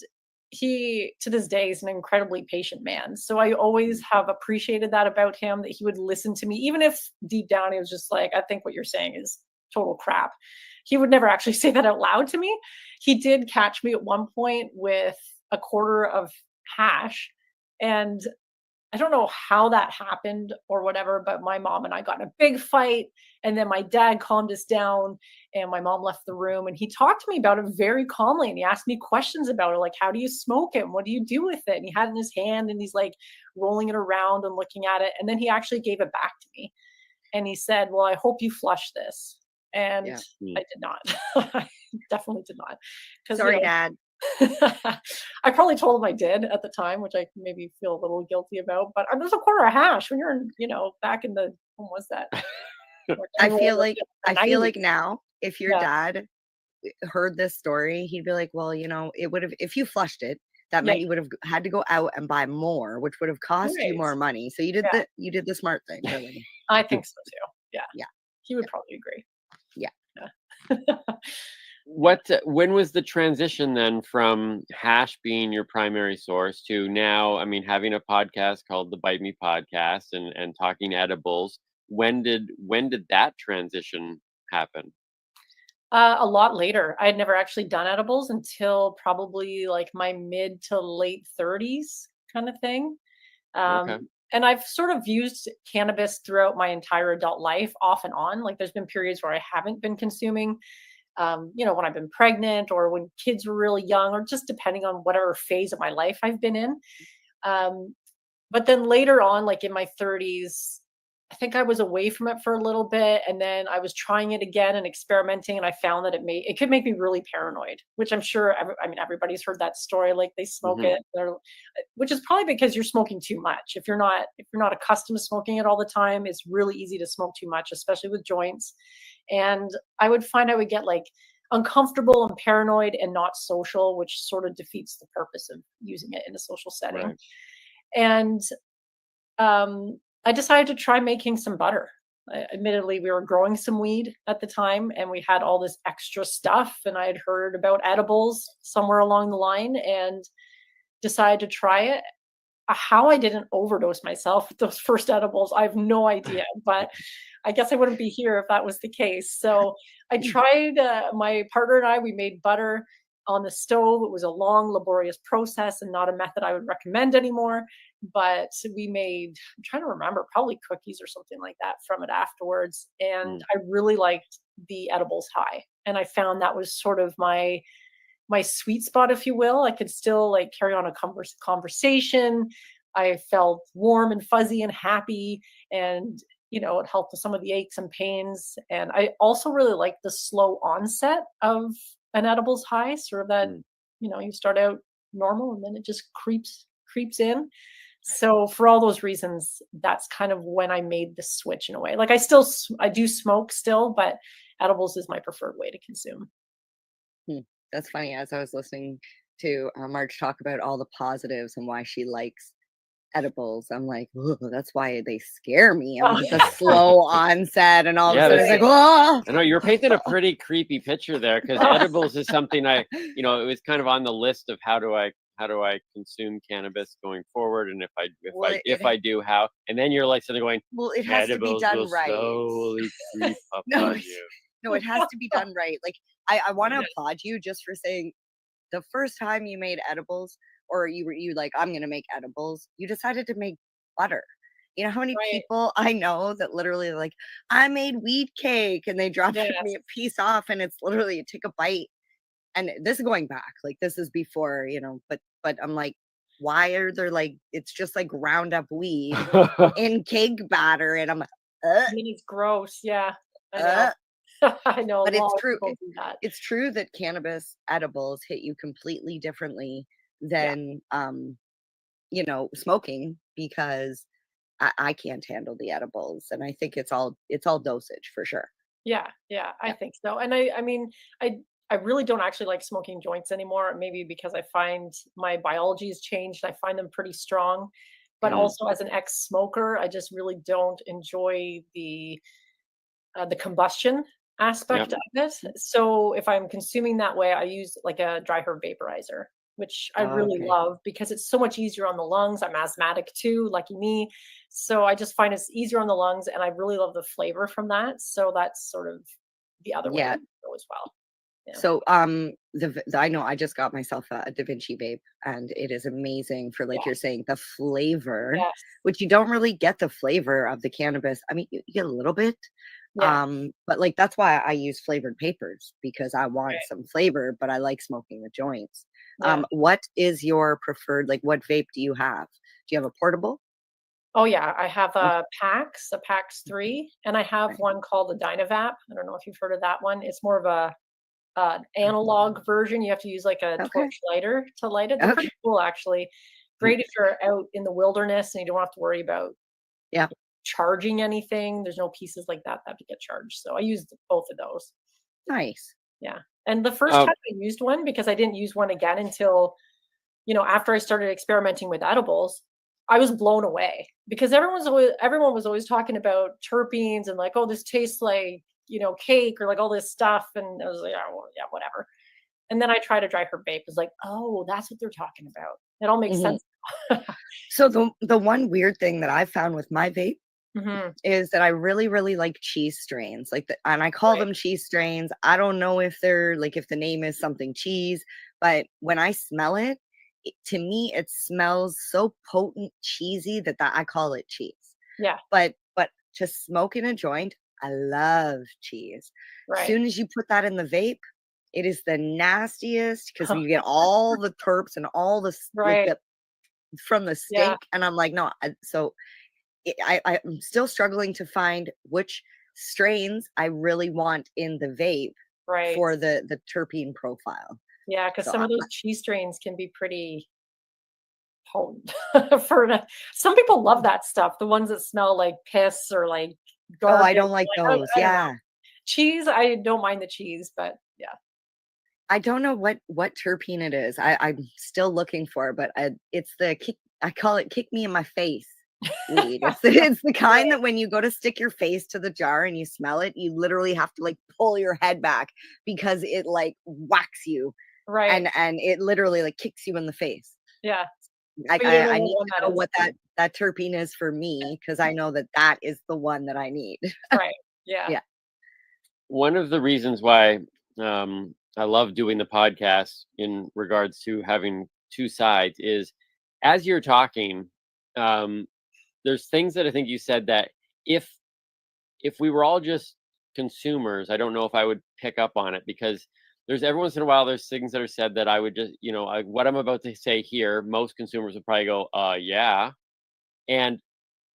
he, to this day, is an incredibly patient man. So I always have appreciated that about him, that he would listen to me, even if deep down he was just like, I think what you're saying is total crap. He would never actually say that out loud to me. He did catch me at one point with a quarter of hash. And I don't know how that happened or whatever, but my mom and I got in a big fight. And then my dad calmed us down and my mom left the room, and he talked to me about it very calmly. And he asked me questions about it, like, how do you smoke it? And what do you do with it? And he had it in his hand and he's like rolling it around and looking at it. And then he actually gave it back to me. And he said, well, I hope you flush this. And Yeah. I did not. I definitely did not. 'Cause, Sorry, Dad. I probably told him I did at the time, which I maybe feel a little guilty about. But there's a quarter of hash when you're in, back in the, when was that? I feel like The 90s. now, if your Yeah. dad heard this story, he'd be like, well, it would have, if you flushed it, that Yeah. meant you would have had to go out and buy more, which would have cost you Right. more money. So you did Yeah. you did the smart thing, really. I think so too. Yeah. Yeah. He would probably agree. Yeah. When was the transition then from hash being your primary source to now, I mean, having a podcast called the Bite Me Podcast and talking edibles? When did that transition happen? A lot later. I had never actually done edibles until probably like my mid to late 30s kind of thing. Okay. And I've sort of used cannabis throughout my entire adult life, off and on. Like there's been periods where I haven't been consuming, when I've been pregnant or when kids were really young, or just depending on whatever phase of my life I've been in. But then later on, like in my 30s, I think I was away from it for a little bit, and then I was trying it again and experimenting, and I found that it could make me really paranoid, which I'm sure everybody's heard that story. Like they smoke it, which is probably because you're smoking too much. If you're not accustomed to smoking it all the time, it's really easy to smoke too much, especially with joints. And I would find I would get like uncomfortable and paranoid and not social, which sort of defeats the purpose of using it in a social setting. Right. And I decided to try making some butter. Admittedly, we were growing some weed at the time and we had all this extra stuff, and I had heard about edibles somewhere along the line and decided to try it. How I didn't overdose myself with those first edibles, I have no idea, but I guess I wouldn't be here if that was the case. So I tried, my partner and I, we made butter. on the stove. It was a long, laborious process and not a method I would recommend anymore. But we made, I'm trying to remember, probably cookies or something like that from it afterwards. And I really liked the edibles high. And I found that was sort of my sweet spot, if you will. I could still like carry on a conversation. I felt warm and fuzzy and happy, and it helped with some of the aches and pains. And I also really like the slow onset of an edibles high, sort of that, you start out normal and then it just creeps in. So for all those reasons, that's kind of when I made the switch in a way. Like I do smoke still, but edibles is my preferred way to consume. That's funny. As I was listening to Marge talk about all the positives and why she likes edibles, I'm like, "Ooh, that's why they scare me." I'm like, the slow onset, and all of a sudden it's like, oh. I know you're painting a pretty creepy picture there, because edibles is something it was kind of on the list of how do I consume cannabis going forward, and if I do, how. And then you're like suddenly going, well, it has to be edibles done will right. slowly creep up No, on you. no, it has to be done right. Like I want to applaud you just for saying the first time you made edibles, or you like, I'm gonna make edibles, you decided to make butter. You know how many people I know that literally like, I made wheat cake, and they drop me a piece off, and it's literally, you take a bite. And this is going back, like this is before, but I'm like, why are there like, it's just like ground up weed in cake batter, and I'm like, I mean, it's gross. Yeah, I know. I know. But a it's lot of true. people do that. It's true that cannabis edibles hit you completely differently than smoking, because I can't handle the edibles, and I think it's all dosage for sure. Yeah, I think so. And I mean, I really don't actually like smoking joints anymore. Maybe because I find my biology has changed. I find them pretty strong. But also as an ex-smoker, I just really don't enjoy the combustion aspect of it. So if I'm consuming that way, I use like a dry herb vaporizer, which I really Okay. love because it's so much easier on the lungs. I'm asthmatic too, lucky me. So I just find it's easier on the lungs, and I really love the flavor from that. So that's sort of the other way Yeah. to go as well. Yeah. So I know I just got myself a Da Vinci vape, and it is amazing for, like you're saying, the flavor, Yes. which you don't really get the flavor of the cannabis. I mean, you get a little bit. Yeah. But like that's why I use flavored papers, because I want Right. some flavor, but I like smoking the joints. Yeah. What is your preferred, like what vape do you have? Do you have a portable? Oh yeah, I have Okay. a PAX 3, and I have one called the Dynavap. I don't know if you've heard of that one. It's more of an analog version. You have to use like a Okay. torch lighter to light it. They're pretty cool, actually. Great if you're out in the wilderness and you don't have to worry about Yeah. charging anything. There's no pieces like that have to get charged. So I used both of those. Nice. Yeah. And the first time I used one, because I didn't use one again until, after I started experimenting with edibles, I was blown away, because everyone was always talking about terpenes and like, oh, this tastes like, cake, or like all this stuff. And I was like, oh, well, yeah, whatever. And then I tried a dry herb vape. It's like, oh, that's what they're talking about. It all makes sense. So the one weird thing that I found with my vape Mhm. is that I really, really like cheese strains, and I call them cheese strains. I don't know if they're like, if the name is something cheese, but when I smell it, to me, it smells so potent, cheesy, that I call it cheese. Yeah. But to smoke in a joint, I love cheese. Right. Soon as you put that in the vape, it is the nastiest, because you get all the terps and all the Right. from the stink, Yeah. and I'm like, no. I'm still struggling to find which strains I really want in the vape Right. for the terpene profile. Yeah, because So some of those cheese strains can be pretty potent. Some people love that stuff. The ones that smell like piss or like Oh, I garbage. don't like I those. don't know. Yeah. Cheese, I don't mind the cheese, but yeah. I don't know what terpene it is. I'm still looking for it, but it's the kick. I call it "kick me in my face" weed. It's the kind that when you go to stick your face to the jar and you smell it, you literally have to like pull your head back, because it like whacks you, Right. and it literally like kicks you in the face. Yeah. Like But you don't I know need what to one know that what is. that terpene is for me, because I know that is the one that I need. Right. Yeah. Yeah. One of the reasons why I love doing the podcast in regards to having two sides is as you're talking, there's things that I think you said that if we were all just consumers, I don't know if I would pick up on it, because there's every once in a while there's things that are said that I would just, what I'm about to say here, most consumers would probably go, yeah. And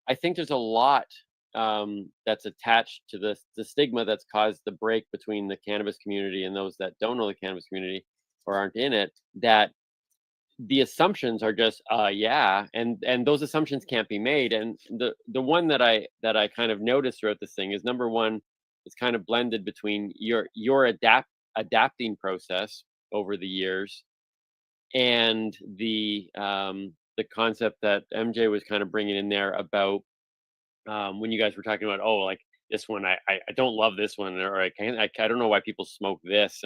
I think there's a lot that's attached to the stigma that's caused the break between the cannabis community and those that don't know the cannabis community or aren't in it, that the assumptions are just yeah, and those assumptions can't be made. And the one that I kind of noticed throughout this thing is, number one, it's kind of blended between your adapting process over the years and the concept that MJ was kind of bringing in there about when you guys were talking about, like this one, I don't love this one, or I don't know why people smoke this,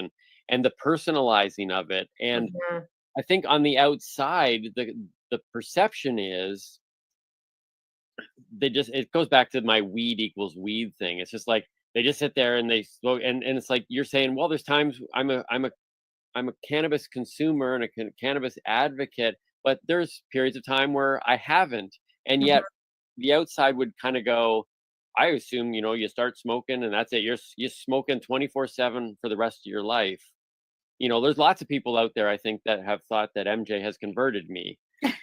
and the personalizing of it. And I think on the outside, the perception is it goes back to my weed equals weed thing. It's just like they just sit there and they smoke, and it's like you're saying, well, there's times I'm a cannabis consumer and a cannabis advocate, but there's periods of time where I haven't, and yet the outside would kind of go, I assume, you start smoking and that's it. You're smoking 24/7 for the rest of your life. There's lots of people out there, I think, that have thought that MJ has converted me,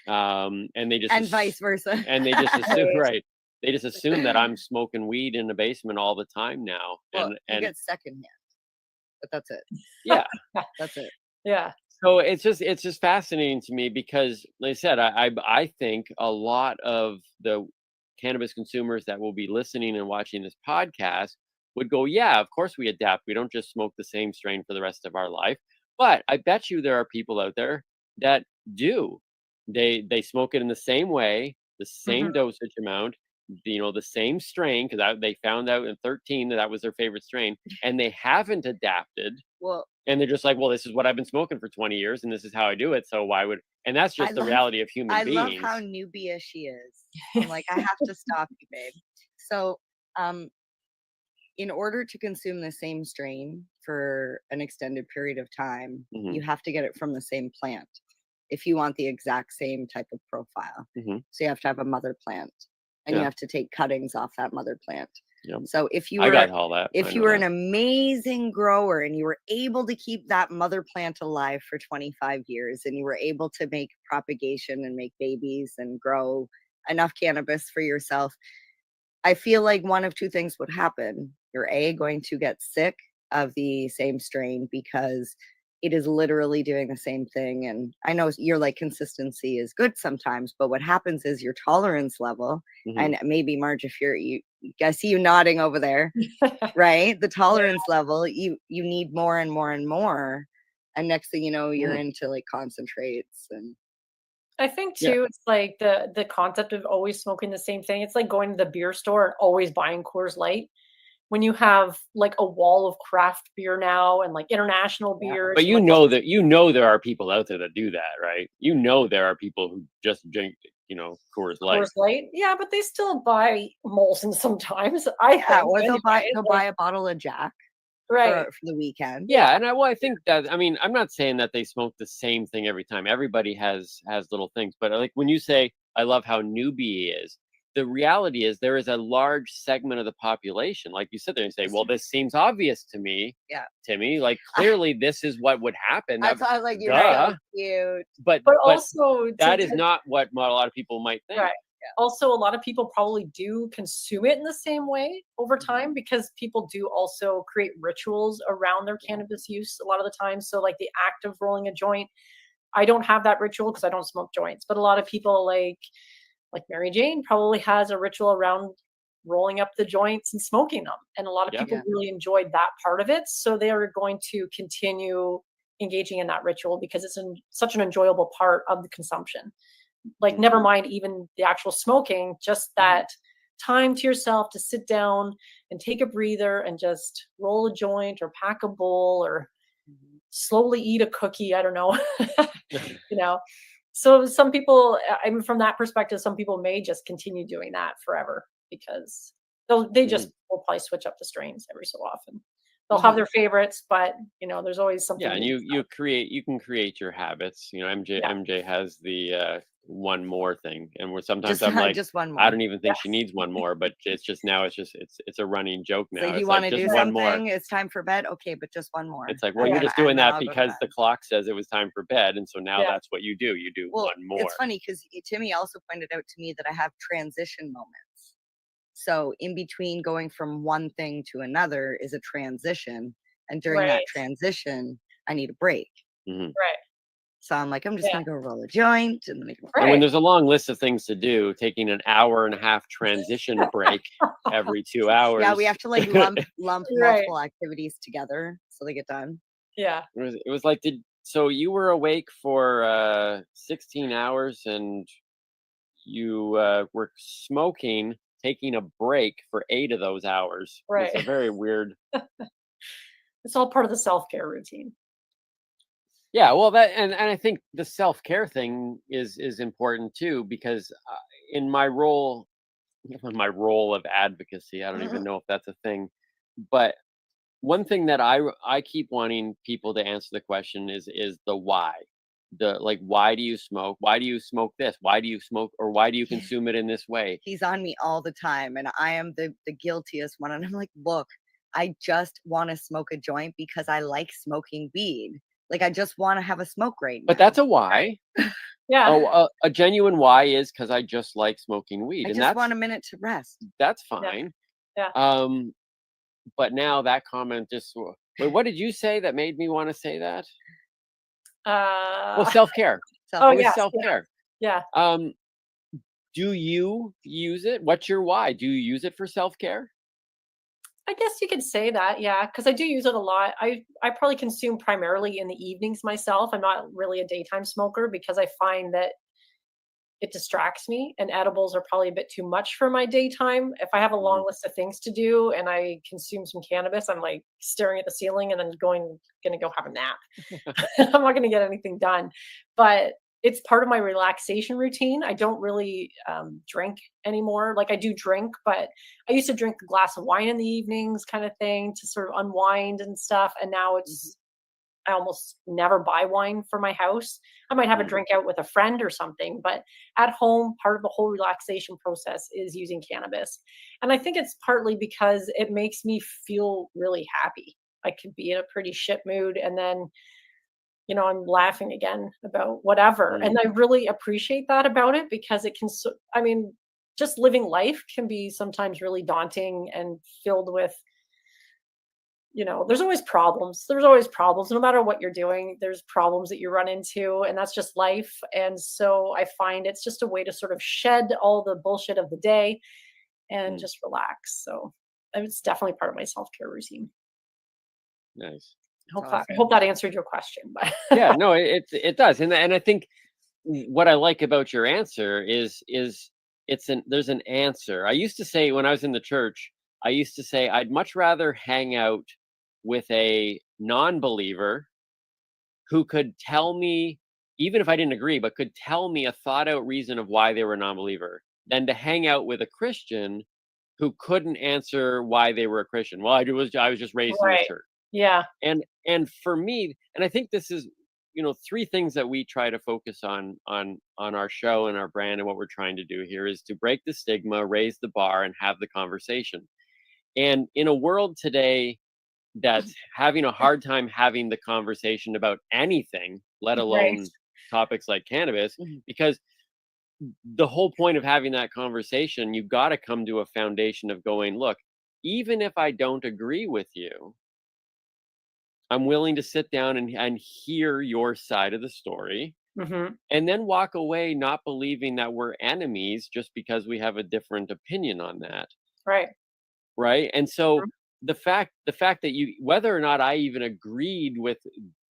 and they just and vice versa, and they just assume right. They just assume that I'm smoking weed in the basement all the time now, well, and you get secondhand, but that's it. Yeah, that's it. Yeah. So it's just fascinating to me because, like I said, I think a lot of the cannabis consumers that will be listening and watching this podcast would go, yeah, of course we adapt. We don't just smoke the same strain for the rest of our life. But I bet you there are people out there that do. They smoke it in the same way, the same dosage amount, the same strain, because they found out in 13 that was their favorite strain, and they haven't adapted. Well, and they're just like, well, this is what I've been smoking for 20 years, and this is how I do it. So why would? And that's just the reality of human beings. I love how newbie she is. I'm like, I have to stop you, babe. So, in order to consume the same strain for an extended period of time, you have to get it from the same plant if you want the exact same type of profile. So you have to have a mother plant, and you have to take cuttings off that mother plant. So if you were, I got all that. If you were an amazing grower and you were able to keep that mother plant alive for 25 years, and you were able to make propagation and make babies and grow enough cannabis for yourself, I feel like one of two things would happen. You're going to get sick of the same strain because it is literally doing the same thing. And I know you're like, consistency is good sometimes, but what happens is your tolerance level, and maybe Marge, if I see you nodding over there, right? The tolerance level, you need more and more and more. And next thing you know, you're into like concentrates. And I think too, it's like the concept of always smoking the same thing. It's like going to the beer store and always buying Coors Light. When you have like a wall of craft beer now and like international beers. But there are people out there that do that, right? There are people who just drink, Coors Light. Coors Light, yeah, but they still buy Molson sometimes. Or they'll buy a bottle of Jack, right, for the weekend. Yeah, and I think that, I'm not saying that they smoke the same thing every time. Everybody has little things, but like when you say, I love how newbie is, the reality is there is a large segment of the population, like you sit there and say, well, this seems obvious to me. Yeah, Timmy, like clearly this is what would happen. I thought like you're so cute, but also that is not what a lot of people might think. Right. Yeah. Also, a lot of people probably do consume it in the same way over time, because people do also create rituals around their cannabis use a lot of the time. So like the act of rolling a joint, I don't have that ritual because I don't smoke joints, but a lot of people like Mary Jane probably has a ritual around rolling up the joints and smoking them. And a lot of people really enjoyed that part of it. So they are going to continue engaging in that ritual because it's such an enjoyable part of the consumption. Like, never mind even the actual smoking, just that time to yourself to sit down and take a breather and just roll a joint or pack a bowl or slowly eat a cookie. I don't know, So some people, from that perspective, some people may just continue doing that forever because they just will probably switch up the strains every so often. They'll have their favorites, but there's always something. Yeah, and you can create your habits. MJ has the one more thing, and where sometimes I'm like, just one I more. don't even think she needs one more, but it's just now it's a running joke now. So you It's want like to do just one more. something? It's time for bed. Okay, but just one more. It's like, well, you're just doing that because the clock says it was time for bed, and so now that's what you do. You do one more. It's funny because Timmy also pointed out to me that I have transition moments. So in between going from one thing to another is a transition, and during that transition, I need a break. Mhm. Right. So I'm like, I'm just gonna go roll a joint, and then I can And when there's a long list of things to do, taking an hour and a half transition break every 2 hours. Yeah, we have to like lump Right. multiple activities together so they get done. Yeah. It was like, so you were awake for 16 hours and you were smoking, taking a break for 8 of those hours. Right. It's a very weird. It's all part of the self-care routine. Yeah, well, that and I think the self-care thing is important too, because in my role of advocacy, I don't even know if that's a thing, but one thing that I keep wanting people to answer the question is the why. Why do you smoke? Why do you smoke this? Why do you smoke, or why do you consume it in this way? He's on me all the time, and I am the guiltiest one. And I'm like, look, I just want to smoke a joint because I like smoking weed. Like I just want to have a smoke right now. But that's a why. Yeah. Oh, a genuine why is because I just like smoking weed, I and just want a minute to rest. that's fine. Yeah. But now that comment just. Wait, what did you say that made me want to say that? Well, self-care. Oh, It was yes, self-care. Yeah. Do you use it? What's your why? Do you use it for self-care? I guess you could say that, yeah, because I do use it a lot. I probably consume primarily in the evenings myself. I'm not really a daytime smoker because I find that it distracts me, and edibles are probably a bit too much for my daytime. If I have a long list of things to do and I consume some cannabis, I'm like staring at the ceiling and then gonna go have a nap. I'm not gonna get anything done. But it's part of my relaxation routine. I don't really drink anymore. Like I do drink, but I used to drink a glass of wine in the evenings kind of thing to sort of unwind and stuff. And now I almost never buy wine for my house. I might have a drink out with a friend or something, but at home, part of the whole relaxation process is using cannabis. And I think it's partly because it makes me feel really happy. I could be in a pretty shit mood and then I'm laughing again about whatever. And I really appreciate that about it because it can, just living life can be sometimes really daunting and filled with, there's always problems. There's always problems. No matter what you're doing, there's problems that you run into, and that's just life. And so I find it's just a way to sort of shed all the bullshit of the day and just relax. So it's definitely part of my self-care routine. Nice. Hope that answered your question. But Yeah, no, it does, and I think what I like about your answer is there's an answer. I used to say when I was in the church, I'd much rather hang out with a non-believer who could tell me, even if I didn't agree, but could tell me a thought out reason of why they were a non-believer, than to hang out with a Christian who couldn't answer why they were a Christian. Well, I was just raised in the church. Yeah. And for me, and I think this is, three things that we try to focus on our show and our brand, and what we're trying to do here is to break the stigma, raise the bar, and have the conversation. And in a world today that's having a hard time having the conversation about anything, let alone topics like cannabis, because the whole point of having that conversation, you've got to come to a foundation of going, look, even if I don't agree with you, I'm willing to sit down and hear your side of the story, and then walk away not believing that we're enemies just because we have a different opinion on that. Right. And so the fact that you, whether or not I even agreed with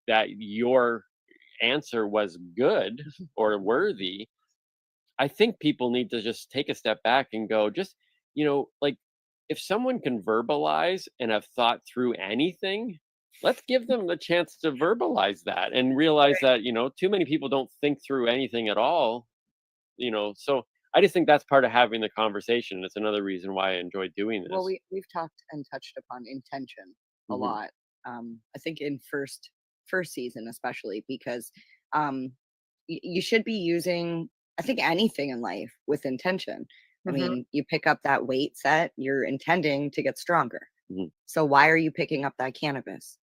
that your answer was good or worthy, I think people need to just take a step back and go, just, like, if someone can verbalize and have thought through anything, let's give them the chance to verbalize that and realize that, too many people don't think through anything at all, so I just think that's part of having the conversation. It's another reason why I enjoy doing this. Well, we've talked and touched upon intention. a lot. I think in first season especially, because you should be using, I think, anything in life with intention. I mean, you pick up that weight set, you're intending to get stronger. So why are you picking up that cannabis?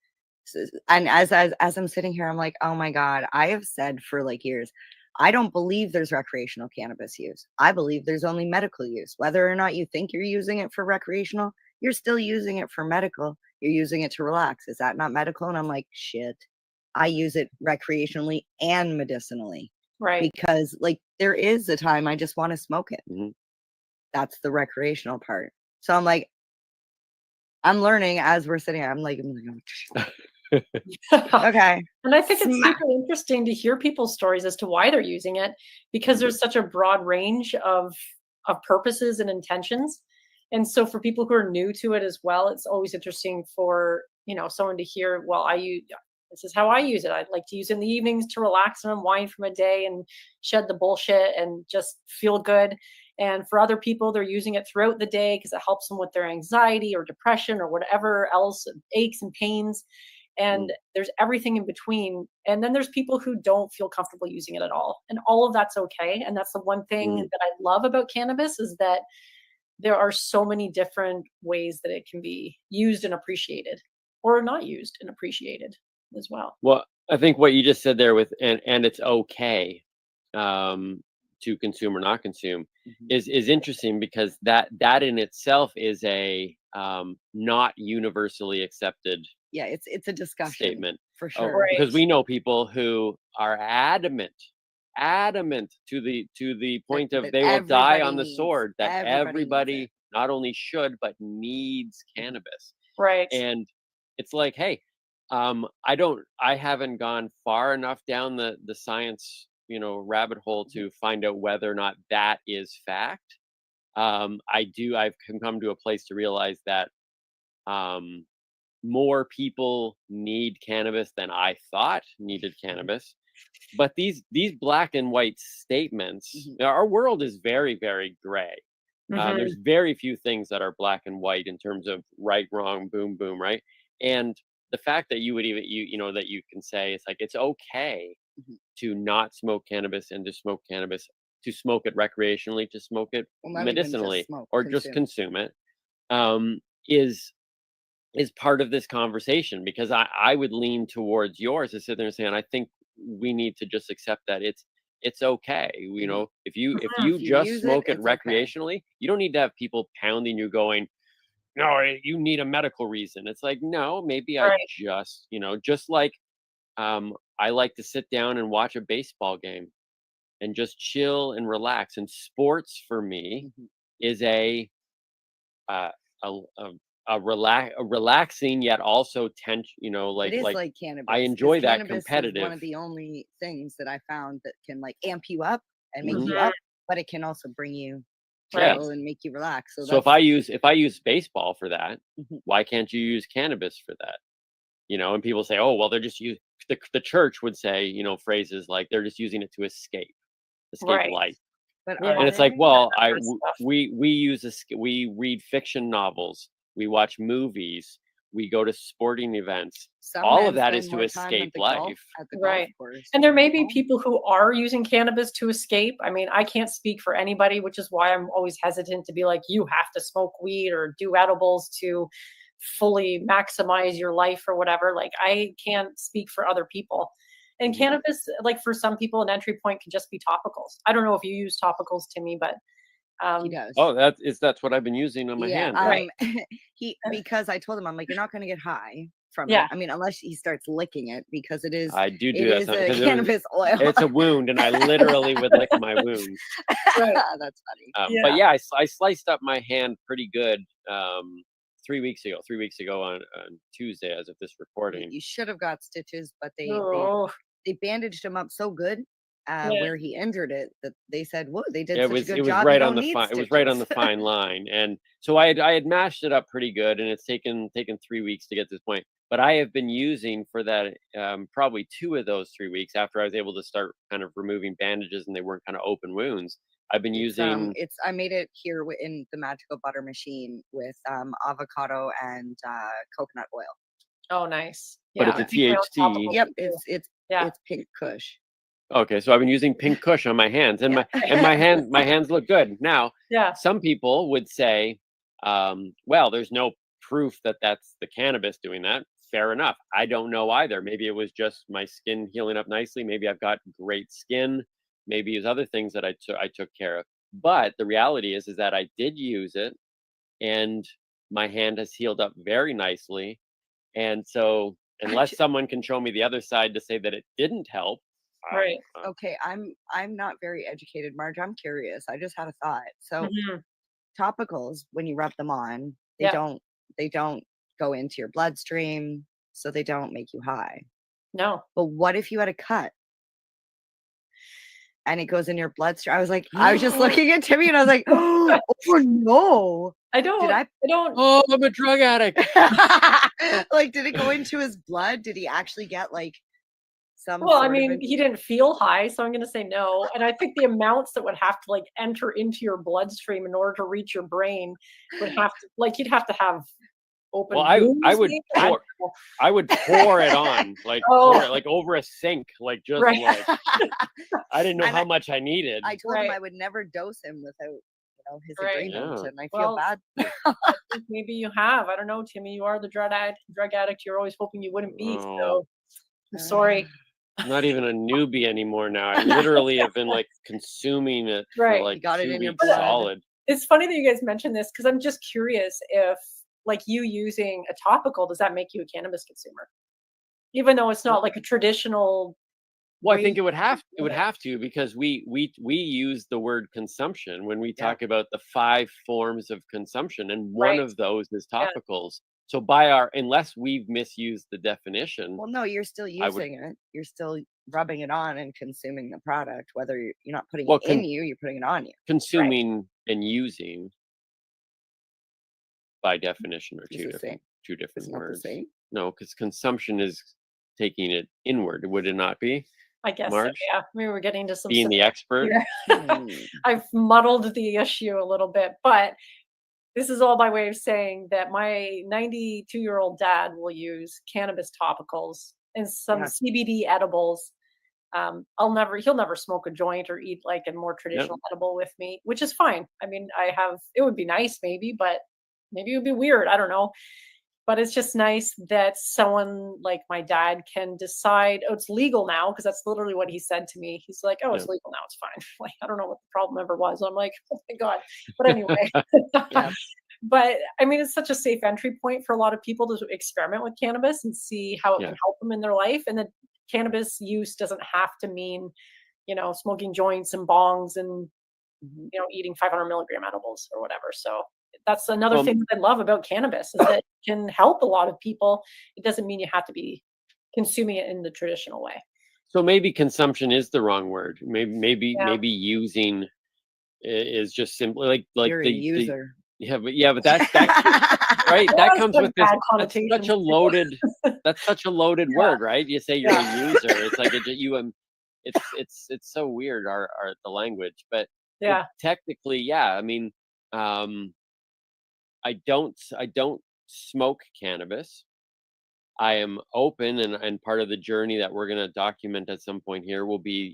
And as I'm sitting here, I'm like, oh my God, I have said for like years, I don't believe there's recreational cannabis use. I believe there's only medical use. Whether or not you think you're using it for recreational, you're still using it for medical. You're using it to relax. Is that not medical? And I'm like, shit, I use it recreationally and medicinally. Right. Because like there is a time I just want to smoke it. That's the recreational part. So I'm like, I'm learning as we're sitting here. I'm like, okay. And I think it's Smack. super interesting to hear people's stories as to why they're using it, because there's such a broad range of purposes and intentions. And so for people who are new to it as well, it's always interesting for, someone to hear, well, this is how I use it. I'd like to use it in the evenings to relax and unwind from a day and shed the bullshit and just feel good. And for other people, they're using it throughout the day because it helps them with their anxiety or depression or whatever else, aches and pains. And there's everything in between. And then there's people who don't feel comfortable using it at all. And all of that's okay. And that's the one thing that I love about cannabis, is that there are so many different ways that it can be used and appreciated, or not used and appreciated as well. Well, I think what you just said there with and it's okay to consume or not consume is interesting, because that in itself is a not universally accepted it's a discussion statement for sure. because we know people who are adamant to the point of they will die on the sword that everybody not only should but needs cannabis. Right. And it's like, hey, I haven't gone far enough down the science, rabbit hole to find out whether or not that is fact. I've come to a place to realize that more people need cannabis than I thought needed cannabis. But these black and white statements, our world is very, very gray. There's very few things that are black and white in terms of right, wrong, boom, boom, right? And the fact that you would even that you can say it's like it's okay to not smoke cannabis and to smoke cannabis, to smoke it recreationally, to smoke it medicinally, or just consume it, is part of this conversation. Because I would lean towards yours to sit there and say, and I think we need to just accept that it's okay. If you just smoke it recreationally, you don't need to have people pounding you going, no, you need a medical reason. It's like, no, maybe I just, just like I like to sit down and watch a baseball game and just chill and relax. And sports for me is a relaxing yet also tension. It is like cannabis. I enjoy that Cannabis competitive. is one of the only things that I found that can like amp you up and make you up, but it can also bring you chill and make you relax. So if I use baseball for that, why can't you use cannabis for that? And people say, oh, well, they're just the church would say, phrases like they're just using it to escape life. But and it's like, well, we we read fiction novels, we watch movies, we go to sporting events. All of that is to escape life. Right. And there may be people who are using cannabis to escape. I mean, I can't speak for anybody, which is why I'm always hesitant to be like, you have to smoke weed or do edibles to fully maximize your life or whatever. Like, I can't speak for other people. And cannabis, like for some people, an entry point can just be topicals. I don't know if you use topicals, Timmy, but he does. Oh, that's what I've been using on my hand. Right. Because I told him, I'm like, you're not going to get high from it. I mean, unless he starts licking it, because it is. I do it that. is a cannabis oil. It's a wound, and I literally would lick my wounds. That's funny. But yeah, I sliced up my hand pretty good 3 weeks ago on Tuesday, as of this recording. You should have got stitches, but they bandaged him up so good where he injured it that they said, "Whoa, they did such a good job." Right on the fine. It was right on the fine line, and so I had mashed it up pretty good, and it's taken 3 weeks to get to this point. But I have been using for that probably 2 of those 3 weeks after I was able to start kind of removing bandages and they weren't kind of open wounds. I've been using. I made it here in the magical butter machine with avocado and coconut oil. Oh, nice. But Yeah, it's a we found THC. topicals Yep, too. it's Yeah. it's pink Kush. Okay, so I've been using pink Kush on my hands, and my hands look good. Now, Yeah. some people would say, well, there's no proof that that's the cannabis doing that. Fair enough. I don't know either. Maybe it was just my skin healing up nicely. Maybe I've got great skin. Maybe it's other things that I took care of. But the reality is that I did use it, and my hand has healed up very nicely. And so, unless someone can show me the other side to say that it didn't help, Right. Okay, I'm not very educated, Marge. I'm curious. I just had a thought. So Mhm. topicals, when you rub them on, Yeah. they don't go into your bloodstream, so they don't make you high. No. But what if you had a cut and it goes in your bloodstream? I was just looking at Timmy and I was like, oh no. I don't. Oh, I'm a drug addict. Like, did it go into his blood? Did he actually get like some Well, I sort of mean, he didn't feel high, so I'm going to say no. And I think the amounts that would have to like enter into your bloodstream in order to reach your brain would have to like you'd have to have open. Well, I wounds, would maybe? pour, I would pour it on, like Oh. pour it like over a sink, like just Right. like I didn't know And how much I needed. I told him Right. I would never dose him without, his Right. agreement, Yeah. and I feel Well, bad. I think maybe you have. I don't know, Timmy. You are the drug addict. You're always hoping you wouldn't be. Oh. So I'm sorry. I'm not even a newbie anymore now. I literally have been like consuming it Right. for like You got it 2 in your weeks blood. solid. It's funny that you guys mentioned this because I'm just curious if, like, you using a topical, does that make you a cannabis consumer? Even though it's not like a traditional. Well, I think way it would have to do it. to because we use the word consumption when we talk about the 5 forms of consumption, and one Right. of those is Yeah. topicals. So unless we've misused the definition, Well, no, you're still I would using it. You're still rubbing it on and consuming the product. Whether you're not putting Well, it in you, you're putting it on you. consuming and using by definition are It's two the different same. two different It's not the words. same. No, because consumption is taking it inward. Would it not be? I guess so, Marge, yeah. Maybe we're getting to some being the semantics expert. here. Hmm. I've muddled the issue a little bit, but this is all by way of saying that my 92-year-old dad will use cannabis topicals and some Yeah. CBD edibles. He'll never smoke a joint or eat like a more traditional edible with me, which is fine. I mean, it would be nice maybe, but maybe it would be weird. I don't know. But it's just nice that someone like my dad can decide, oh, it's legal now, because that's literally what he said to me. He's like, oh, it's Yeah. legal now, it's fine. Like, I don't know what the problem ever was. I'm like, oh my God. But anyway. Yeah. But I mean, it's such a safe entry point for a lot of people to experiment with cannabis and see how it Yeah. can help them in their life. And that cannabis use doesn't have to mean, smoking joints and bongs and, eating 500 milligram edibles or whatever. So that's another Well, thing that I love about cannabis is that it can help a lot of people. It doesn't mean you have to be consuming it in the traditional way. so maybe consumption is the wrong word. Maybe Yeah. using is just simply like You're a the user. but that's right. That That has comes some with this. bad That's connotations such a too. loaded. That's such a loaded Yeah. word, right? You say you're Yeah. a user. It's like it's so weird our the language, but Yeah. technically, yeah. I mean, I don't smoke cannabis. I am open, and part of the journey that we're going to document at some point here will be,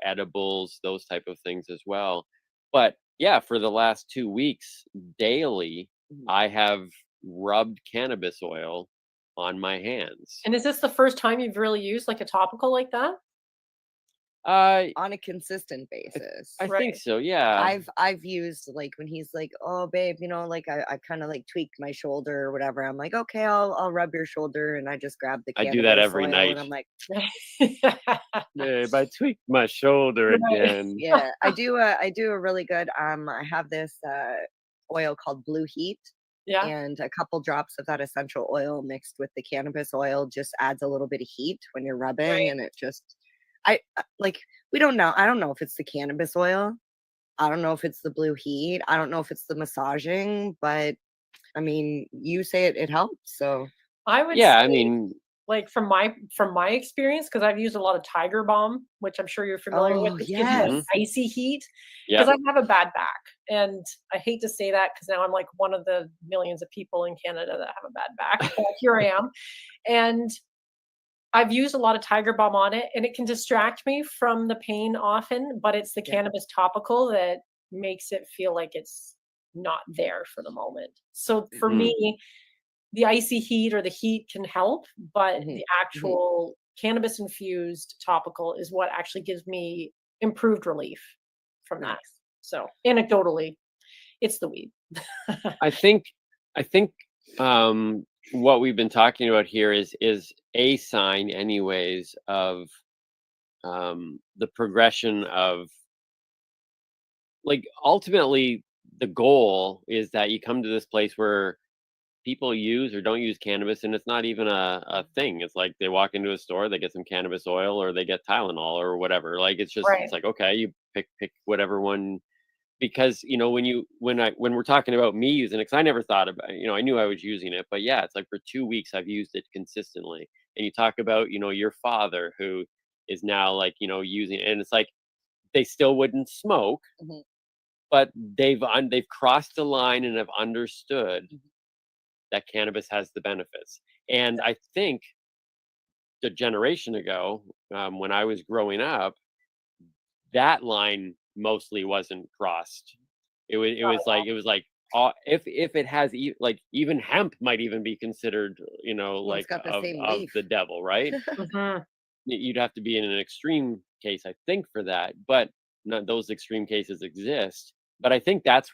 edibles, those type of things as well. But yeah, for the last 2 weeks, daily, I have rubbed cannabis oil on my hands. And is this the first time you've really used like a topical like that? On a consistent basis. I think so. Yeah. I've used, like, when he's like, oh babe, like I kind of like tweaked my shoulder or whatever. I'm like, okay, I'll rub your shoulder, and I just grab the I cannabis do that every oil, night. and I'm like, Babe, I tweaked my shoulder Right. again. yeah, I do a really good I have this oil called Blue Heat, Yeah. and a couple drops of that essential oil mixed with the cannabis oil just adds a little bit of heat when you're rubbing, Right. and it just like, we don't know. I don't know if it's the cannabis oil. I don't know if it's the Blue Heat. I don't know if it's the massaging, but I mean, you say it helps, so I would Yeah, I say mean, like from my experience, because I've used a lot of Tiger Balm, which I'm sure you're familiar with, Oh, which gives you yes. an icy heat. Yeah. Because I have a bad back, and I hate to say that because now I'm like one of the millions of people in Canada that have a bad back. But here I am, and I've used a lot of Tiger Balm on it, and it can distract me from the pain often. But it's the Yeah. cannabis topical that makes it feel like it's not there for the moment. So for me, the icy heat or the heat can help, but the actual cannabis infused topical is what actually gives me improved relief from that. So anecdotally, it's the weed. I think what we've been talking about here is a sign anyways of the progression of, like, ultimately the goal is that you come to this place where people use or don't use cannabis, and it's not even a thing. It's like they walk into a store, they get some cannabis oil, or they get Tylenol or whatever. Like it's just Right. it's like, okay, you pick whatever one, because when we're talking about me using it, because I never thought about, I knew I was using it, but yeah, it's like for 2 weeks I've used it consistently. And you talk about your father who is now like using it, and it's like they still wouldn't smoke, but they've crossed the line and have understood that cannabis has the benefits. And I think a generation ago, when I was growing up, that line mostly wasn't crossed. It was like if it has like even hemp might even be considered Well, like it's got the same of leaf. the devil, right? You'd have to be in an extreme case, I think, for that, but not those extreme cases exist. But I think that's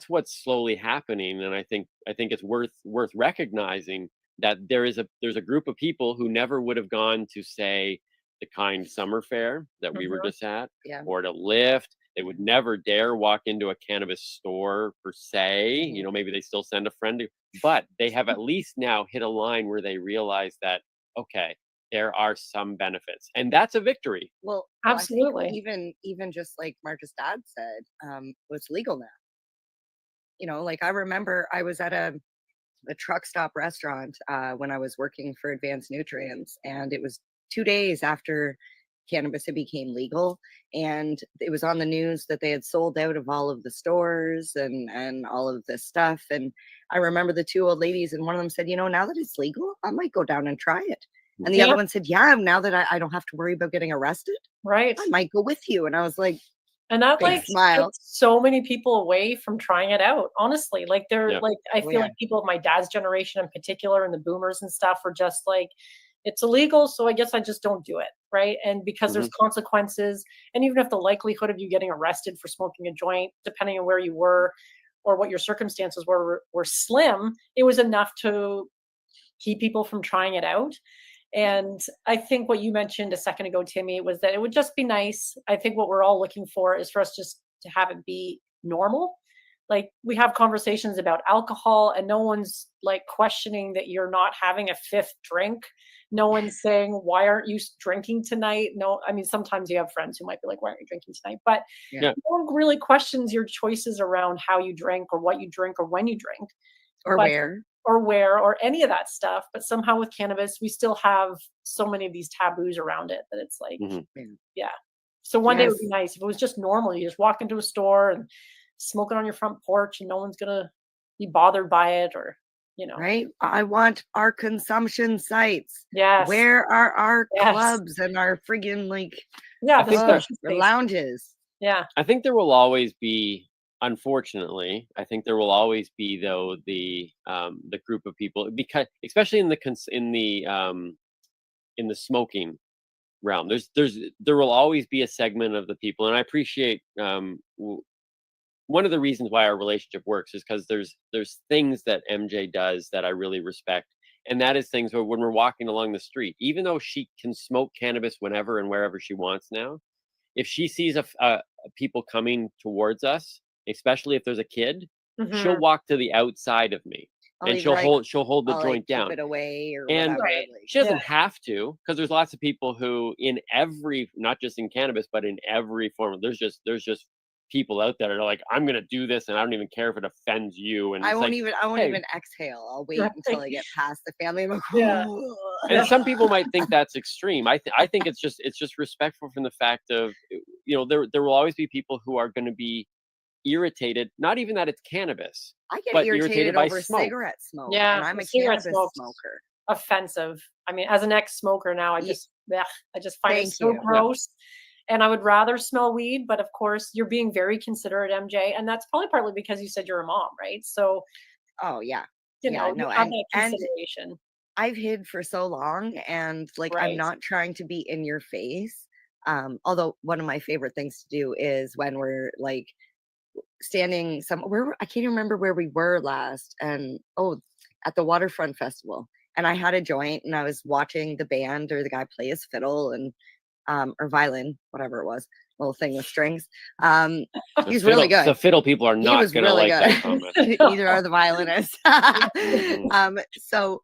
what's slowly happening, and I think it's worth recognizing that there's a group of people who never would have gone to, say, the Kind Summer Fair that we were just at, Yeah. or to Lyft. They would never dare walk into a cannabis store per se. Maybe they still send a friend to, but they have at least now hit a line where they realize that, okay, there are some benefits, and that's a victory. Well, absolutely. I think even just like Marcus' dad said, it's legal now. Like I remember I was at a truck stop restaurant when I was working for Advanced Nutrients, and it was 2 days after cannabis had became legal, and it was on the news that they had sold out of all of the stores and all of this stuff. And I remember the two old ladies, and one of them said, now that it's legal, I might go down and try it. And the other one said, yeah, now that I don't have to worry about getting arrested, right, I might go with you. And I was like, and that big like smile. puts so many people away from trying it out. Honestly, like they're like, I feel like people of my dad's generation in particular, and the boomers and stuff, are just like, it's illegal, so I guess I just don't do it, right? And because there's consequences, and even if the likelihood of you getting arrested for smoking a joint, depending on where you were or what your circumstances were slim, it was enough to keep people from trying it out. And I think what you mentioned a second ago, Timmy, was that it would just be nice. I think what we're all looking for is for us just to have it be normal. Like we have conversations about alcohol, and no one's like questioning that you're not having a fifth drink. No one's saying, why aren't you drinking tonight? No, I mean, sometimes you have friends who might be like, why aren't you drinking tonight? But no one really questions your choices around how you drink or what you drink or when you drink. Or where or any of that stuff. But somehow with cannabis, we still have so many of these taboos around it that it's like, yeah. So one day it would be nice if it was just normal. You just walk into a store and smoke it on your front porch, and no one's gonna be bothered by it, or right. I want our consumption sites. Yes. Where are our clubs and our friggin' like lounges? Yeah. I think there will always be, unfortunately, I think there will always be, though, the group of people, because especially in the smoking realm, there will always be a segment of the people, and I appreciate one of the reasons why our relationship works is because there's things that MJ does that I really respect, and that is things where when we're walking along the street, even though she can smoke cannabis whenever and wherever she wants now, if she sees people coming towards us, especially if there's a kid, she'll walk to the outside of me, and she'll hold the joint down. Keep it away or and whatever. she doesn't have to, because there's lots of people who, in every, not just in cannabis, but in every form, there's just people out there that are like, I'm gonna do this and I don't even care if it offends you. And I it's won't like, even hey, exhale. I'll wait until I get past the family. I'm like, Yeah. and some people might think that's extreme. I think it's just respectful from the fact of, there will always be people who are going to be irritated, not even that it's cannabis, I get but irritated by over smoke. cigarette smoke, Yeah, and I'm the a cigarette cannabis smoke's smoker. offensive. I mean, as an ex-smoker now, I just find it Thank so you. gross. And I would rather smell weed, but of course, you're being very considerate, MJ, and that's probably partly because you said you're a mom, right? So, Oh yeah, you yeah, know, no, you have and that consideration. I've hid for so long, and like I'm Right. not trying to be in your face. Although one of my favorite things to do is when we're like standing somewhere. I can't remember where we were last, and at the waterfront festival. And I had a joint, and I was watching the band or the guy play his fiddle and or violin, whatever it was, little thing with strings. He's really good. The fiddle people are He not was going to really like that comment. good. Neither are the violinists. Mhm. So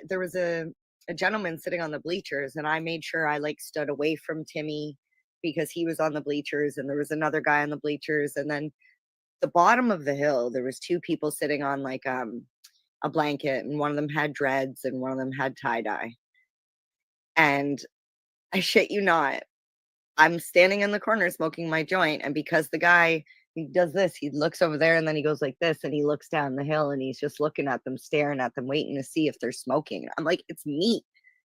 there was a gentleman sitting on the bleachers, and I made sure I like stood away from Timmy because he was on the bleachers, and there was another guy on the bleachers, and then the bottom of the hill there was two people sitting on like a blanket, and one of them had dreads and one of them had tie-dye. And I shit you not, I'm standing in the corner smoking my joint, and because the guy, he does this, he looks over there and then he goes like this, and he looks down the hill and he's just looking at them, staring at them, waiting to see if they're smoking. I'm like, it's me.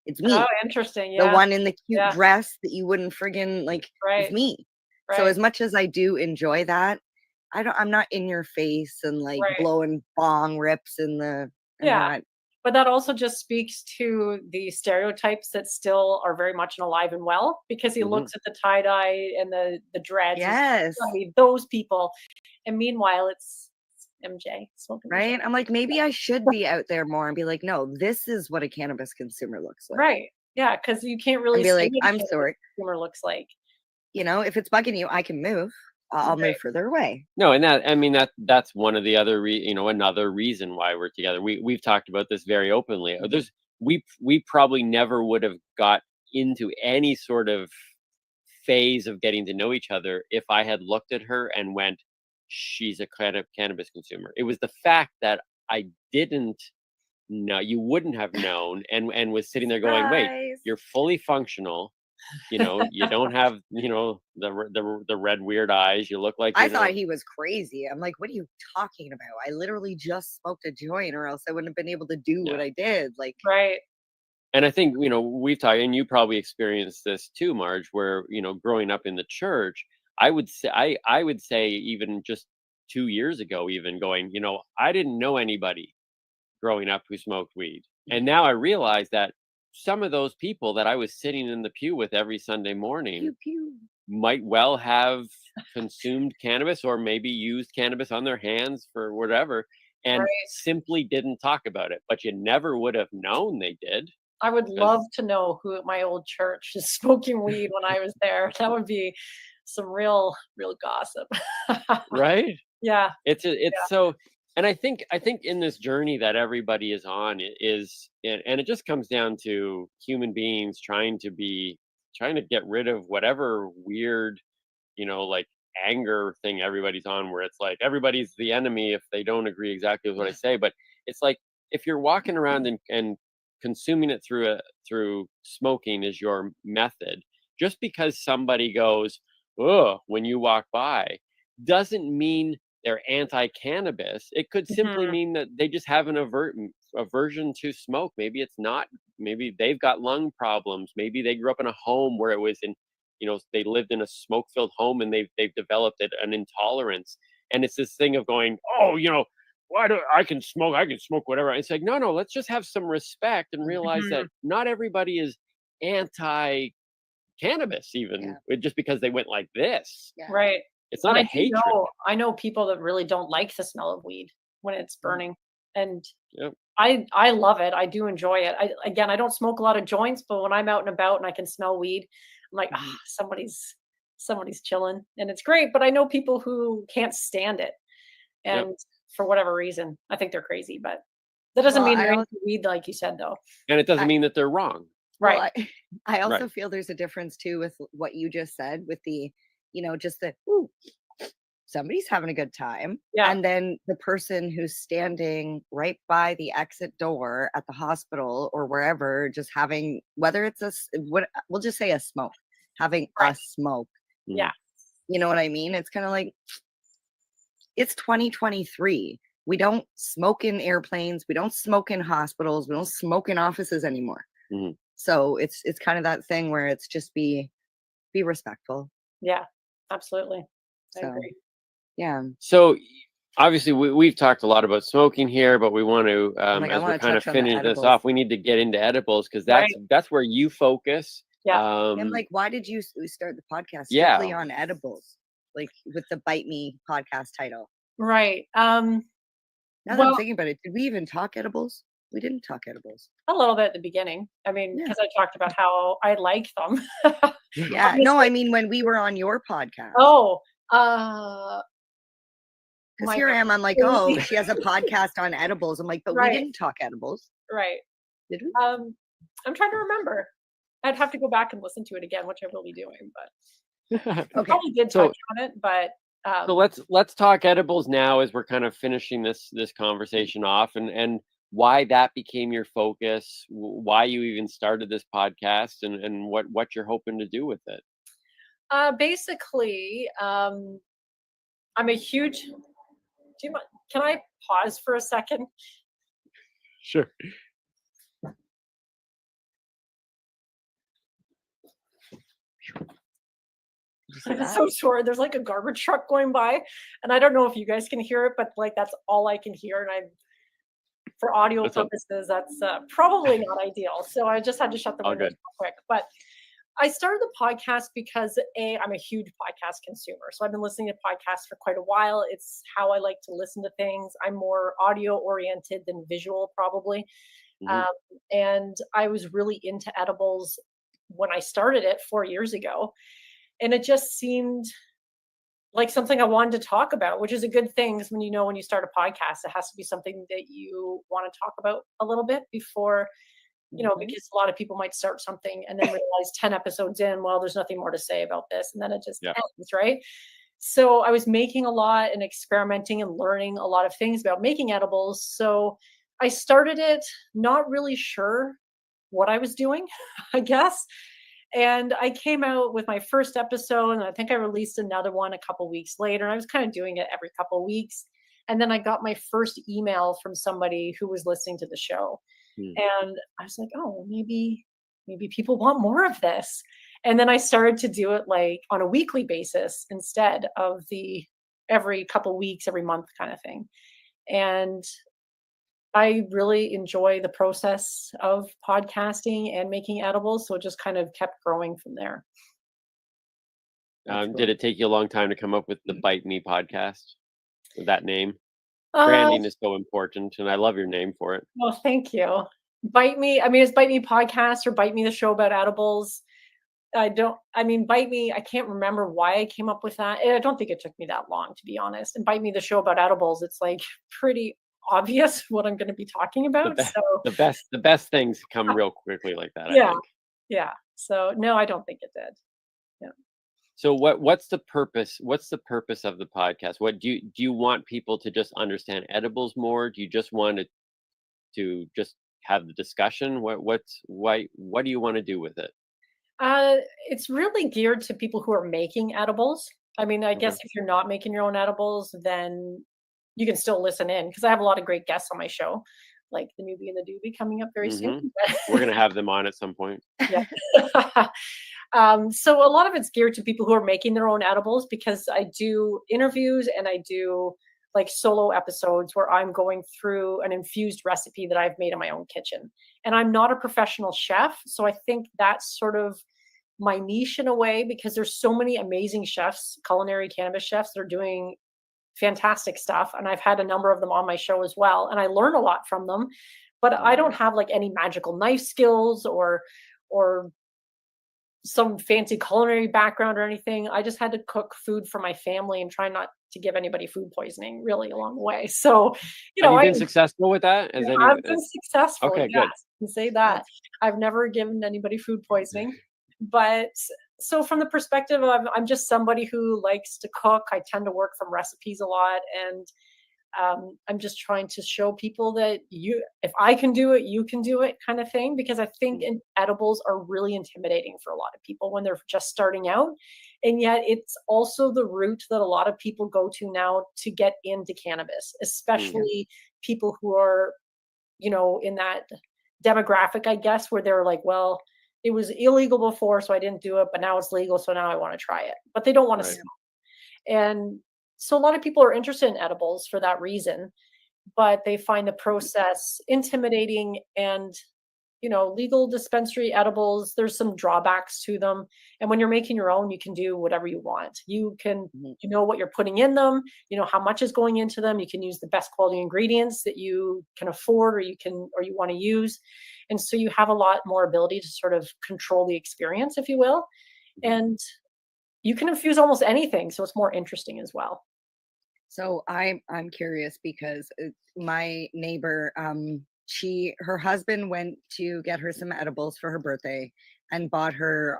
It's me. Oh, interesting. The Yeah. one in the cute Yeah. dress that you wouldn't friggin' like, Right. it's me. So Right. as much as I do enjoy that, I'm not in your face and like Right. blowing bong rips in the I'm Yeah. not. But that also just speaks to the stereotypes that still are very much alive and well, because he Mhm. looks at the tie-dye and the dreads. and Yes. I mean, those people. And meanwhile, it's MJ smoking the Right? joint. I'm like, maybe I should be out there more and be like, no, this is what a cannabis consumer looks like. Right. Yeah, because you can't really And be say like, what a I'm cannabis sorry. consumer looks like. You know, if it's bugging you, I can move. I'll Right. move further away. No, and that's one of the other another reason why we're together. We've talked about this very openly. There's we probably never would have got into any sort of phase of getting to know each other if I had looked at her and went, she's a cannabis consumer. It was the fact that I didn't know, you wouldn't have known, and was sitting there going, wait, Surprise. you're fully functional. You don't have, the red weird eyes. You look like I thought he was crazy. I'm like, what are you talking about? I literally just smoked a joint, or else I wouldn't have been able to do what I did. Like, Right. And I think, we've talked, and you probably experienced this too, Marge, where, growing up in the church, I would say even just 2 years ago, even going, I didn't know anybody growing up who smoked weed. And now I realize that some of those people that I was sitting in the pew with every Sunday morning pew, pew. might well have consumed cannabis or maybe used cannabis on their hands for whatever, and Right. simply didn't talk about it. But you never would have known they did. I would 'Cause- love to know who at my old church is smoking weed when I was there. That would be some real gossip. Right? Yeah. It's so, and I think in this journey that everybody is on and it just comes down to human beings trying to get rid of whatever weird, like anger thing everybody's on, where it's like everybody's the enemy if they don't agree exactly with what I say. But it's like, if you're walking around and consuming it through smoking is your method, just because somebody goes, "Ugh," when you walk by, doesn't mean they're anti-cannabis. It could simply Mhm. mean that they just have an aversion to smoke. Maybe it's not. Maybe they've got lung problems. Maybe they grew up in a home where it was they lived in a smoke-filled home, and they've developed an intolerance. And it's this thing of going, "Oh, why do I can smoke? I can smoke whatever." It's like, no, let's just have some respect and realize Mhm. that not everybody is anti-cannabis, even just because they went like this. Right. It's not And a hatred. I know people that really don't like the smell of weed when it's burning. And Yep. I love it. I do enjoy it. I don't smoke a lot of joints, but when I'm out and about and I can smell weed, I'm like, somebody's chilling, and it's great. But I know people who can't stand it, Yep. and for whatever reason, I think they're crazy. But that doesn't Well, mean I they're al- into weed, like you said, though. And it doesn't mean that they're wrong. Well, Right. I also Right. feel there's a difference too with what you just said with the, just the ooh, somebody's having a good time. Yeah. And then the person who's standing right by the exit door at the hospital or wherever, just having, whether it's what we'll just say a smoke, having a smoke. Yeah. You know what I mean? It's kind of like, it's 2023. We don't smoke in airplanes. We don't smoke in hospitals. We don't smoke in offices anymore. So it's kind of that thing where it's just be respectful. Yeah, absolutely. I So, agree. yeah. So obviously we've talked a lot about smoking here, but we want to, Like, I as we're wanna kind of touch on the finishing this edibles. off, we need to get into edibles because that's where you focus. Yeah. And like, why did you start the podcast Yeah. strictly on edibles? Like with the Bite Me podcast title. Right. Now that Well- I'm thinking about it, did we even talk edibles? We didn't talk edibles. A little bit at the beginning. I mean, because I talked about how I like them. Yeah. No, I mean when we were on your podcast. Oh, Because my here I am, I'm like, God. oh, she has a podcast on edibles. I'm like, but Right. we didn't talk edibles. Right. Did we? I'm trying to remember. I'd have to go back and listen to it again, which I will be doing, but I probably did So- touch on it, but So let's talk edibles now as we're kind of finishing this conversation off, and why that became your focus, why you even started this podcast, and what you're hoping to do with it. basically, I'm a huge. Do you mind? Can I pause for a second? Sure. I'm so sorry. There's like a garbage truck going by, and I don't know if you guys can hear it, but like that's all I can hear, and for audio That's all- purposes, that's probably not ideal. So I just had to shut the All windows good. real quick. But I started the podcast because I'm a huge podcast consumer. So I've been listening to podcasts for quite a while. It's how I like to listen to things. I'm more audio oriented than visual, probably. And I was really into edibles when I started it 4 years ago. And it just seemed like something I wanted to talk about, which is a good thing. 'Cause when you start a podcast, it has to be something that you want to talk about a little bit before, because a lot of people might start something and then realize 10 episodes in, well, there's nothing more to say about this. And then it just ends, right? So I was making a lot and experimenting and learning a lot of things about making edibles. So I started it not really sure what I was doing, I guess. And I came out with my first episode, and I think I released another one a couple weeks later. I was kind of doing it every couple weeks. And then I got my first email from somebody who was listening to the show. And I was like, oh, maybe people want more of this. And then I started to do it like on a weekly basis instead of the every couple weeks, every month kind of thing. And I really enjoy the process of podcasting and making edibles. So it just kind of kept growing from there. Did it take you a long time to come up with the Bite Me podcast with that name? Branding is so important, and I love your name for it. Well, thank you. Bite Me. I mean, it's Bite Me podcast or Bite Me the show about edibles. Bite Me, I can't remember why I came up with that. I don't think it took me that long, to be honest. And Bite Me the show about edibles, it's like pretty obvious what I'm going to be talking about. The best things come real quickly like that. I Yeah. think. Yeah. So no, I don't think it did. Yeah. So what's the purpose? What's the purpose of the podcast? What do you want people to just understand edibles more? Do you just want to just have the discussion? What do you want to do with it? It's really geared to people who are making edibles. I mean, I guess if you're not making your own edibles, then you can still listen in because I have a lot of great guests on my show, like the newbie and the doobie coming up very soon. We're gonna have them on at some point. Yeah. So a lot of it's geared to people who are making their own edibles because I do interviews and I do like solo episodes where I'm going through an infused recipe that I've made in my own kitchen. And I'm not a professional chef. So I think that's sort of my niche in a way because there's so many amazing chefs, culinary cannabis chefs that are doing fantastic stuff. And I've had a number of them on my show as well. And I learn a lot from them, but I don't have like any magical knife skills or some fancy culinary background or anything. I just had to cook food for my family and try not to give anybody food poisoning really along the way. So, Have you been successful with that? I've been successful. Okay, yes, good. I can say that. I've never given anybody food poisoning, but so from the perspective of I'm just somebody who likes to cook, I tend to work from recipes a lot, and I'm just trying to show people that if I can do it, you can do it, kind of thing. Because I think edibles are really intimidating for a lot of people when they're just starting out, and yet it's also the route that a lot of people go to now to get into cannabis, especially people who are, in that demographic, I guess, where they're like, well, it was illegal before, so I didn't do it, but now it's legal, so now I want to try it. But they don't want to stop. And so a lot of people are interested in edibles for that reason, but they find the process intimidating. And legal dispensary edibles, there's some drawbacks to them. And when you're making your own, you can do whatever you want. You can, what you're putting in them, how much is going into them. You can use the best quality ingredients that you can afford or you want to use. And so you have a lot more ability to sort of control the experience, if you will. And you can infuse almost anything. So it's more interesting as well. So I'm curious because my neighbor, her husband went to get her some edibles for her birthday and bought her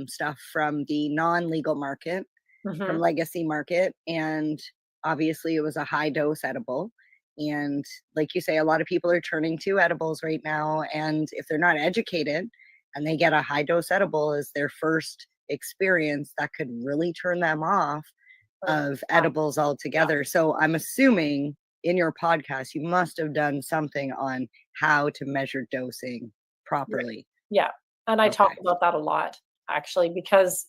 stuff from the non-legal market, from Legacy Market, and obviously it was a high dose edible. And like you say, a lot of people are turning to edibles right now, and if they're not educated and they get a high dose edible as their first experience, that could really turn them off of edibles altogether. So I'm assuming in your podcast, you must have done something on how to measure dosing properly. Yeah. And I talk about that a lot, actually, because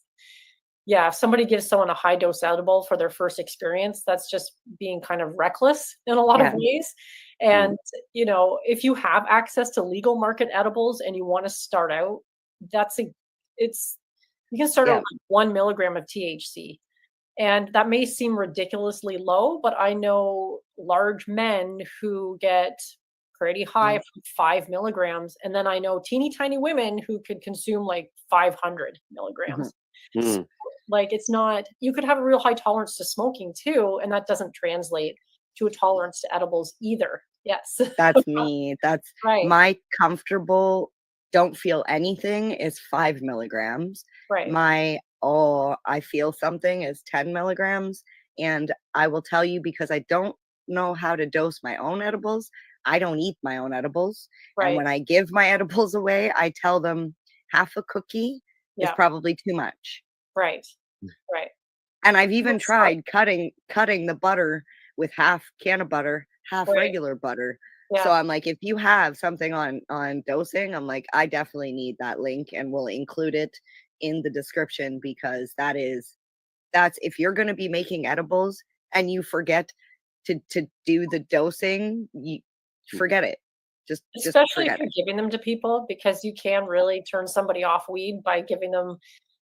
if somebody gives someone a high dose edible for their first experience, that's just being kind of reckless in a lot of ways. And, if you have access to legal market edibles and you want to start out, you can start out with 1 milligram of THC. And that may seem ridiculously low, but I know large men who get pretty high from 5 milligrams. And then I know teeny tiny women who could consume like 500 milligrams. So, it's not, you could have a real high tolerance to smoking too. And that doesn't translate to a tolerance to edibles either. Yes. That's me. That's right. My comfortable, don't feel anything is 5 milligrams. Right. My I feel something is 10 milligrams. And I will tell you, because I don't know how to dose my own edibles, I don't eat my own edibles. Right. And when I give my edibles away, I tell them half a cookie is probably too much. Right. Right. And I've even tried cutting the butter with half can of butter, half regular butter. So I'm like, if you have something on dosing, I'm like, I definitely need that link, and we'll include it in the description, because that's if you're going to be making edibles and you forget to do the dosing, you forget it. Especially if you're giving them to people, because you can really turn somebody off weed by giving them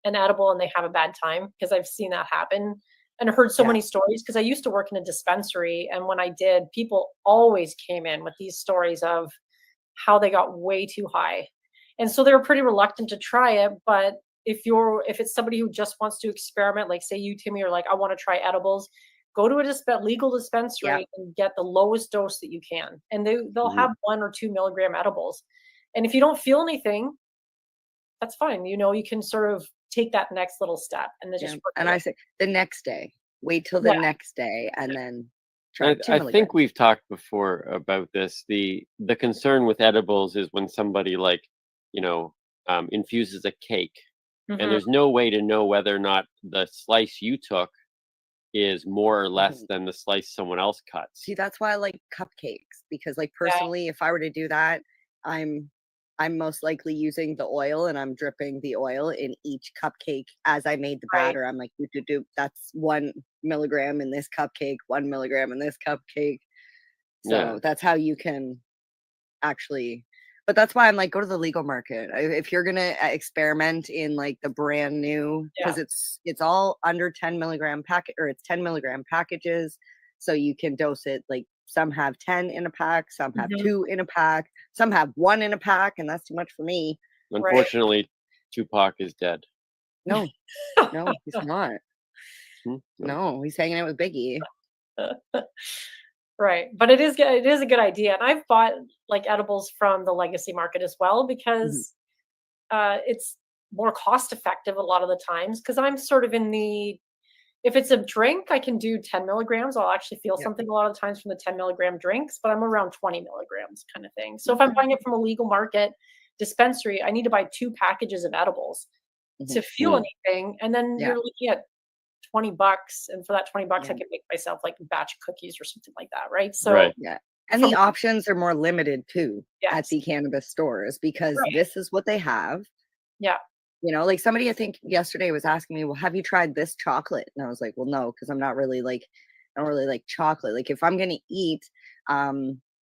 an edible and they have a bad time, because I've seen that happen. And I heard so many stories, because I used to work in a dispensary. And when I did, people always came in with these stories of how they got way too high. And so they were pretty reluctant to try it. But if it's somebody who just wants to experiment, like say you, Timmy, are like, I want to try edibles, go to a legal dispensary and get the lowest dose that you can. And they'll have 1 or 2 milligram edibles. And if you don't feel anything, that's fine. You can sort of take that next little step and then just. And I say the next day, wait till the next day, and then try. I think we've talked before about this. The concern with edibles is when somebody infuses a cake, and there's no way to know whether or not the slice you took is more or less than the slice someone else cuts. See, that's why I like cupcakes, because personally, if I were to do that, I'm most likely using the oil, and I'm dripping the oil in each cupcake as I made the batter. I'm like, that's 1 milligram in this cupcake, 1 milligram in this cupcake. So that's how you can actually, but that's why I'm like, go to the legal market. If you're going to experiment in like the brand new, because it's all under 10 milligram packet, or it's 10 milligram packages. So you can dose it, like some have 10 in a pack, some have 2 in a pack, some have 1 in a pack, and that's too much for me. Unfortunately, Tupac is dead. No, he's not. No, he's hanging out with Biggie. Right. But it is a good idea. And I've bought like edibles from the Legacy Market as well, because more cost effective a lot of the times because I'm sort of in the, if it's a drink, I can do 10 milligrams. I'll actually feel something a lot of the times from the 10 milligram drinks, but I'm around 20 milligrams kind of thing. So if I'm buying it from a legal market dispensary, I need to buy 2 packages of edibles to feel anything. And then you're looking at $20. And for that $20, I can make myself like a batch of cookies or something like that. Right. So yeah. And the options are more limited too at the cannabis stores because this is what they have. Yeah. You know, like somebody I think yesterday was asking me, well, have you tried this chocolate? And I was like, well, no, because I'm not really like, I don't really like chocolate. Like if I'm going to eat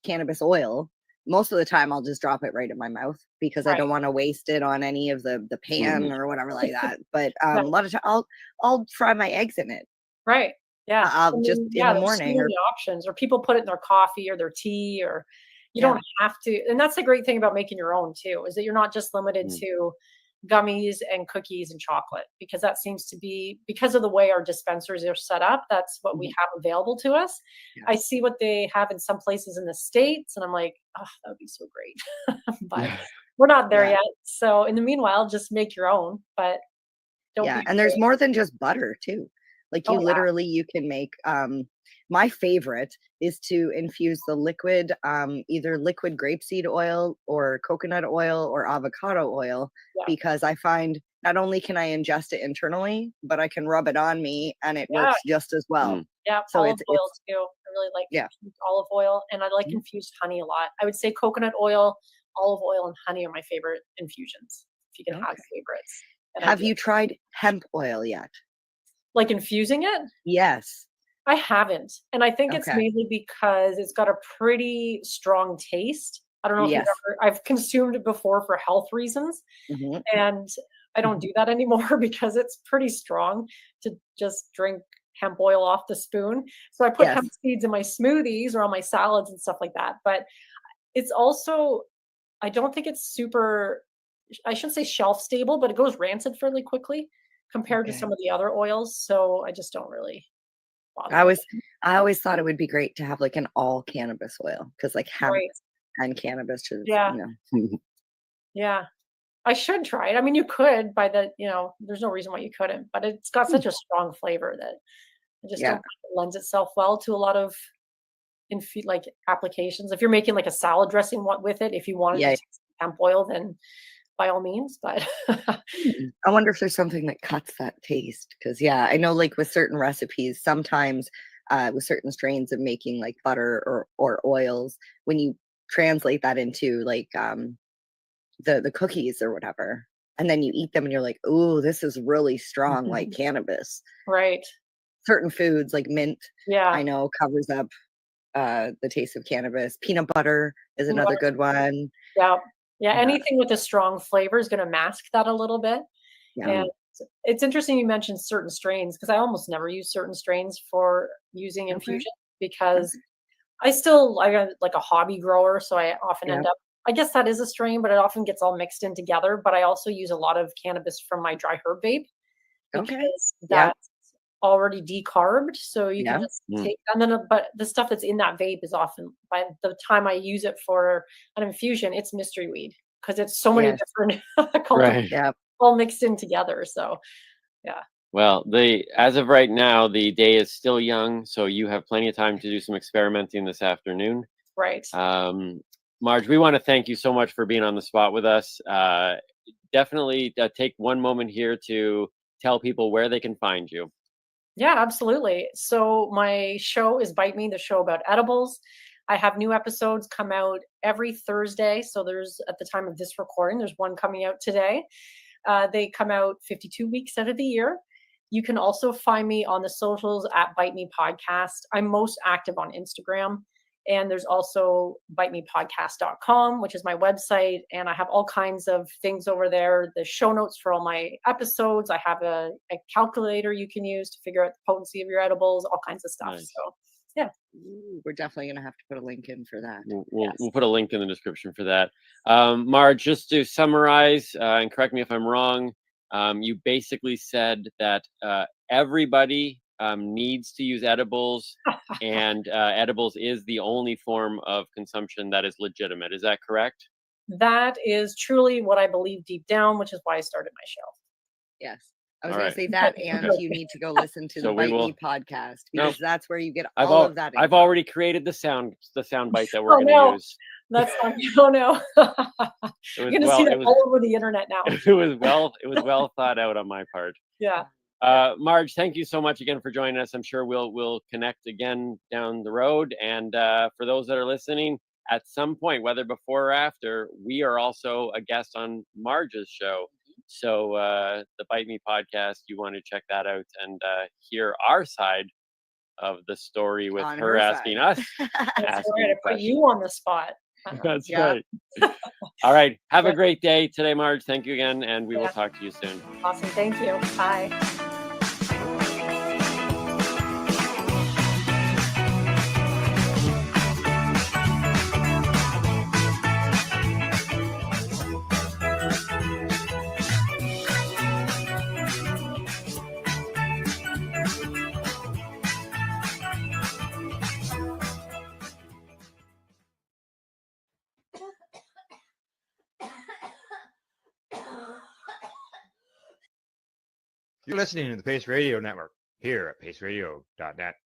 cannabis oil, most of the time I'll just drop it right in my mouth because I don't want to waste it on any of the pan or whatever like that. But a lot of time I'll fry my eggs in it. Right. Yeah. I'll just in the there's morning. so many options, or people put it in their coffee or their tea, or you don't have to. And that's the great thing about making your own too, is that you're not just limited to gummies and cookies and chocolate, because that seems to be, because of the way our dispensaries are set up, that's what we have available to us. I see what they have in some places in the States and I'm like, oh, that would be so great. But we're not there yet. So in the meanwhile, just make your own, but don't be and there's afraid. more than just butter too. Like you literally, you can make, my favorite is to infuse the liquid, either liquid grapeseed oil or coconut oil or avocado oil, because I find not only can I ingest it internally, but I can rub it on me and it works just as well. Yeah, So olive oil too. I really like infused olive oil, and I like infused honey a lot. I would say coconut oil, olive oil, and honey are my favorite infusions. If you can have favorites. Have you tried hemp oil yet? Like infusing it? Yes. I haven't. And I think it's mainly because it's got a pretty strong taste. I don't know if you've ever, I've consumed it before for health reasons. And I don't do that anymore because it's pretty strong to just drink hemp oil off the spoon. So I put hemp seeds in my smoothies or on my salads and stuff like that. But it's also, I don't think it's super, I shouldn't say shelf stable, but it goes rancid fairly quickly compared to some of the other oils. So I just don't really bother. I always thought it would be great to have like an all cannabis oil, because like hemp and cannabis is, you know. Yeah. I should try it. I mean, you could by the, you know, there's no reason why you couldn't, but it's got such a strong flavor that I just don't think it lends itself well to a lot of like applications. If you're making like a salad dressing with it, if you wanted to taste hemp oil, then by all means. But I wonder if there's something that cuts that taste, because I know like with certain recipes, sometimes with certain strains of making like butter or oils, when you translate that into like the cookies or whatever, and then you eat them and you're like, oh, this is really strong, like cannabis. Right. Certain foods like mint, I know covers up the taste of cannabis. Peanut butter is another good one. Yeah, anything with a strong flavor is going to mask that a little bit. And it's interesting you mentioned certain strains, because I almost never use certain strains for using infusion, because I got like a hobby grower, so I often end up, I guess that is a strain, but it often gets all mixed in together. But I also use a lot of cannabis from my dry herb vape, because that's already decarbed, so you can just take, and then but the stuff that's in that vape is often, by the time I use it for an infusion, it's mystery weed, because it's so many different cultivars all mixed in together. So well, as of right now, the day is still young, so you have plenty of time to do some experimenting this afternoon. Right. Marge, we want to thank you so much for being on the spot with us. Definitely take one moment here to tell people where they can find you. Yeah, absolutely. So my show is Bite Me, the show about edibles. I have new episodes come out every Thursday. So there's, at the time of this recording, there's one coming out today. They come out 52 weeks out of the year. You can also find me on the socials at Bite Me Podcast. I'm most active on Instagram. And there's also bitemepodcast.com, which is my website. And I have all kinds of things over there. The show notes for all my episodes. I have a calculator you can use to figure out the potency of your edibles, all kinds of stuff. Nice. So, yeah. Ooh, we're definitely going to have to put a link in for that. We'll put a link in the description for that. Marge, just to summarize, and correct me if I'm wrong, you basically said that everybody needs to use edibles, and edibles is the only form of consumption that is legitimate. Is that correct? that is truly what I believe deep down, which is why I started my show. Yes. I was All going right. to say that, Okay. and you need to go listen to So the we Bite will- Me podcast No. because that's where you get I've all of that. I've info. already created the sound bite that we're Oh, going to no. use. That's not, oh no. It You're was going to well. see It that was. all over the internet now. It was well thought out on my part. Yeah. Marge, thank you so much again for joining us. I'm sure we'll connect again down the road. And for those that are listening, at some point, whether before or after, we are also a guest on Marge's show. So the Bite Me podcast, you want to check that out and hear our side of the story with On her her asking side. us. That's asking right. I put questions. you on the spot. That's Yeah. right. All right. Have a Yeah. great day today, Marge. Thank you again, and we will Yeah. talk to you soon. Awesome. Thank you. Bye. You're listening to the Pace Radio Network here at paceradio.net.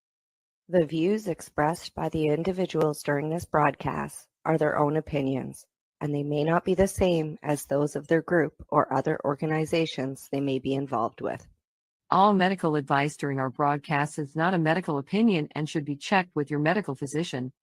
The views expressed by the individuals during this broadcast are their own opinions, and they may not be the same as those of their group or other organizations they may be involved with. All medical advice during our broadcast is not a medical opinion and should be checked with your medical physician.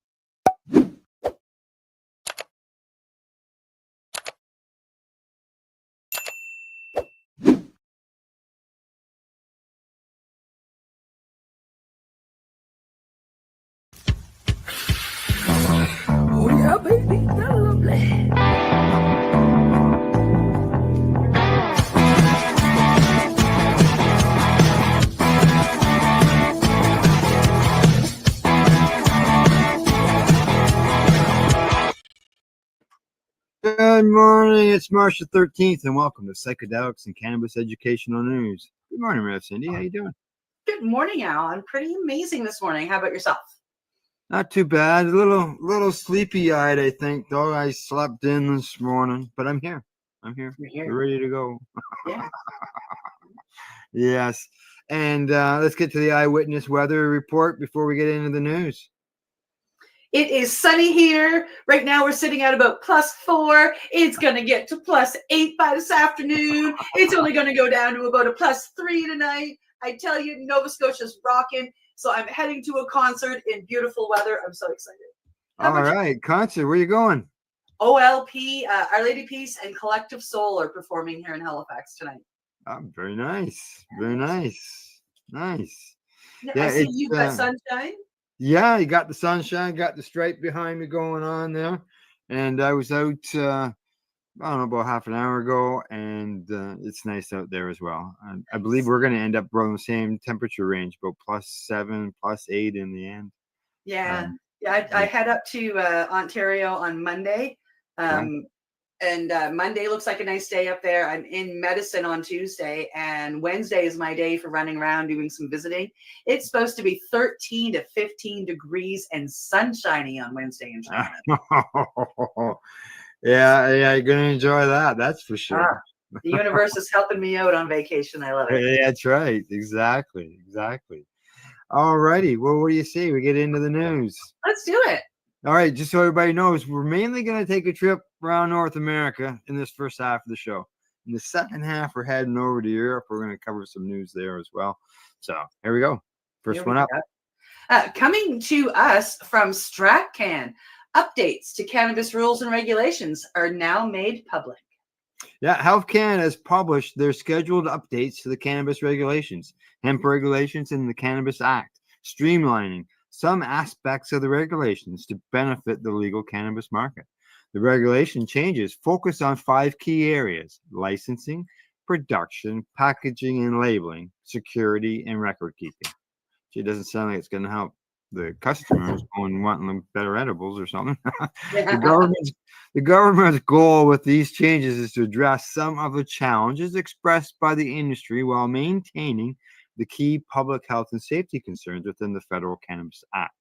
Oh yeah, baby, that's lovely. Good morning. It's March the 13th, and welcome to Psychedelics and Cannabis Educational News. Good morning, Rev Cindy. How you doing? Good morning, Al. I'm pretty amazing this morning. How about yourself? Not too bad. A little sleepy-eyed, I think. Though I slept in this morning, but I'm here. You're here. We're ready to go. Yeah. Yes. And let's get to the eyewitness weather report before we get into the news. It is sunny here. Right now we're sitting at about +4. It's going to get to +8 by this afternoon. It's only going to go down to about a +3 tonight. I tell you, Nova Scotia's rocking. So I'm heading to a concert in beautiful weather. I'm so excited. All right. Concert. Where you going? OLP, Our Lady Peace, and Collective Soul are performing here in Halifax tonight. Oh, very nice. Very nice. Nice. I see it's, you got sunshine. Yeah, you got the sunshine, got the stripe behind me going on there. And I was out, I don't know, about half an hour ago, and it's nice out there as well. And I believe we're going to end up around the same temperature range, about +7, +8 in the end. Yeah. I head up to Ontario on Monday. And Monday looks like a nice day up there. I'm in Medicine on Tuesday, and Wednesday is my day for running around doing some visiting. It's supposed to be 13 to 15 degrees and sunshiny on Wednesday in China. yeah, you're going to enjoy that. That's for sure. The universe is helping me out on vacation. I love it. Yeah, that's right. Exactly. All righty. Well, what do you say? We get into the news. Let's do it. All right. Just so everybody knows, we're mainly going to take a trip around North America in this first half of the show. In the second half, we're heading over to Europe. We're going to cover some news there as well. So here we go. First one up. Coming to us from StratCan, updates to cannabis rules and regulations are now made public. Yeah, Health Canada has published their scheduled updates to the cannabis regulations, hemp regulations, and the Cannabis Act, streamlining some aspects of the regulations to benefit the legal cannabis market. The regulation changes focus on 5 key areas: licensing, production, packaging and labeling, security, and record keeping. It doesn't sound like it's going to help the customers going wanting better edibles or something. The government's goal with these changes is to address some of the challenges expressed by the industry while maintaining the key public health and safety concerns within the Federal Cannabis Act.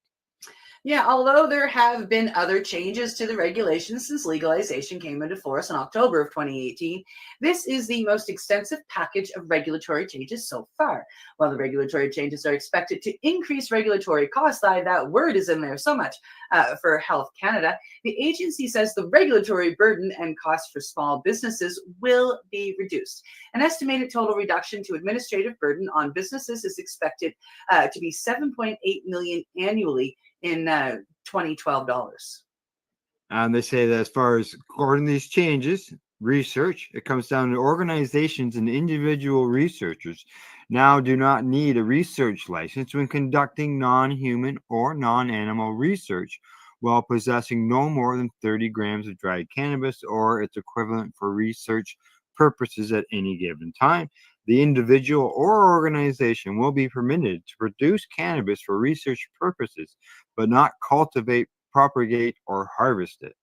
Yeah, although there have been other changes to the regulations since legalization came into force in October of 2018, this is the most extensive package of regulatory changes so far. While the regulatory changes are expected to increase regulatory costs, that word is in there so much for Health Canada, the agency says the regulatory burden and costs for small businesses will be reduced. An estimated total reduction to administrative burden on businesses is expected to be $7.8 million annually in 2012 dollars. And they say that as far as according to these changes, research, it comes down to organizations and individual researchers now do not need a research license when conducting non-human or non-animal research while possessing no more than 30 grams of dried cannabis or its equivalent for research purposes at any given time. The individual or organization will be permitted to produce cannabis for research purposes, but not cultivate, propagate, or harvest it.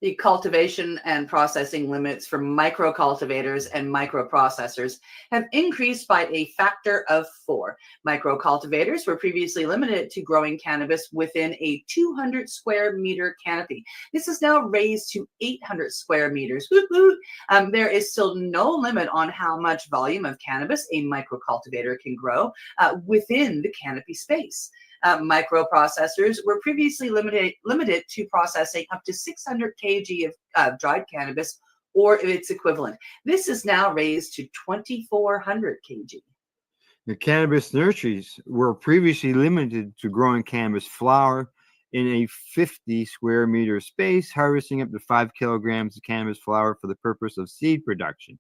The cultivation and processing limits for micro cultivators and microprocessors have increased by a factor of 4. Micro cultivators were previously limited to growing cannabis within a 200 square meter canopy. This is now raised to 800 square meters. There is still no limit on how much volume of cannabis a micro cultivator can grow within the canopy space. Microprocessors were previously limited to processing up to 600 kg of dried cannabis or its equivalent. This is now raised to 2,400 kg. The cannabis nurseries were previously limited to growing cannabis flower in a 50 square meter space, harvesting up to 5 kilograms of cannabis flower for the purpose of seed production.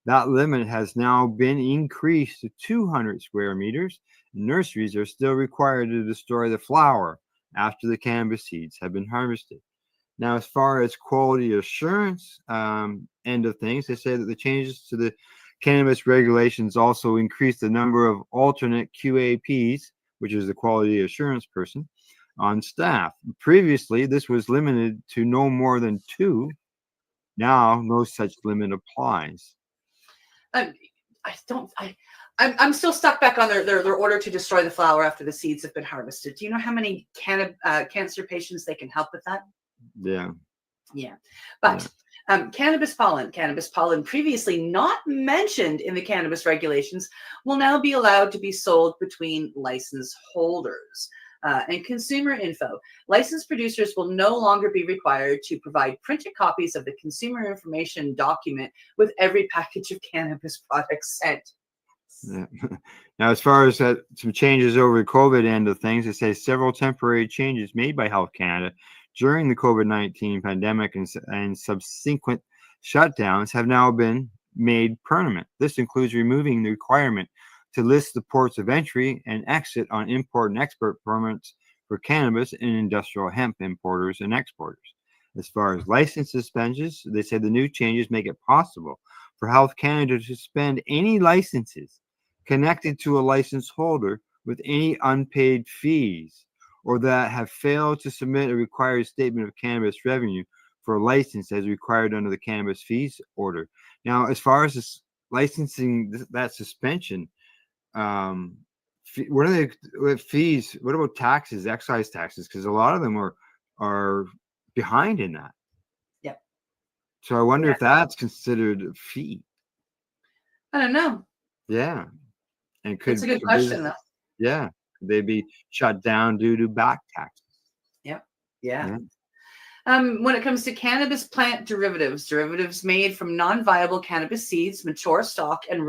That limit has now been increased to 200 square meters. Nurseries are still required to destroy the flower after the cannabis seeds have been harvested. Now, as far as quality assurance end of things, they say that the changes to the cannabis regulations also increase the number of alternate QAPs, which is the quality assurance person, on staff. Previously, this was limited to no more than 2. Now, no such limit applies. I'm still stuck back on their order to destroy the flower after the seeds have been harvested. Do you know how many cancer patients they can help with that? Yeah. Yeah. But cannabis pollen previously not mentioned in the cannabis regulations will now be allowed to be sold between license holders. And consumer info. Licensed producers will no longer be required to provide printed copies of the consumer information document with every package of cannabis products sent. Yeah. Now, as far as some changes over the COVID end of things, they say several temporary changes made by Health Canada during the COVID-19 pandemic and subsequent shutdowns have now been made permanent. This includes removing the requirement to list the ports of entry and exit on import and export permits for cannabis and industrial hemp importers and exporters. As far as license suspensions, they said the new changes make it possible for Health Canada to suspend any licenses connected to a license holder with any unpaid fees or that have failed to submit a required statement of cannabis revenue for a license as required under the cannabis fees order. Now, as far as this licensing, that suspension, what are the fees? What about taxes, excise taxes? Because a lot of them are behind in that. Yep. So I wonder if that's considered a fee. I don't know. Yeah. And could It's a good question, though. Yeah. Could they be shut down due to back taxes? Yep. Yeah. When it comes to cannabis plant derivatives made from non-viable cannabis seeds, mature stalk, and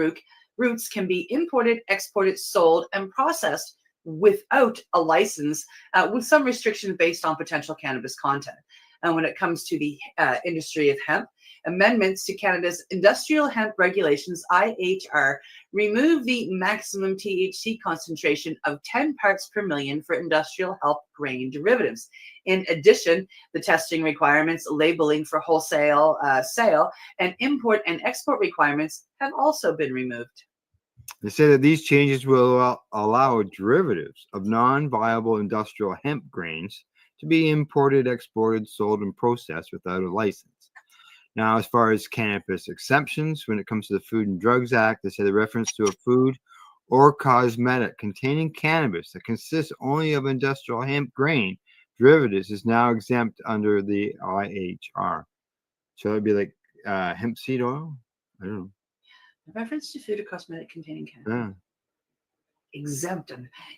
roots can be imported, exported, sold, and processed without a license, with some restrictions based on potential cannabis content. And when it comes to the industry of hemp, amendments to Canada's Industrial Hemp Regulations, IHR, remove the maximum THC concentration of 10 parts per million for industrial hemp grain derivatives. In addition, the testing requirements, labeling for wholesale sale, and import and export requirements have also been removed. They say that these changes will allow derivatives of non-viable industrial hemp grains to be imported, exported, sold, and processed without a license. Now, as far as cannabis exemptions, when it comes to the Food and Drugs Act, they say the reference to a food or cosmetic containing cannabis that consists only of industrial hemp grain derivatives is now exempt under the IHR. So it'd be like hemp seed oil? I don't know. Reference to food or cosmetic containing cannabis. Yeah. Exempt.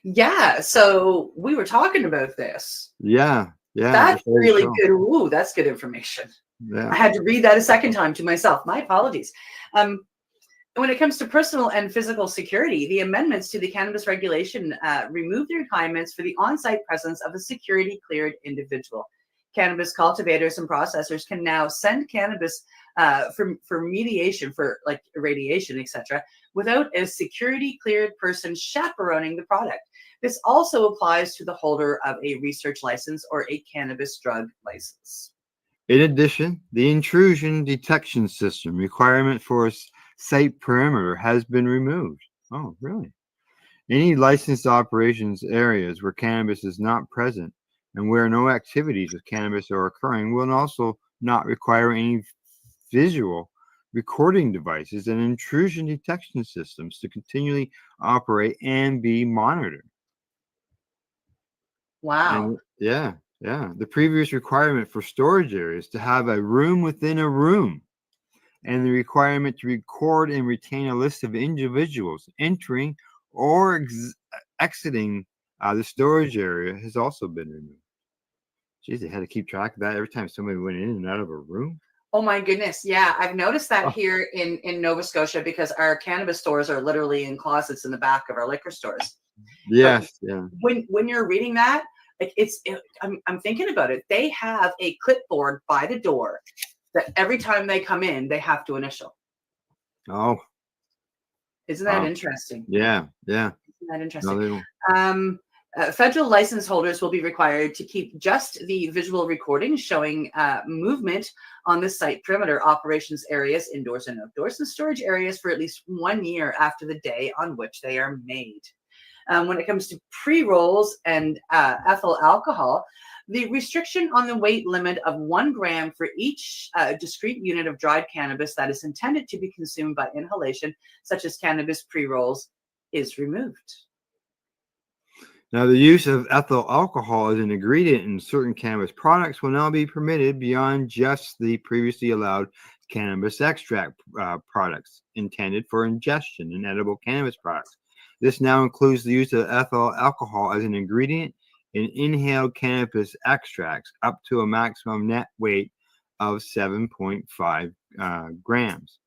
Yeah. So we were talking about this. Yeah. Yeah. That's very really cool. good. Ooh, that's good information. Yeah. I had to read that a second time to myself. My apologies. When it comes to personal and physical security, the amendments to the cannabis regulation remove the requirements for the on-site presence of a security-cleared individual. Cannabis cultivators and processors can now send cannabis for mediation, for like irradiation, etc., without a security-cleared person chaperoning the product. This also applies to the holder of a research license or a cannabis drug license. In addition, the intrusion detection system requirement for a site perimeter has been removed. Oh, really? Any licensed operations areas where cannabis is not present and where no activities with cannabis are occurring will also not require any visual recording devices and intrusion detection systems to continually operate and be monitored. Wow. And yeah. The previous requirement for storage areas to have a room within a room and the requirement to record and retain a list of individuals entering or exiting the storage area has also been removed. Geez, they had to keep track of that every time somebody went in and out of a room. Oh my goodness. Yeah, I've noticed that here in Nova Scotia because our cannabis stores are literally in closets in the back of our liquor stores. Yes, yeah. When you're reading that, like I'm thinking about it. They have a clipboard by the door that every time they come in, they have to initial. Oh. Isn't that interesting? Yeah. Isn't that interesting? No, they don't. Federal license holders will be required to keep just the visual recordings showing movement on the site perimeter, operations areas, indoors and outdoors, and storage areas for at least 1 year after the day on which they are made. When it comes to pre-rolls and ethyl alcohol, the restriction on the weight limit of 1 gram for each discrete unit of dried cannabis that is intended to be consumed by inhalation, such as cannabis pre-rolls, is removed. Now, the use of ethyl alcohol as an ingredient in certain cannabis products will now be permitted beyond just the previously allowed cannabis extract products intended for ingestion in edible cannabis products. This now includes the use of ethyl alcohol as an ingredient in inhaled cannabis extracts up to a maximum net weight of 7.5 grams.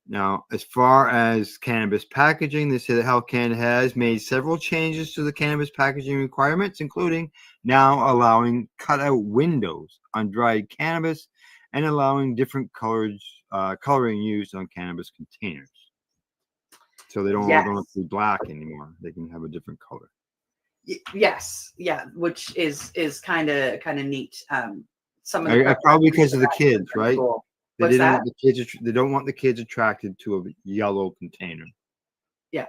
Now, as far as cannabis packaging, they say that Health Canada has made several changes to the cannabis packaging requirements, including now allowing cutout windows on dried cannabis and allowing different coloring used on cannabis containers. So they don't have to be black anymore. They can have a different color. Yes, yeah, which is kind of neat. Some of the probably because of the kids, right? Cool. They don't want the kids. They don't want the kids attracted to a yellow container. Yeah.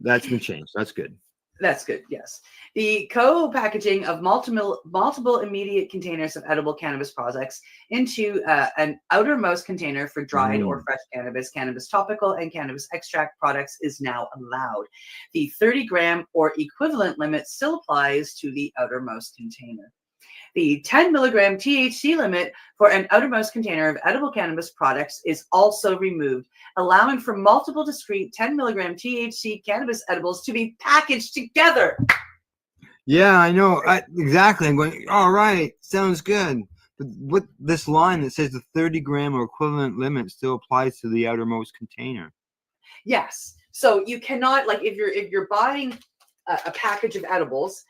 That's been changed. That's good. That's good. Yes. The co-packaging of multiple immediate containers of edible cannabis products into an outermost container for dried or fresh cannabis, cannabis topical, and cannabis extract products is now allowed. The 30-gram or equivalent limit still applies to the outermost container. The 10 milligram THC limit for an outermost container of edible cannabis products is also removed, allowing for multiple discrete 10 milligram THC cannabis edibles to be packaged together. Yeah, I know. Exactly. I'm going, all right, sounds good. But what this line that says the 30-gram or equivalent limit still applies to the outermost container. Yes. So you cannot, like, if you're buying a package of edibles,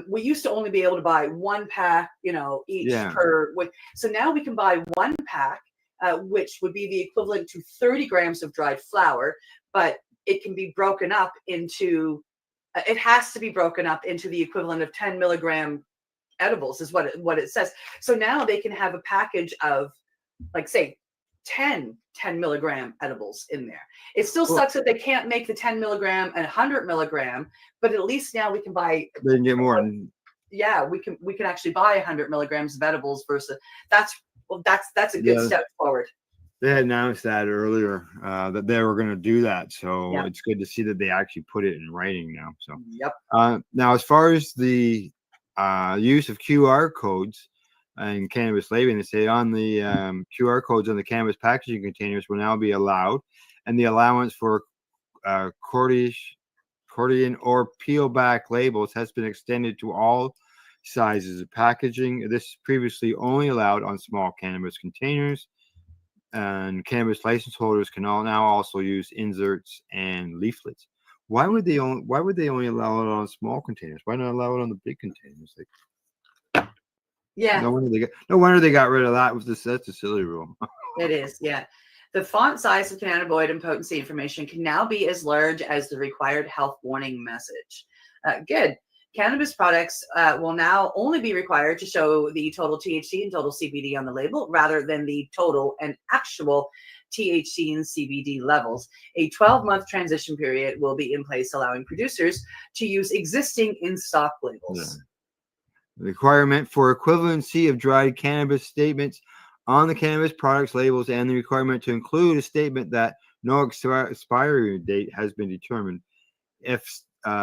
we used to only be able to buy 1 pack, each per week. So now we can buy 1 pack, which would be the equivalent to 30 grams of dried flower, but it can be broken up into, it has to be broken up into the equivalent of 10 milligram edibles is what it says. So now they can have a package of, like, say, 10 milligram edibles in there. It still sucks that they can't make the 10 milligram and 100 milligram, but at least now we can buy. They can get more. Yeah, we can actually buy 100 milligrams of edibles versus that's a good step forward. They had announced that earlier that they were going to do that. So Yeah. it's good to see that they actually put it in writing now. So Yep. now, as far as the use of QR codes and cannabis labeling, they say on the QR codes on the cannabis packaging containers will now be allowed, and the allowance for accordion or peel back labels has been extended to all sizes of packaging. This is previously only allowed on small cannabis containers, and cannabis license holders can now also use inserts and leaflets. Why would they only allow it on small containers? Why not allow it on the big containers? Yeah. No wonder they got rid of that. That's a silly rule. It is, yeah. The font size of cannabinoid and potency information can now be as large as the required health warning message. Good. Cannabis products will now only be required to show the total THC and total CBD on the label rather than the total and actual THC and CBD levels. A 12-month transition period will be in place, allowing producers to use existing in-stock labels. The requirement for equivalency of dried cannabis statements on the cannabis products labels and the requirement to include a statement that no expiry date has been determined if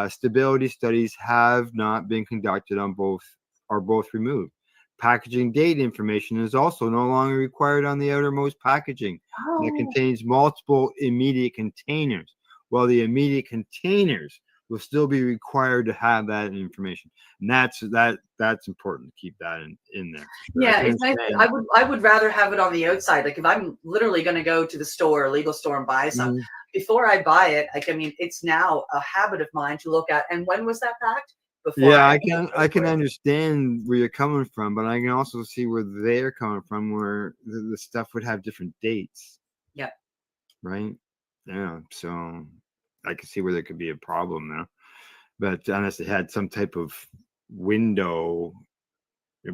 stability studies have not been conducted on both removed. Packaging date information is also no longer required on the outermost packaging that contains multiple immediate containers, while the immediate containers will still be required to have that information. And that's important to keep that in there. Yeah, it's nice. I would rather have it on the outside. Like if I'm literally going to go to the store, a legal store, and buy some, before I buy it, it's now a habit of mine to look at. And when was that packed? Before I can understand where you're coming from, but I can also see where they're coming from, where the stuff would have different dates. Yeah. Right. Yeah. So I can see where there could be a problem now, but unless they had some type of window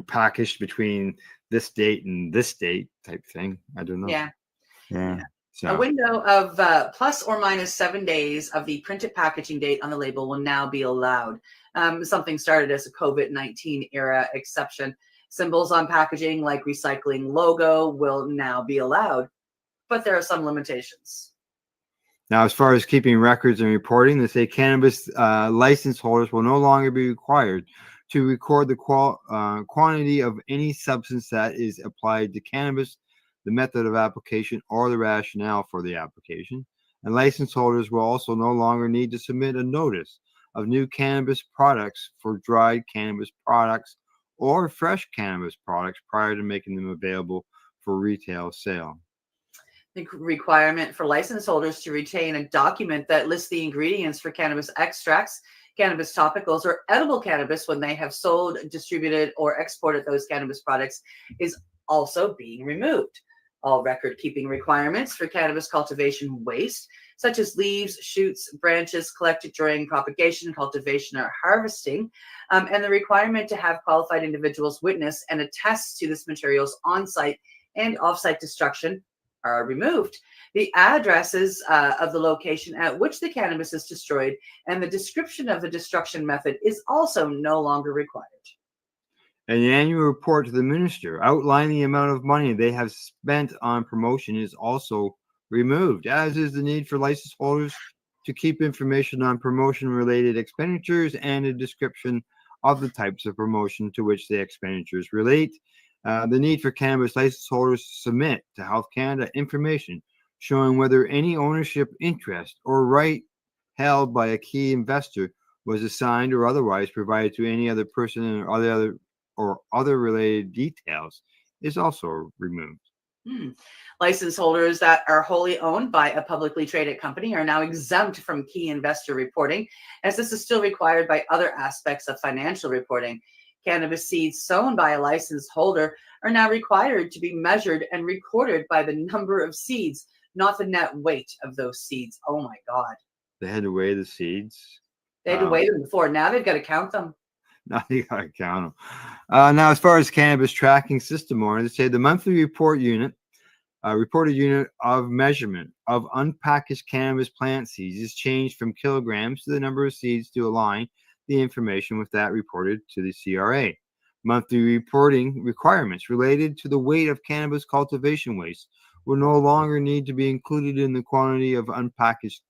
packaged between this date and this date type thing, I don't know. Yeah. So a window of plus or minus 7 days of the printed packaging date on the label will now be allowed. Something started as a COVID-19 era exception. Symbols on packaging like recycling logo will now be allowed, but there are some limitations. Now, as far as keeping records and reporting, they say cannabis license holders will no longer be required to record the quantity of any substance that is applied to cannabis, the method of application, or the rationale for the application. And license holders will also no longer need to submit a notice of new cannabis products for dried cannabis products or fresh cannabis products prior to making them available for retail sale. The requirement for license holders to retain a document that lists the ingredients for cannabis extracts, cannabis topicals, or edible cannabis when they have sold, distributed, or exported those cannabis products is also being removed. All record-keeping requirements for cannabis cultivation waste, such as leaves, shoots, branches collected during propagation, cultivation, or harvesting, and the requirement to have qualified individuals witness and attest to this material's on-site and off-site destruction are removed. The addresses of the location at which the cannabis is destroyed and the description of the destruction method is also no longer required. An annual report to the minister outlining the amount of money they have spent on promotion is also removed, as is the need for license holders to keep information on promotion-related expenditures and a description of the types of promotion to which the expenditures relate. The need for cannabis license holders to submit to Health Canada information showing whether any ownership interest or right held by a key investor was assigned or otherwise provided to any other person or other related details is also removed. License holders that are wholly owned by a publicly traded company are now exempt from key investor reporting, as this is still required by other aspects of financial reporting. Cannabis seeds sown by a licensed holder are now required to be measured and recorded by the number of seeds, not the net weight of those seeds. Oh my God. They had to weigh the seeds. They had to weigh them before. Now they've got to count them. Now you gotta count them. Now, as far as cannabis tracking system, they say the monthly reported unit of measurement of unpackaged cannabis plant seeds is changed from kilograms to the number of seeds to align the information with that reported to the CRA. Monthly reporting requirements related to the weight of cannabis cultivation waste will no longer need to be included in the quantity of unpackaged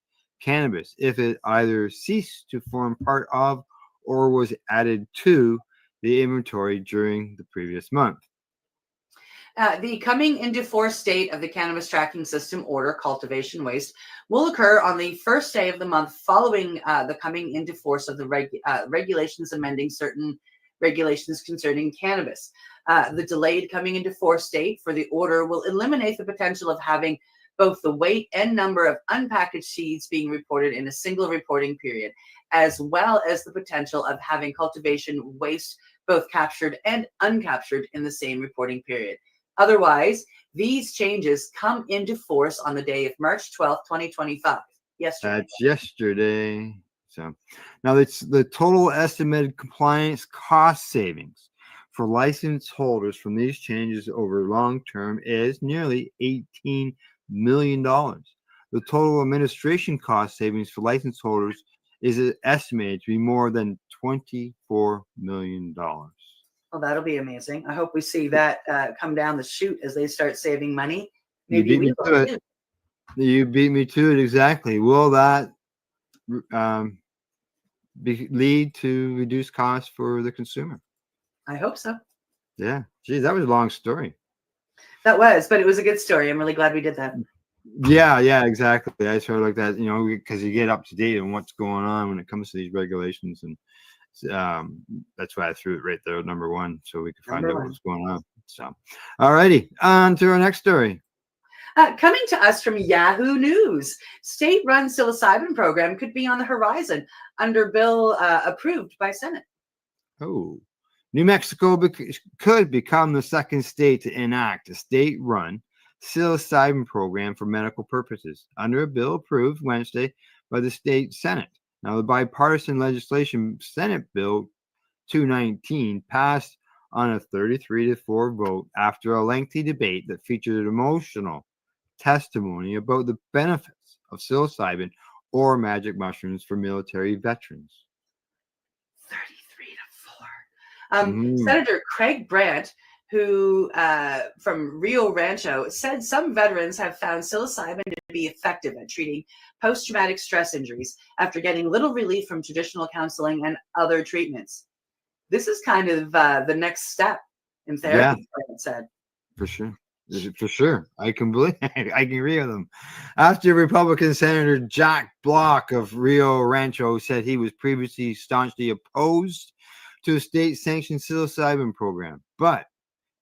cannabis if it either ceased to form part of or was added to the inventory during the previous month. The coming into force date of the Cannabis Tracking System Order Cultivation Waste will occur on the first day of the month following the coming into force of the regulations amending certain regulations concerning cannabis. The delayed coming into force date for the order will eliminate the potential of having both the weight and number of unpackaged seeds being reported in a single reporting period, as well as the potential of having cultivation waste both captured and uncaptured in the same reporting period. Otherwise, these changes come into force on the day of March 12th, 2025. Yesterday. That's yesterday. So now it's the total estimated compliance cost savings for license holders from these changes over long term is nearly $18 million. The total administration cost savings for license holders is estimated to be more than $24 million. Well, that'll be amazing. I hope we see that come down the chute as they start saving money. You Maybe beat we me will to too. it. You beat me to it exactly. Will that lead to reduced costs for the consumer? I hope so. Yeah. Gee, that was a long story. That was, but it was a good story. I'm really glad we did that. Yeah, exactly. I sort of like that, because you get up to date on what's going on when it comes to these regulations, and that's why I threw it right there at number one, so we could find out what's going on. So, all righty, on to our next story. Coming to us from Yahoo News, state-run psilocybin program could be on the horizon under bill approved by Senate. Oh, New Mexico could become the second state to enact a state-run psilocybin program for medical purposes under a bill approved Wednesday by the state Senate. Now, the bipartisan legislation Senate Bill 219 passed on a 33-4 vote after a lengthy debate that featured emotional testimony about the benefits of psilocybin or magic mushrooms for military veterans. 33-4. Senator Craig Brandt, who from Rio Rancho, said some veterans have found psilocybin to be effective at treating post-traumatic stress injuries after getting little relief from traditional counseling and other treatments. This is kind of the next step in therapy, Brandt said. For sure. I can believe I can agree with them. After Republican Senator Jack Block of Rio Rancho said he was previously staunchly opposed to a state-sanctioned psilocybin program, but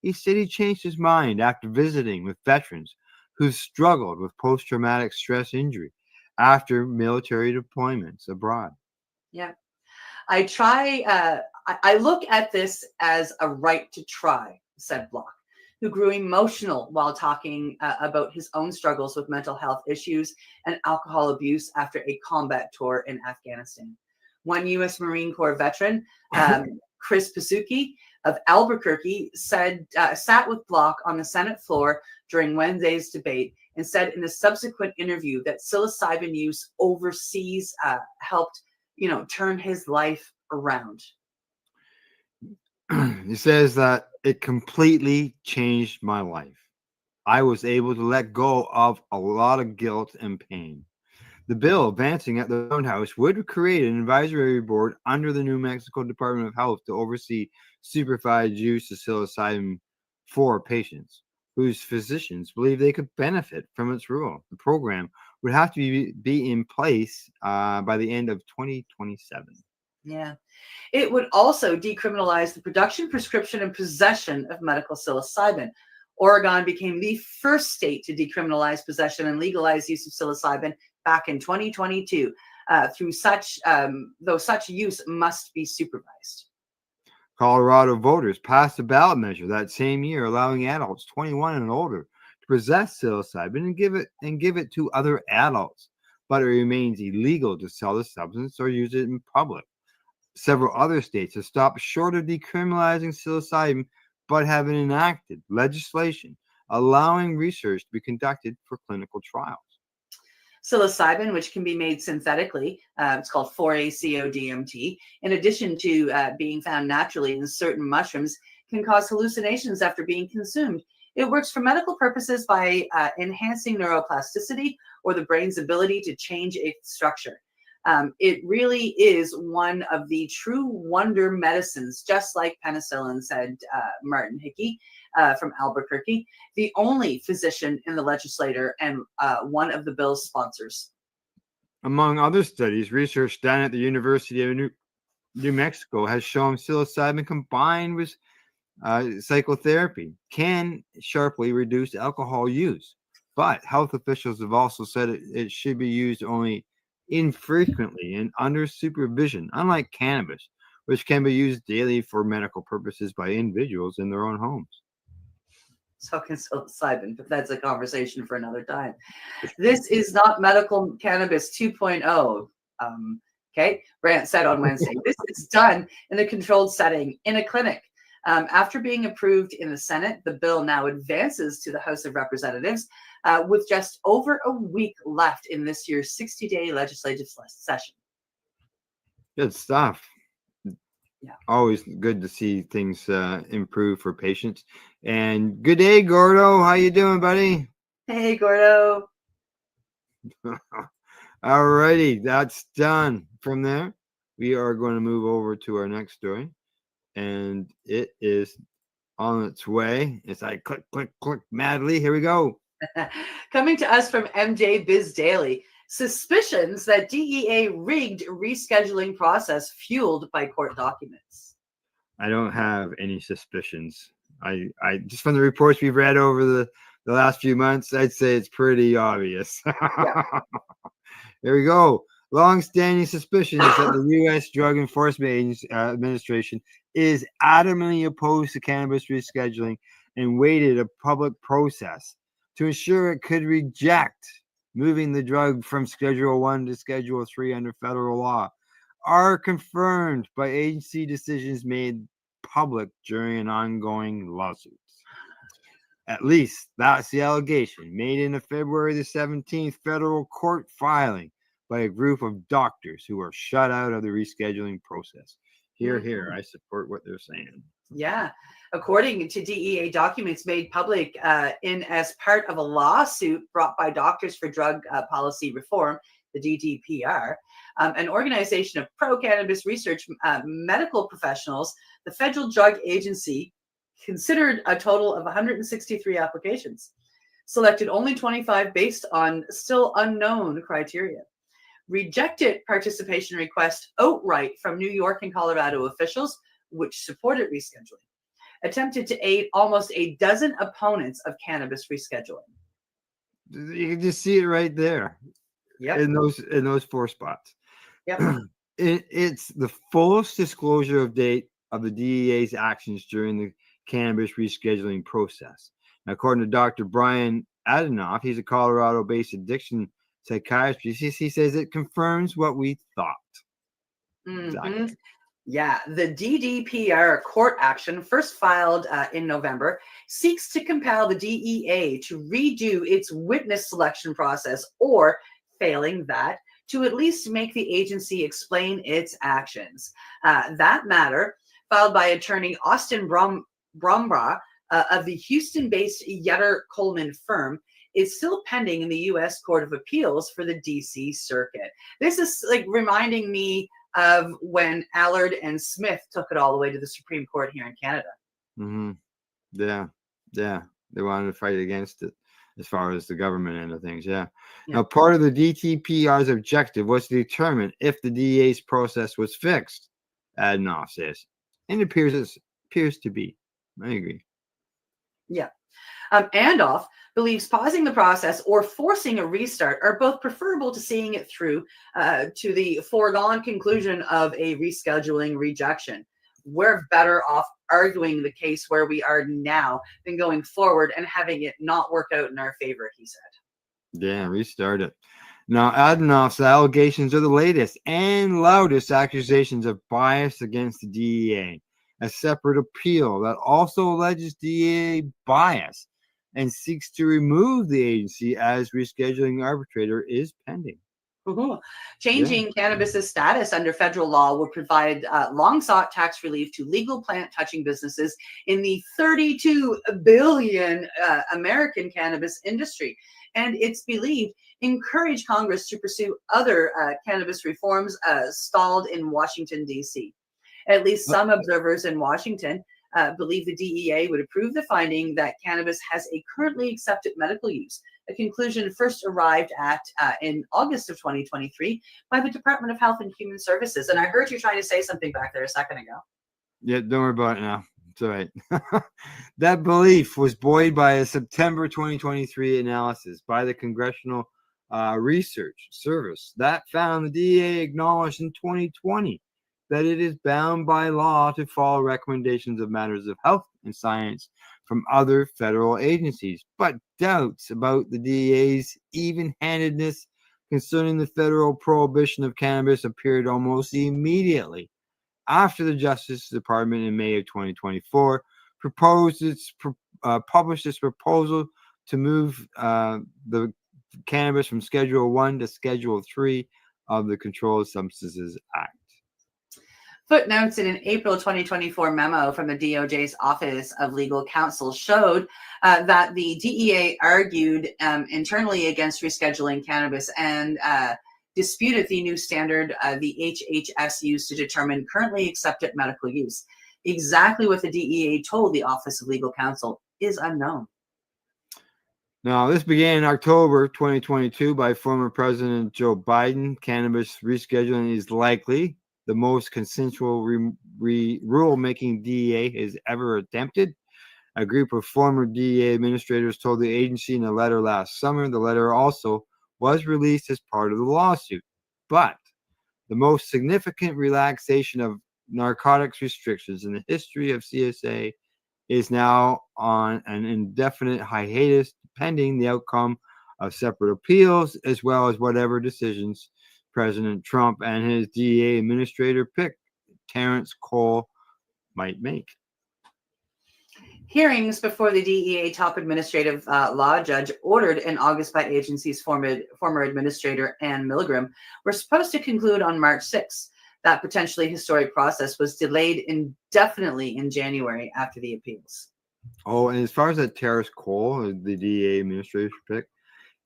he said he changed his mind after visiting with veterans who struggled with post-traumatic stress injury after military deployments abroad. Yeah. I look at this as a right to try, said Block, who grew emotional while talking about his own struggles with mental health issues and alcohol abuse after a combat tour in Afghanistan. One U.S. Marine Corps veteran, Chris Pasuki of Albuquerque, sat with Block on the Senate floor during Wednesday's debate and said in a subsequent interview that psilocybin use overseas helped, turn his life around. He says that it completely changed my life. I was able to let go of a lot of guilt and pain. The bill advancing at the Roundhouse would create an advisory board under the New Mexico Department of Health to oversee supervised use of psilocybin for patients whose physicians believe they could benefit from its rule. The program would have to be in place by the end of 2027. Yeah. It would also decriminalize the production, prescription, and possession of medical psilocybin. Oregon became the first state to decriminalize possession and legalize use of psilocybin back in 2022. Though such use must be supervised. Colorado voters passed a ballot measure that same year allowing adults 21 and older to possess psilocybin and give it to other adults, but it remains illegal to sell the substance or use it in public. Several other states have stopped short of decriminalizing psilocybin, but have enacted legislation allowing research to be conducted for clinical trials. Psilocybin, which can be made synthetically, it's called 4-ACO-DMT, in addition to being found naturally in certain mushrooms, can cause hallucinations after being consumed. It works for medical purposes by enhancing neuroplasticity or the brain's ability to change its structure. It really is one of the true wonder medicines, just like penicillin, said Martin Hickey from Albuquerque, the only physician in the legislature and one of the bill's sponsors. Among other studies, research done at the University of New Mexico has shown psilocybin combined with psychotherapy can sharply reduce alcohol use. But health officials have also said it should be used only infrequently and under supervision, unlike cannabis, which can be used daily for medical purposes by individuals in their own homes. So can psilocybin, but that's a conversation for another time. This is not medical cannabis 2.0. Okay, Brandt said on Wednesday. This is done in a controlled setting in a clinic. After being approved in the Senate, the bill now advances to the House of Representatives with just over a week left in this year's 60-day legislative session. Good stuff. Yeah. Always good to see things improve for patients. And good day, Gordo. How you doing, buddy? Hey, Gordo. All righty, that's done. From there, we are going to move over to our next story, and it is on its way. As I click, click, click madly. Here we go. Coming to us from MJ Biz Daily, suspicions that DEA rigged rescheduling process fueled by court documents. I don't have any suspicions. I just from the reports we've read over the last few months, I'd say it's pretty obvious. Yeah. Here we go. Long-standing suspicions that the U.S. Drug Enforcement Administration is adamantly opposed to cannabis rescheduling and waited a public process to ensure it could reject moving the drug from Schedule 1 to Schedule 3 under federal law are confirmed by agency decisions made public during an ongoing lawsuit. At least that's the allegation made in a February the 17th federal court filing by a group of doctors who are shut out of the rescheduling process. Here, I support what they're saying. Yeah. According to DEA documents made public in as part of a lawsuit brought by Doctors for Drug Policy Reform, the DDPR, an organization of pro-cannabis research medical professionals, the federal drug agency considered a total of 163 applications, selected only 25 based on still unknown criteria, rejected participation requests outright from New York and Colorado officials, which supported rescheduling, attempted to aid almost a dozen opponents of cannabis rescheduling. You can just see it right there. Yep. In those four spots. Yep. It's the fullest disclosure of date of the DEA's actions during the cannabis rescheduling process. Now, according to Dr. Brian Adenoff, he's a Colorado-based addiction psychiatrist. He says it confirms what we thought. Exactly. Yeah, the DDPR court action, first filed in November, seeks to compel the DEA to redo its witness selection process, or failing that, to at least make the agency explain its actions. That matter, filed by attorney Austin Brombra of the Houston-based Yetter Coleman firm, is still pending in the U.S. Court of Appeals for the D.C. Circuit. This is like reminding me of when Allard and Smith took it all the way to the Supreme Court here in Canada. Mm-hmm. Yeah. They wanted to fight against it as far as the government end of things. Yeah. Now, part of the DTPR's objective was to determine if the DEA's process was fixed, Adenoff says. And it appears to be. I agree. Yeah. Andoff believes pausing the process or forcing a restart are both preferable to seeing it through to the foregone conclusion of a rescheduling rejection. We're better off arguing the case where we are now than going forward and having it not work out in our favor, he said. Yeah, restart it. Now, Adenoff's allegations are the latest and loudest accusations of bias against the DEA. A separate appeal that also alleges DEA bias and seeks to remove the agency as rescheduling arbitrator is pending. Changing cannabis's status under federal law would provide long-sought tax relief to legal plant-touching businesses in the $32 billion American cannabis industry. And it's believed encourage Congress to pursue other cannabis reforms stalled in Washington, D.C. At least some observers in Washington believe the DEA would approve the finding that cannabis has a currently accepted medical use, a conclusion first arrived at in August of 2023 by the Department of Health and Human Services. And I heard you trying to say something back there a second ago. Yeah, don't worry about it now. It's all right. That belief was buoyed by a September 2023 analysis by the Congressional Research Service that found the DEA acknowledged in 2020 that it is bound by law to follow recommendations of matters of health and science from other federal agencies. But doubts about the DEA's even-handedness concerning the federal prohibition of cannabis appeared almost immediately after the Justice Department in May of 2024 published its proposal to move the cannabis from Schedule 1 to Schedule 3 of the Controlled Substances Act. Footnotes in an April 2024 memo from the DOJ's Office of Legal Counsel showed that the DEA argued internally against rescheduling cannabis and disputed the new standard the HHS used to determine currently accepted medical use. Exactly what the DEA told the Office of Legal Counsel is unknown. Now, this began in October 2022 by former President Joe Biden. Cannabis rescheduling is likely the most consensual rule-making DEA has ever attempted. A group of former DEA administrators told the agency in a letter last summer. The letter also was released as part of the lawsuit. But the most significant relaxation of narcotics restrictions in the history of CSA is now on an indefinite hiatus pending the outcome of separate appeals, as well as whatever decisions President Trump and his DEA administrator pick, Terrence Cole, might make. Hearings before the DEA top administrative law judge ordered in August by agency's former administrator Ann Milgram were supposed to conclude on March 6th. That potentially historic process was delayed indefinitely in January after the appeals. Oh, and as far as that Terrence Cole, the DEA administrator pick,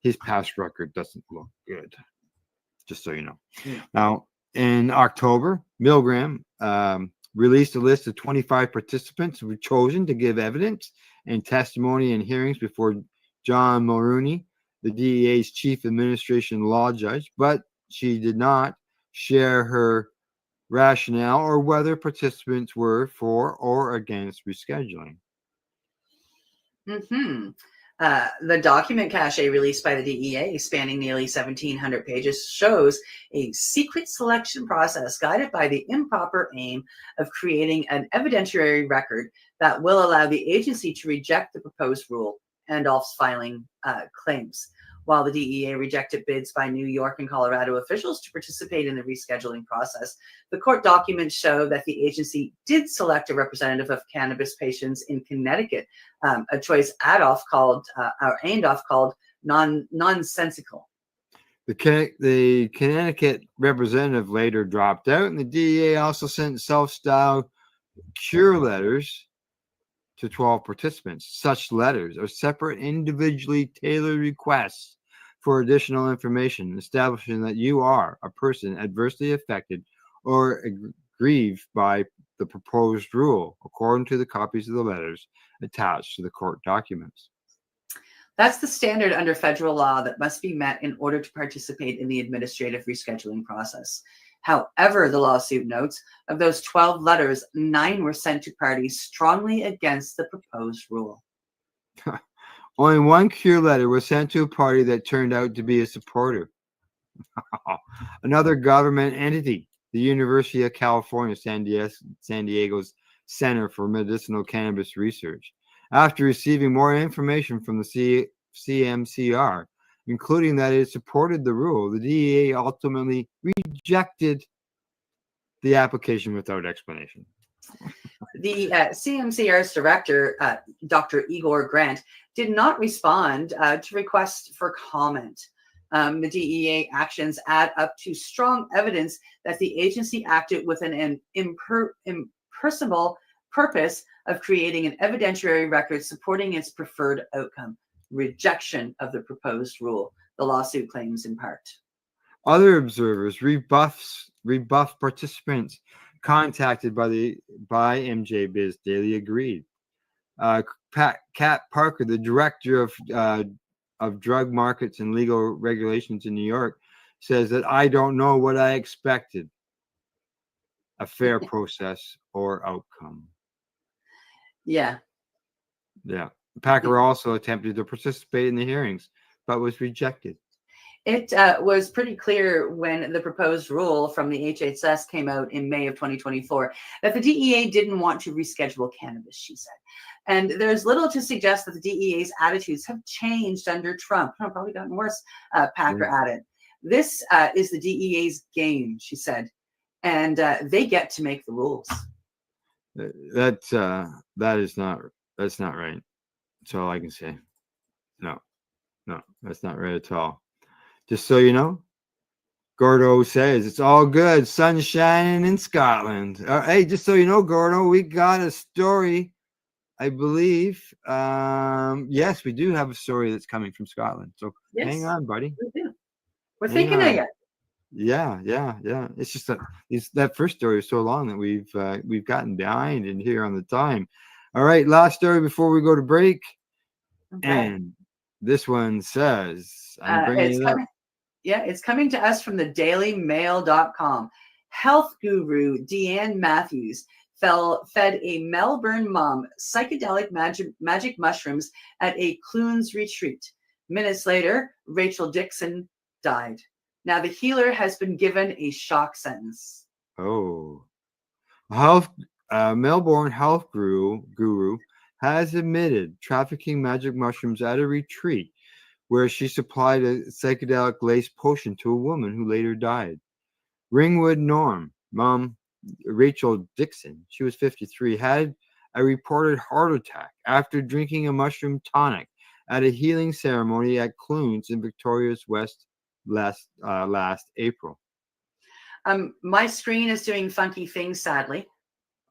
his past record doesn't look good. Just so you know. Yeah. Now, in October, Milgram released a list of 25 participants who were chosen to give evidence and testimony in hearings before John Mulrooney, the DEA's chief administration law judge, but she did not share her rationale or whether participants were for or against rescheduling. The document cache released by the DEA, spanning nearly 1,700 pages, shows a secret selection process guided by the improper aim of creating an evidentiary record that will allow the agency to reject the proposed rule and off filing claims. While the DEA rejected bids by New York and Colorado officials to participate in the rescheduling process, the court documents show that the agency did select a representative of cannabis patients in Connecticut, a choice Adolph called nonsensical. The Connecticut representative later dropped out, and the DEA also sent self-styled cure letters to 12 participants. Such letters are separate, individually tailored requests for additional information, establishing that you are a person adversely affected or aggrieved by the proposed rule, according to the copies of the letters attached to the court documents. That's the standard under federal law that must be met in order to participate in the administrative rescheduling process. However, the lawsuit notes, of those 12 letters, 9 were sent to parties strongly against the proposed rule. Only one cure letter was sent to a party that turned out to be a supporter. Another government entity, the University of California, San Diego's Center for Medicinal Cannabis Research, after receiving more information from the CMCR, including that it supported the rule, the DEA ultimately rejected the application without explanation. The CMCR's director, Dr. Igor Grant, did not respond to requests for comment. The DEA actions add up to strong evidence that the agency acted with an impersonal purpose of creating an evidentiary record supporting its preferred outcome, rejection of the proposed rule, the lawsuit claims in part. Other observers rebuff participants contacted by MJ Biz Daily agreed. Kat Parker, the director of drug markets and legal regulations in New York, says that I don't know what I expected, a fair process or outcome. Yeah. Yeah. Packer also attempted to participate in the hearings, but was rejected. It was pretty clear when the proposed rule from the HHS came out in May of 2024 that the DEA didn't want to reschedule cannabis, she said. And there's little to suggest that the DEA's attitudes have changed under Trump. Probably gotten worse, Packer added. This is the DEA's game, she said, and they get to make the rules. That's not right. That's all I can say. No, that's not right at all. Just so you know, Gordo says it's all good, sun shining in Scotland. Hey, just so you know, Gordo, we got a story, I believe. Yes, we do have a story that's coming from Scotland. So hang on, buddy. We do. We're thinking of you. Yeah. It's just that first story is so long that we've gotten behind in here on the time. All right, last story before we go to break. Okay. And this one says, I'm bringing it up. It's coming to us from the dailymail.com. Health guru Deanne Matthews fed a Melbourne mom psychedelic magic mushrooms at a Clunes retreat. Minutes later, Rachel Dixon died. Now the healer has been given a shock sentence. Oh. Melbourne health guru has admitted trafficking magic mushrooms at a retreat where she supplied a psychedelic laced potion to a woman who later died. Ringwood Norm, mom Rachel Dixon, she was 53, had a reported heart attack after drinking a mushroom tonic at a healing ceremony at Clunes in Victoria's West last April. My screen is doing funky things, sadly.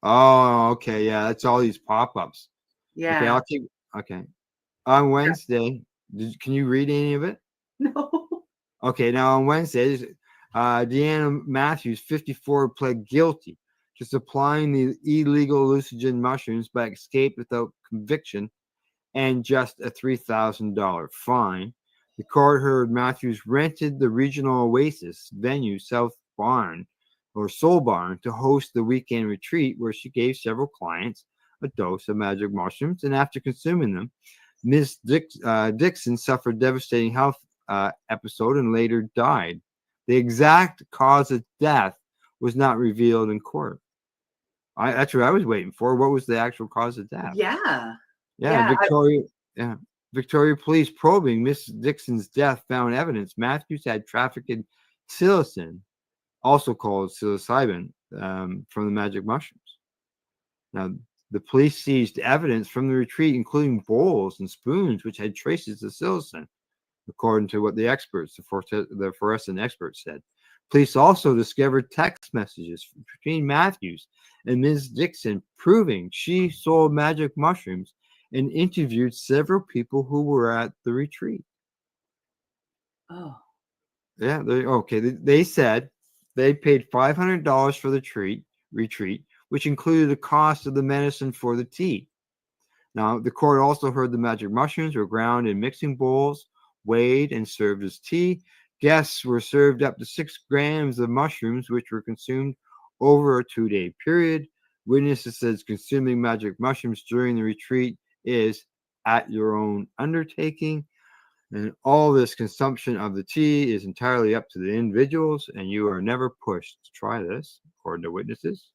Oh, okay. Yeah, that's all these pop-ups. Yeah. Okay, I'll keep. Okay. On Wednesday, can you read any of it? No. Okay, now on Wednesday, Deanna Matthews, 54, pled guilty to supplying the illegal hallucinogen mushrooms but escaped without conviction and just a $3,000 fine. The court heard Matthews rented the regional Oasis venue, South Barn or Soul Barn, to host the weekend retreat where she gave several clients a dose of magic mushrooms, and after consuming them, Ms. Dixon suffered devastating health episode and later died. The exact cause of death was not revealed in court. That's what I was waiting for. What was the actual cause of death? Yeah. Victoria police probing Miss Dixon's death found evidence Matthews had trafficked psilocin, also called psilocybin, from the magic mushrooms. Now, the police seized evidence from the retreat, including bowls and spoons, which had traces of psilocin, according to what the fluorescent experts said. Police also discovered text messages between Matthews and Ms. Dixon, proving she sold magic mushrooms and interviewed several people who were at the retreat. Oh. Yeah, they said they paid $500 for the retreat, which included the cost of the medicine for the tea. Now, the court also heard the magic mushrooms were ground in mixing bowls, weighed, and served as tea. Guests were served up to 6 grams of mushrooms, which were consumed over a 2-day period. Witnesses said consuming magic mushrooms during the retreat is at your own undertaking. And all this consumption of the tea is entirely up to the individuals, and you are never pushed to try this, according to witnesses.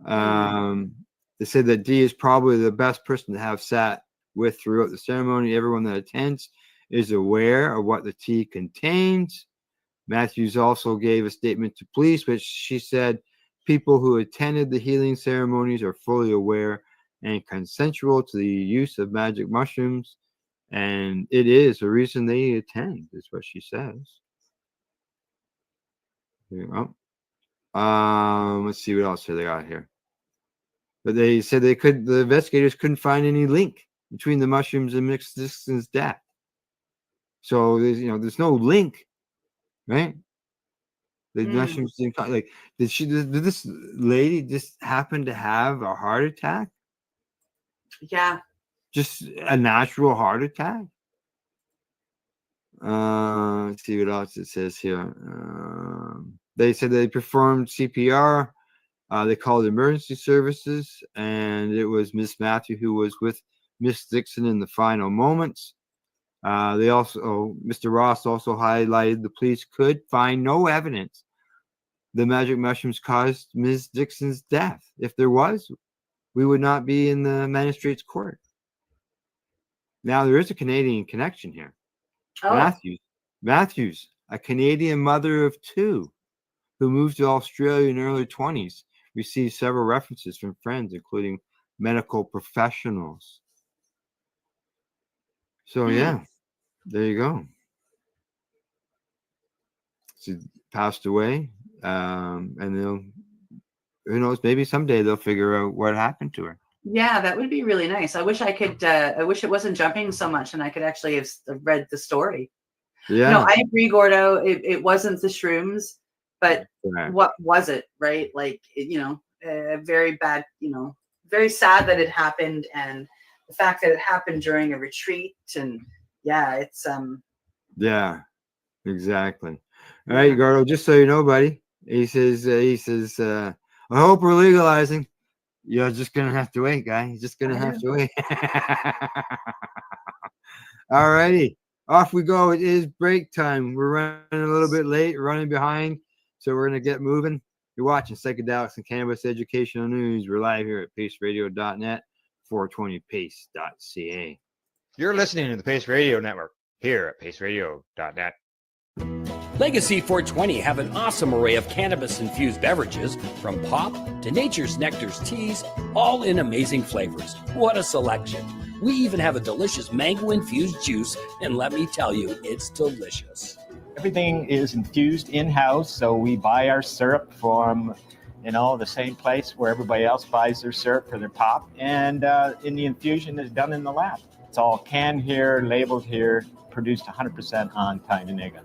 They said that Dee is probably the best person to have sat with throughout the ceremony. Everyone that attends is aware of what the tea contains. Matthews also gave a statement to police, which she said people who attended the healing ceremonies are fully aware and consensual to the use of magic mushrooms. And it is the reason they attend, is what she says. There you go. Let's see what else they got here. But they said the investigators couldn't find any link between the mushrooms and Miss Dixon's death. So there's no link, right? The mushrooms didn't did this lady just happen to have a heart attack? Yeah. Just a natural heart attack? Let's see what else it says here. They said they performed CPR. They called emergency services, and it was Miss Matthew who was with Miss Dixon in the final moments. Mr. Ross also highlighted the police could find no evidence the magic mushrooms caused Ms. Dixon's death. If there was, we would not be in the magistrate's court. Now, there is a Canadian connection here. Oh. Matthews, a Canadian mother of 2 who moved to Australia in early 20s, received several references from friends, including medical professionals. So, yeah, there you go. She passed away, and who knows, maybe someday they'll figure out what happened to her. Yeah, that would be really nice. I wish I could. I wish it wasn't jumping so much, and I could actually have read the story. Yeah. No, I agree, Gordo. It wasn't the shrooms, but what was it? Right? Like very bad. Very sad that it happened, and the fact that it happened during a retreat, and yeah, it's Yeah, exactly. All right, Gordo. Just so you know, buddy, he says, I hope we're legalizing. You're just gonna have to wait, guy. You're just gonna have to wait. All righty, off we go. It is break time. We're running a little bit late, running behind, so we're gonna get moving. You're watching Psychedelics and Cannabis Educational News. We're live here at paceradio.net, 420pace.ca. You're listening to the Pace Radio Network here at paceradio.net. Legacy 420 have an awesome array of cannabis-infused beverages, from pop to Nature's Nectar's teas, all in amazing flavors. What a selection. We even have a delicious mango-infused juice, and let me tell you, it's delicious. Everything is infused in-house, so we buy our syrup from the same place where everybody else buys their syrup for their pop, and the infusion is done in the lab. It's all canned here, labeled here, produced 100% on Tyndonega.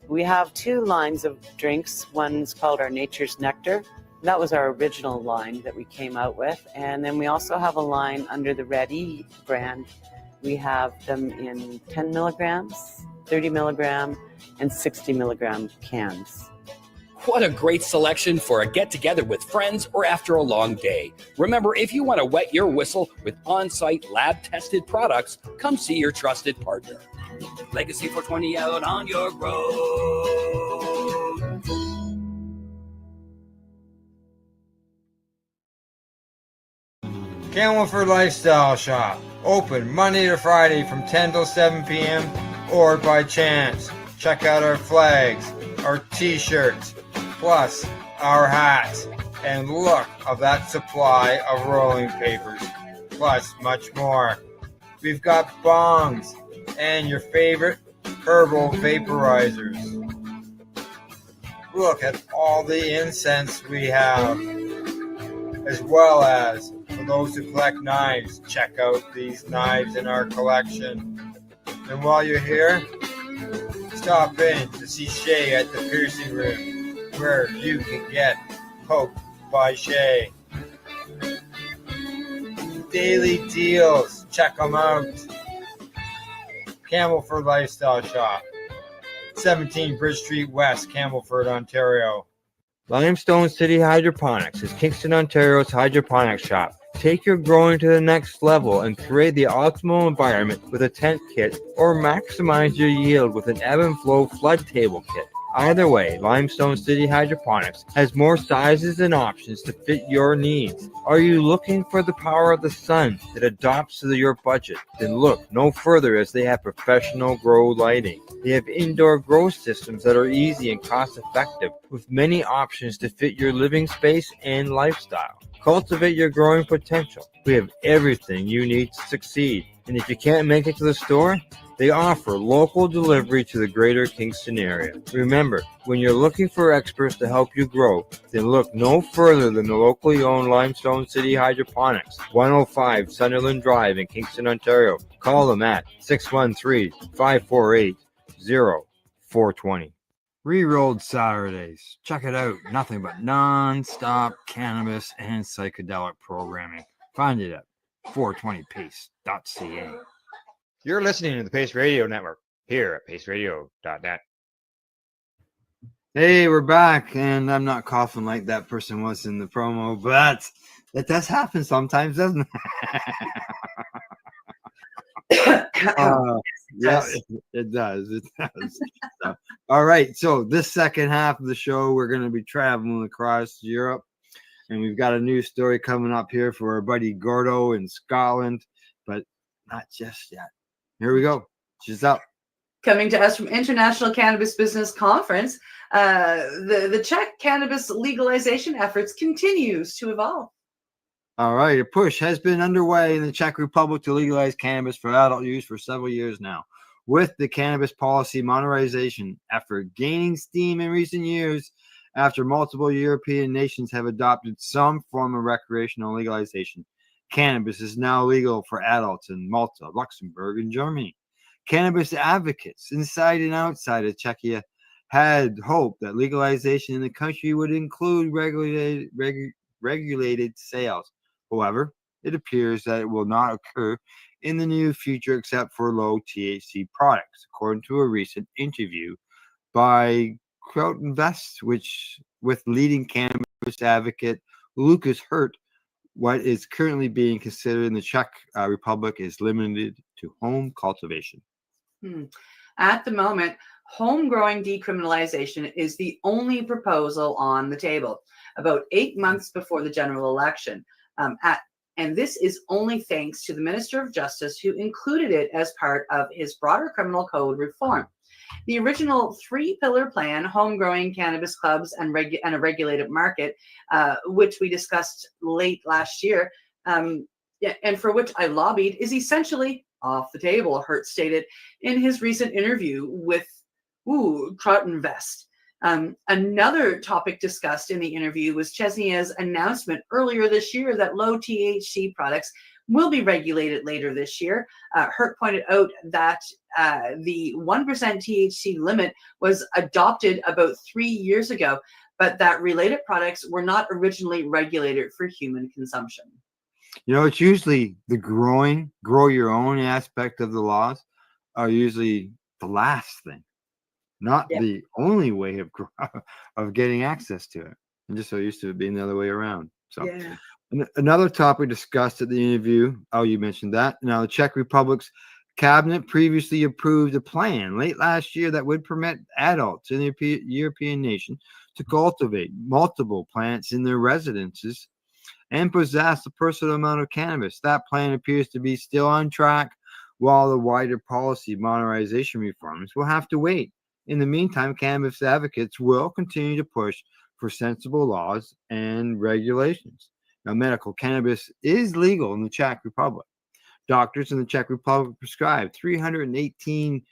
We have 2 lines of drinks. One's called our Nature's Nectar. That was our original line that we came out with. And then we also have a line under the Red E brand. We have them in 10 milligrams, 30 milligram, and 60 milligram cans. What a great selection for a get-together with friends or after a long day. Remember, if you want to wet your whistle with on-site lab-tested products, come see your trusted partner. Legacy 420 out on your road. Camelford Lifestyle Shop. Open Monday to Friday from 10 till 7 p.m. or by chance. Check out our flags, our t-shirts, plus our hats. And look of that supply of rolling papers, plus much more. We've got bongs and your favorite herbal vaporizers. Look at all the incense we have, as well as for those who collect knives, check out these knives in our collection. And while you're here, stop in to see Shay at the piercing room, where you can get poked by Shay. Daily deals, check them out. Camelford Lifestyle Shop, 17 Bridge Street West, Camelford, Ontario. Limestone City Hydroponics is Kingston, Ontario's hydroponics shop. Take your growing to the next level and create the optimal environment with a tent kit, or maximize your yield with an ebb and flow flood table kit. Either way, Limestone City Hydroponics has more sizes and options to fit your needs. Are you looking for the power of the sun that adapts to your budget? Then look no further, as they have professional grow lighting. They have indoor grow systems that are easy and cost effective, with many options to fit your living space and lifestyle. Cultivate your growing potential. We have everything you need to succeed. And if you can't make it to the store, they offer local delivery to the greater Kingston area. Remember, when you're looking for experts to help you grow, then look no further than the locally owned Limestone City Hydroponics, 105 Sunderland Drive in Kingston, Ontario. Call them at 613-548-0420. Re-Rolled Saturdays. Check it out. Nothing but non-stop cannabis and psychedelic programming. Find it at 420pace.ca. You're listening to the Pace Radio Network here at paceradio.net. Hey, we're back, and I'm not coughing like that person was in the promo, but it does happen sometimes, doesn't it? Yeah, it does. It does. So, all right. So this second half of the show, we're going to be traveling across Europe, and we've got a new story coming up here for our buddy Gordo in Scotland, but not just yet. Here we go. She's up. Coming to us from International Cannabis Business Conference, the Czech cannabis legalization efforts continues to evolve. All right, a push has been underway in the Czech Republic to legalize cannabis for adult use for several years now, with the cannabis policy modernization effort gaining steam in recent years after multiple European nations have adopted some form of recreational legalization. Cannabis is now legal for adults in Malta, Luxembourg, and Germany. Cannabis advocates inside and outside of Czechia had hoped that legalization in the country would include regulated sales. However, it appears that it will not occur in the near future except for low THC products, according to a recent interview by Crowdinvest, which with leading cannabis advocate Lucas Hurt. What is currently being considered in the Czech Republic is limited to home cultivation. At the moment, home growing decriminalization is the only proposal on the table, about 8 months before the general election. And this is only thanks to the Minister of Justice, who included it as part of his broader criminal code reform. The original 3-pillar plan, home growing cannabis clubs and a regulated market, which we discussed late last year, and for which I lobbied, is essentially off the table, Hurt stated in his recent interview with Crowdinvest. Another topic discussed in the interview was Chesnia's announcement earlier this year that low THC products will be regulated later this year. Hurt pointed out that the 1% THC limit was adopted about 3 years ago, but that related products were not originally regulated for human consumption. You know, it's usually the grow your own aspect of the laws are usually the last thing, not the only way of getting access to it. I'm just so used to it being the other way around. So another topic discussed at the interview, you mentioned that. Now, the Czech Republic's cabinet previously approved a plan late last year that would permit adults in the European nation to cultivate multiple plants in their residences and possess a personal amount of cannabis. That plan appears to be still on track, while the wider policy modernization reforms will have to wait. In the meantime, cannabis advocates will continue to push for sensible laws and regulations. Now, medical cannabis is legal in the Czech Republic. Doctors in the Czech Republic prescribed 318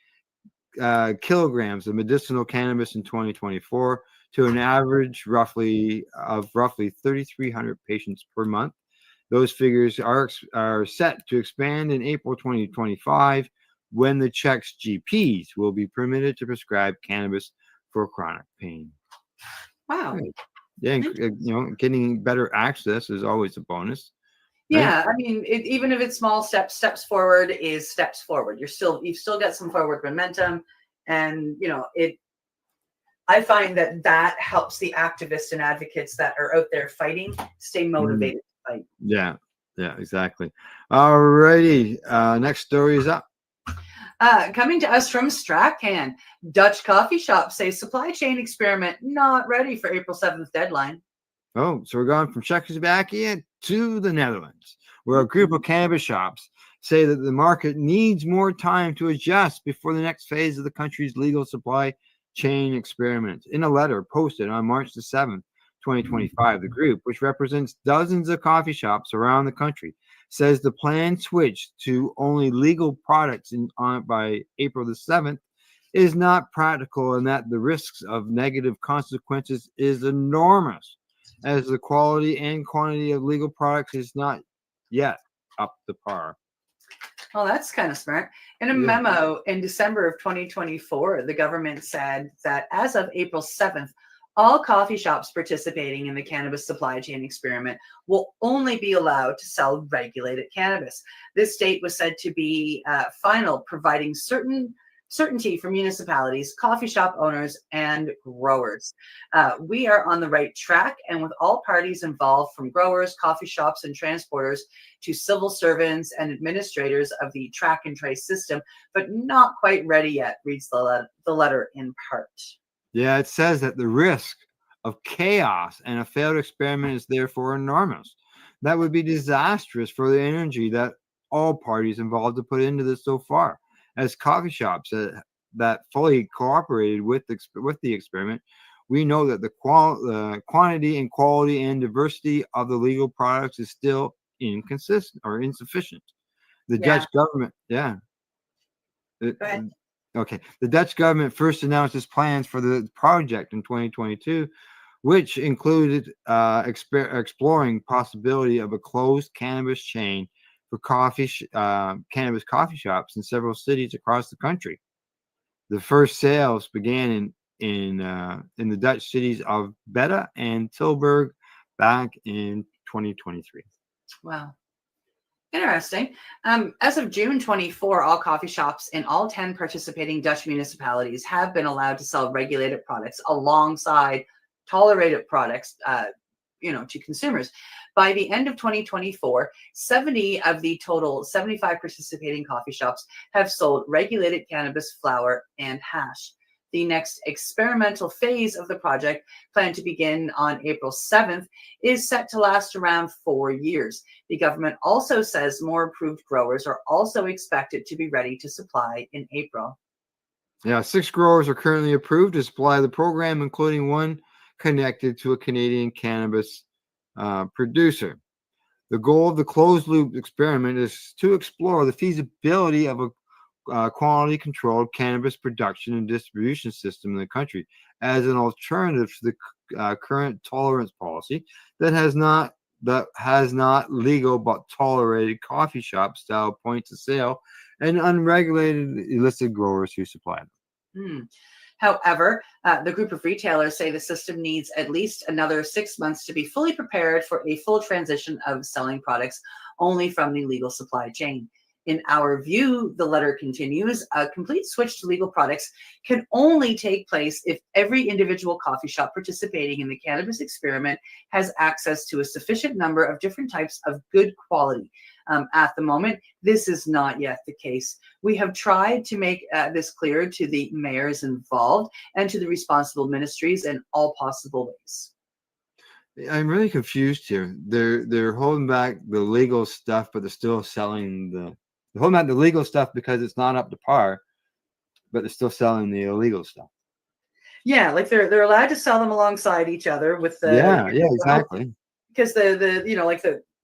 kilograms of medicinal cannabis in 2024 to an average roughly 3,300 patients per month. Those figures are set to expand in April 2025 when the Czech's GPs will be permitted to prescribe cannabis for chronic pain. Wow. Yeah, getting better access is always a bonus. Right? Yeah, I mean, even if it's small steps forward is steps forward. You've still got some forward momentum, and I find that helps the activists and advocates that are out there fighting stay motivated to fight. Yeah, exactly. All righty, next story is up. Coming to us from Strachan, Dutch coffee shop say supply chain experiment not ready for April 7th deadline. Oh, so we're going from Czechoslovakia to the Netherlands, where a group of cannabis shops say that the market needs more time to adjust before the next phase of the country's legal supply chain experiment. In a letter posted on March the 7th, 2025, the group, which represents dozens of coffee shops around the country, says the planned switch to only legal products by April the 7th is not practical, and that the risks of negative consequences is enormous, as the quality and quantity of legal products is not yet up to par. Well, that's kind of smart. In a Yeah. memo in December of 2024, the government said that as of April 7th, all coffee shops participating in the cannabis supply chain experiment will only be allowed to sell regulated cannabis. This date was said to be final, providing certainty for municipalities, coffee shop owners, and growers. We are on the right track, and with all parties involved, from growers, coffee shops, and transporters to civil servants and administrators of the track and trace system, but not quite ready yet, reads the letter in part. Yeah, it says that the risk of chaos and a failed experiment is therefore enormous. That would be disastrous for the energy that all parties involved have put into this so far. As coffee shops that fully cooperated with the experiment, we know that the quantity and quality and diversity of the legal products is still inconsistent or insufficient. The Yeah. Dutch government, yeah. Go ahead. Okay. The Dutch government first announced its plans for the project in 2022, which included exploring possibility of a closed cannabis chain for cannabis coffee shops in several cities across the country. The first sales began in the Dutch cities of Beta and Tilburg back in 2023. Wow. Interesting. As of June 24, all coffee shops in all 10 participating Dutch municipalities have been allowed to sell regulated products alongside tolerated products, to consumers. By the end of 2024, 70 of the total 75 participating coffee shops have sold regulated cannabis flower and hash. The next experimental phase of the project, planned to begin on April 7th, is set to last around 4 years. The government also says more approved growers are also expected to be ready to supply in April. Yeah, 6 growers are currently approved to supply the program, including one connected to a Canadian cannabis producer. The goal of the closed loop experiment is to explore the feasibility of a quality controlled cannabis production and distribution system in the country as an alternative to the current tolerance policy that has not legal but tolerated coffee shop style points of sale and unregulated illicit growers who supply them. However, the group of retailers say the system needs at least another 6 months to be fully prepared for a full transition of selling products only from the legal supply chain. In our view, the letter continues, a complete switch to legal products can only take place if every individual coffee shop participating in the cannabis experiment has access to a sufficient number of different types of good quality. At the moment, this is not yet the case. We have tried to make this clear to the mayors involved and to the responsible ministries in all possible ways. I'm really confused here. They're holding back the legal stuff, but they're still selling they're holding back the legal stuff because it's not up to par, but they're still selling the illegal stuff. Yeah, like they're allowed to sell them alongside each other with the Yeah, exactly. Because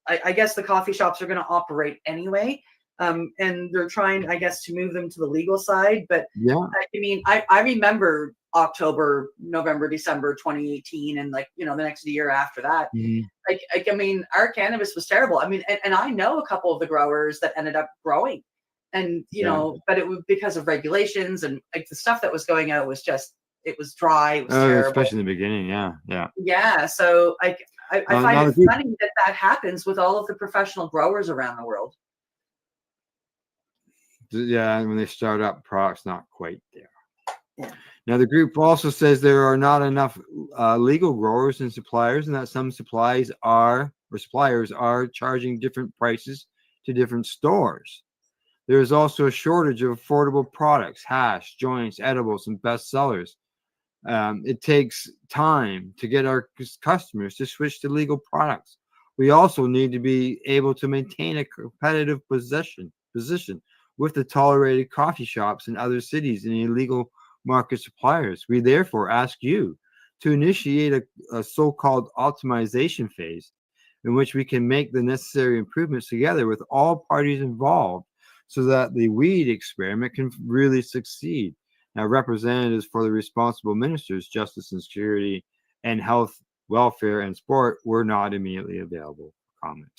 I guess the coffee shops are going to operate anyway, and they're trying, I guess, to move them to the legal side. But yeah, I mean, I remember October, November, December 2018, and the next year after that. Mhm. I mean, our cannabis was terrible. I mean, and I know a couple of the growers that ended up growing, and but it was because of regulations and the stuff that was going out was just, it was dry, it was terrible. Especially in the beginning. Yeah. Yeah, so I find now it funny that happens with all of the professional growers around the world. Yeah, when they start up, product's not quite there. Yeah. Now, the group also says there are not enough legal growers and suppliers, and that some suppliers are charging different prices to different stores. There is also a shortage of affordable products, hash, joints, edibles, and bestsellers. It takes time to get our customers to switch to legal products. We also need to be able to maintain a competitive position with the tolerated coffee shops in other cities and illegal market suppliers. We therefore ask you to initiate a so-called optimization phase in which we can make the necessary improvements together with all parties involved so that the weed experiment can really succeed. Now, representatives for the responsible ministers, Justice and Security, and Health, Welfare, and Sport were not immediately available for comment.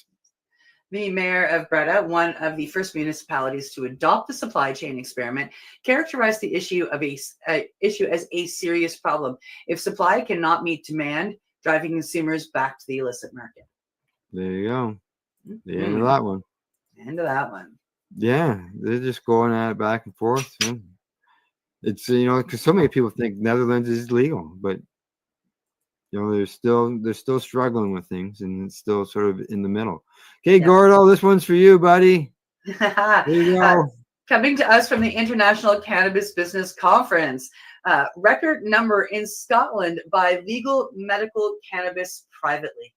The mayor of Breda, one of the first municipalities to adopt the supply chain experiment, characterized the issue as a serious problem. If supply cannot meet demand, driving consumers back to the illicit market. There you go. The end of that one. End of that one. Yeah, they're just going at it back and forth. Yeah. It's, because so many people think Netherlands is legal, but they're still struggling with things, and it's still sort of in the middle. Okay, Yeah. Gordo, this one's for you, buddy. There you go. Coming to us from the International Cannabis Business Conference, record number in Scotland buy legal medical cannabis privately.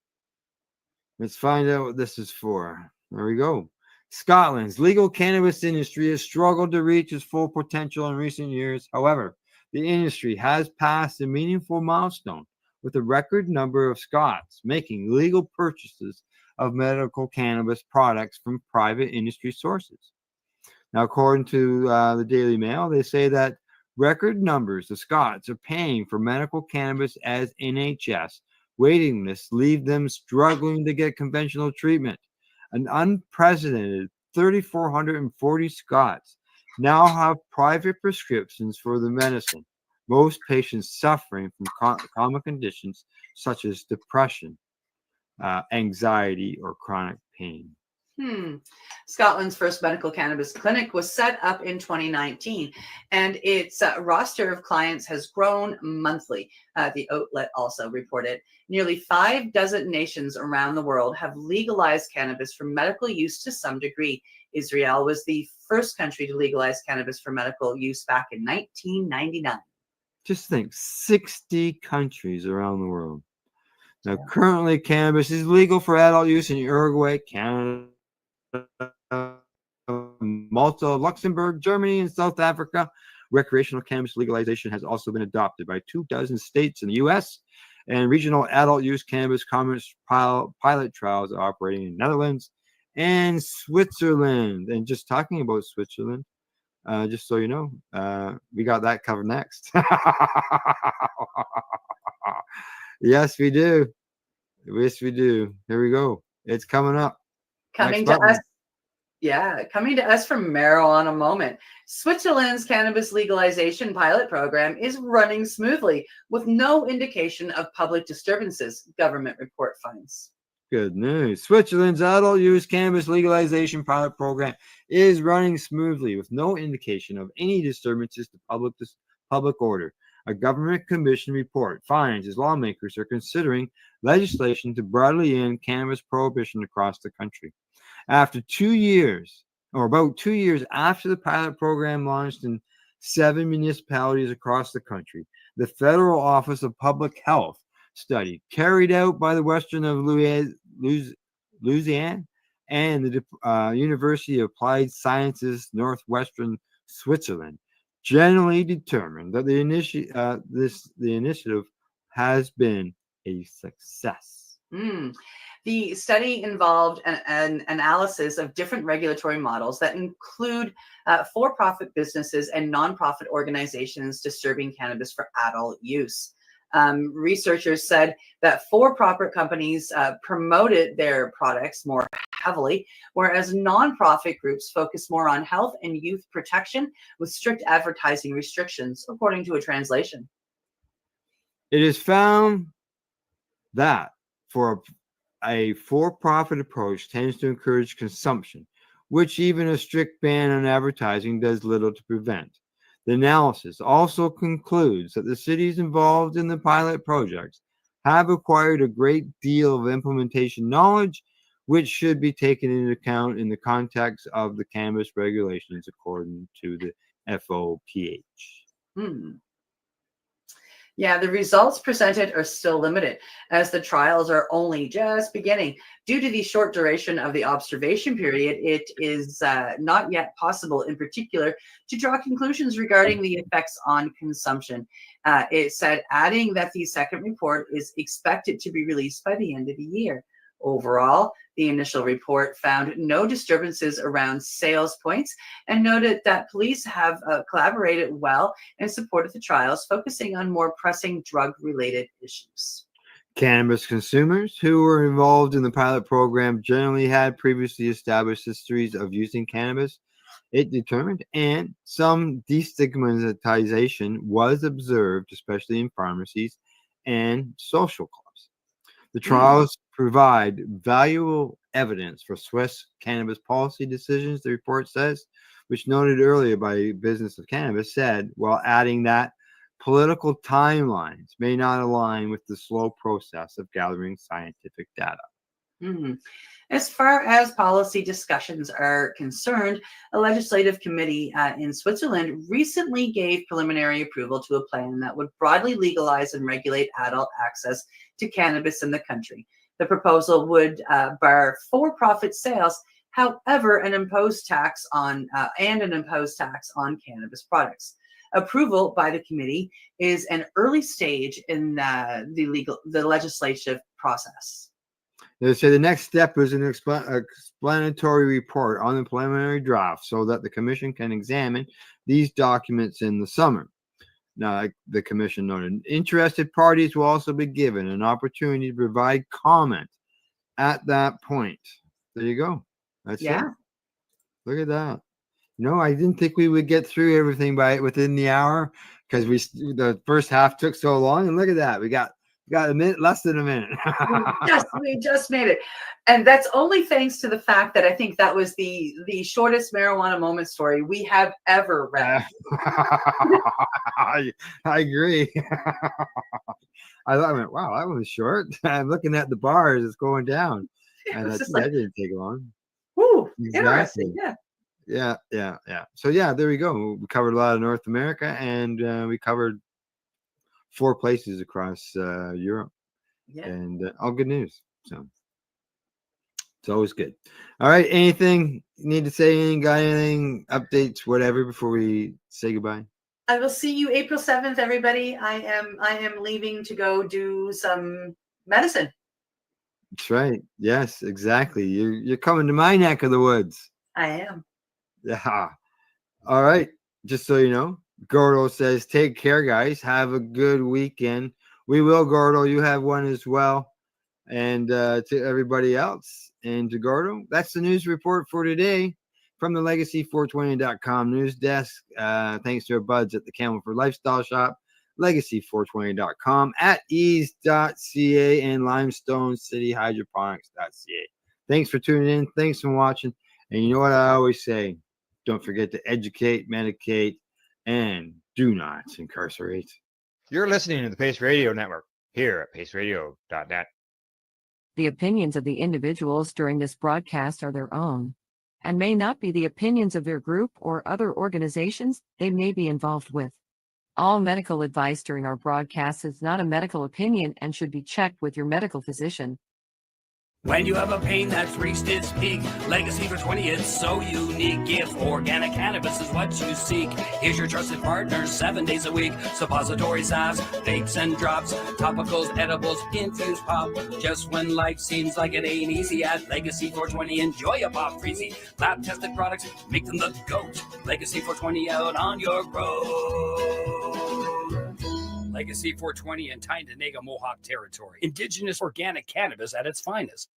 Let's find out what this is for. There we go. Scotland's legal cannabis industry has struggled to reach its full potential in recent years. However, the industry has passed a meaningful milestone, with a record number of Scots making legal purchases of medical cannabis products from private industry sources. Now, according to the Daily Mail, they say that record numbers of Scots are paying for medical cannabis as NHS waiting lists leave them struggling to get conventional treatment. An unprecedented 3,440 Scots now have private prescriptions for the medicine. Most patients suffering from common conditions such as depression, anxiety, or chronic pain. Scotland's first medical cannabis clinic was set up in 2019, and its roster of clients has grown monthly. The outlet also reported nearly 6 nations around the world have legalized cannabis for medical use to some degree. Israel was the first country to legalize cannabis for medical use back in 1999. Just think, 60 countries around the world. Now, currently, cannabis is legal for adult use in Uruguay, Canada, Malta, Luxembourg, Germany, and South Africa. Recreational cannabis legalization has also been adopted by 24 states in the U.S., and regional adult use cannabis commerce pilot trials are operating in Netherlands and Switzerland. And just talking about Switzerland, just so you know, we got that covered next. Yes, we do. Yes, we do. Here we go. It's coming up. Coming to us from Marijuana Moment. Switzerland's cannabis legalization pilot program is running smoothly with no indication of public disturbances, government report finds. Good news. Switzerland's adult use cannabis legalization pilot program is running smoothly with no indication of any disturbances to public order. A government commission report finds as lawmakers are considering legislation to broadly end cannabis prohibition across the country. After 2 years, or about 2 years after the pilot program launched in 7 municipalities across the country, the Federal Office of Public Health study carried out by the Western of Louisiana and the University of Applied Sciences Northwestern Switzerland generally determined that the initiative has been a success. The study involved an analysis of different regulatory models that include for-profit businesses and nonprofit organizations distributing cannabis for adult use. Researchers said that for-profit companies promoted their products more heavily, whereas nonprofit groups focus more on health and youth protection with strict advertising restrictions, according to a translation. It is found that for a for-profit approach tends to encourage consumption, which even a strict ban on advertising does little to prevent. The analysis also concludes that the cities involved in the pilot projects have acquired a great deal of implementation knowledge, which should be taken into account in the context of the cannabis regulations according to the FOPH. Yeah, the results presented are still limited as the trials are only just beginning. Due to the short duration of the observation period, it is not yet possible in particular to draw conclusions regarding the effects on consumption. It said, adding that the second report is expected to be released by the end of the year. Overall, the initial report found no disturbances around sales points and noted that police have collaborated well and supported the trials, focusing on more pressing drug-related issues. Cannabis consumers who were involved in the pilot program generally had previously established histories of using cannabis, it determined, and some destigmatization was observed, especially in pharmacies and social clubs. The trials provide valuable evidence for Swiss cannabis policy decisions, the report says, which noted earlier by Business of Cannabis said, while adding that political timelines may not align with the slow process of gathering scientific data. As far as policy discussions are concerned, a legislative committee in Switzerland recently gave preliminary approval to a plan that would broadly legalize and regulate adult access to cannabis in the country. The proposal would bar for-profit sales, however, an imposed tax on cannabis products. Approval by the committee is an early stage in the legislative process. They say the next step is an explanatory report on the preliminary draft so that the commission can examine these documents in the summer. Now, like the commission noted, interested parties will also be given an opportunity to provide comment at that point. There you go. That's it. Look at that. No, I didn't think we would get through everything within the hour because the first half took so long. And look at that. We got a minute, less than a minute. we just made it. And that's only thanks to the fact that I think that was the shortest marijuana moment story we have ever read. I agree. I went, wow, that was short. I'm looking at the bars, it's going down. And that didn't take long. Woo, exactly. Interesting. Yeah. So there we go. We covered a lot of North America, and we covered 4 places across Europe, and all good news. So it's always good. All right. Anything you need to say? Anything? Got anything? Updates? Whatever. Before we say goodbye. I will see you April 7th, everybody. I am leaving to go do some medicine. That's right. Yes, exactly. You're coming to my neck of the woods. I am. Yeah. All right. Just so you know, Gordo says, take care, guys. Have a good weekend. We will, Gordo. You have one as well. And to everybody else and to Gordo, that's the news report for today from the Legacy420.com news desk. Thanks to our buds at the Camelford Lifestyle Shop, Legacy420.com, at ease.ca, and Limestone City Hydroponics.ca. Thanks for tuning in. Thanks for watching. And you know what I always say? Don't forget to educate, medicate, and do not incarcerate. You're listening to the Pace Radio Network here at paceradio.net. The opinions of the individuals during this broadcast are their own and may not be the opinions of their group or other organizations they may be involved with. All medical advice during our broadcast is not a medical opinion and should be checked with your medical physician. When you have a pain that's reached its peak, Legacy for 20, it's so unique. If organic cannabis is what you seek, here's your trusted partner 7 days a week. Suppository salves, vapes and drops, topicals, edibles, infused pop. Just when life seems like it ain't easy, at Legacy 420, enjoy a pop freezy. Lab tested products, make them the GOAT. Legacy 420 out on your road. Legacy 420 in Tyndonega, Mohawk territory. Indigenous organic cannabis at its finest.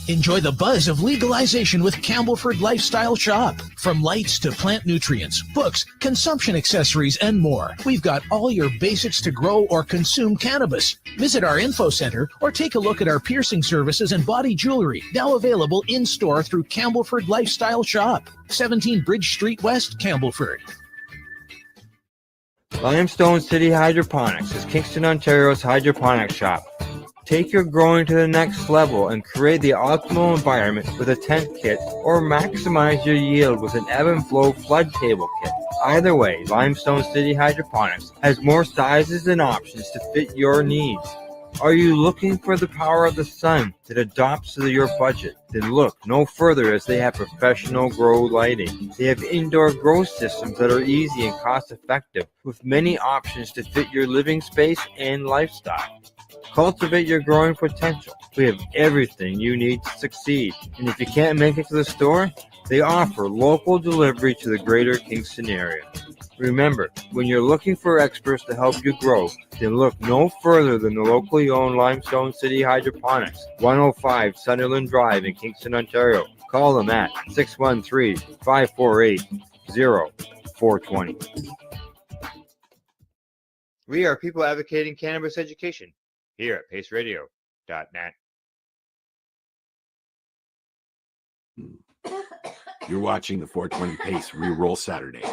Enjoy the buzz of legalization with Campbellford Lifestyle Shop. From lights to plant nutrients, books, consumption accessories, and more, we've got all your basics to grow or consume cannabis. Visit our info center or take a look at our piercing services and body jewelry, now available in-store through Campbellford Lifestyle Shop, 17 Bridge Street West, Campbellford. Limestone City Hydroponics is Kingston, Ontario's hydroponics shop. Take your growing to the next level and create the optimal environment with a tent kit, or maximize your yield with an ebb and flow flood table kit. Either way, Limestone City Hydroponics has more sizes and options to fit your needs. Are you looking for the power of the sun that adapts to your budget? Then look no further, as they have professional grow lighting. They have indoor grow systems that are easy and cost effective, with many options to fit your living space and lifestyle. Cultivate your growing potential. We have everything you need to succeed. And if you can't make it to the store, they offer local delivery to the greater Kingston area. Remember, when you're looking for experts to help you grow, then look no further than the locally owned Limestone City Hydroponics, 105 Sunderland Drive in Kingston, Ontario. Call them at 613-548-0420. We are people advocating cannabis education here at paceradio.net. You're watching the 420 Pace Reroll Saturday.